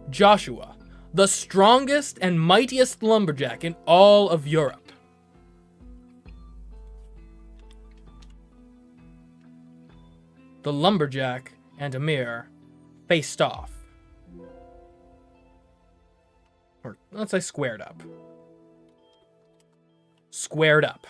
Joshua, the strongest and mightiest lumberjack in all of Europe. The lumberjack and Amir faced off. Or let's say squared up. Squared up.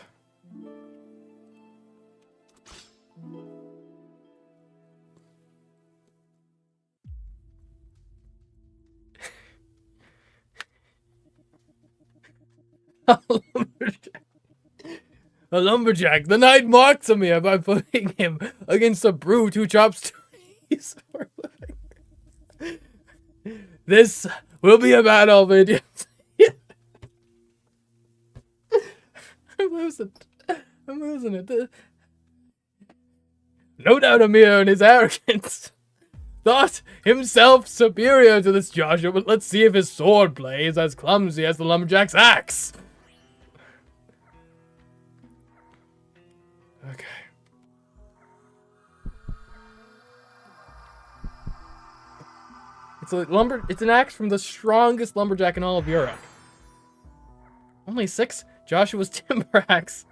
A lumberjack. The knight mocks Amir by putting him against a brute who chops trees for a living. This will be a battle video. I'm losing it. No doubt Amir in his arrogance thought himself superior to this Joshua, but let's see if his sword play is as clumsy as the lumberjack's axe. Okay.
It's an axe from the strongest lumberjack in all of Europe. Only 6? Joshua's timber axe.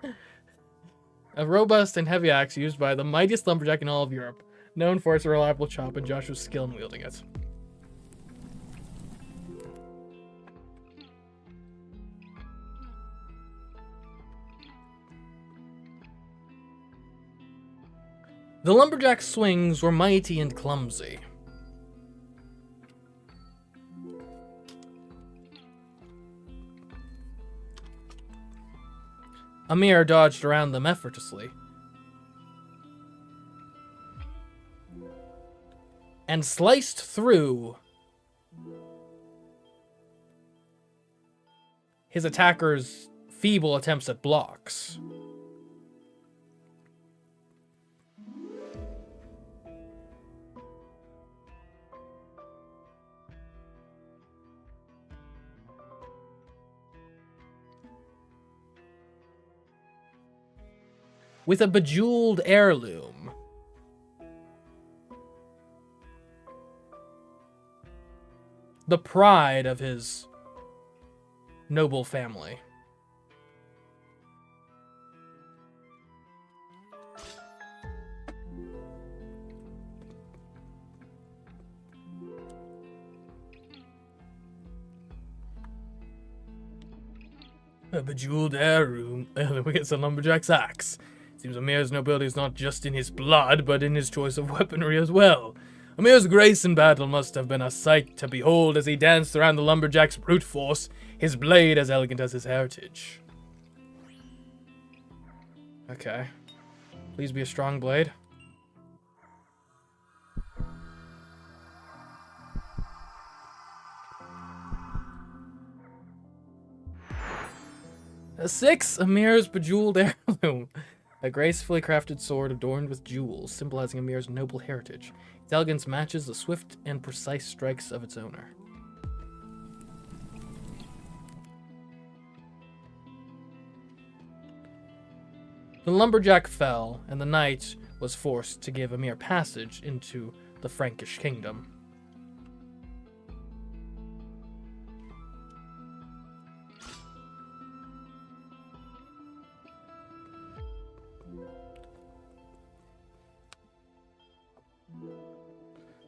A robust and heavy axe used by the mightiest lumberjack in all of Europe, known for its reliable chop and Joshua's skill in wielding it. The lumberjack's swings were mighty and clumsy. Amir dodged around them effortlessly and sliced through his attacker's feeble attempts at blocks. With a bejeweled heirloom. The pride of his noble family.
A bejeweled heirloom. We get some lumberjack's axe. Seems Amir's nobility is not just in his blood, but in his choice of weaponry as well. Amir's grace in battle must have been a sight to behold as he danced around the lumberjack's brute force, his blade as elegant as his heritage.
Okay. Please be a strong blade. A 6, Amir's bejeweled heirloom. A gracefully crafted sword adorned with jewels, symbolizing Amir's noble heritage. Its elegance matches the swift and precise strikes of its owner. The lumberjack fell, and the knight was forced to give Amir passage into the Frankish kingdom.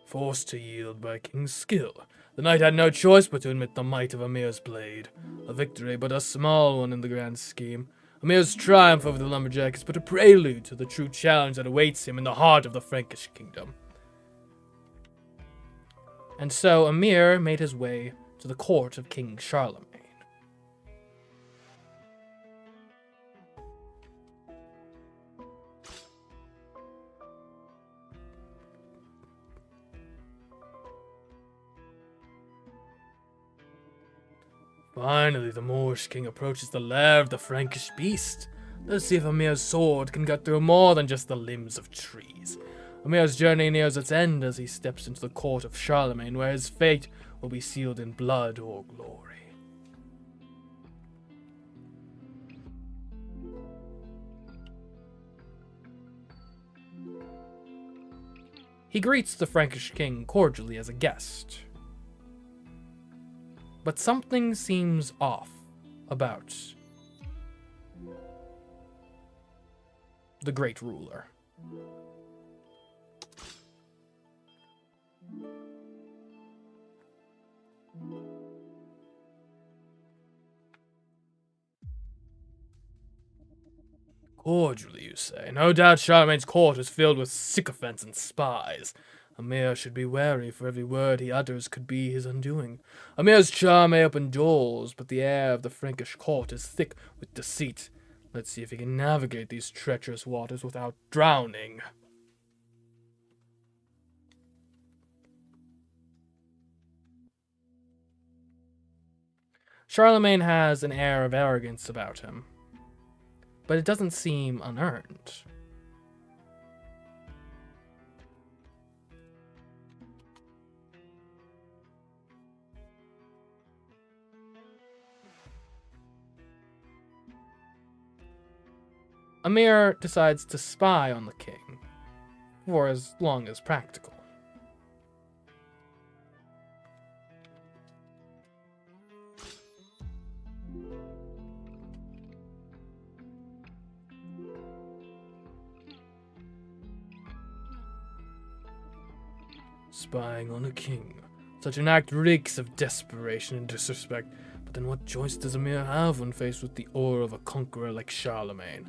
Forced to yield by King's skill, the knight had no choice but to admit the might of Amir's blade. A victory, but a small one in the grand scheme. Amir's triumph over the lumberjack is but a prelude to the true challenge that awaits him in the heart of the Frankish kingdom.
And so Amir made his way to the court of King Charlemagne.
Finally, the Moorish king approaches the lair of the Frankish beast. Let's see if Amir's sword can cut through more than just the limbs of trees. Amir's journey nears its end as he steps into the court of Charlemagne, where his fate will be sealed in blood or glory.
He greets the Frankish king cordially as a guest. But something seems off about the great ruler.
Cordially, you say? No doubt Charlemagne's court is filled with sycophants and spies. Amir should be wary, for every word he utters could be his undoing. Amir's charm may open doors, but the air of the Frankish court is thick with deceit. Let's see if he can navigate these treacherous waters without drowning.
Charlemagne has an air of arrogance about him, but it doesn't seem unearned. Amir decides to spy on the king for as long as practical.
Spying on a king. Such an act reeks of desperation and disrespect. But then what choice does Amir have when faced with the aura of a conqueror like Charlemagne?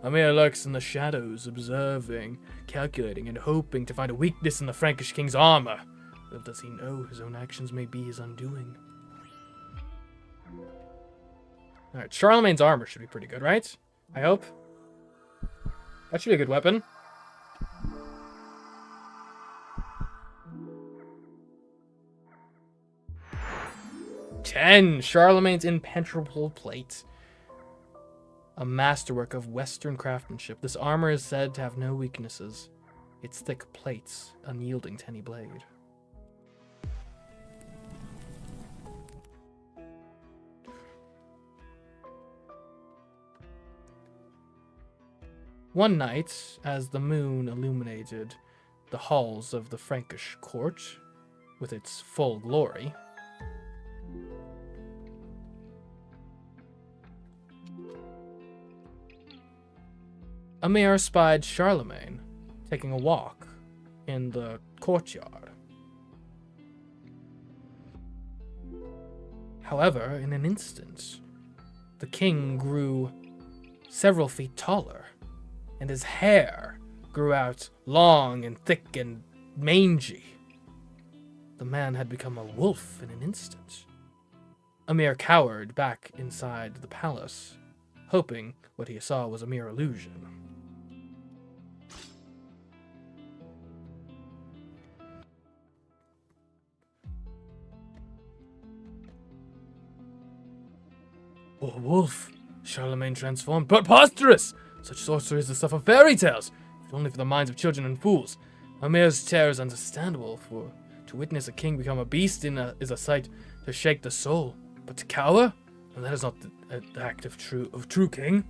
Amir lurks in the shadows, observing, calculating, and hoping to find a weakness in the Frankish king's armor. Little does he know his own actions may be his undoing.
Alright, Charlemagne's armor should be pretty good, right? I hope. That should be a good weapon. Charlemagne's impenetrable plate. A masterwork of Western craftsmanship. This armor is said to have no weaknesses. Its thick plates, unyielding to any blade. One night, as the moon illuminated the halls of the Frankish court with its full glory, Amir spied Charlemagne taking a walk in the courtyard. However, in an instant, the king grew several feet taller, and his hair grew out long and thick and mangy. The man had become a wolf in an instant. Amir cowered back inside the palace,
hoping what he saw was a mere illusion. Oh, wolf! Charlemagne transformed. Preposterous! Such sorcery is the stuff of fairy tales, if only for the minds of children and fools. Amir's terror is understandable, for to witness a king become a beast is a sight to shake the soul. But to cower? Well, that is not the act of true king.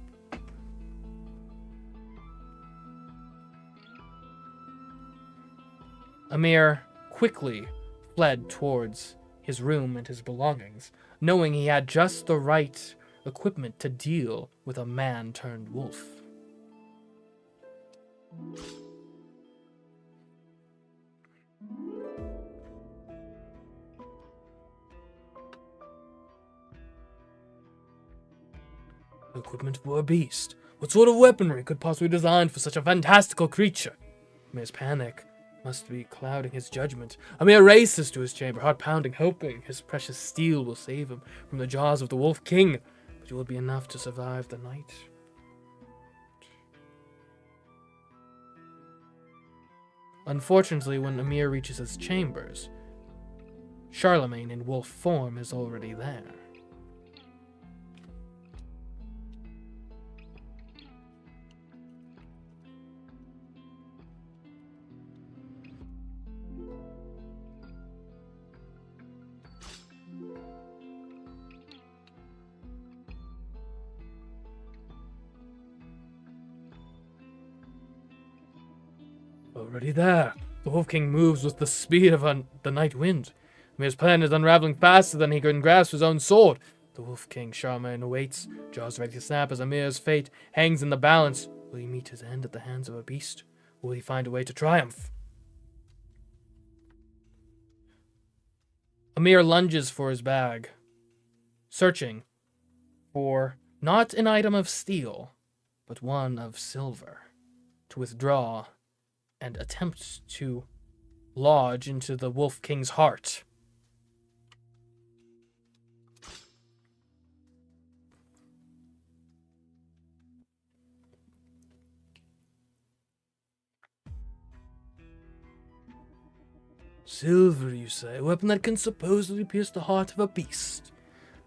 Amir quickly fled towards his room and his belongings, knowing he had just the right equipment to deal with a man-turned-wolf.
Equipment for a beast. What sort of weaponry could possibly be designed for such a fantastical creature? Amir's panic must be clouding his judgment. Amir races to his chamber, heart pounding, hoping his precious steel will save him from the jaws of the Wolf King, but it will be enough to survive the night.
Unfortunately, when Amir reaches his chambers, Charlemagne in wolf form is already there.
Already there. The Wolf King moves with the speed of the night wind. Amir's plan is unraveling faster than he can grasp his own sword. The Wolf King, Charlemagne, awaits, jaws ready to snap as Amir's fate hangs in the balance. Will he meet his end at the hands of a beast? Will he find a way to triumph?
Amir lunges for his bag, searching for not an item of steel, but one of silver, to withdraw and attempt to lodge into the Wolf King's heart.
Silver, you say? A weapon that can supposedly pierce the heart of a beast.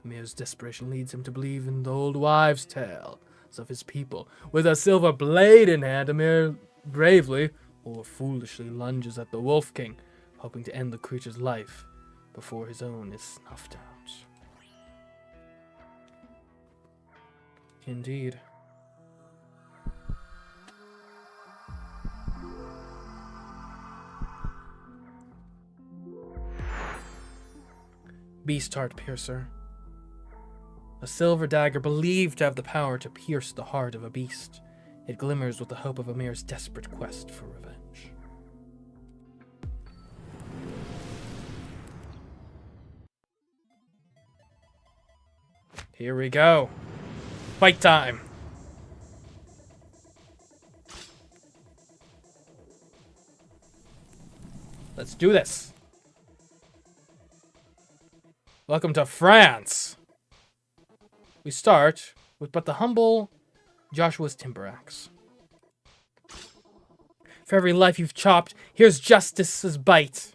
Amir's desperation leads him to believe in the old wives' tales of his people. With a silver blade in hand, Amir bravely or foolishly lunges at the Wolf King, hoping to end the creature's life before his own is snuffed out.
Indeed. Beast Heart Piercer. A silver dagger believed to have the power to pierce the heart of a beast. It glimmers with the hope of Amir's desperate quest for revenge. Here we go. Fight time. Let's do this. Welcome to France. We start with but the humble Joshua's timber axe. For every life you've chopped, here's justice's bite.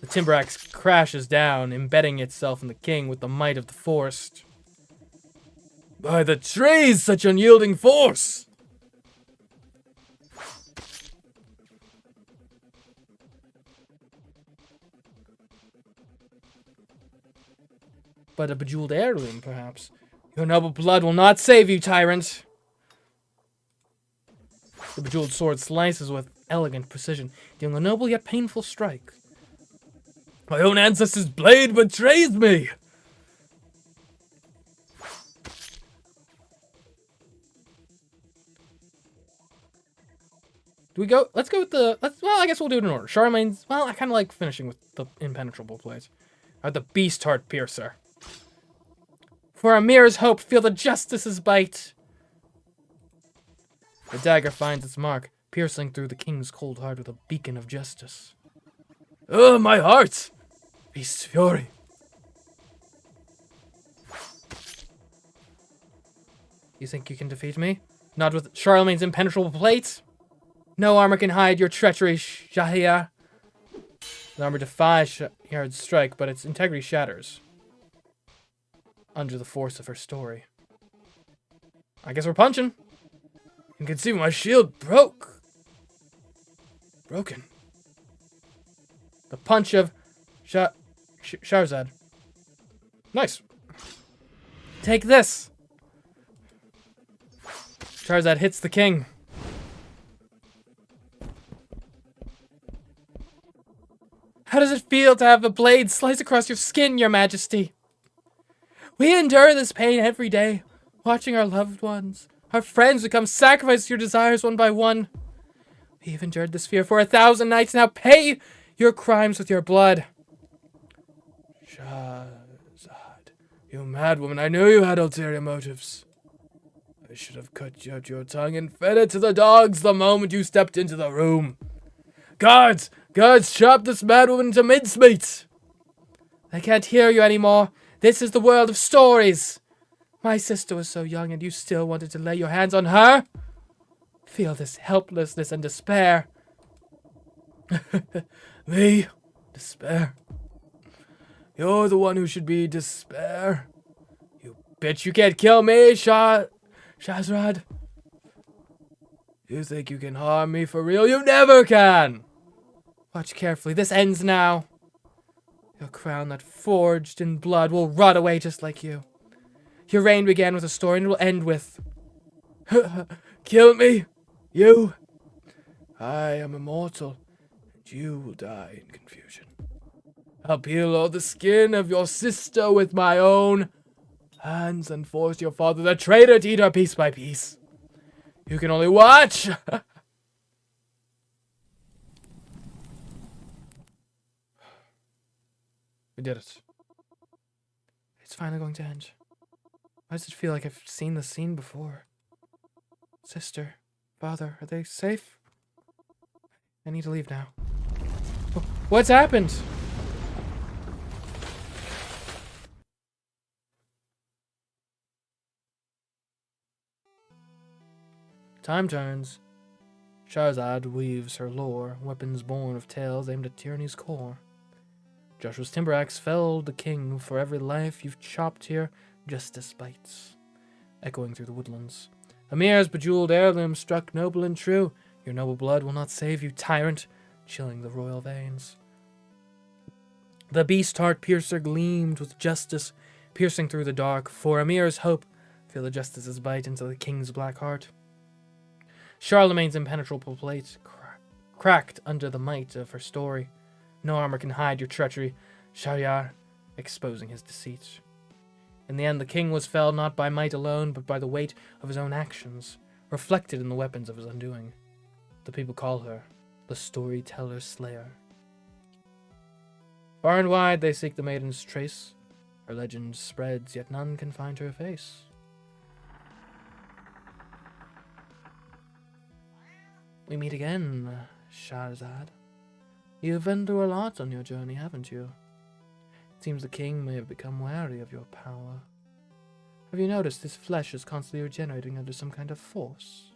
The timber axe crashes down, embedding itself in the king with the might of the forest.
By the trees, such unyielding force!
But a bejeweled heirloom, perhaps. Your noble blood will not save you, tyrant. The bejeweled sword slices with elegant precision, dealing a noble yet painful strike.
My own ancestor's blade betrays me!
Do we go? Let's go with the... well, I guess we'll do it in order. Charlemagne's... well, I kind of like finishing with the impenetrable blades. Or the Beast Heart Piercer. For Amir's hope, feel the justice's bite. The dagger finds its mark, piercing through the king's cold heart with a beacon of justice.
Oh, my heart! Beast fury.
You think you can defeat me? Not with Charlemagne's impenetrable plate? No armor can hide your treachery, Shahryar. The armor defies Shahyar's strike, but its integrity shatters under the force of her story. I guess we're punching. You can see my shield broken. The punch of Shahrazad. Nice. Take this. Shahrazad hits the king. How does it feel to have a blade slice across your skin, your majesty? We endure this pain every day, watching our loved ones, our friends become sacrificed to your desires one by one. We've endured this fear for 1,000 nights. Now pay your crimes with your blood.
Shahrazad, you madwoman, I knew you had ulterior motives. I should have cut out your tongue and fed it to the dogs the moment you stepped into the room. Guards, chop this madwoman into mincemeat.
I can't hear you anymore. This is the world of stories. My sister was so young and you still wanted to lay your hands on her? Feel this helplessness and despair.
Me? Despair? You're the one who should be despair. You bitch, you can't kill me, Shahrazad. You think you can harm me for real? You never can!
Watch carefully. This ends now. Your crown that forged in blood will rot away just like you. Your reign began with a story and it will end with...
Kill me, you. I am immortal, and you will die in confusion. I'll peel all the skin of your sister with my own hands and force your father, the traitor, to eat her piece by piece. You can only watch.
We did it. It's finally going to end. Why does it feel like I've seen this scene before? Sister, father, are they safe? I need to leave now. What's happened? Time turns. Shahrazad weaves her lore, weapons born of tales aimed at tyranny's core. Joshua's timber axe felled the king. For every life you've chopped here, justice bites. Echoing through the woodlands. Amir's bejeweled heirloom struck noble and true. Your noble blood will not save you, tyrant, chilling the royal veins. The beast heart piercer gleamed with justice, piercing through the dark. For Amir's hope, feel the justice's bite into the king's black heart. Charlemagne's impenetrable plate cracked under the might of her story. No armor can hide your treachery, Shahryar, exposing his deceit. In the end, the king was felled not by might alone, but by the weight of his own actions, reflected in the weapons of his undoing. The people call her the storyteller slayer. Far and wide they seek the maiden's trace. Her legend spreads, yet none can find her face. We meet again, Shahrazad. You've been through a lot on your journey, haven't you? It seems the king may have become wary of your power. Have you noticed his flesh is constantly regenerating under some kind of force?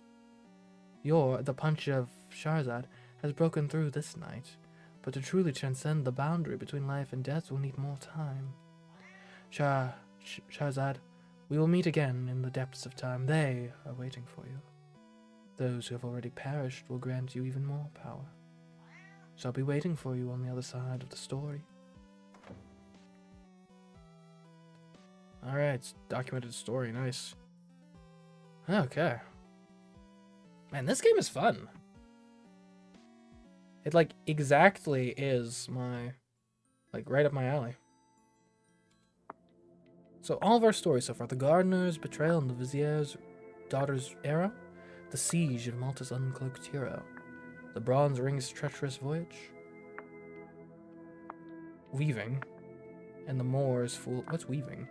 The punch of Shahrazad has broken through this night, but to truly transcend the boundary between life and death will need more time. Shahrazad, we will meet again in the depths of time. They are waiting for you. Those who have already perished will grant you even more power. So I'll be waiting for you on the other side of the story. Alright, documented story, nice. Okay. Man, this game is fun. It, exactly is my, right up my alley. So all of our stories so far: the gardener's betrayal and the vizier's daughter's arrow, the siege of Malta's uncloaked hero, the bronze ring's treacherous voyage, weaving, and the Moor's fool. What's weaving?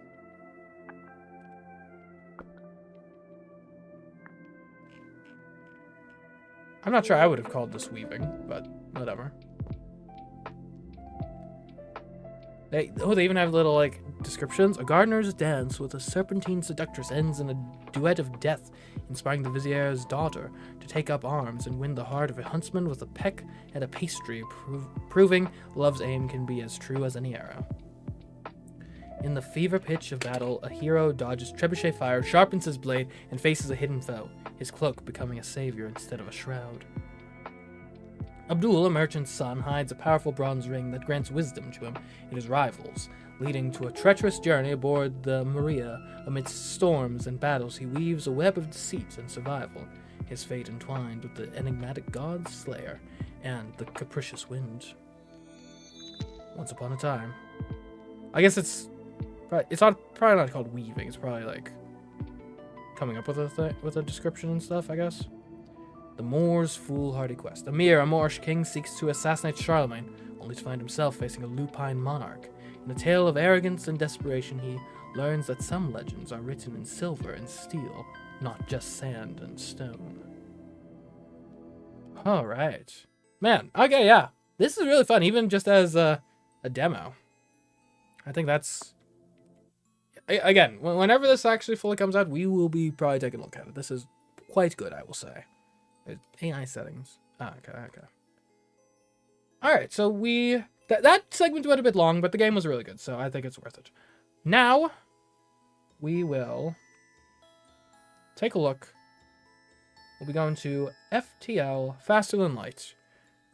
I'm not sure I would have called this weaving, but whatever. They even have little like descriptions. A gardener's dance with a serpentine seductress ends in a duet of death, inspiring the vizier's daughter to take up arms and win the heart of a huntsman with a peck and a pastry, proving love's aim can be as true as any arrow. In the fever pitch of battle, a hero dodges trebuchet fire, sharpens his blade, and faces a hidden foe, his cloak becoming a savior instead of a shroud. Abdul, a merchant's son, hides a powerful bronze ring that grants wisdom to him and his rivals, leading to a treacherous journey aboard the Maria. Amidst storms and battles, he weaves a web of deceit and survival, his fate entwined with the enigmatic god's slayer and the capricious wind. Once upon a time. I guess it's probably not called weaving. It's probably like coming up with a description and stuff, I guess. The Moor's foolhardy quest. Amir, a Moorish king, seeks to assassinate Charlemagne, only to find himself facing a lupine monarch. In a tale of arrogance and desperation, he learns that some legends are written in silver and steel, not just sand and stone. All right. Man, okay, yeah. This is really fun, even just as a demo. I think that's... Again, whenever this actually fully comes out, we will be probably taking a look at it. This is quite good, I will say. AI settings. Okay. Alright, so that segment went a bit long, but the game was really good, so I think it's worth it. Now, we will take a look. We'll be going to FTL, Faster Than Light.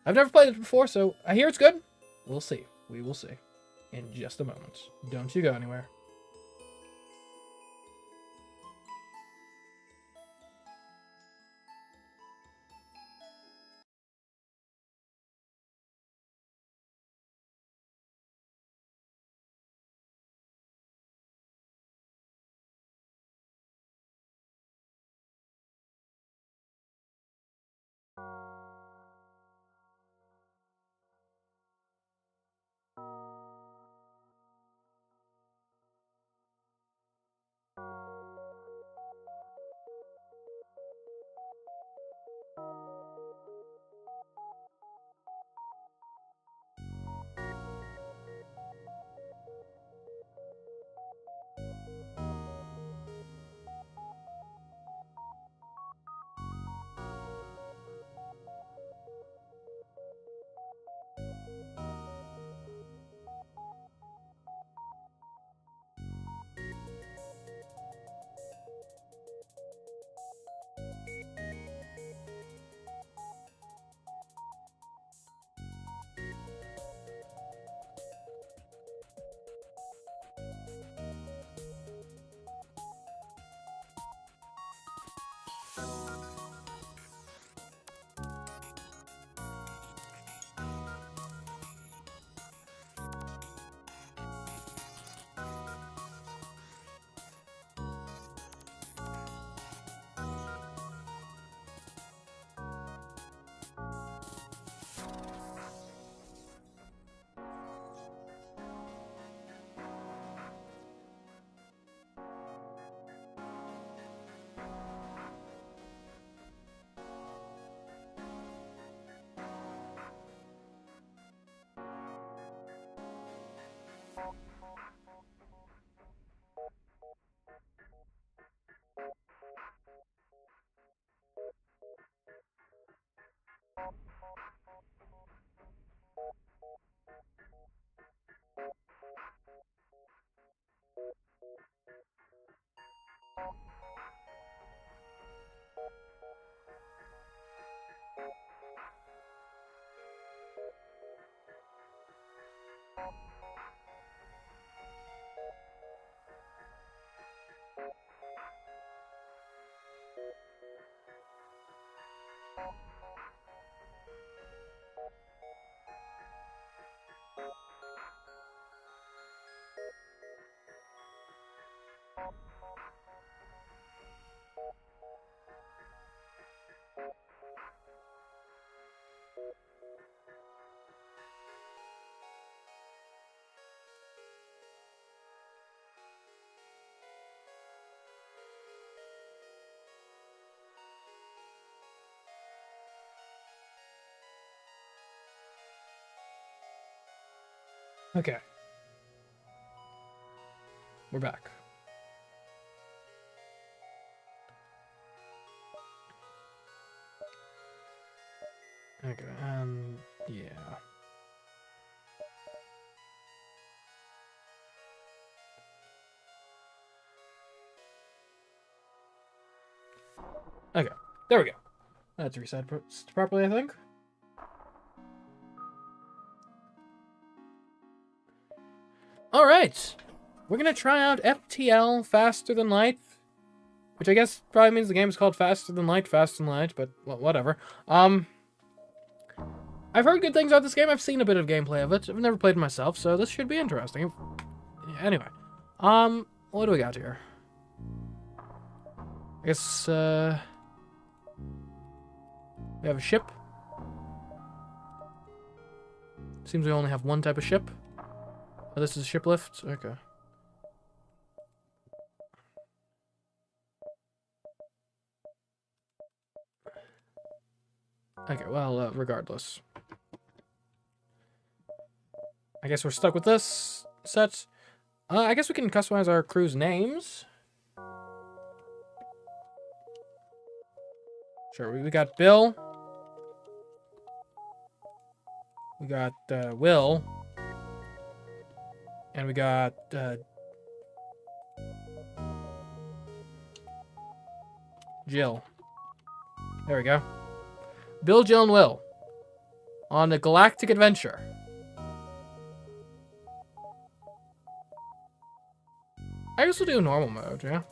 I've never played it before, so I hear it's good. We'll see. We will see. In just a moment. Don't you go anywhere. Okay. we're back. Okay, yeah. Okay, there we go. That's reset properly, I think. All right, we're gonna try out FTL, Faster Than Light, which I guess probably means the game's called Faster Than Light, but well, whatever. I've heard good things about this game. I've seen a bit of gameplay of it. I've never played it myself, so this should be interesting. Anyway, what do we got here? I guess, we have a ship. Seems we only have one type of ship. Oh, this is a ship lift? Okay. Okay, well, regardless. I guess we're stuck with this set. I guess we can customize our crew's names. Sure, we got Bill. We got Will. And we got Jill. There we go. Bill, Jill, and Will. On a galactic adventure. I guess we'll do normal mode, yeah?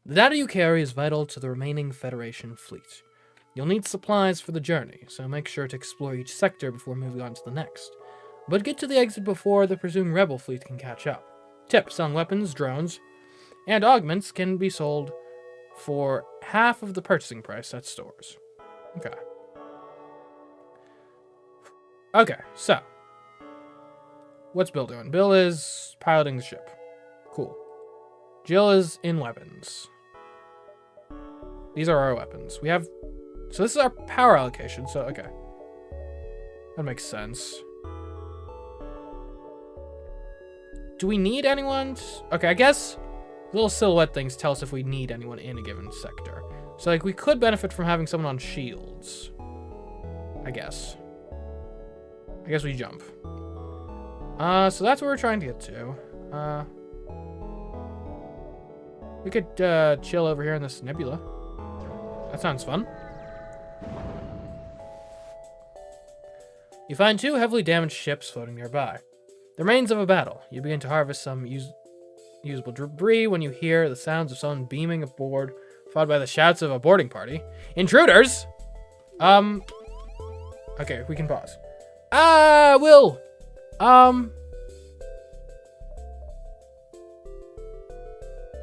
The data you carry is vital to the remaining Federation fleet. You'll need supplies for the journey, so make sure to explore each sector before moving on to the next. But get to the exit before the presumed rebel fleet can catch up. Tip, selling weapons, drones, and augments can be sold for half of the purchasing price at stores. Okay. Okay, so. What's Bill doing? Bill is piloting the ship. Cool. Jill is in weapons. These are our weapons. We have... So this is our power allocation, so okay. That makes sense. Do we need anyone? Okay, I guess little silhouette things tell us if we need anyone in a given sector. So, like, we could benefit from having someone on shields. I guess. I guess we jump. So that's where we're trying to get to. We could, chill over here in this nebula. That sounds fun. You find 2 heavily damaged ships floating nearby. The remains of a battle. You begin to harvest some usable debris when you hear the sounds of someone beaming aboard, followed by the shouts of a boarding party. Intruders! Okay, we can pause. Will!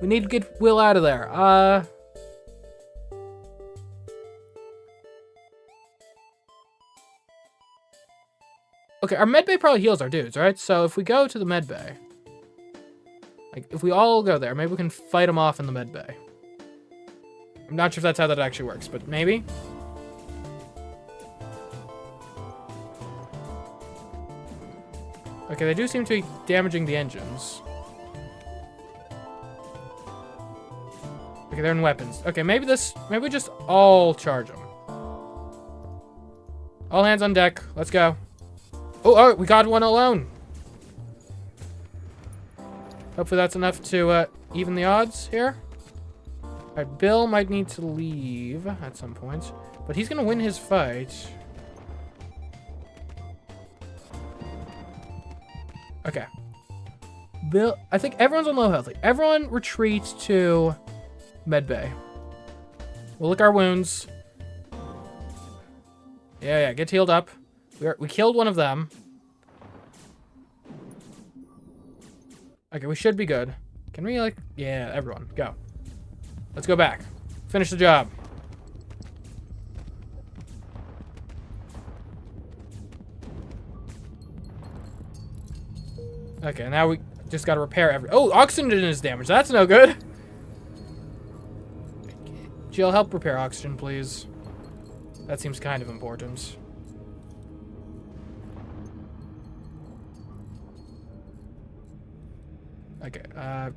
We need to get Will out of there. Okay, our medbay probably heals our dudes, right? So if we go to the medbay, like, if we all go there, maybe we can fight them off in the medbay. I'm not sure if that's how that actually works, but maybe. Okay, they do seem to be damaging the engines. Okay, they're in weapons. Okay, maybe we just all charge them. All hands on deck. Let's go. Oh, we got one alone. Hopefully that's enough to even the odds here. Alright, Bill might need to leave at some point, but he's gonna win his fight. Okay. Bill, I think everyone's on low health. Everyone retreats to medbay. We'll lick our wounds. Yeah, get healed up. We killed one of them. Okay, we should be good. Can we, like... Yeah, everyone, go. Let's go back. Finish the job. Okay, now we just gotta repair every... Oh, oxygen is damaged. That's no good. Jill, help repair oxygen, please. That seems kind of important. Okay, I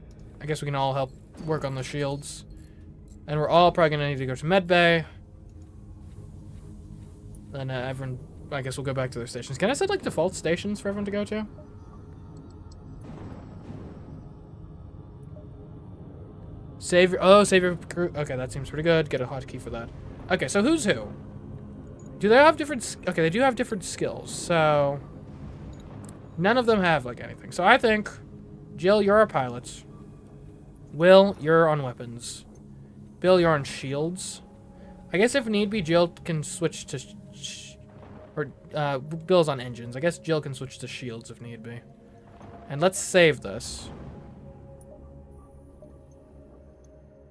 guess we can all help work on the shields. And we're all probably gonna need to go to medbay. Then everyone, I guess we'll go back to their stations. Can I set like default stations for everyone to go to? Save your crew. Okay, that seems pretty good. Get a hotkey for that. Okay, so who's who? Do they have different... Okay, they do have different skills, so... None of them have, like, anything. So I think... Jill, you're our pilot. Will, you're on weapons. Bill, you're on shields. I guess if need be, Jill can switch to... Bill's on engines. I guess Jill can switch to shields if need be. And let's save this.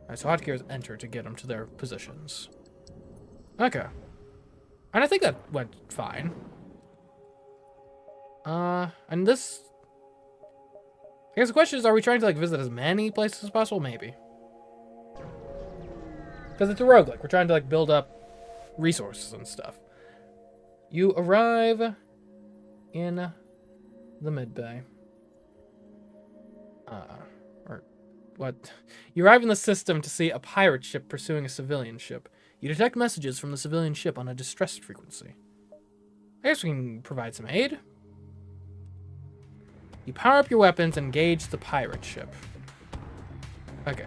Alright, so hotkey is enter to get them to their positions. Okay. And I think that went fine. And this... I guess the question is, are we trying to, like, visit as many places as possible? Maybe. Because it's a roguelike. We're trying to, like, build up resources and stuff. You arrive in the mid-bay. Or what? You arrive in the system to see a pirate ship pursuing a civilian ship. You detect messages from the civilian ship on a distress frequency. I guess we can provide some aid. You power up your weapons and engage the pirate ship. Okay.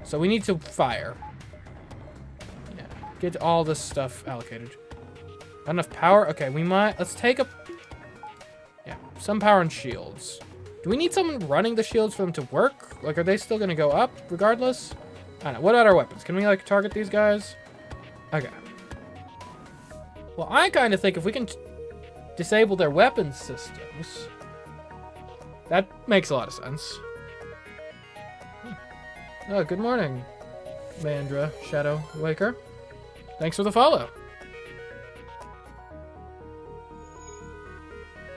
So we need to fire. Yeah. Get all this stuff allocated. Not enough power? Okay, we might... Let's take a... Yeah, some power and shields. Do we need someone running the shields for them to work? Like, are they still going to go up regardless? I don't know. What about our weapons? Can we, like, target these guys? Okay. Well, I kind of think if we can disable their weapons systems, that makes a lot of sense. Oh, good morning, Mandra Shadow Waker. Thanks for the follow.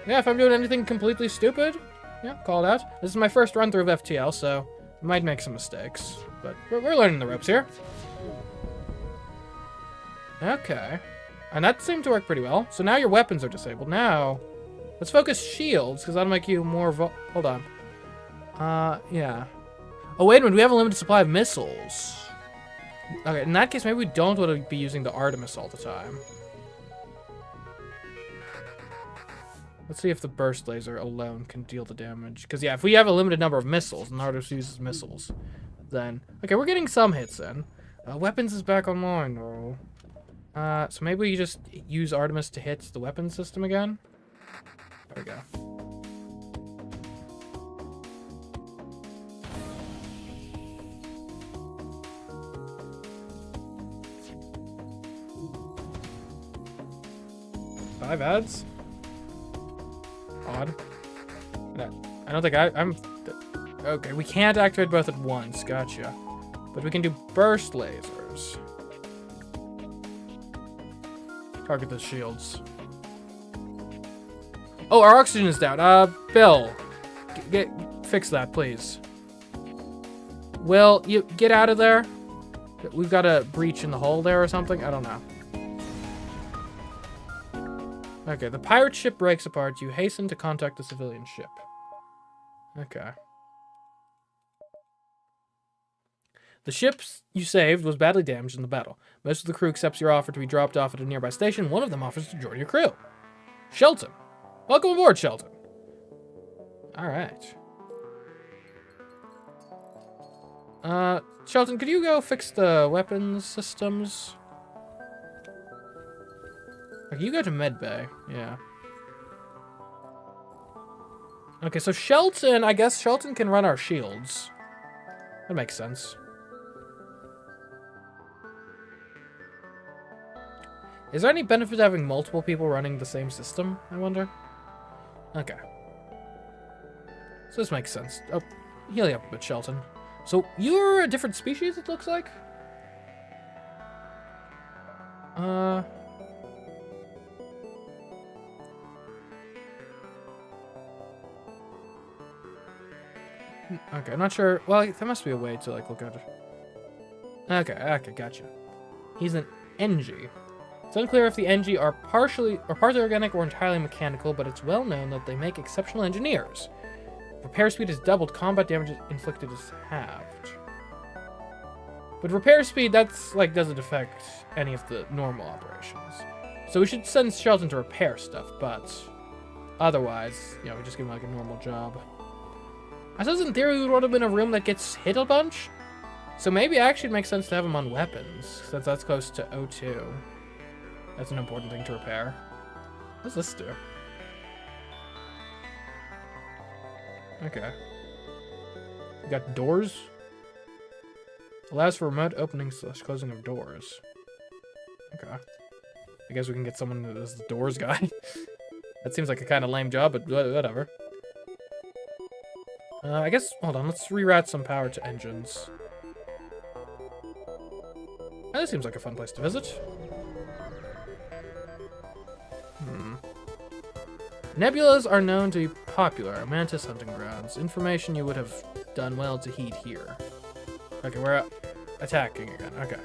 Yeah, if I'm doing anything completely stupid, yeah, call it out. This is my first run through of FTL, so I might make some mistakes, but we're learning the ropes here. Okay. And that seemed to work pretty well. So now your weapons are disabled. Now, let's focus shields, because that'll make you more hold on. Yeah. Oh, wait a minute. We have a limited supply of missiles. Okay, in that case, maybe we don't want to be using the Artemis all the time. Let's see if the burst laser alone can deal the damage. Because, yeah, if we have a limited number of missiles, and Artemis uses missiles, then... Okay, we're getting some hits in. Weapons is back online, though. So maybe we just use Artemis to hit the weapon system again. There we go. Five ads? Odd. No, I don't think I'm... Okay, we can't activate both at once. Gotcha. But we can do burst lasers. Target the shields. Oh, our oxygen is down. Bill. Fix that, please. Will, you get out of there? We've got a breach in the hull there or something? I don't know. Okay, the pirate ship breaks apart. You hasten to contact the civilian ship. Okay. The ship you saved was badly damaged in the battle. Most of the crew accepts your offer to be dropped off at a nearby station. One of them offers to join your crew. Shelton. Welcome aboard, Shelton. All right. Shelton, could you go fix the weapons systems? Okay, you go to medbay. Yeah. Okay, so Shelton, I guess Shelton can run our shields. That makes sense. Is there any benefit to having multiple people running the same system, I wonder? Okay. So this makes sense. Oh, heal you up a bit, Shelton. So you're a different species, it looks like? Okay, I'm not sure. Well, there must be a way to, like, look at it. Okay, gotcha. He's an NG. It's unclear if the NG are partly organic or entirely mechanical, but it's well known that they make exceptional engineers. Repair speed is doubled. Combat damage inflicted is halved. But repair speed, that's like doesn't affect any of the normal operations. So we should send Shelton to repair stuff, but otherwise, you know, we just give him like a normal job. I suppose in theory we would have been a room that gets hit a bunch. So maybe actually it makes sense to have him on weapons, since that's close to O2. That's an important thing to repair. What does this do? Okay. We got doors. Allows for remote opening / closing of doors. Okay. I guess we can get someone that is the doors guy. That seems like a kind of lame job, but whatever. I guess, hold on, let's reroute some power to engines. Oh, this seems like a fun place to visit. Nebulas are known to be popular mantis hunting grounds. Information you would have done well to heed here. Okay, we're attacking again. Okay.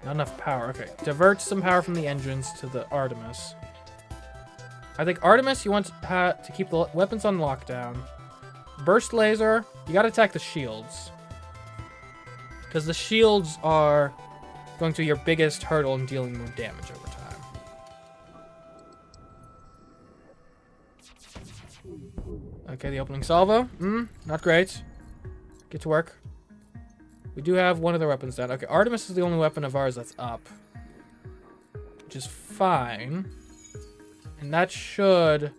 Not enough power. Okay. Divert some power from the engines to the Artemis. I think Artemis, you want to keep the weapons on lockdown. Burst laser, you gotta attack the shields. Because the shields are going to be your biggest hurdle in dealing more damage over time. Okay, the opening salvo. Not great. Get to work. We do have one of their weapons down. Okay, Artemis is the only weapon of ours that's up. Which is fine. And that should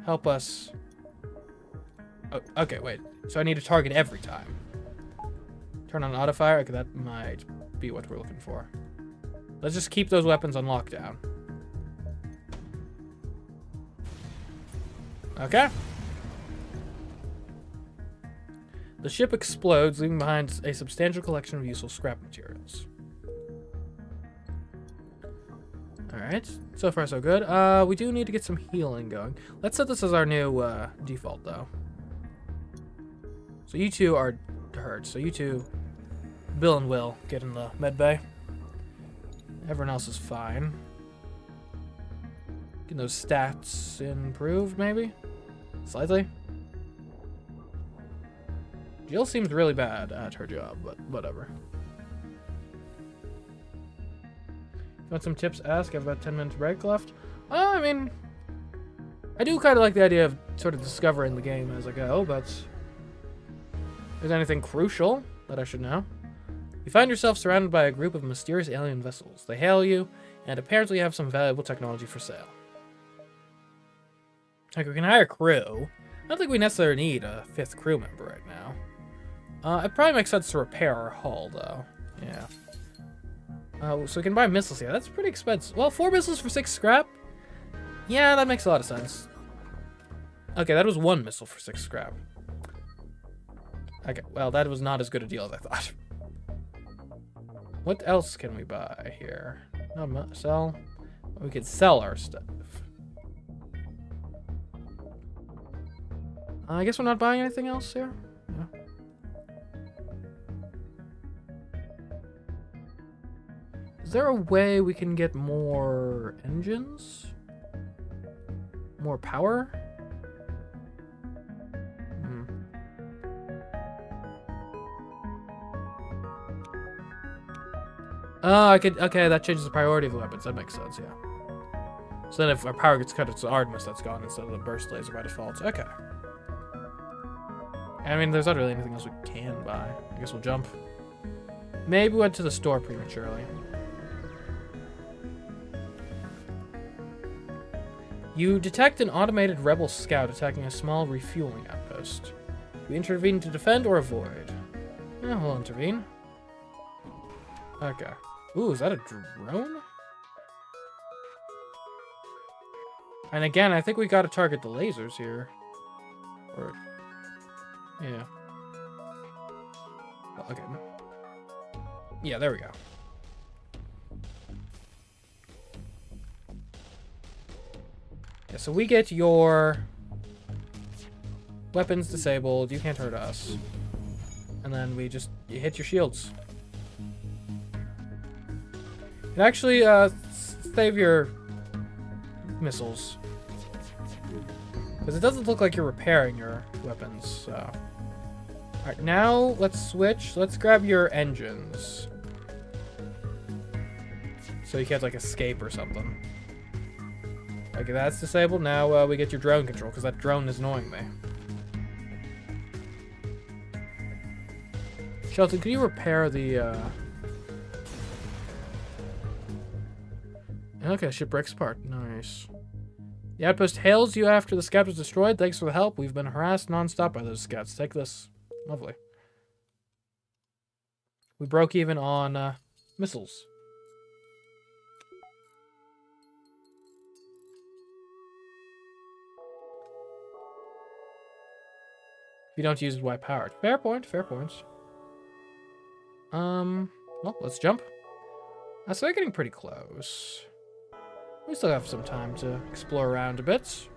help us. Oh, okay, wait. So I need to target every time. Turn on auto fire. Okay, that might be what we're looking for. Let's just keep those weapons on lockdown. Okay. The ship explodes, leaving behind a substantial collection of useful scrap materials. Alright, so far so good. We do need to get some healing going. Let's set this as our new default, though. So you two are hurt. So you two, Bill and Will, get in the med bay. Everyone else is fine. Getting those stats improved, maybe? Slightly? Jill seems really bad at her job, but whatever. You want some tips? Ask. I have about 10 minutes break left. I mean, I do kind of like the idea of sort of discovering the game as I go, but if there's anything crucial that I should know. You find yourself surrounded by a group of mysterious alien vessels. They hail you, and apparently have some valuable technology for sale. Like, we can hire crew. I don't think we necessarily need a 5th crew member right now. It probably makes sense to repair our hull, though. Yeah. So we can buy missiles here. That's pretty expensive. Well, 4 missiles for 6 scrap? Yeah, that makes a lot of sense. Okay, that was 1 missile for 6 scrap. Okay, well, that was not as good a deal as I thought. What else can we buy here? No, sell? We could sell our stuff. I guess we're not buying anything else here. Yeah. Is there a way we can get more engines? More power? Oh, I could. Okay, that changes the priority of the weapons. That makes sense, yeah. So then if our power gets cut, it's the Artemis that's gone instead of the burst laser by default. Okay. I mean, there's not really anything else we can buy. I guess we'll jump. Maybe we went to the store prematurely. You detect an automated rebel scout attacking a small refueling outpost. We intervene to defend or avoid. Yeah, we'll intervene. Okay. Ooh, is that a drone? And again, I think we gotta target the lasers here. Or... yeah. Okay. Yeah, there we go. Yeah, so we get your weapons disabled. You can't hurt us. And then we just you hit your shields. And actually, save your missiles. Because it doesn't look like you're repairing your weapons, so... Alright, now let's switch. Let's grab your engines. So you can't, like, escape or something. Okay, that's disabled. Now we get your drone control, because that drone is annoying me. Shelton, can you repair the, Okay, ship breaks apart. Nice. The outpost hails you after the scout was destroyed. Thanks for the help. We've been harassed non-stop by those scouts. Take this. Lovely. We broke even on missiles. If you don't use it, why power it? Fair point, fair point. Well, let's jump. So we're getting pretty close. We still have some time to explore around a bit.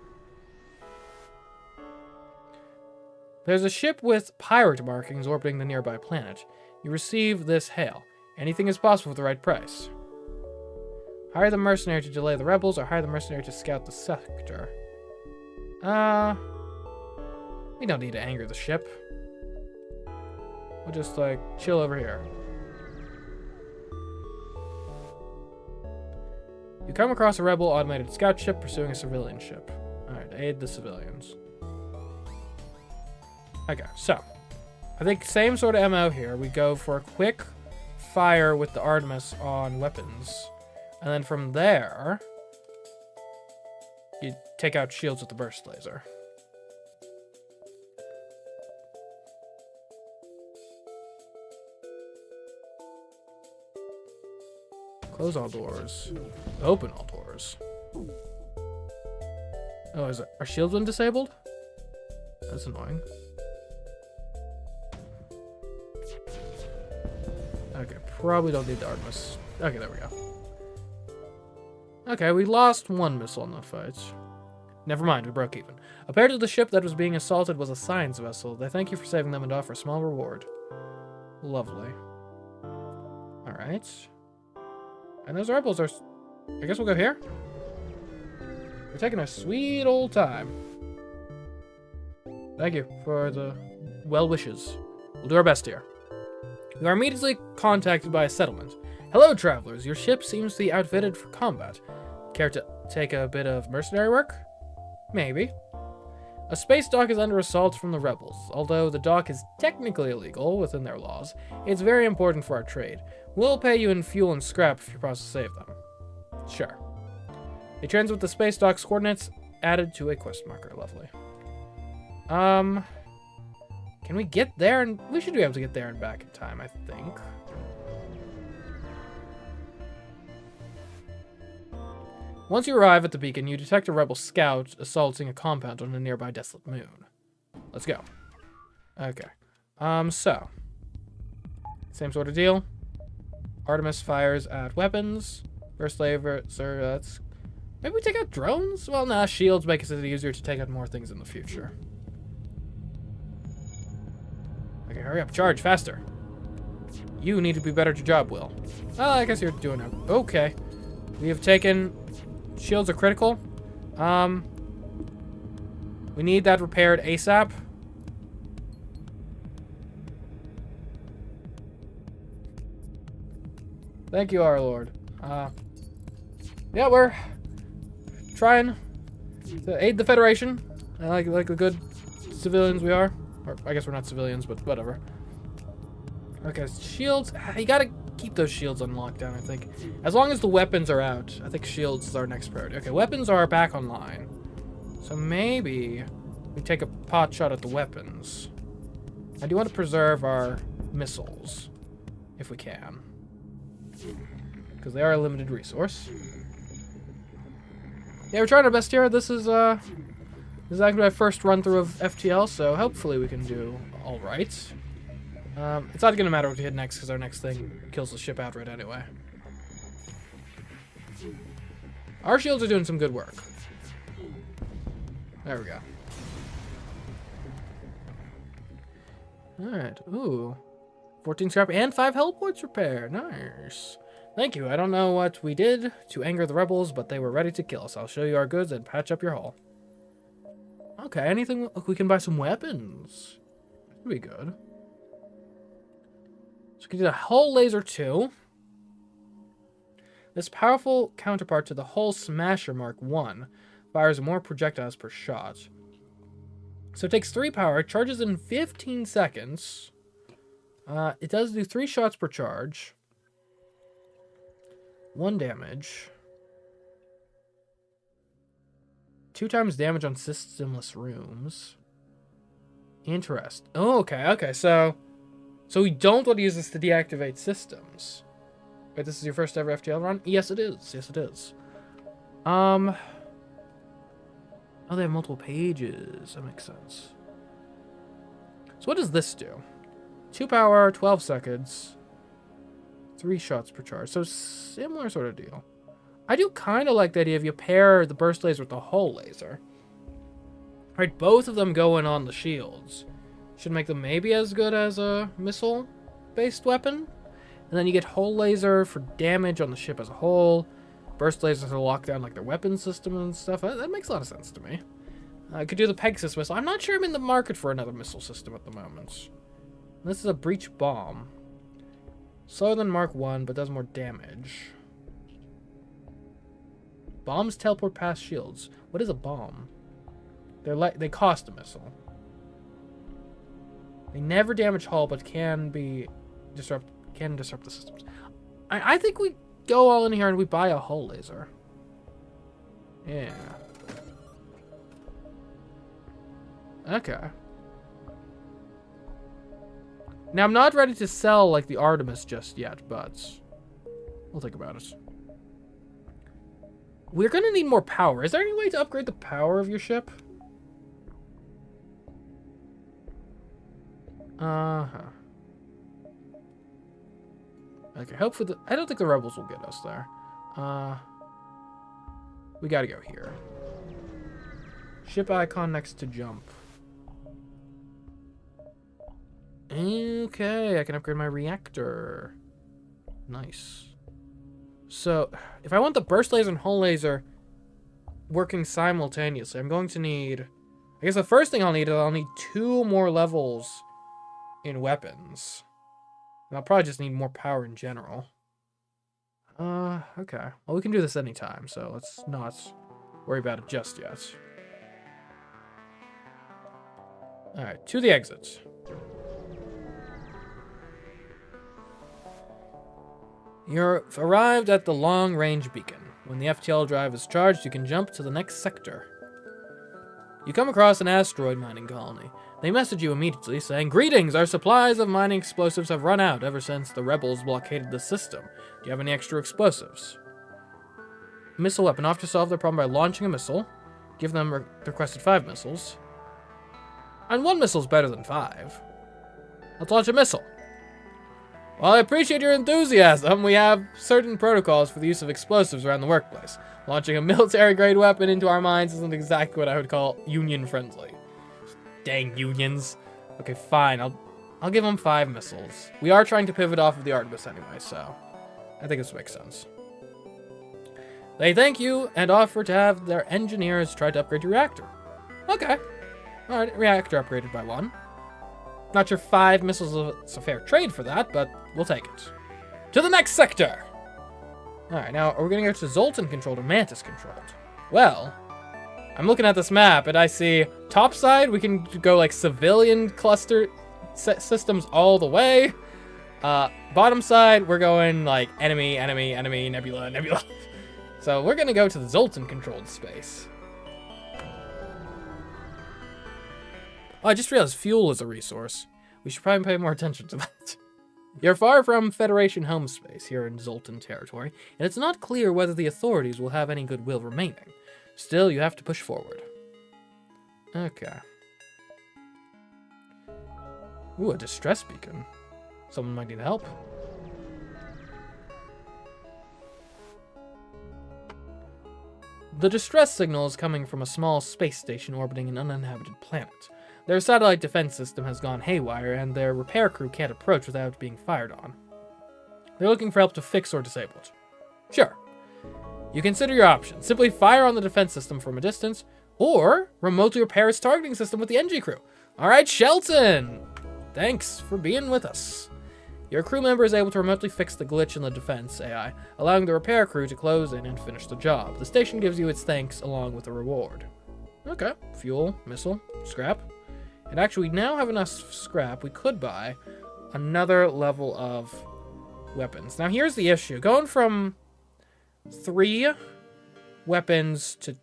There's a ship with pirate markings orbiting the nearby planet. You receive this hail. Anything is possible for the right price. Hire the mercenary to delay the rebels, or hire the mercenary to scout the sector. We don't need to anger the ship. We'll just, like, chill over here. You come across a rebel automated scout ship pursuing a civilian ship. Alright, aid the civilians. Okay, so. I think same sort of MO here. We go for a quick fire with the Artemis on weapons. And then from there, you take out shields with the burst laser. Close all doors. Open all doors. Oh, is it? Are shields been disabled? That's annoying. Okay, probably don't need the Artemis. Okay, there we go. Okay, we lost one missile in that fight. Never mind, we broke even. Apparently the ship that was being assaulted was a science vessel. They thank you for saving them and offer a small reward. Lovely. Alright. And those rebels are... I guess we'll go here? We're taking a sweet old time. Thank you for the well wishes. We'll do our best here. You are immediately contacted by a settlement. Hello, travelers. Your ship seems to be outfitted for combat. Care to take a bit of mercenary work? Maybe. A space dock is under assault from the rebels. Although the dock is technically illegal within their laws, it's very important for our trade. We'll pay you in fuel and scrap if you promise to save them. Sure. They transmit the space dock's coordinates added to a quest marker. Lovely. Can we get there? And we should be able to get there and back in time, I think. Once you arrive at the beacon, you detect a rebel scout assaulting a compound on a nearby desolate moon. Let's go. Okay. So. Same sort of deal. Artemis fires at weapons. First laser, that's... Maybe we take out drones? Well, nah, shields make it easier to take out more things in the future. Okay, hurry up. Charge, faster. You need to be better at your job, Will. Well, I guess you're doing it. Okay. We have taken... Shields are critical. We need that repaired ASAP. Thank you, our lord. Yeah, we're trying to aid the Federation, like the good civilians we are. Or I guess we're not civilians, but whatever. Okay, shields. You gotta keep those shields on lockdown, I think. As long as the weapons are out, I think shields is our next priority. Okay, weapons are back online. So maybe we take a pot shot at the weapons. I do want to preserve our missiles, if we can. Because they are a limited resource. Yeah, we're trying our best here. This is actually my first run through of FTL, so hopefully we can do alright. It's not gonna matter what we hit next, because our next thing kills the ship outright anyway. Our shields are doing some good work. There we go. Alright, ooh. 14 scrap and 5 health points repair. Nice. Thank you. I don't know what we did to anger the rebels, but they were ready to kill us. I'll show you our goods and patch up your hull. Okay, anything... We can buy some weapons. That'd be good. So we can do the Hull Laser 2. This powerful counterpart to the Hull Smasher Mark 1 fires more projectiles per shot. So it takes 3 power, charges in 15 seconds. It does do 3 shots per charge. 1 damage. 2 times damage on systemless rooms. Interest. Oh, okay. So we don't want to use this to deactivate systems. Wait, this is your first ever FTL run? Yes, it is. Oh, they have multiple pages. That makes sense. So what does this do? 2 power, 12 seconds. 3 shots per charge. So similar sort of deal. I do kind of like the idea if you pair the burst laser with the hull laser. Right, both of them going on the shields. Should make them maybe as good as a missile-based weapon. And then you get hull laser for damage on the ship as a whole. Burst lasers to lock down like their weapon system and stuff. That makes a lot of sense to me. I could do the Pegasus missile. I'm not sure I'm in the market for another missile system at the moment. This is a breach bomb. Slower than Mark 1, but does more damage. Bombs teleport past shields. What is a bomb? They cost a missile. They never damage hull, but can disrupt the systems. I think we go all in here and we buy a hull laser. Yeah. Okay. Now I'm not ready to sell like the Artemis just yet, but we'll think about it. We're gonna need more power. Is there any way to upgrade the power of your ship? Okay, hopefully I don't think the rebels will get us there. We gotta go here. Ship icon next to jump. Okay, I can upgrade my reactor. Nice. So, if I want the burst laser and hull laser working simultaneously, I'm going to need... I guess the first thing I'll need is 2 more levels in weapons. And I'll probably just need more power in general. Okay. Well, we can do this anytime, so let's not worry about it just yet. Alright, to the exit. You've arrived at the long-range beacon. When the FTL drive is charged, you can jump to the next sector. You come across an asteroid mining colony. They message you immediately, saying, "Greetings, our supplies of mining explosives have run out ever since the rebels blockaded the system. Do you have any extra explosives?" Missile weapon. Off to solve their problem by launching a missile. Give them requested 5 missiles. And 1 missile is better than 5. Let's launch a missile. While I appreciate your enthusiasm, we have certain protocols for the use of explosives around the workplace. Launching a military-grade weapon into our mines isn't exactly what I would call union-friendly. Dang unions. Okay, fine. I'll give them 5 missiles. We are trying to pivot off of the Artemis anyway, so I think this makes sense. They thank you and offer to have their engineers try to upgrade your reactor. Okay. Alright, reactor upgraded by 1. Not sure 5 missiles is a fair trade for that, but we'll take it. To the next sector! Alright, now are we going to go to Zoltan controlled or Mantis controlled? Well, I'm looking at this map and I see top side, we can go like civilian cluster systems all the way. Bottom side, we're going like enemy, nebula. So we're going to go to the Zoltan controlled space. Oh, I just realized fuel is a resource. We should probably pay more attention to that. You're far from Federation home space here in Zoltan territory, and it's not clear whether the authorities will have any goodwill remaining. Still, you have to push forward. Okay. Ooh, a distress beacon. Someone might need help. The distress signal is coming from a small space station orbiting an uninhabited planet. Their satellite defense system has gone haywire, and their repair crew can't approach without being fired on. They're looking for help to fix or disable it. Sure. You consider your options. Simply fire on the defense system from a distance, or remotely repair its targeting system with the NG crew. All right, Shelton, thanks for being with us. Your crew member is able to remotely fix the glitch in the defense AI, allowing the repair crew to close in and finish the job. The station gives you its thanks along with a reward. Okay, fuel, missile, scrap. And actually, we now have enough scrap. We could buy another level of weapons. Now, here's the issue. Going from 3 weapons to...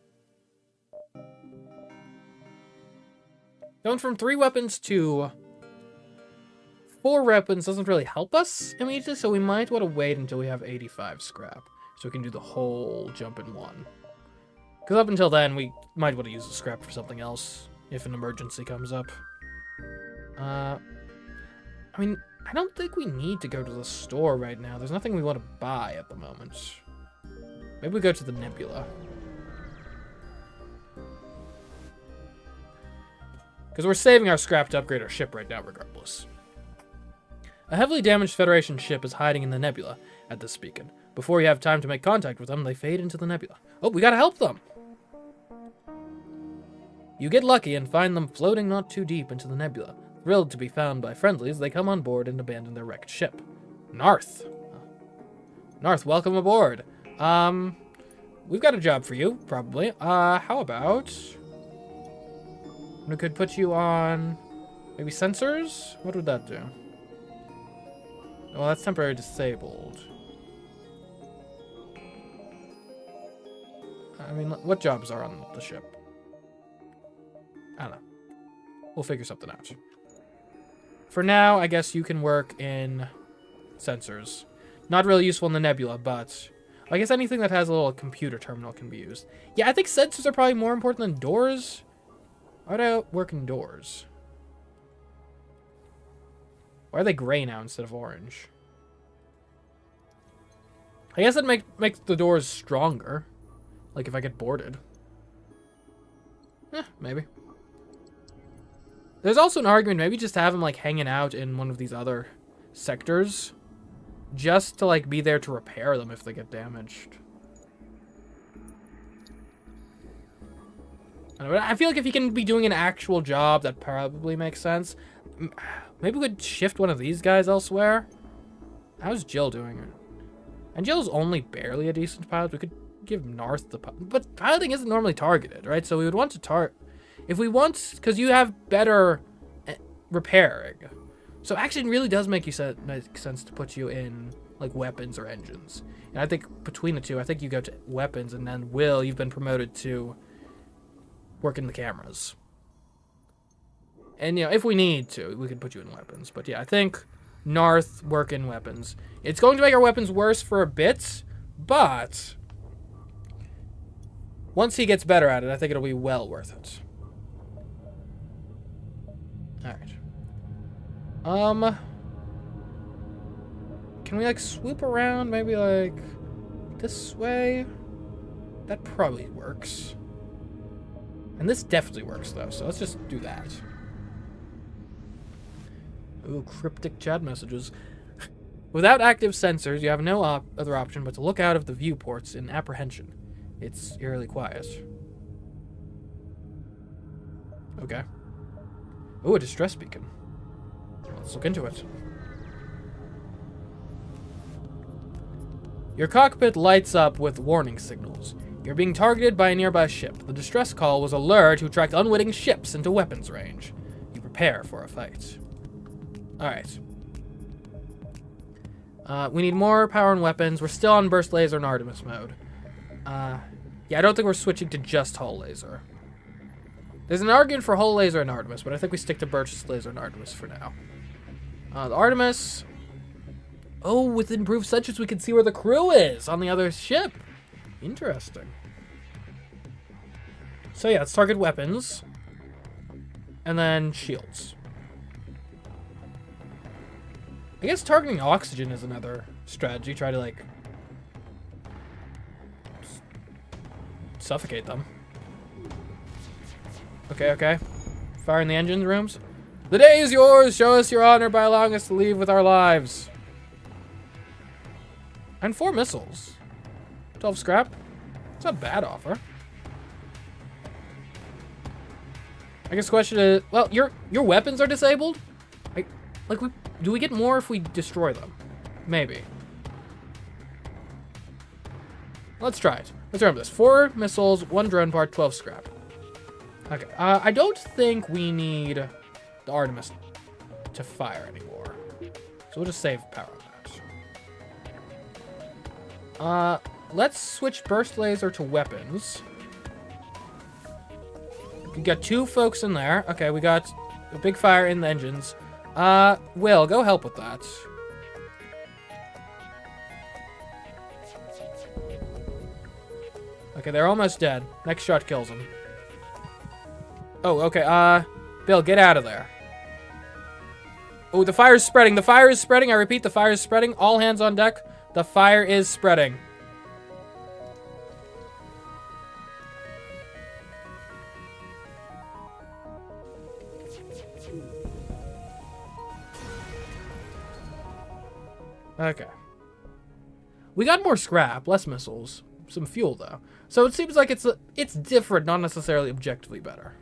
Going from 3 weapons to 4 weapons doesn't really help us immediately, so we might want to wait until we have 85 scrap, so we can do the whole jump in one. Because up until then, we might want to use the scrap for something else, if an emergency comes up. I mean, I don't think we need to go to the store right now. There's nothing we want to buy at the moment. Maybe we go to the Nebula. Because we're saving our scrap to upgrade our ship right now, regardless. A heavily damaged Federation ship is hiding in the Nebula at this beacon. Before you have time to make contact with them, they fade into the Nebula. Oh, we gotta help them! You get lucky and find them floating not too deep into the Nebula. Thrilled to be found by friendlies, they come on board and abandon their wrecked ship. Narth. Narth, welcome aboard. We've got a job for you, probably. How about... we could put you on... maybe sensors? What would that do? Well, that's temporarily disabled. I mean, what jobs are on the ship? I don't know. We'll figure something out. For now, I guess you can work in sensors. Not really useful in the Nebula, but I guess anything that has a little computer terminal can be used. Yeah, I think sensors are probably more important than doors. Why would I work in doors? Why are they gray now instead of orange? I guess that makes the doors stronger. Like if I get boarded. Maybe. There's also an argument, maybe just have them like hanging out in one of these other sectors. Just to like be there to repair them if they get damaged. I feel like if you can be doing an actual job, that probably makes sense. Maybe we could shift one of these guys elsewhere. How's Jill doing it? And Jill's only barely a decent pilot. We could give Narth the pilot. But piloting isn't normally targeted, right? So we would want to target... if we want... because you have better repairing. So actually it really does make sense to put you in like weapons or engines. And I think between the two, I think you go to weapons and then Will, you've been promoted to work in the cameras. And, you know, if we need to, we could put you in weapons. But, yeah, I think Narth work in weapons. It's going to make our weapons worse for a bit, but once he gets better at it, I think it'll be well worth it. Alright. Can we, like, swoop around? Maybe, like, this way? That probably works. And this definitely works, though, so let's just do that. Ooh, cryptic chat messages. Without active sensors, you have no other option but to look out of the viewports in apprehension. It's eerily quiet. Okay. Ooh, a distress beacon. Let's look into it. Your cockpit lights up with warning signals. You're being targeted by a nearby ship. The distress call was a lure to attract unwitting ships into weapons range. You prepare for a fight. Alright. We need more power and weapons. We're still on burst laser and Artemis mode. Yeah, I don't think we're switching to just hull laser. There's an argument for hull laser and Artemis, but I think we stick to burst laser and Artemis for now. The Artemis... oh, with improved sensors, we can see where the crew is on the other ship. Interesting. So yeah, let's target weapons. And then shields. I guess targeting oxygen is another strategy. Try to, like, suffocate them. Okay, okay. Fire in the engine rooms. The day is yours. Show us your honor by allowing us to leave with our lives. And 4 missiles. 12 scrap. It's not a bad offer. I guess the question is, well, your weapons are disabled? Do we get more if we destroy them? Maybe. Let's try it. Let's remember this. 4 missiles, 1 drone part, 12 scrap. Okay. I don't think we need the Artemis to fire anymore. So we'll just save power on that. Let's switch burst laser to weapons. We got 2 folks in there. Okay, we got a big fire in the engines. Will, go help with that. Okay, they're almost dead. Next shot kills them. Oh, okay, Bill, get out of there. Oh, the fire is spreading. The fire is spreading. I repeat, the fire is spreading. All hands on deck. The fire is spreading. Okay. We got more scrap, less missiles, some fuel though. So it seems like it's different, not necessarily objectively better.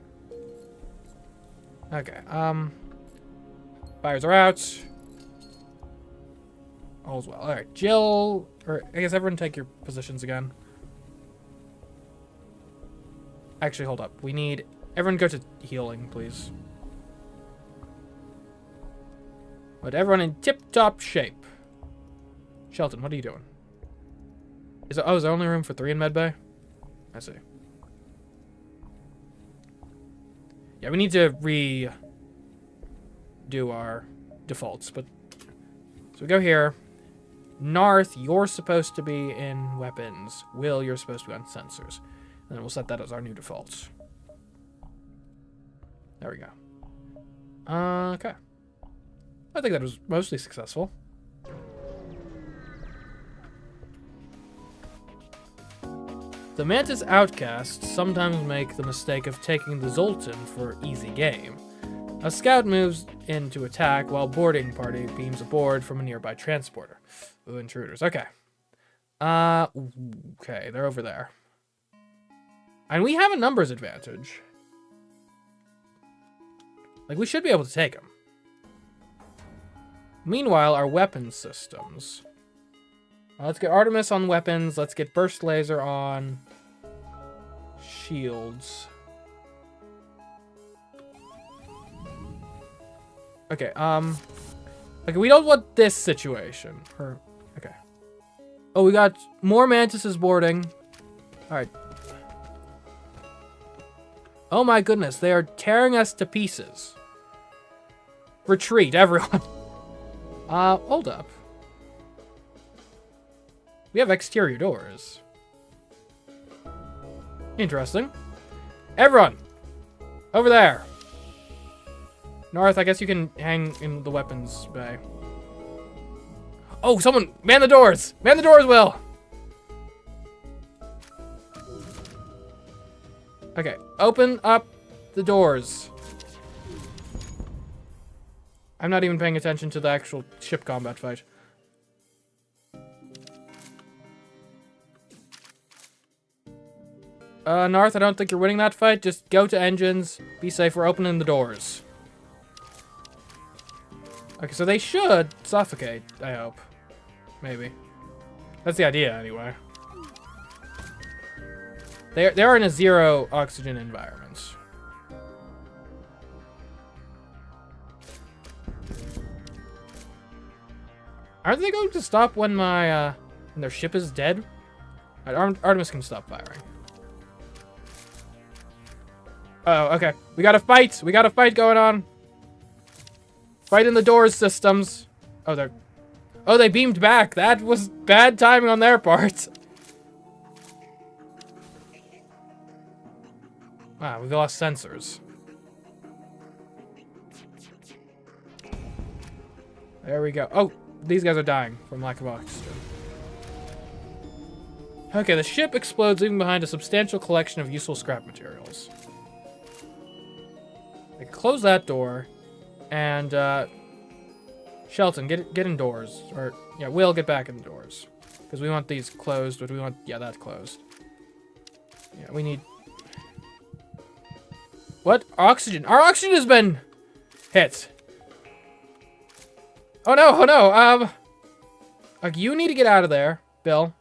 Okay, fires are out. All's well. Alright, Jill, or I guess everyone take your positions again. Actually, hold up. We need, everyone go to healing, please. But everyone in tip-top shape. Shelton, what are you doing? Is there only room for 3 in medbay? I see. Yeah, we need to redo our defaults, but so we go here. Narth, you're supposed to be in weapons. Will, you're supposed to be on sensors. And then we'll set that as our new defaults. There we go. Okay. I think that was mostly successful. The Mantis outcasts sometimes make the mistake of taking the Zoltan for easy game. A scout moves in to attack while boarding party beams aboard from a nearby transporter. Ooh, intruders. Okay. Okay, they're over there. And we have a numbers advantage. Like, we should be able to take them. Meanwhile, our weapon systems. Let's get Artemis on weapons. Let's get burst laser on shields. Okay, okay, we don't want this situation. Okay. Oh, we got more mantises boarding. Alright. Oh my goodness, they are tearing us to pieces. Retreat, everyone. Hold up. We have exterior doors. Interesting. Everyone! Over there! North, I guess you can hang in the weapons bay. Oh, someone! Man the doors! Man the doors, Will! Okay, open up the doors. I'm not even paying attention to the actual ship combat fight. North, I don't think you're winning that fight. Just go to engines. Be safe. We're opening the doors. Okay, so they should suffocate, I hope. Maybe. That's the idea, anyway. They are in a 0 oxygen environment. Aren't they going to stop when my, when their ship is dead? Artemis can stop firing. Oh, okay. We got a fight! We got a fight going on! Fight in the doors systems. Oh, they beamed back. That was bad timing on their part. Wow, we've lost sensors. There we go. Oh, these guys are dying from lack of oxygen. Okay, the ship explodes, leaving behind a substantial collection of useful scrap materials. I can close that door, and Shelton, get indoors, or yeah, Will, get back indoors, because we want these closed. But we want that closed. Yeah, we need. What? Oxygen. Our oxygen has been hit. Oh no, oh no. Like, you need to get out of there, Bill.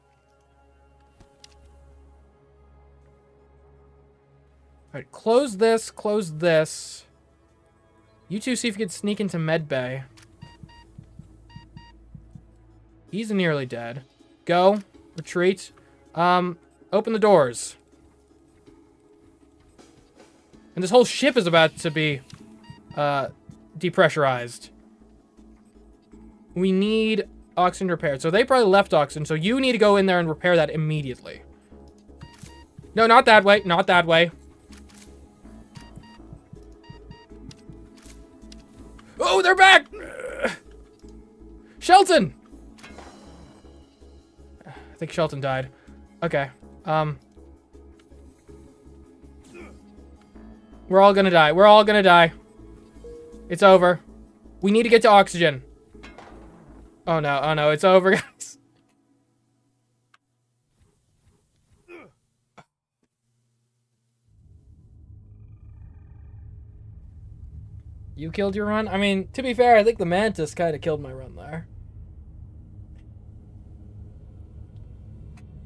Alright, close this, close this. You two see if you can sneak into medbay. He's nearly dead. Go. Retreat. Open the doors. And this whole ship is about to be, depressurized. We need oxygen repaired. So they probably left oxygen, so you need to go in there and repair that immediately. No, not that way. Not that way. Oh, they're back! Shelton! I think Shelton died. Okay. We're all gonna die. We're all gonna die. It's over. We need to get to oxygen. Oh no, it's over, guys. You killed your run? I mean, to be fair, I think the mantis kind of killed my run there.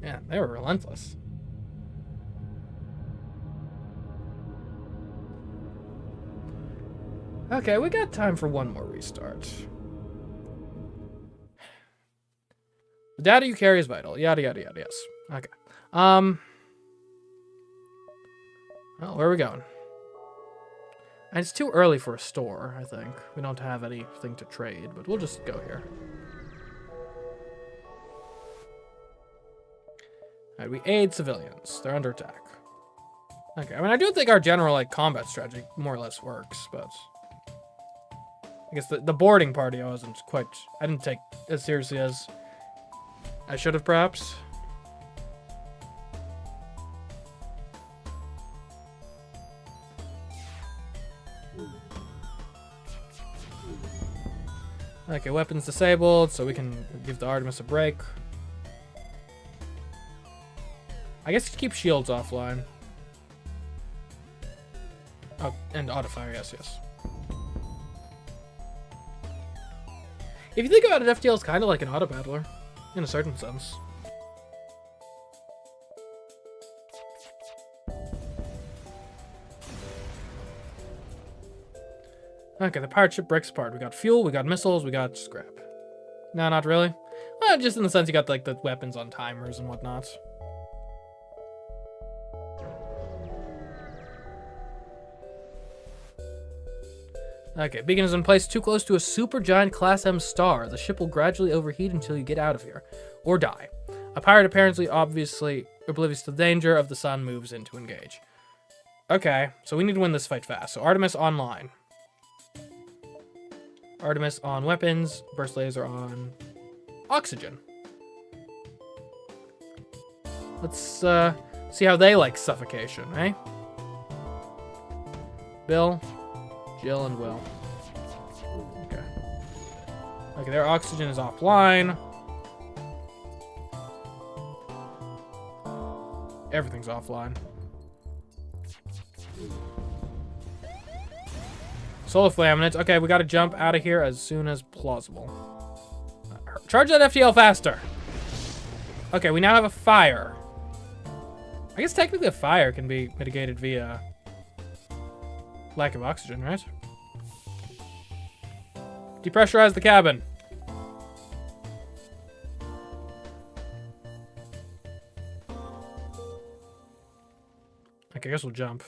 Yeah, they were relentless. Okay, we got time for one more restart. The data you carry is vital. Yada, yada, yada, yes. Okay. Well, where are we going? And it's too early for a store, I think. We don't have anything to trade, but we'll just go here. Alright, we aid civilians. They're under attack. Okay, I mean, I do think our general, like, combat strategy more or less works, but... I guess the boarding party I didn't take as seriously as I should have, perhaps. Okay, weapons disabled, so we can give the Artemis a break. I guess keep shields offline. Oh, and autofire, yes, yes. If you think about it, FTL is kind of like an auto battler, in a certain sense. Okay, the pirate ship breaks apart. We got fuel, we got missiles, we got scrap. No, not really. Well, just in the sense you got like the weapons on timers and whatnot. Okay, beacon is in place too close to a supergiant Class M star. The ship will gradually overheat until you get out of here. Or die. A pirate apparently obviously oblivious to the danger of the sun moves in to engage. Okay, so we need to win this fight fast. So Artemis online. Artemis on weapons. Burst laser on oxygen. Let's see how they like suffocation, eh? Bill, Jill, and Will. Okay. Okay, their oxygen is offline. Everything's offline. Solar Flaminate. Okay, we gotta jump out of here as soon as plausible. Charge that FTL faster! Okay, we now have a fire. I guess technically a fire can be mitigated via lack of oxygen, right? Depressurize the cabin. Okay, I guess we'll jump.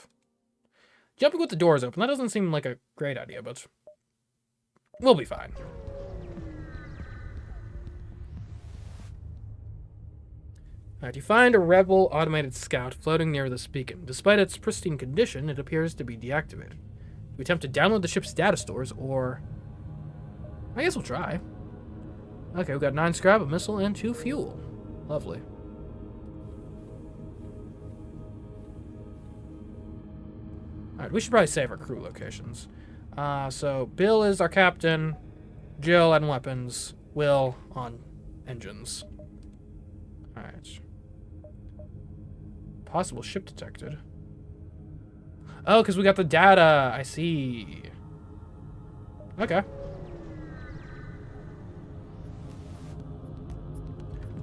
Jumping with the doors open, that doesn't seem like a great idea, but we'll be fine. Alright, you find a rebel automated scout floating near this beacon. Despite its pristine condition, it appears to be deactivated. We attempt to download the ship's data stores, or... I guess we'll try. Okay, we've got 9 scrap, a missile, and 2 fuel. Lovely. Alright, we should probably save our crew locations. So, Bill is our captain, Jill on weapons, Will on engines. Alright. Possible ship detected. Oh, because we got the data. I see. Okay.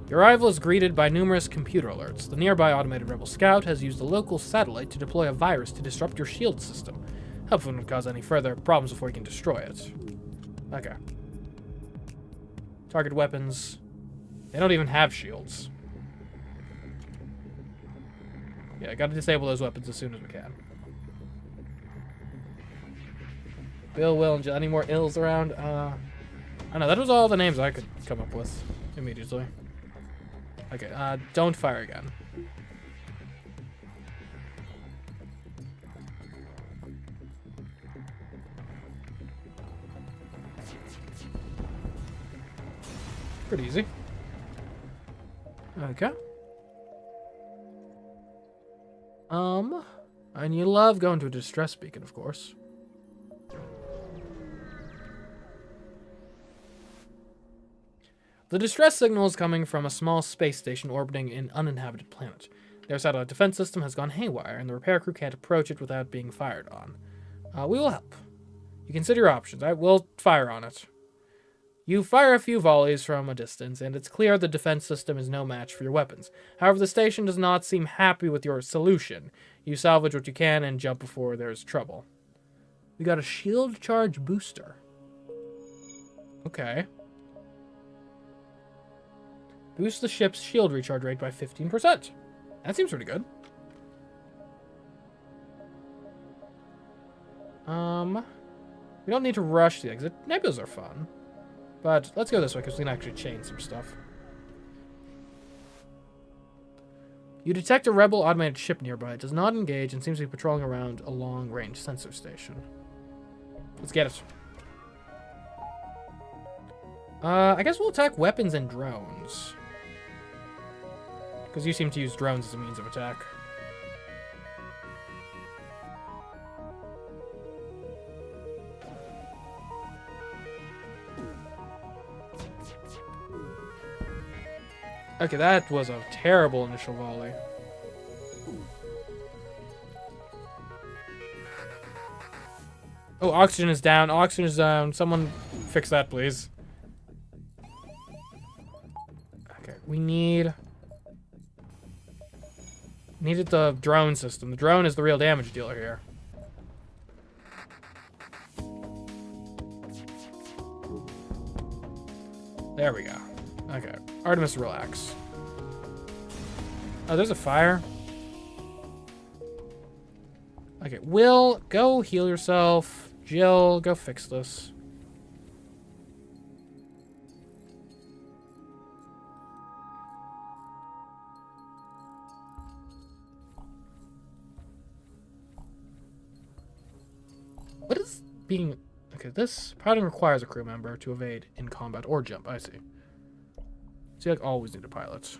Your arrival is greeted by numerous computer alerts. The nearby automated rebel scout has used a local satellite to deploy a virus to disrupt your shield system. Hopefully it won't cause any further problems before you can destroy it. Okay. Target weapons. They don't even have shields. Yeah, I gotta disable those weapons as soon as we can. Bill, Will, and Jill. Any more ills around? I don't know. That was all the names I could come up with immediately. Okay, don't fire again. Pretty easy. Okay. And you love going to a distress beacon, of course. The distress signal is coming from a small space station orbiting an uninhabited planet. Their satellite defense system has gone haywire, and the repair crew can't approach it without being fired on. We will help. You consider your options. I will fire on it. You fire a few volleys from a distance, and it's clear the defense system is no match for your weapons. However, the station does not seem happy with your solution. You salvage what you can and jump before there's trouble. We got a shield charge booster. Okay. Boost the ship's shield recharge rate by 15%. That seems pretty good. We don't need to rush the exit. Nebulas are fun. But let's go this way because we can actually chain some stuff. You detect a rebel automated ship nearby. It does not engage and seems to be patrolling around a long-range sensor station. Let's get it. I guess we'll attack weapons and drones. Because you seem to use drones as a means of attack. Okay, that was a terrible initial volley. Oh, oxygen is down. Oxygen is down. Someone fix that, please. Okay, we needed the drone system. The drone is the real damage dealer here. There we go. Okay. Artemis, relax. Oh, there's a fire. Okay, Will, go heal yourself. Jill, go fix this. What is being... Okay, this piloting requires a crew member to evade in combat or jump. I see. So you like always need a pilot.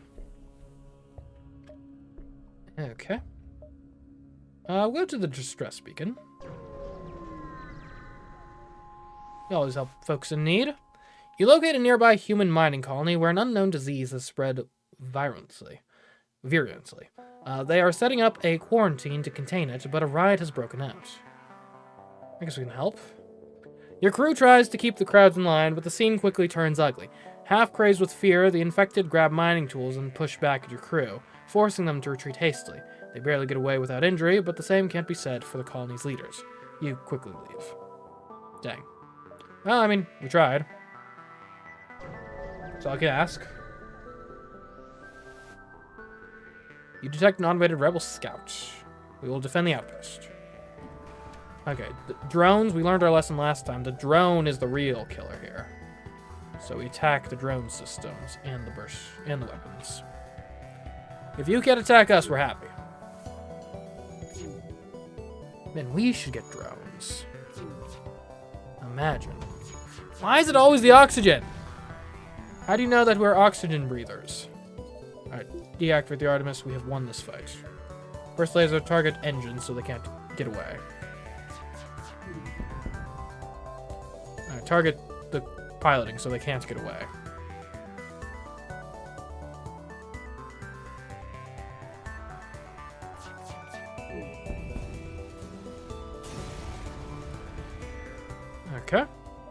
Okay. We'll go to the distress beacon. We always help folks in need. You locate a nearby human mining colony where an unknown disease has spread virulently. They are setting up a quarantine to contain it, but a riot has broken out. I guess we can help. Your crew tries to keep the crowds in line, but the scene quickly turns ugly. Half crazed with fear, the infected grab mining tools and push back at your crew, forcing them to retreat hastily. They barely get away without injury, but the same can't be said for the colony's leaders. You quickly leave. Dang. Well, I mean, we tried. So I can ask. You detect an automated rebel scout. We will defend the outpost. Okay, the drones, we learned our lesson last time. The drone is the real killer here. So we attack the drone systems and the burst and the weapons. If you can't attack us, we're happy. Man, we should get drones. Imagine. Why is it always the oxygen? How do you know that we're oxygen breathers? Alright, deactivate the Artemis. We have won this fight. First laser target engines so they can't get away. Alright, target the piloting so they can't get away. Okay.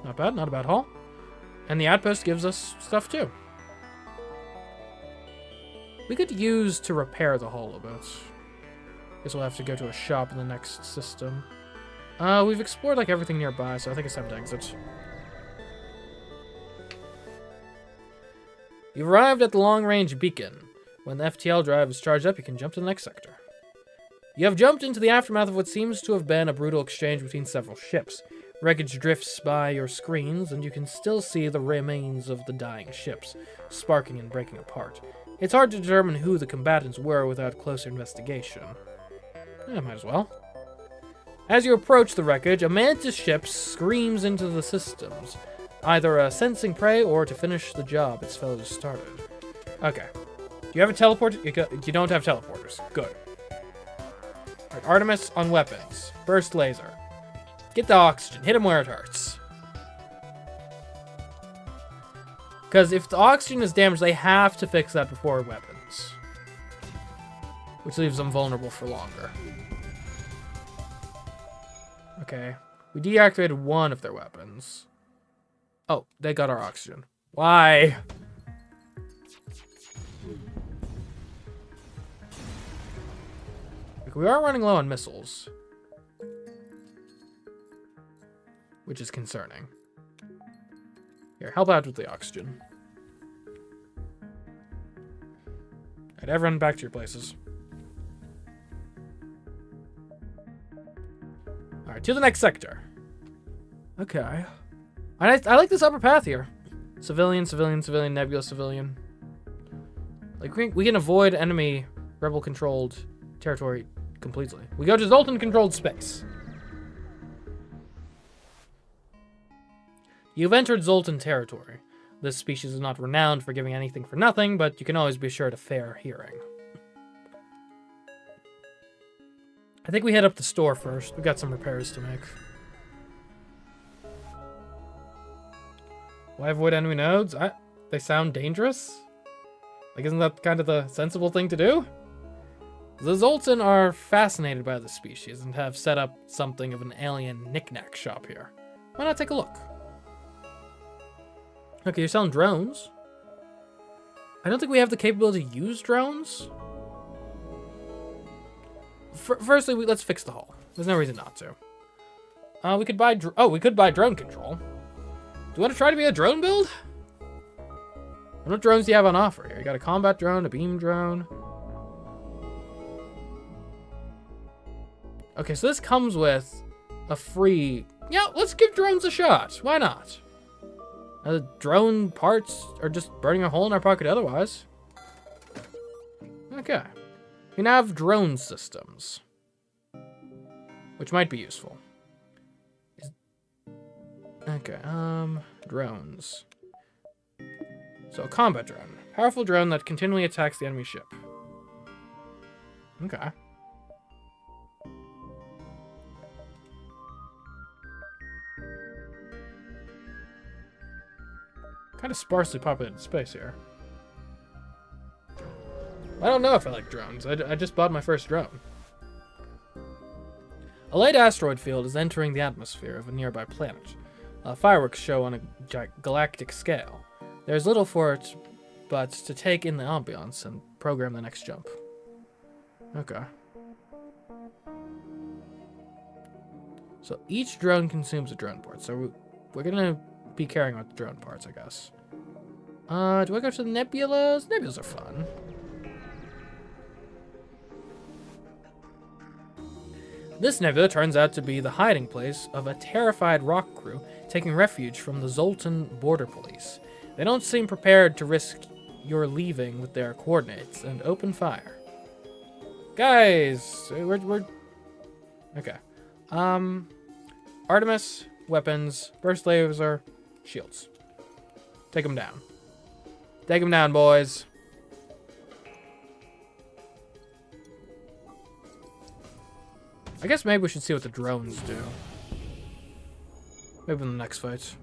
Not bad. Not a bad haul. And the outpost gives us stuff too. We could use to repair the hull a bit. Guess we'll have to go to a shop in the next system. We've explored like everything nearby, so I think it's time to exit. You've arrived at the long-range beacon. When the FTL drive is charged up, you can jump to the next sector. You have jumped into the aftermath of what seems to have been a brutal exchange between several ships. Wreckage drifts by your screens, and you can still see the remains of the dying ships, sparking and breaking apart. It's hard to determine who the combatants were without closer investigation. Might as well. As you approach the wreckage, a mantis ship screams into the systems, either sensing prey or to finish the job its fellows started. Okay. Do you have a teleport? You don't have teleporters. Good. Alright, Artemis on weapons. Burst laser. Get the oxygen. Hit him where it hurts. Because if the oxygen is damaged, they have to fix that before weapons. Which leaves them vulnerable for longer. Okay. We deactivated one of their weapons. Oh, they got our oxygen. Why? We are running low on missiles. Which is concerning. Here, help out with the oxygen. Alright, everyone back to your places. Alright, to the next sector. Okay. I like this upper path here. Civilian, civilian, civilian, nebula, civilian. Like, we can avoid enemy rebel-controlled territory completely. We go to Zoltan-controlled space. You've entered Zoltan territory. This species is not renowned for giving anything for nothing, but you can always be assured of fair hearing. I think we head up the store first. We've got some repairs to make. Why avoid enemy nodes? They sound dangerous? Like, isn't that kind of the sensible thing to do? The Zoltan are fascinated by the species and have set up something of an alien knick-knack shop here. Why not take a look? Okay, you're selling drones. I don't think we have the capability to use drones. Firstly, let's fix the hull. There's no reason not to. We could buy drone control. Do you want to try to be a drone build? What drones do you have on offer here? You got a combat drone, a beam drone. Okay, so this comes with a free... Yeah, let's give drones a shot. Why not? The drone parts are just burning a hole in our pocket otherwise. Okay. We now have drone systems, which might be useful. Okay, drones. So a combat drone. Powerful drone that continually attacks the enemy ship. Okay. Kind of sparsely populated space here. I don't know if I like drones. I just bought my first drone. A light asteroid field is entering the atmosphere of a nearby planet. Fireworks show on a galactic scale. There's little for it but to take in the ambiance and program the next jump. Okay. So each drone consumes a drone part. So we're gonna be carrying out the drone parts, I guess. Do I go to the nebulas? Nebulas are fun. This nebula turns out to be the hiding place of a terrified rock crew taking refuge from the Zoltan border police. They don't seem prepared to risk your leaving with their coordinates and open fire. Guys, we're... Okay. Artemis, weapons, burst laser, shields. Take them down. Take them down, boys. I guess maybe we should see what the drones do. Maybe in the next fight.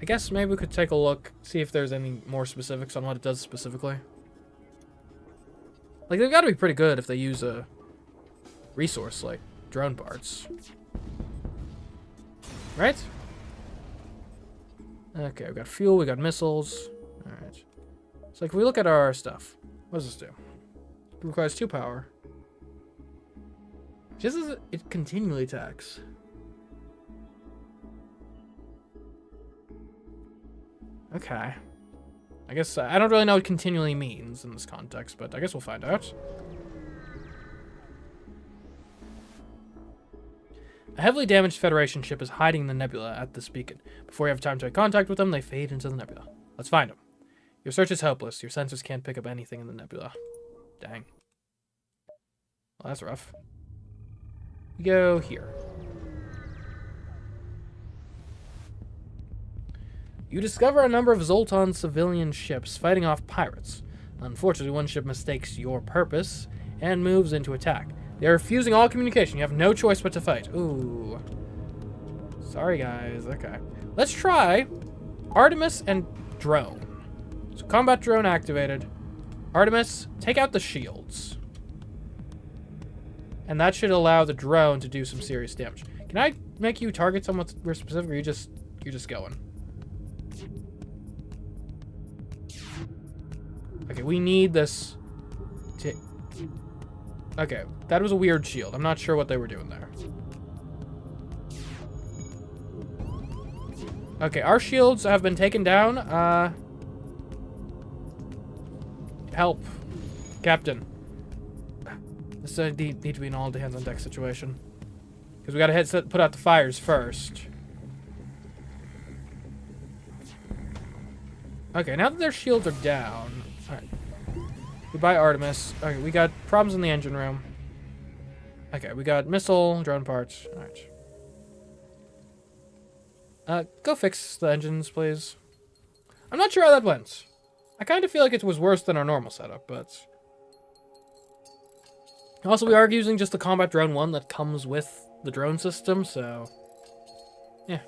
I guess maybe we could take a look, see if there's any more specifics on what it does specifically. Like, they've got to be pretty good if they use a resource like drone parts. Right? Okay, we got fuel, we got missiles. Alright. So, like, if we look at our stuff, what does this do? It requires 2 power. Just as it continually attacks. Okay. I guess I don't really know what continually means in this context, but I guess we'll find out. A heavily damaged Federation ship is hiding in the nebula at this beacon. Before you have time to make contact with them, they fade into the nebula. Let's find them. Your search is hopeless. Your sensors can't pick up anything in the nebula. Dang. Well, that's rough. We go here. You discover a number of Zoltan civilian ships fighting off pirates. Unfortunately, one ship mistakes your purpose and moves into attack. They are refusing all communication. You have no choice but to fight. Ooh. Sorry, guys. Okay. Let's try Artemis and drone. So combat drone activated. Artemis, take out the shields. And that should allow the drone to do some serious damage. Can I make you target someone specific, or you're just going? Okay, we need this to... Okay, that was a weird shield. I'm not sure what they were doing there. Okay, our shields have been taken down. Help. Captain. This need to be an all hands on deck situation. Because we gotta put out the fires first. Okay, now that their shields are down... Alright. Goodbye, Artemis. Okay, we got problems in the engine room. Okay, we got missile, drone parts. Alright. Go fix the engines, please. I'm not sure how that went. I kind of feel like it was worse than our normal setup, but... Also, we are using just the combat drone 1 that comes with the drone system, so... Yeah.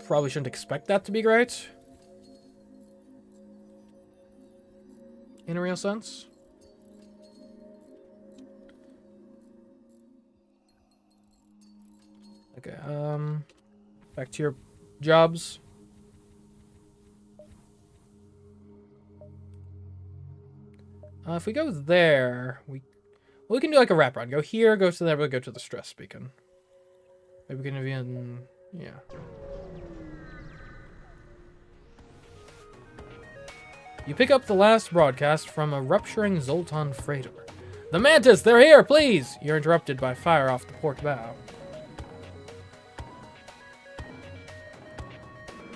Probably shouldn't expect that to be great. In a real sense. Okay, back to your jobs. If we go there, we can do like a wraparound. Go here, go to there, we'll go to the stress beacon. Maybe we can even, yeah. You pick up the last broadcast from a rupturing Zoltan freighter. The Mantis, they're here, please! You're interrupted by fire off the port bow.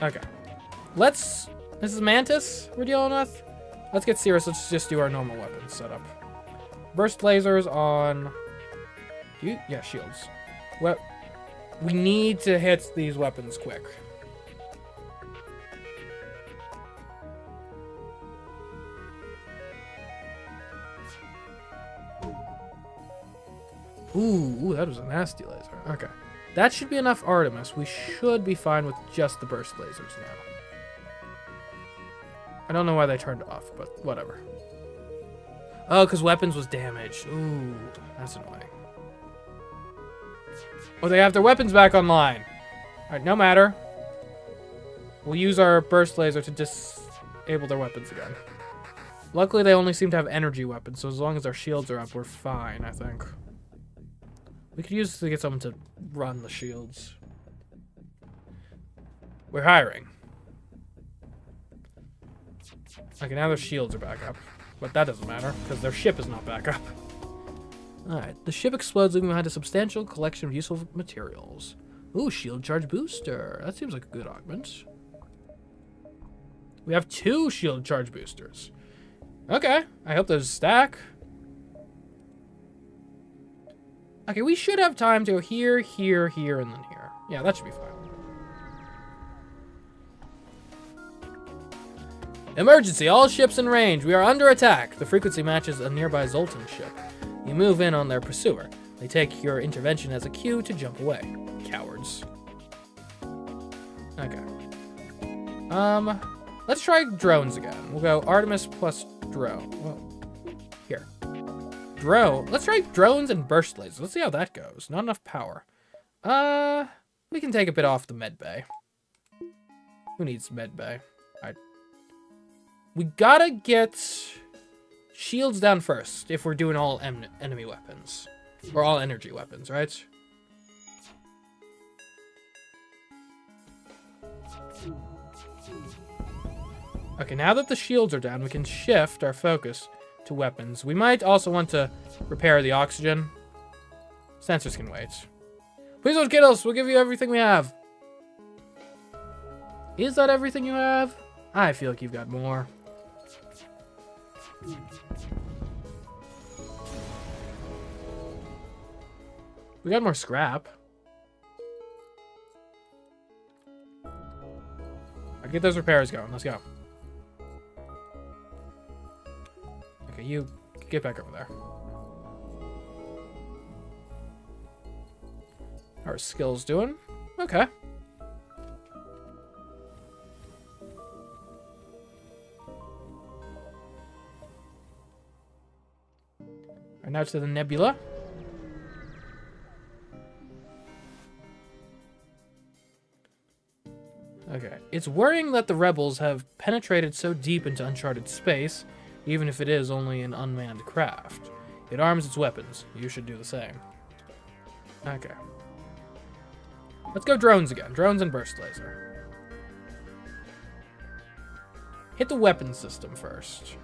Okay. This is Mantis we're dealing with? Let's get serious, let's just do our normal weapons setup. Burst lasers on... Yeah, shields. We need to hit these weapons quick. Ooh, that was a nasty laser. Okay. That should be enough Artemis. We should be fine with just the burst lasers now. I don't know why they turned it off, but whatever. Oh, because weapons was damaged. Ooh, that's annoying. Oh, they have their weapons back online. Alright, no matter. We'll use our burst laser to disable their weapons again. Luckily, they only seem to have energy weapons, so as long as our shields are up, we're fine, I think. We could use this to get someone to run the shields. We're hiring. Okay, now their shields are back up. But that doesn't matter, because their ship is not back up. Alright, the ship explodes, leaving behind a substantial collection of useful materials. Ooh, shield charge booster. That seems like a good augment. We have 2 shield charge boosters. Okay, I hope those stack. Okay, we should have time to go here, here, here, and then here. Yeah, that should be fine. Emergency! All ships in range. We are under attack. The frequency matches a nearby Zoltan ship. You move in on their pursuer. They take your intervention as a cue to jump away. Cowards. Okay. Let's try drones again. We'll go Artemis plus drone. Well, Let's try drones and burst lasers. Let's see how that goes. Not enough power. We can take a bit off the med bay. Who needs med bay? Alright. We gotta get shields down first if we're doing all enemy weapons. Or all energy weapons, right? Okay, now that the shields are down, we can shift our focus to weapons. We might also want to repair the oxygen. Sensors can wait. Please don't kill us. We'll give you everything we have. Is that everything you have? I feel like you've got more. We got more scrap. I'll get those repairs going. Let's go. Okay, you get back over there. How are skills doing? Okay. Alright, now to the nebula. Okay. It's worrying that the rebels have penetrated so deep into uncharted space, even if it is only an unmanned craft. It arms its weapons. You should do the same. Okay. Let's go drones again. Drones and burst laser. Hit the weapon system first.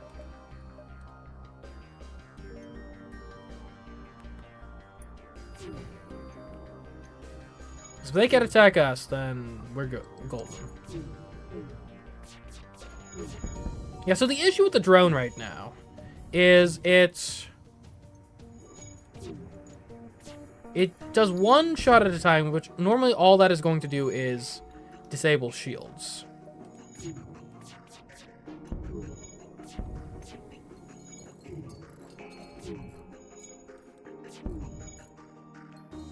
If they can attack us, then we're golden. Yeah, so the issue with the drone right now is it does one shot at a time, which normally all that is going to do is disable shields.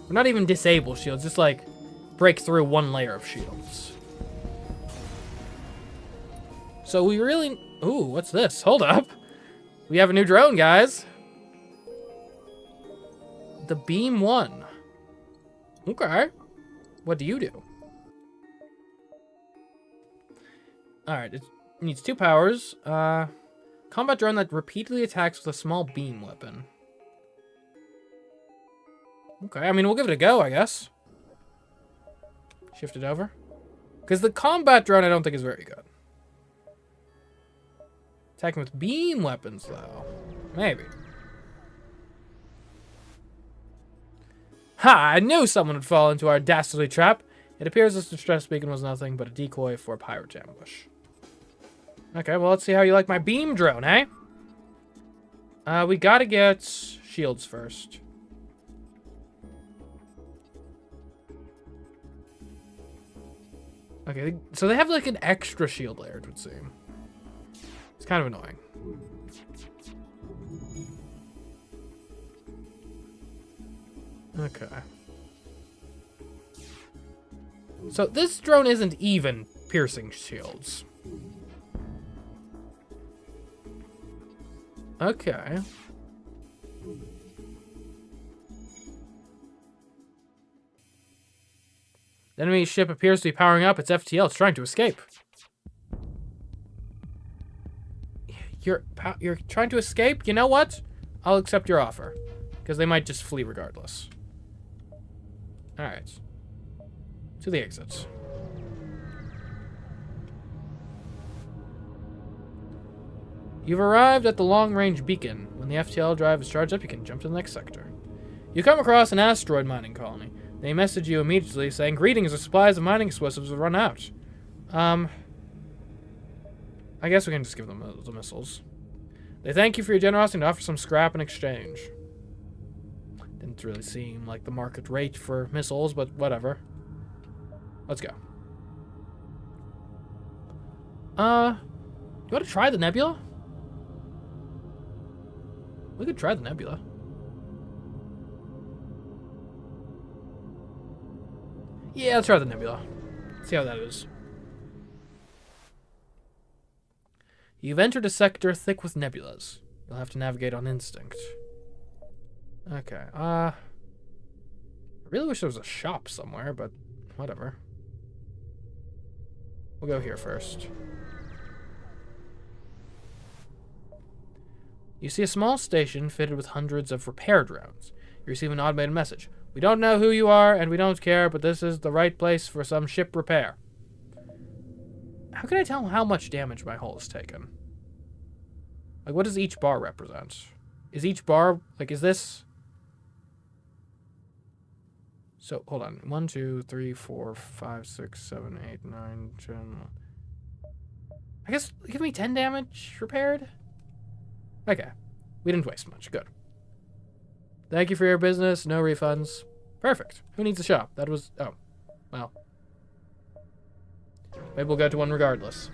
Or not even disable shields, just like break through one layer of shields. So we really... Ooh, what's this? Hold up. We have a new drone, guys. The Beam 1. Okay. What do you do? Alright, it needs 2 powers. Combat drone that repeatedly attacks with a small beam weapon. Okay, I mean, we'll give it a go, I guess. Shift it over. Because the combat drone I don't think is very good. Attacking with beam weapons, though. Maybe. Ha! I knew someone would fall into our dastardly trap. It appears this distress beacon was nothing but a decoy for a pirate ambush. Okay, well, let's see how you like my beam drone, eh? We gotta get shields first. Okay, so they have like an extra shield layer, it would seem. It's kind of annoying. Okay. So this drone isn't even piercing shields. Okay. The enemy ship appears to be powering up. Its FTL. It's trying to escape. You're trying to escape? You know what? I'll accept your offer. Because they might just flee regardless. Alright. To the exits. You've arrived at the long-range beacon. When the FTL drive is charged up, you can jump to the next sector. You come across an asteroid mining colony. They message you immediately saying, "Greetings, the supplies of mining explosives have run out." I guess we can just give them the missiles. They thank you for your generosity and offer some scrap in exchange. Didn't really seem like the market rate for missiles, but whatever. Let's go. You want to try the nebula? We could try the nebula. Yeah, let's try the nebula. See how that is. You've entered a sector thick with nebulas. You'll have to navigate on instinct. Okay, I really wish there was a shop somewhere, but whatever. We'll go here first. You see a small station fitted with hundreds of repair drones. You receive an automated message. We don't know who you are, and we don't care, but this is the right place for some ship repair. How can I tell how much damage my hull has taken? Like, what does each bar represent? Is each bar, like, is this... So, hold on. 1, 2, 3, 4, 5, 6, 7, 8, 9, 10... I guess, give me 10 damage repaired? Okay. We didn't waste much. Good. Thank you for your business. No refunds. Perfect. Who needs a shop? That was... Oh. Well. Maybe we'll go to one regardless.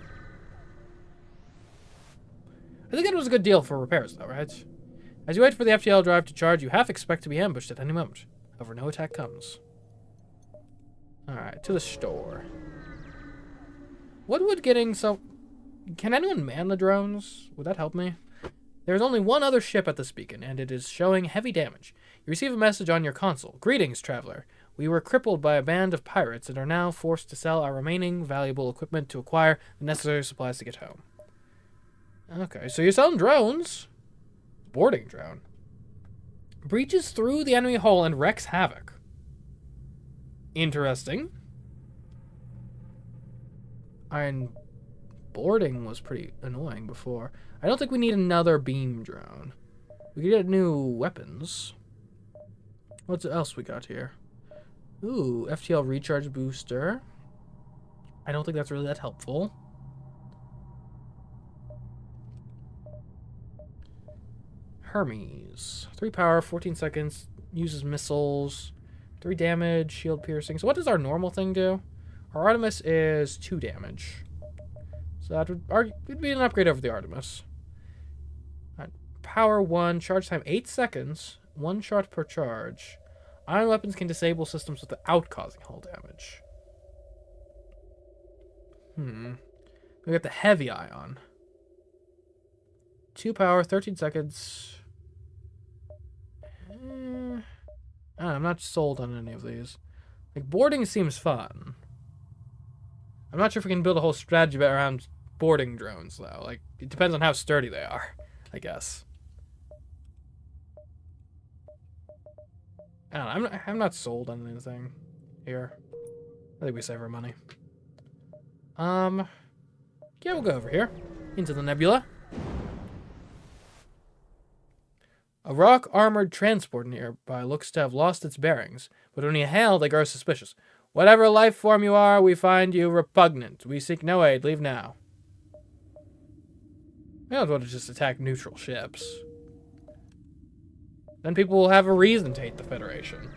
I think it was a good deal for repairs, though, right? As you wait for the FTL drive to charge, you half expect to be ambushed at any moment. However, no attack comes. Alright, to the store. What would getting so... Can anyone man the drones? Would that help me? There is only one other ship at this beacon, and it is showing heavy damage. You receive a message on your console. Greetings, traveler. We were crippled by a band of pirates and are now forced to sell our remaining valuable equipment to acquire the necessary supplies to get home. Okay, so you're selling drones. Boarding drone. Breaches through the enemy hull and wreaks havoc. Interesting. And boarding was pretty annoying before. I don't think we need another beam drone. We could get new weapons. What else we got here? Ooh, FTL recharge booster. I don't think that's really that helpful. Hermes. 3 power, 14 seconds, uses missiles, 3 damage, shield piercing. So what does our normal thing do? Our Artemis is 2 damage. So that would be an upgrade over the Artemis. Right. Power 1, charge time 8 seconds, 1 shot per charge. Ion weapons can disable systems without causing hull damage. We got the heavy ion. 2 power, 13 seconds. I'm not sold on any of these. Like, boarding seems fun. I'm not sure if we can build a whole strategy around boarding drones, though. Like, it depends on how sturdy they are, I guess. I don't know, I'm not sold on anything here. I think we save our money. Yeah, we'll go over here. Into the nebula. A rock-armored transport nearby looks to have lost its bearings, but when you hail, they grow suspicious. Whatever life form you are, we find you repugnant. We seek no aid. Leave now. We don't want to just attack neutral ships. Then people will have a reason to hate the Federation.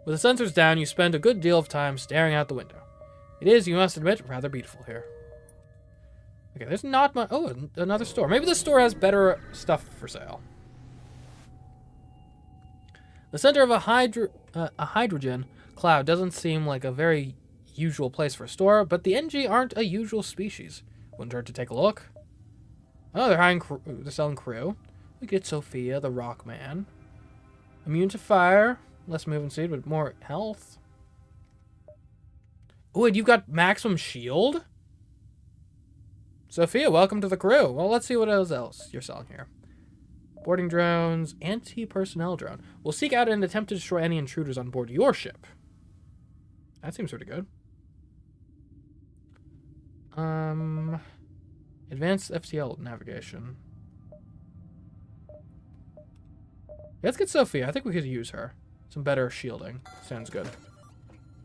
With the sensors down, you spend a good deal of time staring out the window. It is, you must admit, rather beautiful here. Okay, there's not much... Oh, another store. Maybe this store has better stuff for sale. The center of a hydrogen cloud doesn't seem like a very usual place for a store, but the NG aren't a usual species. Wouldn't hurt to take a look. Oh, they're selling crew. We get Sophia, the rock man. Immune to fire. Less movement speed, but more health. Oh, and you've got maximum shield? Sophia, welcome to the crew. Well, let's see what else you're selling here. Boarding drones, anti-personnel drone. Will seek out and attempt to destroy any intruders on board your ship. That seems pretty good. Advanced FTL navigation. Yeah, let's get Sophia. I think we could use her. Some better shielding. Sounds good.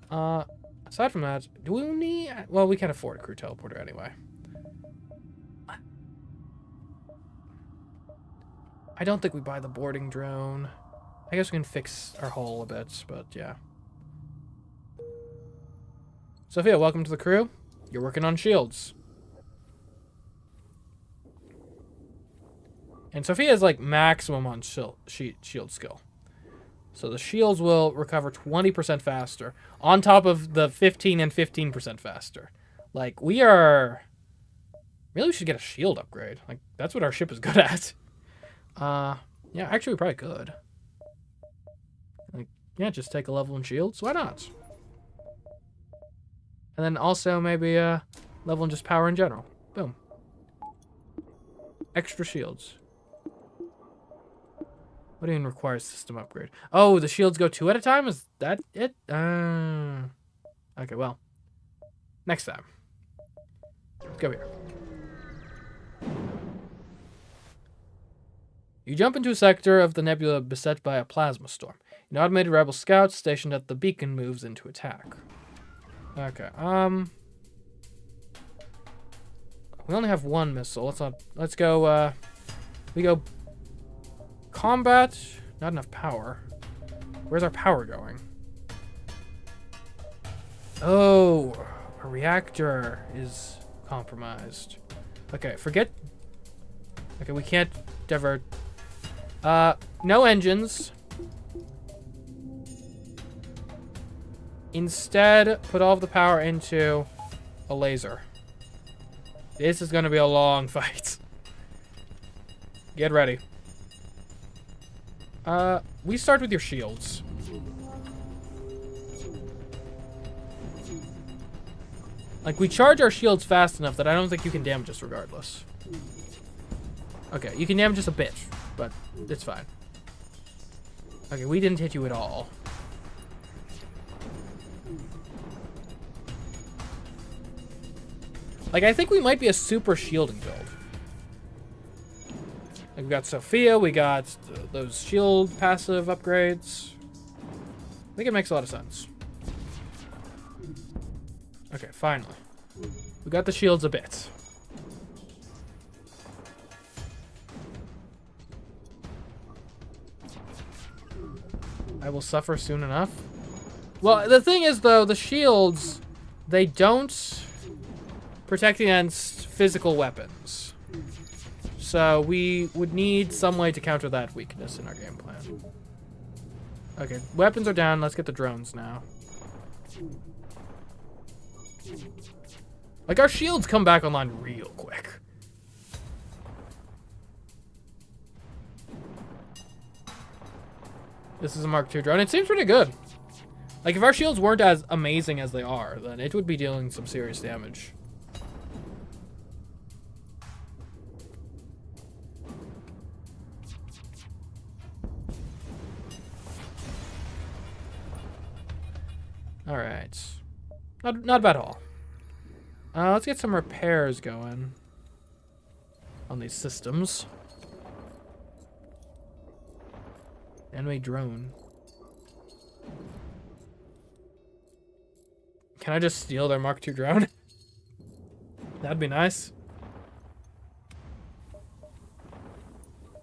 Aside from that, do we need... Well, we can't afford a crew teleporter anyway. I don't think we buy the boarding drone. I guess we can fix our hull a bit, but yeah. Sophia, welcome to the crew. You're working on shields. And Sophia is like maximum on shield skill. So the shields will recover 20% faster on top of the 15 and 15% faster. Like, we should get a shield upgrade. Like, that's what our ship is good at. Yeah, actually we probably could. Like, yeah, just take a level in shields. Why not? And then also maybe level in just power in general. Boom. Extra shields. What even requires system upgrade? Oh, the shields go 2 at a time? Is that it? Okay, well. Next time. Let's go here. You jump into a sector of the nebula beset by a plasma storm. An automated rebel scout stationed at the beacon moves into attack. Okay, we only have 1 missile. Let's go, we go combat. Not enough power. Where's our power going? Oh, a reactor is compromised. Okay, forget. Okay, we can't divert. No engines. Instead, put all of the power into a laser. This is going to be a long fight. Get ready. We start with your shields. Like, we charge our shields fast enough that I don't think you can damage us regardless. Okay, you can damage us a bit, but it's fine. Okay, we didn't hit you at all. Like, I think we might be a super shielding build. Like, we got Sophia, we got those shield passive upgrades. I think it makes a lot of sense. Okay, finally. We got the shields a bit. I will suffer soon enough. Well, the thing is, though, the shields, they don't protect against physical weapons. So we would need some way to counter that weakness in our game plan. Okay, weapons are down. Let's get the drones now. Like, our shields come back online real quick. This is a Mark II drone. It seems pretty good. Like, if our shields weren't as amazing as they are, then it would be dealing some serious damage. Alright. Not bad at all. Let's get some repairs going on these systems. Enemy drone. Can I just steal their Mark II drone? That'd be nice.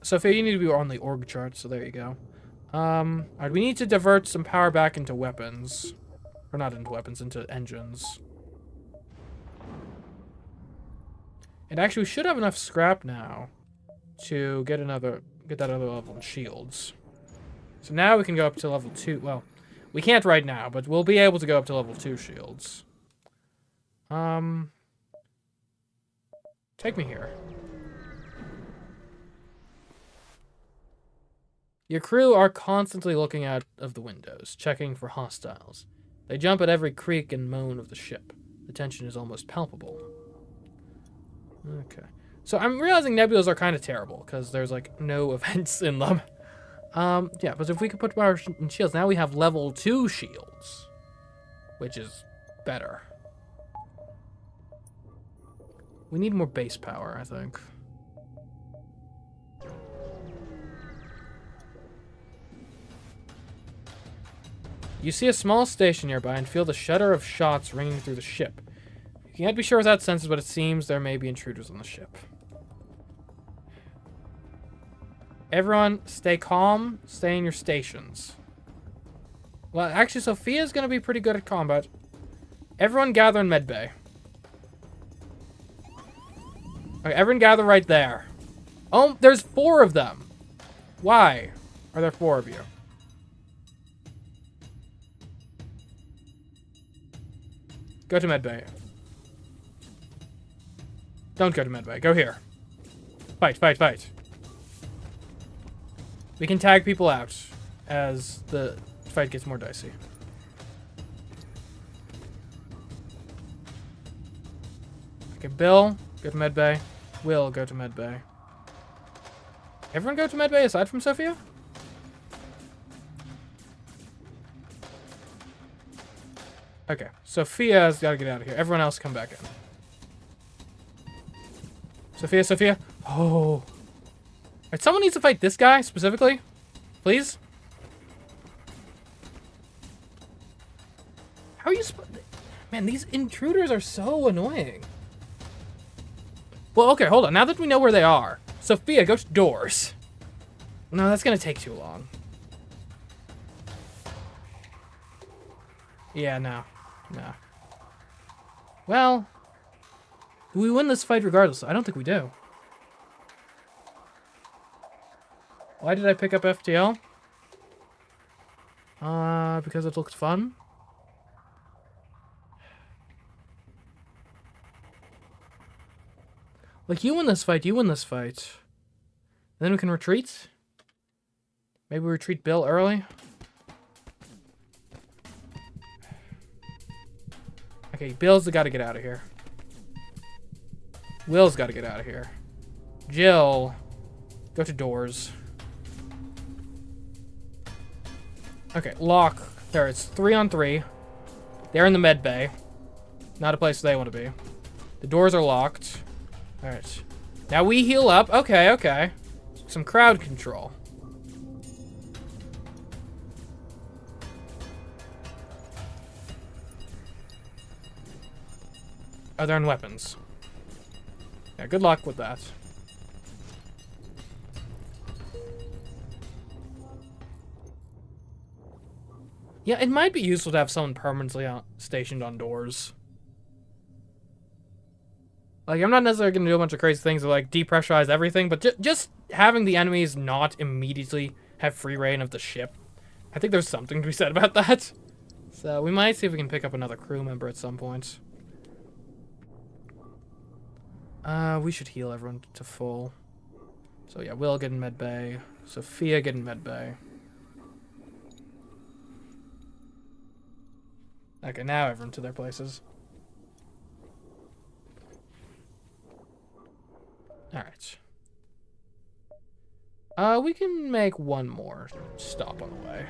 Sophia, you need to be on the org chart, so there you go. Alright, we need to divert some power back into weapons. Or not into weapons, into engines. And actually, we should have enough scrap now to get that other level in shields. So now we can go up to level 2. Well, we can't right now, but we'll be able to go up to level 2 shields. Take me here. Your crew are constantly looking out of the windows, checking for hostiles. They jump at every creak and moan of the ship. The tension is almost palpable. Okay. So I'm realizing nebulas are kind of terrible, because there's, like, no events in them. Yeah, but if we could put power in shields, now we have level 2 shields. Which is better. We need more base power, I think. You see a small station nearby and feel the shudder of shots ringing through the ship. You can't be sure without senses, but it seems there may be intruders on the ship. Everyone, stay calm. Stay in your stations. Well, actually, Sophia's going to be pretty good at combat. Everyone gather in medbay. Okay, everyone gather right there. Oh, there's 4 of them. Why are there 4 of you? Go to medbay. Don't go to medbay. Go here. Fight, fight, fight. We can tag people out as the fight gets more dicey. Okay, Bill, go to medbay. Will, go to medbay. Everyone go to medbay aside from Sophia? Okay, Sophia's got to get out of here. Everyone else come back in. Sophia. Oh. Right, someone needs to fight this guy specifically. Please. How are you supposed to... Man, these intruders are so annoying. Well, okay, hold on. Now that we know where they are, Sophia, go to doors. No, that's going to take too long. Yeah, no. Well, do we win this fight regardless? I don't think we do. Why did I pick up FTL? Because it looked fun. Like, you win this fight. And then we can retreat. Maybe we retreat Bill early. Okay, Bill's got to get out of here. Will's got to get out of here. Jill, go to doors. Okay, lock. There, it's 3-on-3. They're in the med bay. Not a place they want to be. The doors are locked. Alright. Now we heal up. Okay. Some crowd control. Oh, they're in weapons. Yeah, good luck with that. Yeah, it might be useful to have someone permanently stationed on doors. Like, I'm not necessarily going to do a bunch of crazy things to, like, depressurize everything, but just having the enemies not immediately have free reign of the ship. I think there's something to be said about that. So, we might see if we can pick up another crew member at some point. We should heal everyone to full. So, yeah, Will get in med bay. Sophia get in med bay. Okay, now everyone to their places. Alright. We can make one more stop on the way.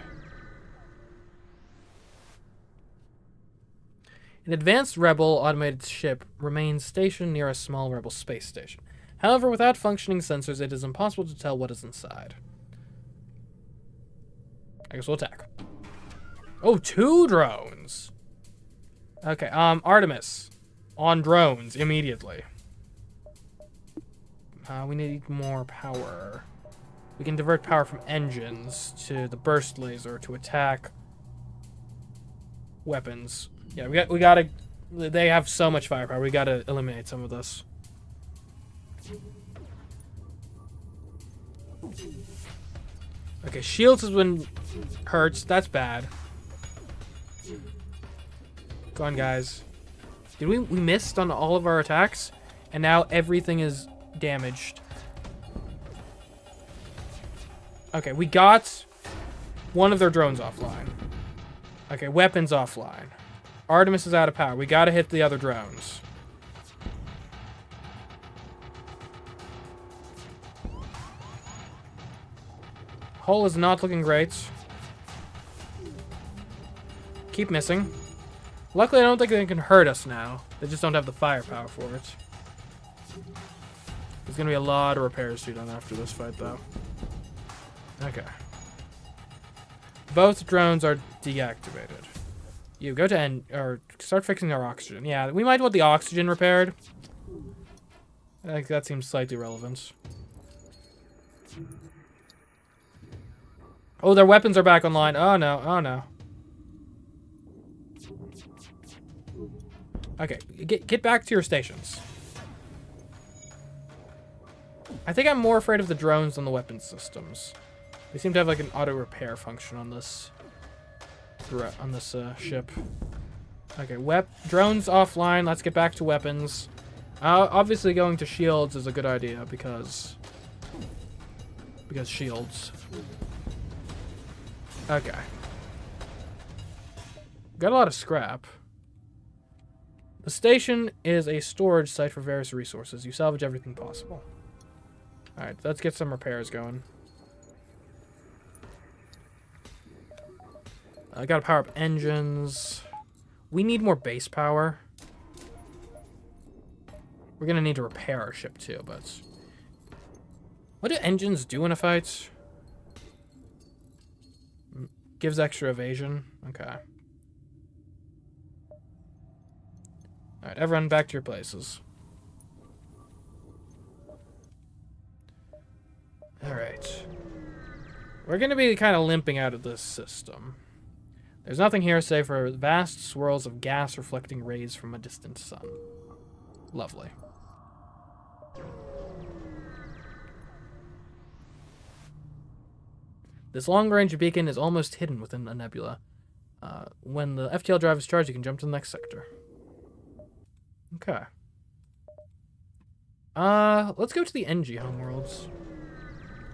An advanced Rebel automated ship remains stationed near a small Rebel space station. However, without functioning sensors, it is impossible to tell what is inside. I guess we'll attack. Oh, 2 drones! Okay, Artemis. On drones, immediately. We need more power. We can divert power from engines to the burst laser to attack weapons. Yeah, we gotta... They have so much firepower. We gotta eliminate some of this. Okay, shields has been hurt. That's bad. Go on, guys. Did we missed on all of our attacks? And now everything is damaged. Okay, we got one of their drones offline. Okay, weapons offline. Artemis is out of power. We gotta hit the other drones. Hull is not looking great. Keep missing. Luckily, I don't think they can hurt us now. They just don't have the firepower for it. There's gonna be a lot of repairs to be done after this fight, though. Okay. Both drones are deactivated. You go to end or start fixing our oxygen. Yeah, we might want the oxygen repaired. I think that seems slightly relevant. Oh, their weapons are back online. Oh no, oh no. Okay, get back to your stations. I think I'm more afraid of the drones than the weapon systems. They seem to have like an auto repair function on this ship. Okay, drones offline. Let's get back to weapons. Obviously going to shields is a good idea because because shields. Okay. Got a lot of scrap. The station is a storage site for various resources. You salvage everything possible. Alright, let's get some repairs going. I gotta power up engines. We need more base power. We're gonna need to repair our ship too, but... What do engines do in a fight? Gives extra evasion. Okay. Alright, everyone back to your places. Alright. We're gonna be kind of limping out of this system. There's nothing here save for vast swirls of gas reflecting rays from a distant sun. Lovely. This long-range beacon is almost hidden within a nebula. When the FTL drive is charged, you can jump to the next sector. Okay. Let's go to the NG homeworlds.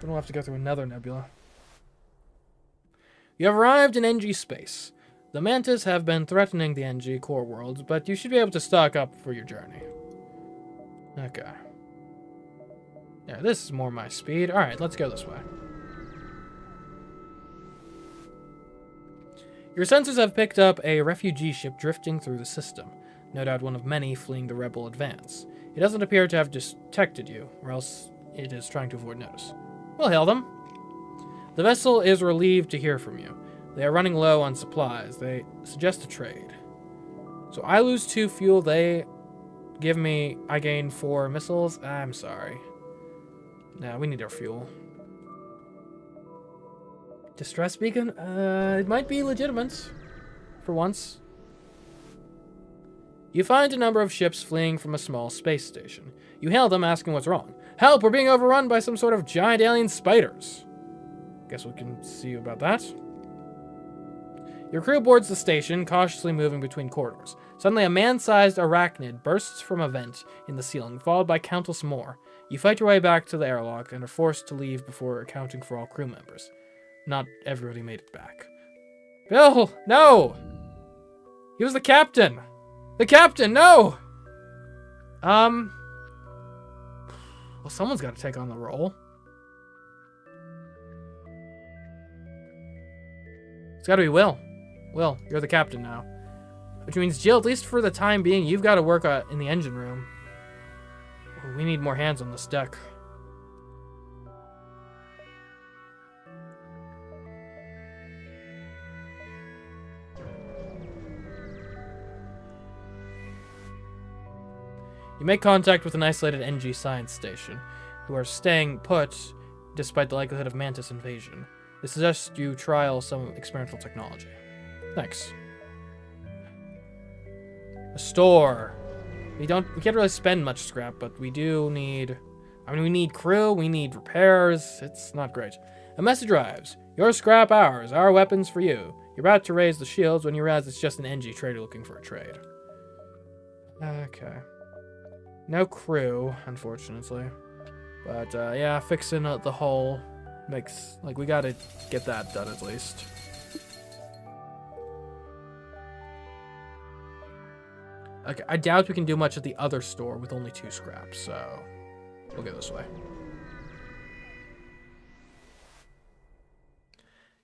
Then we'll have to go through another nebula. You have arrived in NG space. The Mantis have been threatening the NG core worlds, but you should be able to stock up for your journey. Okay. Yeah, this is more my speed. Alright, let's go this way. Your sensors have picked up a refugee ship drifting through the system. No doubt one of many fleeing the rebel advance. It doesn't appear to have detected you, or else it is trying to avoid notice. We'll hail them. The vessel is relieved to hear from you. They are running low on supplies. They suggest a trade. So I lose 2 fuel. They give me... I gain 4 missiles. I'm sorry. No, we need our fuel. Distress beacon? It might be legitimate. For once. You find a number of ships fleeing from a small space station. You hail them, asking what's wrong. Help! We're being overrun by some sort of giant alien spiders. Guess we can see about that. Your crew boards the station, cautiously moving between corridors. Suddenly, a man-sized arachnid bursts from a vent in the ceiling, followed by countless more. You fight your way back to the airlock and are forced to leave before accounting for all crew members. Not everybody made it back. Bill! No! He was the captain! The captain! No! Well, someone's got to take on the role. It's got to be Will. Will, you're the captain now. Which means, Jill, at least for the time being, you've got to work in the engine room. We need more hands on this deck. You make contact with an isolated NG science station, who are staying put despite the likelihood of Mantis invasion. They suggest you trial some experimental technology. Thanks. A store. We can't really spend much scrap, but we do need... we need crew, we need repairs. It's not great. A message arrives. Your scrap ours, our weapons for you. You're about to raise the shields when you realize it's just an NG trader looking for a trade. Okay. No crew, unfortunately. But, yeah, fixing the hull makes... we gotta get that done at least. Okay, I doubt we can do much at the other store with only 2 scraps, so... we'll go this way.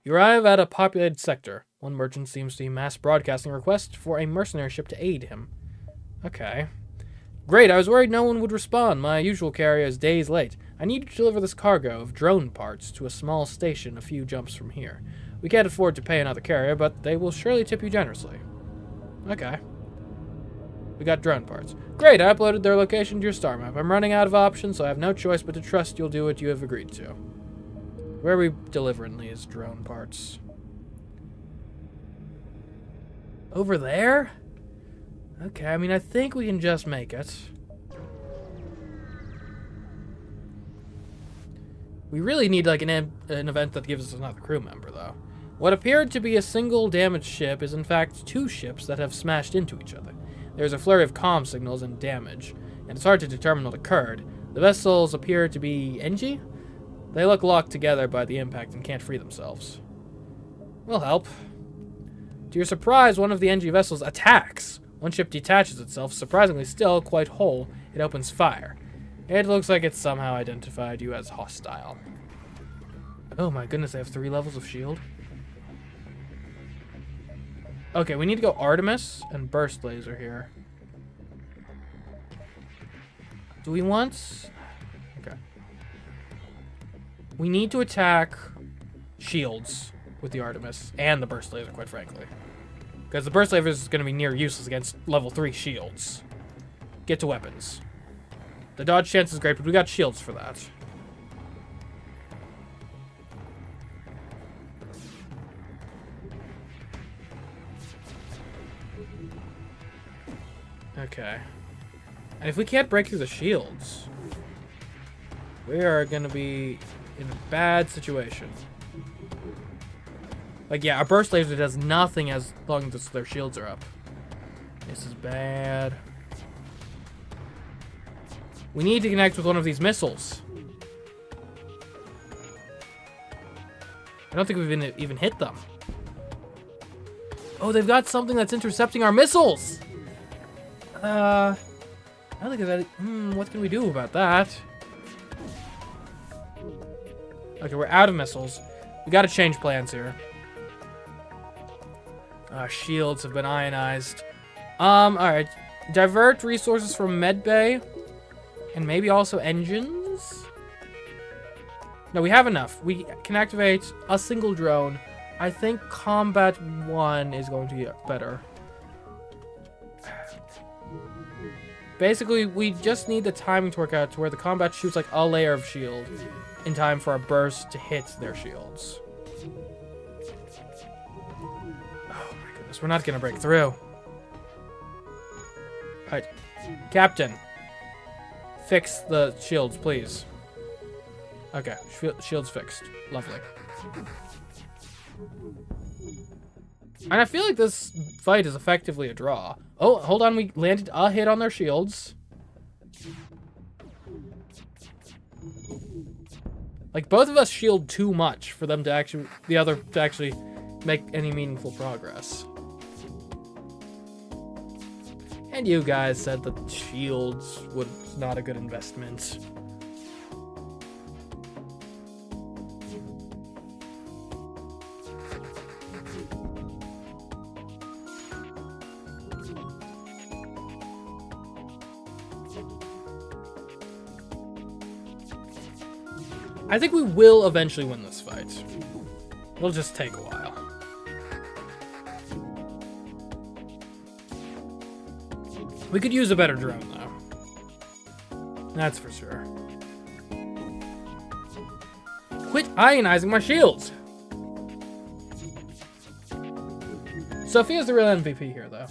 You arrive at a populated sector. One merchant seems to be mass broadcasting a request for a mercenary ship to aid him. Okay. Great, I was worried no one would respond. My usual carrier is days late. I need to deliver this cargo of drone parts to a small station a few jumps from here. We can't afford to pay another carrier, but they will surely tip you generously. Okay. We got drone parts. Great, I uploaded their location to your star map. I'm running out of options, so I have no choice but to trust you'll do what you have agreed to. Where are we delivering these drone parts? Over there? Okay, I think we can just make it. We really need, an event that gives us another crew member, though. What appeared to be a single damaged ship is in fact 2 ships that have smashed into each other. There's a flurry of comm signals and damage, and it's hard to determine what occurred. The vessels appear to be NG? They look locked together by the impact and can't free themselves. We'll help. To your surprise, one of the NG vessels attacks. One ship detaches itself, surprisingly still quite whole. It opens fire. It looks like it somehow identified you as hostile. Oh my goodness, they have 3 levels of shield. Okay, we need to go Artemis and Burst Laser here. Do we want... Okay. We need to attack shields with the Artemis and the Burst Laser, quite frankly. Because the Burst Laser is going to be near useless against level 3 shields. Get to weapons. The dodge chance is great, but we got shields for that. Okay. And if we can't break through the shields, we are going to be in a bad situation. Like, yeah, our burst laser does nothing as long as their shields are up. This is bad. We need to connect with one of these missiles. I don't think we've even hit them. Oh, they've got something that's intercepting our missiles! I don't think that. What can we do about that? Okay, we're out of missiles. We gotta change plans here. Shields have been ionized. Alright. Divert resources from medbay. And maybe also engines? No, we have enough. We can activate a single drone. I think Combat 1 is going to be better. Basically, we just need the timing to work out to where the combat shoots like a layer of shield in time for our burst to hit their shields. Oh my goodness, we're not gonna break through. Alright, Captain, fix the shields, please. Okay, shields fixed. Lovely. And I feel like this fight is effectively a draw. Oh, hold on, we landed a hit on their shields. Like, both of us shield too much for them to actually, the other to actually make any meaningful progress. And you guys said that shields was not a good investment. I think we will eventually win this fight. It'll just take a while. We could use a better drone, though. That's for sure. Quit ionizing my shields! Sophia's the real MVP here, though.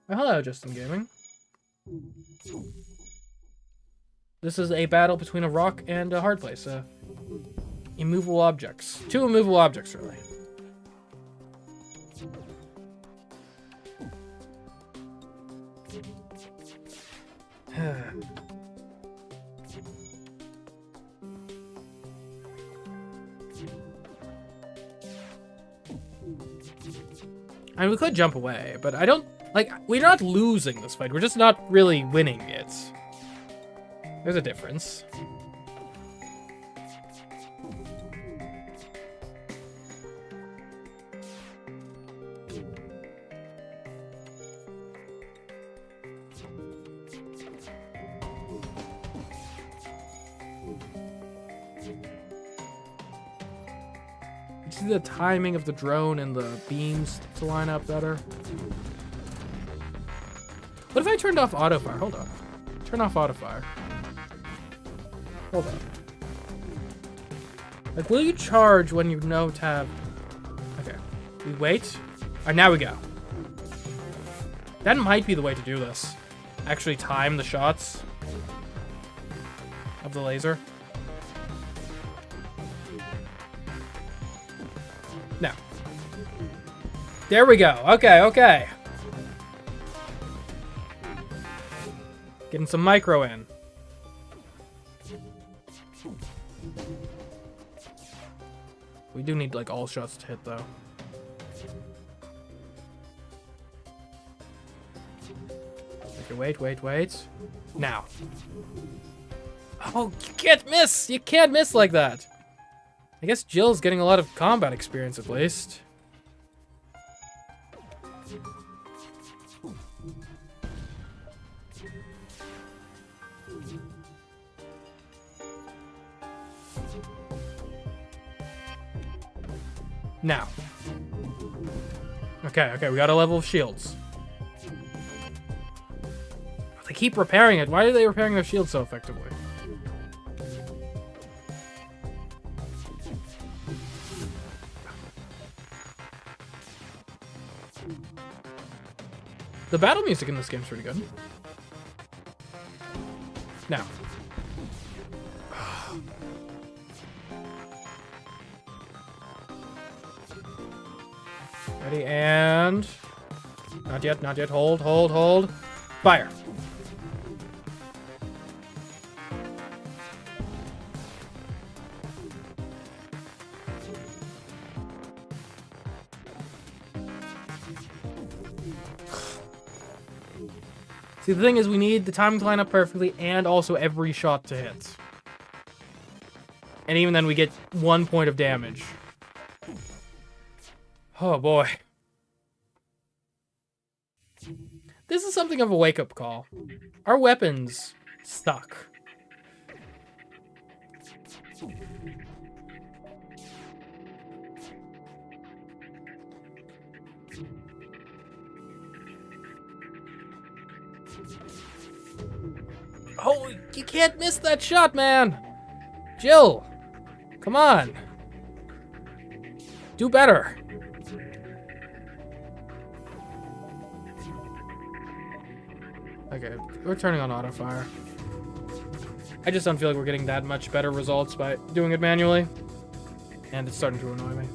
Oh, hello, Justin Gaming. This is a battle between a rock and a hard place. Immovable objects. 2 immovable objects, really. I mean, we could jump away, but I don't... Like, we're not losing this fight. We're just not really winning it. There's a difference. You see the timing of the drone and the beams to line up better? What if I turned off auto fire? Hold on. Turn off auto fire. Hold on. Like, will you charge when you know to have... Okay. We wait. Alright, now we go. That might be the way to do this. Actually time the shots of the laser. No. There we go. Okay, okay. Getting some micro in. We do need, like, all shots to hit, though. Okay, wait. Now. Oh, you can't miss! You can't miss like that! I guess Jill's getting a lot of combat experience, at least. Now. Okay, we got a level of shields. They keep repairing it. Why are they repairing their shields so effectively? The battle music in this game is pretty good. Now. Ready, and... Not yet. Hold. Fire. See, the thing is, we need the timing to line up perfectly and also every shot to hit. And even then, we get 1 point of damage. Oh, boy. This is something of a wake-up call. Our weapons suck. Oh, you can't miss that shot, man! Jill! Come on! Do better! Okay, we're turning on auto fire. I just don't feel like we're getting that much better results by doing it manually. And it's starting to annoy me.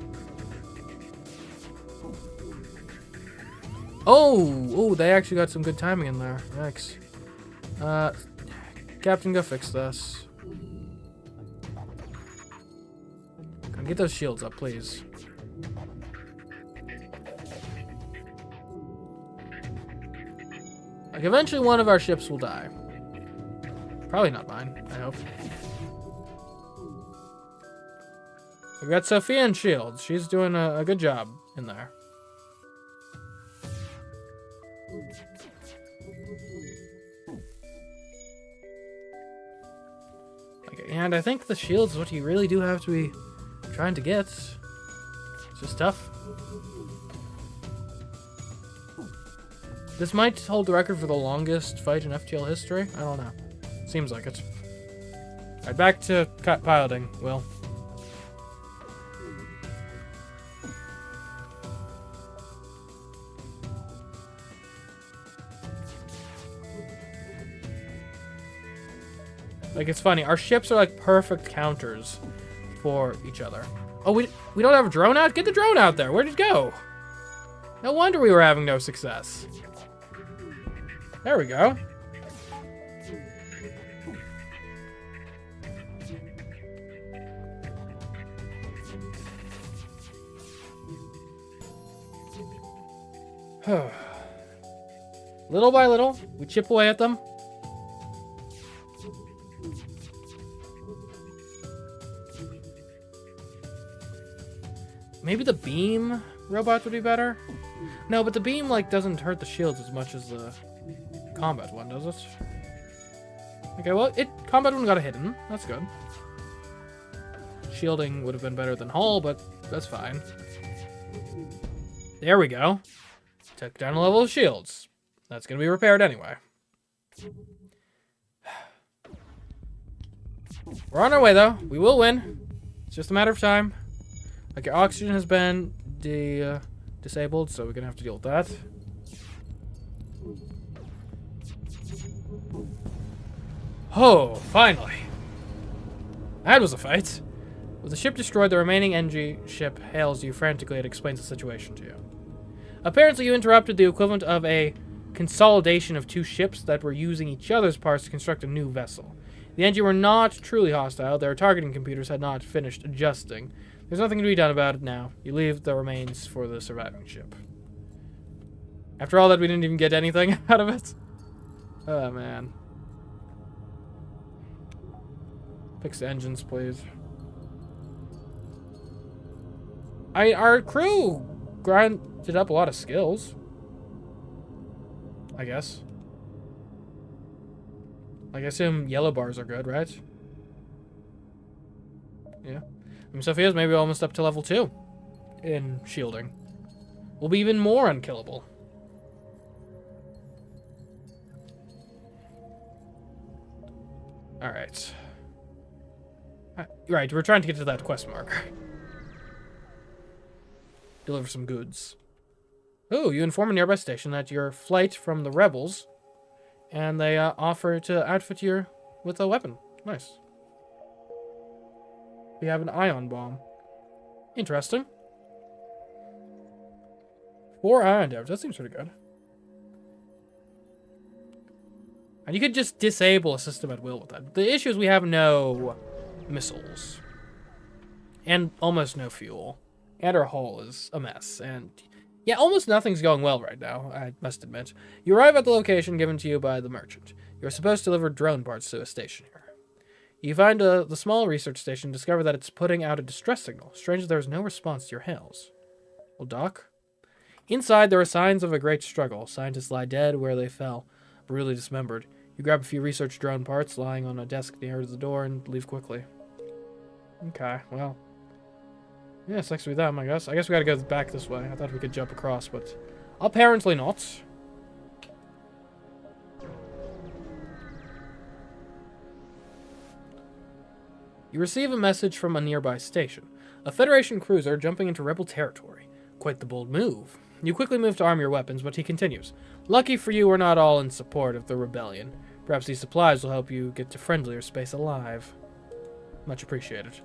Oh, they actually got some good timing in there. Yikes. Captain, go fix this. Come get those shields up, please. Like, eventually one of our ships will die. Probably not mine, I hope. We got Sophia in shields. She's doing a good job in there. Okay, and I think the shields is what you really do have to be trying to get. It's just tough. This might hold the record for the longest fight in FTL history. I don't know. Seems like it. Alright, back to piloting, Will. Like, it's funny. Our ships are like perfect counters for each other. Oh, we don't have a drone out? Get the drone out there. Where'd it go? No wonder we were having no success. There we go. Little by little, we chip away at them. Maybe the beam robot would be better? No, but the beam, like, doesn't hurt the shields as much as the combat one, does it? Okay, well, combat one got a hit in. That's good. Shielding would have been better than hull, but that's fine. There we go. Took down a level of shields. That's going to be repaired anyway. We're on our way, though. We will win. It's just a matter of time. Okay, oxygen has been disabled, so we're going to have to deal with that. Oh, finally. That was a fight. With the ship destroyed, the remaining NG ship hails you frantically and explains the situation to you. Apparently, you interrupted the equivalent of a consolidation of two ships that were using each other's parts to construct a new vessel. The NG were not truly hostile. Their targeting computers had not finished adjusting. There's nothing to be done about it now. You leave the remains for the surviving ship. After all that, we didn't even get anything out of it. Oh, man. Fix the engines, please. Our crew grinded up a lot of skills. I guess. Like, I assume yellow bars are good, right? Yeah. Sophia's maybe almost up to level 2 in shielding. We'll be even more unkillable. Alright. Right, we're trying to get to that quest marker. Deliver some goods. Oh, you inform a nearby station that you're flight from the rebels, and they offer to outfit you with a weapon. Nice. We have an ion bomb. Interesting. 4 ion damage. That seems pretty good. And you could just disable a system at will with that. The issue is we have no missiles. And almost no fuel. And our hull is a mess. And yeah, almost nothing's going well right now, I must admit. You arrive at the location given to you by the merchant. You're supposed to deliver drone parts to a station here. You find the small research station, discover that it's putting out a distress signal. Strange there is no response to your hails. Well, Doc? Inside, there are signs of a great struggle. Scientists lie dead where they fell, brutally dismembered. You grab a few research drone parts lying on a desk near the door and leave quickly. Okay, well. Yeah, sucks to be them, I guess. I guess we gotta go back this way. I thought we could jump across, but apparently not. You receive a message from a nearby station. A Federation cruiser jumping into rebel territory. Quite the bold move. You quickly move to arm your weapons, but he continues. Lucky for you, we're not all in support of the rebellion. Perhaps these supplies will help you get to friendlier space alive. Much appreciated.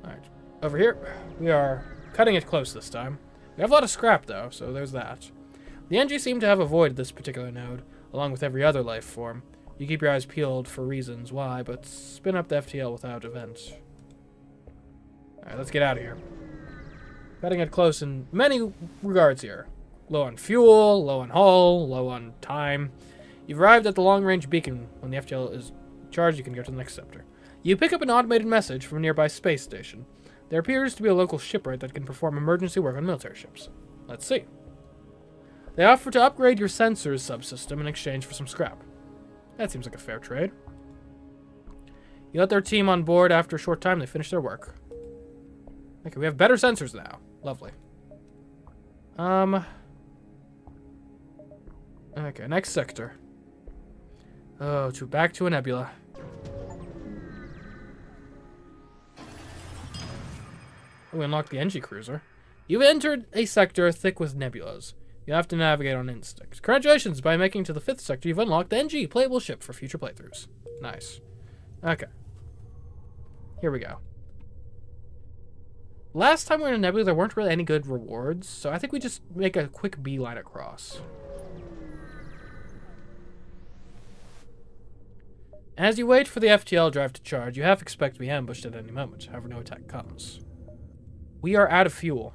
Alright. Over here, we are cutting it close this time. We have a lot of scrap, though, so there's that. The NG seem to have avoided this particular node, along with every other life form. You keep your eyes peeled for reasons why, but spin up the FTL without events. Alright, let's get out of here. Cutting it close in many regards here. Low on fuel, low on hull, low on time. You've arrived at the long-range beacon. When the FTL is charged, you can go to the next sector. You pick up an automated message from a nearby space station. There appears to be a local shipwright that can perform emergency work on military ships. Let's see. They offer to upgrade your sensors subsystem in exchange for some scrap. That seems like a fair trade. You let their team on board. After a short time, they finish their work. Okay, we have better sensors now. Lovely. Okay, next sector. Oh, back to a nebula. We unlocked the NG cruiser. You've entered a sector thick with nebulas. You have to navigate on instinct. Congratulations, by making it to the 5th sector, you've unlocked the NG playable ship for future playthroughs. Nice. Okay. Here we go. Last time we were in a nebula, there weren't really any good rewards, so I think we just make a quick beeline across. As you wait for the FTL drive to charge, you half expect to be ambushed at any moment. However, no attack comes. We are out of fuel.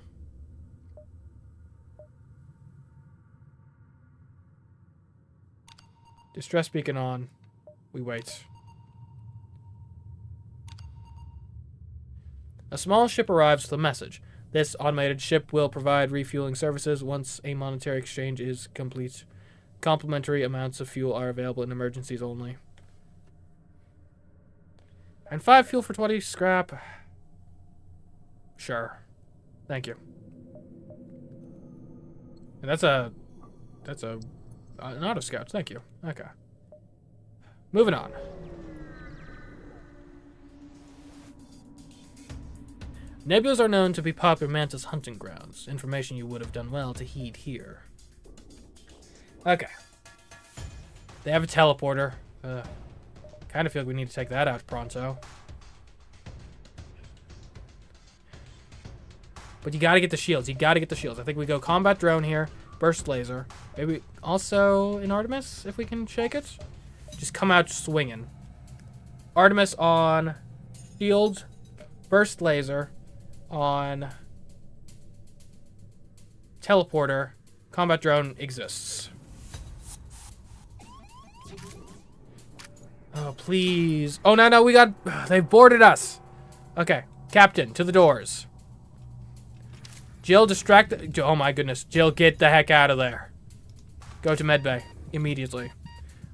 Distress beacon on. We wait. A small ship arrives with a message. This automated ship will provide refueling services once a monetary exchange is complete. Complimentary amounts of fuel are available in emergencies only. And 5 fuel for 20 scrap. Sure. Thank you. And that's an auto scout. Thank you. Okay. Moving on. Nebulas are known to be popular mantis hunting grounds. Information you would have done well to heed here. Okay. They have a teleporter. Kind of feel like we need to take that out pronto. But you gotta get the shields. You gotta get the shields. I think we go combat drone here. Burst laser. Maybe also in Artemis, if we can shake it. Just come out swinging. Artemis on shields. burst laser on teleporter. Combat drone exists. Oh, please. Oh, no, we got... They've boarded us. Okay. Captain, to the doors. Jill, distract... Oh, my goodness. Jill, get the heck out of there. Go to medbay immediately.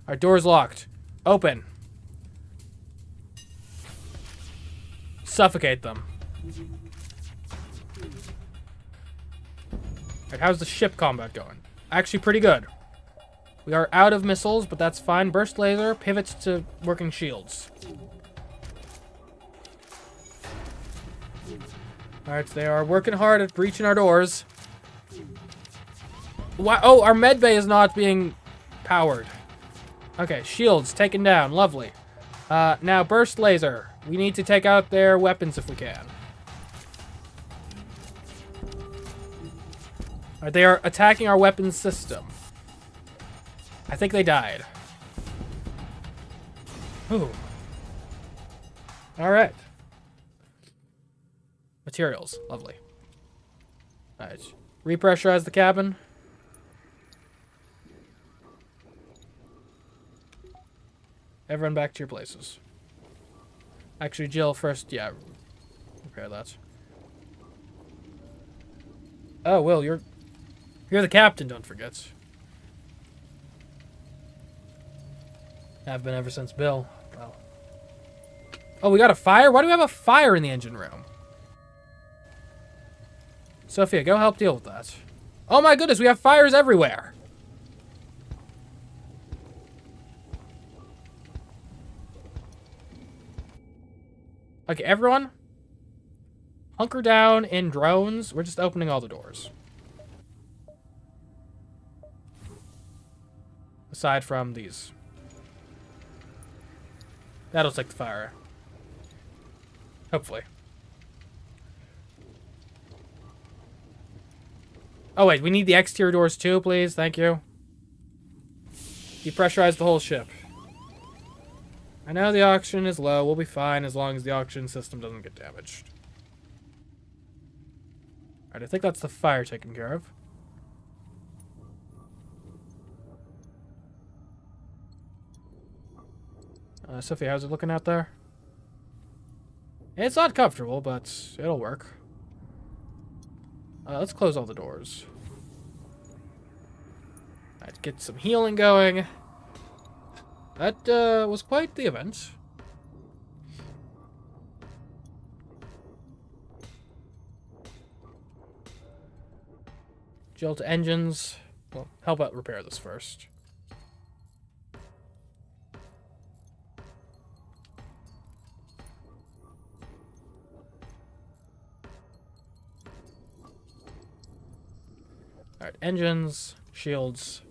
Our door's locked. Open. Suffocate them. Alright, how's the ship combat going? Actually, pretty good. We are out of missiles, but that's fine. Burst laser pivots to working shields. Alright, they are working hard at breaching our doors. Why? Oh, our medbay is not being powered. Okay, shields taken down. Lovely. Now, burst laser. We need to take out their weapons if we can. Alright, they are attacking our weapons system. I think they died. Ooh. Alright. Materials. Lovely. Alright. Repressurize the cabin. Everyone back to your places. Actually, Jill, first, yeah. Repair that. Oh, Will, you're the captain, don't forget. Have been ever since Bill. Well. Oh, we got a fire? Why do we have a fire in the engine room? Sophia, go help deal with that. Oh my goodness, we have fires everywhere. Okay, everyone. Hunker down in drones. We're just opening all the doors. Aside from these. That'll take the fire. Hopefully. Oh, wait. We need the exterior doors too, please. Thank you. Depressurize the whole ship. I know the oxygen is low. We'll be fine as long as the oxygen system doesn't get damaged. Alright, I think that's the fire taken care of. Sophia, how's it looking out there? It's not comfortable, but it'll work. Let's close all the doors. Alright, get some healing going. That was quite the event. Jill to engines. Well, how about repair this first? Alright, engines, shields.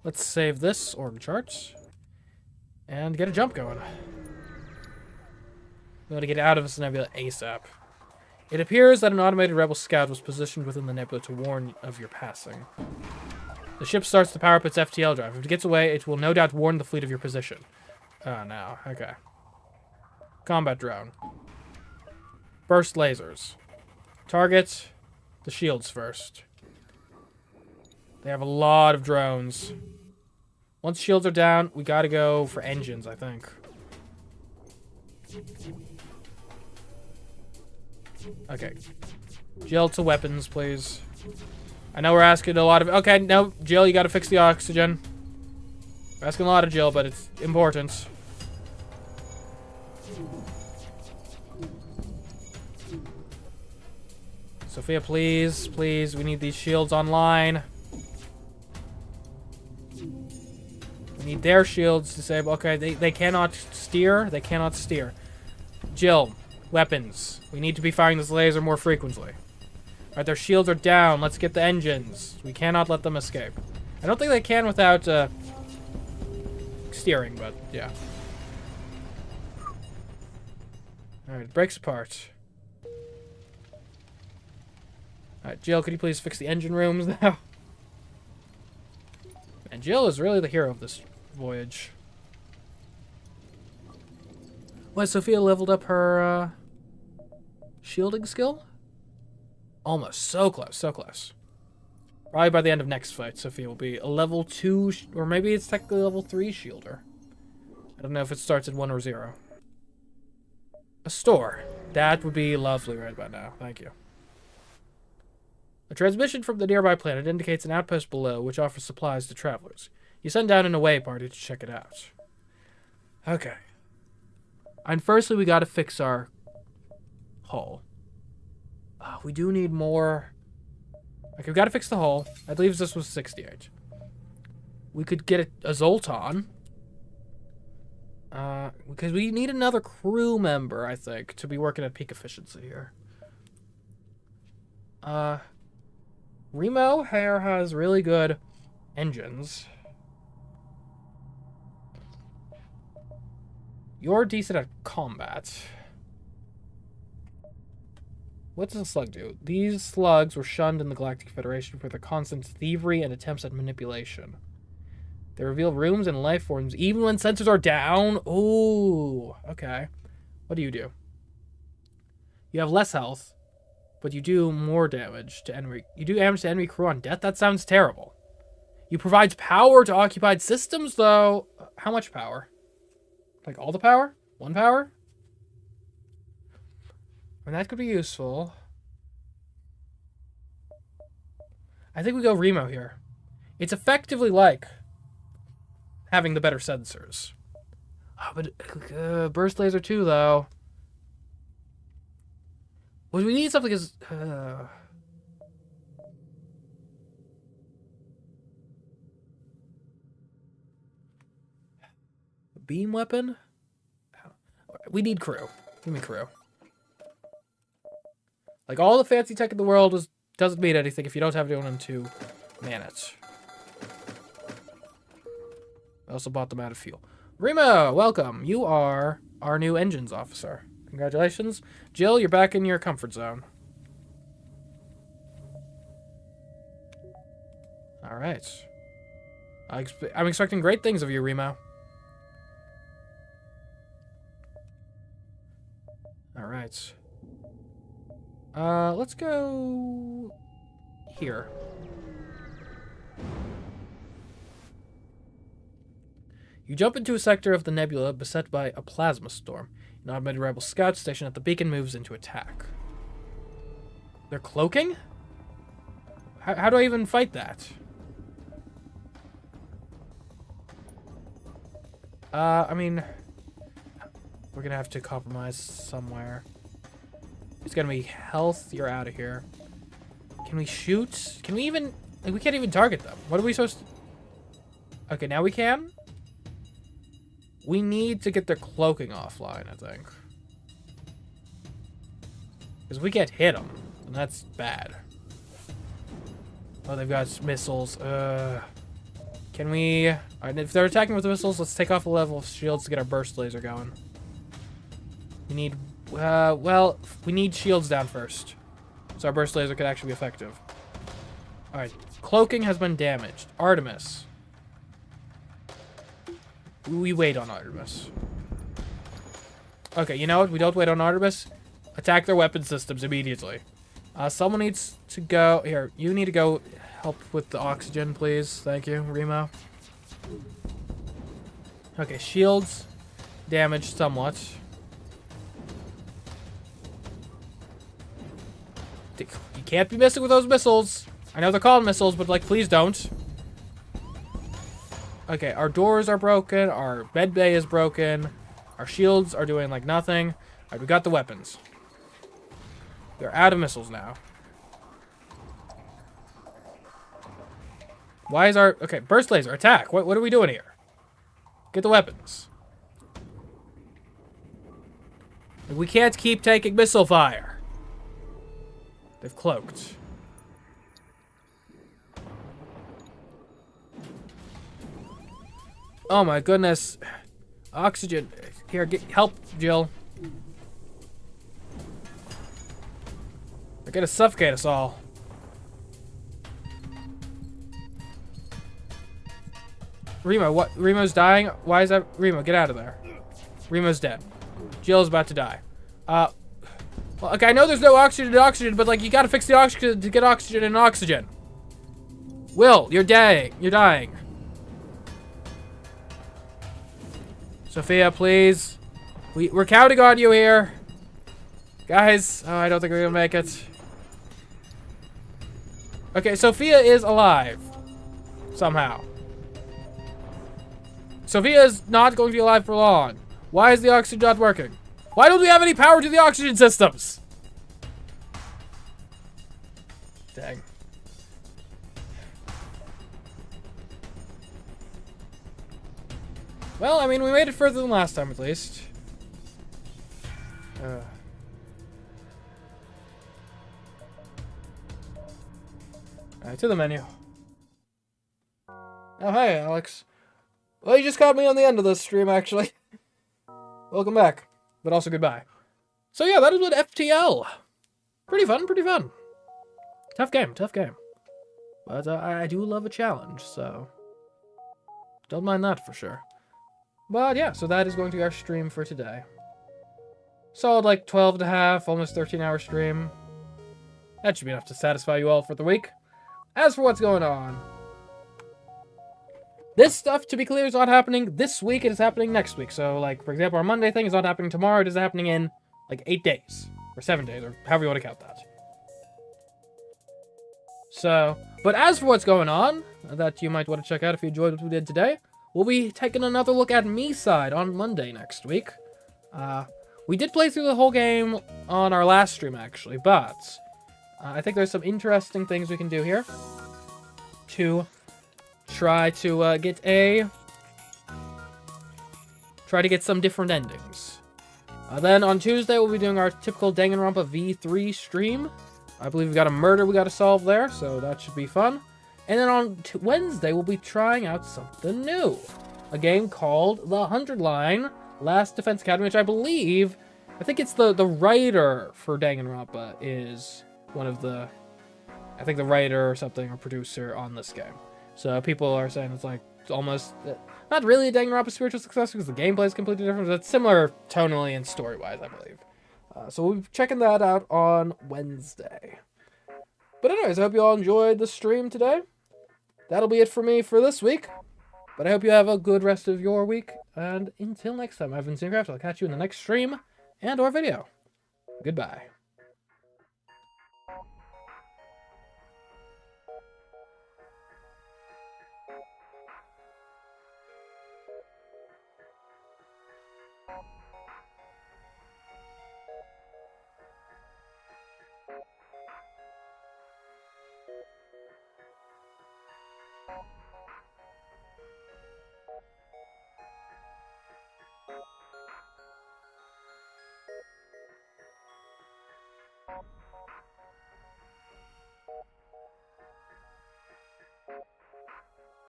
Let's save this org chart and get a jump going. We want to get out of this nebula ASAP. It appears that an automated rebel scout was positioned within the nebula to warn of your passing. The ship starts to power up its FTL drive. If it gets away, it will no doubt warn the fleet of your position. Oh, no. Okay. Combat drone. Burst lasers. Target the shields first. They have a lot of drones. Once shields are down, we gotta go for engines, I think. Okay. Jill to weapons, please. I know we're asking a lot of... Okay, no, Jill, you gotta fix the oxygen. We're asking a lot of Jill, but it's important. Sophia, please, please, we need these shields online. We need their shields disabled. Okay, they cannot steer. They cannot steer. Jill, weapons. We need to be firing this laser more frequently. Alright, their shields are down. Let's get the engines. We cannot let them escape. I don't think they can without steering, but yeah. Alright, it breaks apart. Alright, Jill, could you please fix the engine rooms now? And Jill is really the hero of this voyage. What, Sophia leveled up her shielding skill? Almost. So close, so close. Probably by the end of next fight, Sophia will be a level 2, or maybe it's technically level 3 shielder. I don't know if it starts at 1 or 0. A store. That would be lovely right about now. Thank you. A transmission from the nearby planet indicates an outpost below, which offers supplies to travelers. You send down an away party to check it out. Okay. And firstly, we gotta fix our hull. We do need more... Okay, we gotta fix the hull. I believe this was 68. We could get a Zoltan. Because we need another crew member, I think, to be working at peak efficiency here. Remo here has really good engines. You're decent at combat. What does a slug do? These slugs were shunned in the Galactic Federation for their constant thievery and attempts at manipulation. They reveal rooms and life forms even when sensors are down. Ooh, okay. What do? You have less health, but you do more damage to enemy. You do damage to enemy crew on death? That sounds terrible. You provide power to occupied systems, though. How much power? Like all the power? 1 power? I mean, that could be useful. I think we go Remo here. It's effectively like having the better sensors. Oh, but burst laser too, though. What we need something is... beam weapon? We need crew. Give me crew. Like, all the fancy tech in the world doesn't mean anything if you don't have anyone to man it. I also bought them out of fuel. Remo, welcome. You are our new engines officer. Congratulations. Jill, you're back in your comfort zone. All right. I'm expecting great things of you, Remo. All right. Let's go here. You jump into a sector of the nebula beset by a plasma storm. An automated rebel scout stationed at the beacon moves into attack. They're cloaking? How do I even fight that? I mean, we're gonna have to compromise somewhere. It's gonna be health. You're out of here. Can we shoot? Can we even... Like, we can't even target them. What are we supposed to... Okay, now we can? We need to get their cloaking offline, I think. Because we can't hit them, and that's bad. Oh, they've got missiles. Can we... Alright, if they're attacking with the missiles, let's take off a level of shields to get our burst laser going. We need... well, we need shields down first. So our burst laser could actually be effective. Alright, cloaking has been damaged. Artemis. We wait on Artemis. Okay, you know what? We don't wait on Artemis. Attack their weapon systems immediately. Someone needs to go... Here, you need to go help with the oxygen, please. Thank you, Remo. Okay, shields damaged somewhat. You can't be messing with those missiles. I know they're called missiles, but, like, please don't. Okay, our doors are broken. Our med bay is broken. Our shields are doing, like, nothing. Alright, we got the weapons. They're out of missiles now. Why is our... Okay, burst laser, attack. What are we doing here? Get the weapons. We can't keep taking missile fire. They've cloaked. Oh my goodness. Oxygen. Here, help, Jill. They're gonna suffocate us all. Remo, what? Remo's dying? Why is that? Remo, get out of there. Remo's dead. Jill's about to die. Well, okay, I know there's no oxygen, but, like, you gotta fix the oxygen to get oxygen and oxygen. Will, you're dying. You're dying. Sophia, please. We're counting on you here. Guys, oh, I don't think we're gonna make it. Okay, Sophia is alive. Somehow. Sophia is not going to be alive for long. Why is the oxygen not working? Why don't we have any power to the oxygen systems? Dang. Well, I mean, we made it further than last time, at least. Alright, to the menu. Oh, hey, Alex. Well, you just caught me on the end of this stream, actually. Welcome back. But also goodbye. So yeah, that is what FTL. Pretty fun, pretty fun. Tough game, tough game. But I do love a challenge, so... don't mind that for sure. But yeah, so that is going to be our stream for today. Solid like 12.5, almost 13-hour stream. That should be enough to satisfy you all for the week. As for what's going on, this stuff, to be clear, is not happening this week. It is happening next week. So, like, for example, our Monday thing is not happening tomorrow. It is happening in, like, 8 days. Or 7 days, or however you want to count that. So, but as for what's going on, that you might want to check out if you enjoyed what we did today, we'll be taking another look at MeSide on Monday next week. We did play through the whole game on our last stream, actually, but I think there's some interesting things we can do here to try to get some different endings. Then on Tuesday, we'll be doing our typical Danganronpa V3 stream. I believe we've got a murder we got to solve there, so that should be fun. And then on Wednesday, we'll be trying out something new. A game called The 100 Line Last Defense Academy, which I think it's the writer for Danganronpa is one of the, I think the writer or something, or producer on this game. So people are saying it's like almost, not really a Danganronpa spiritual successor because the gameplay is completely different, but it's similar tonally and story-wise, I believe. So we'll be checking that out on Wednesday. But anyways, I hope you all enjoyed the stream today. That'll be it for me for this week. But I hope you have a good rest of your week. And until next time, I've been CMeeCraft's. I'll catch you in the next stream and or video. Goodbye.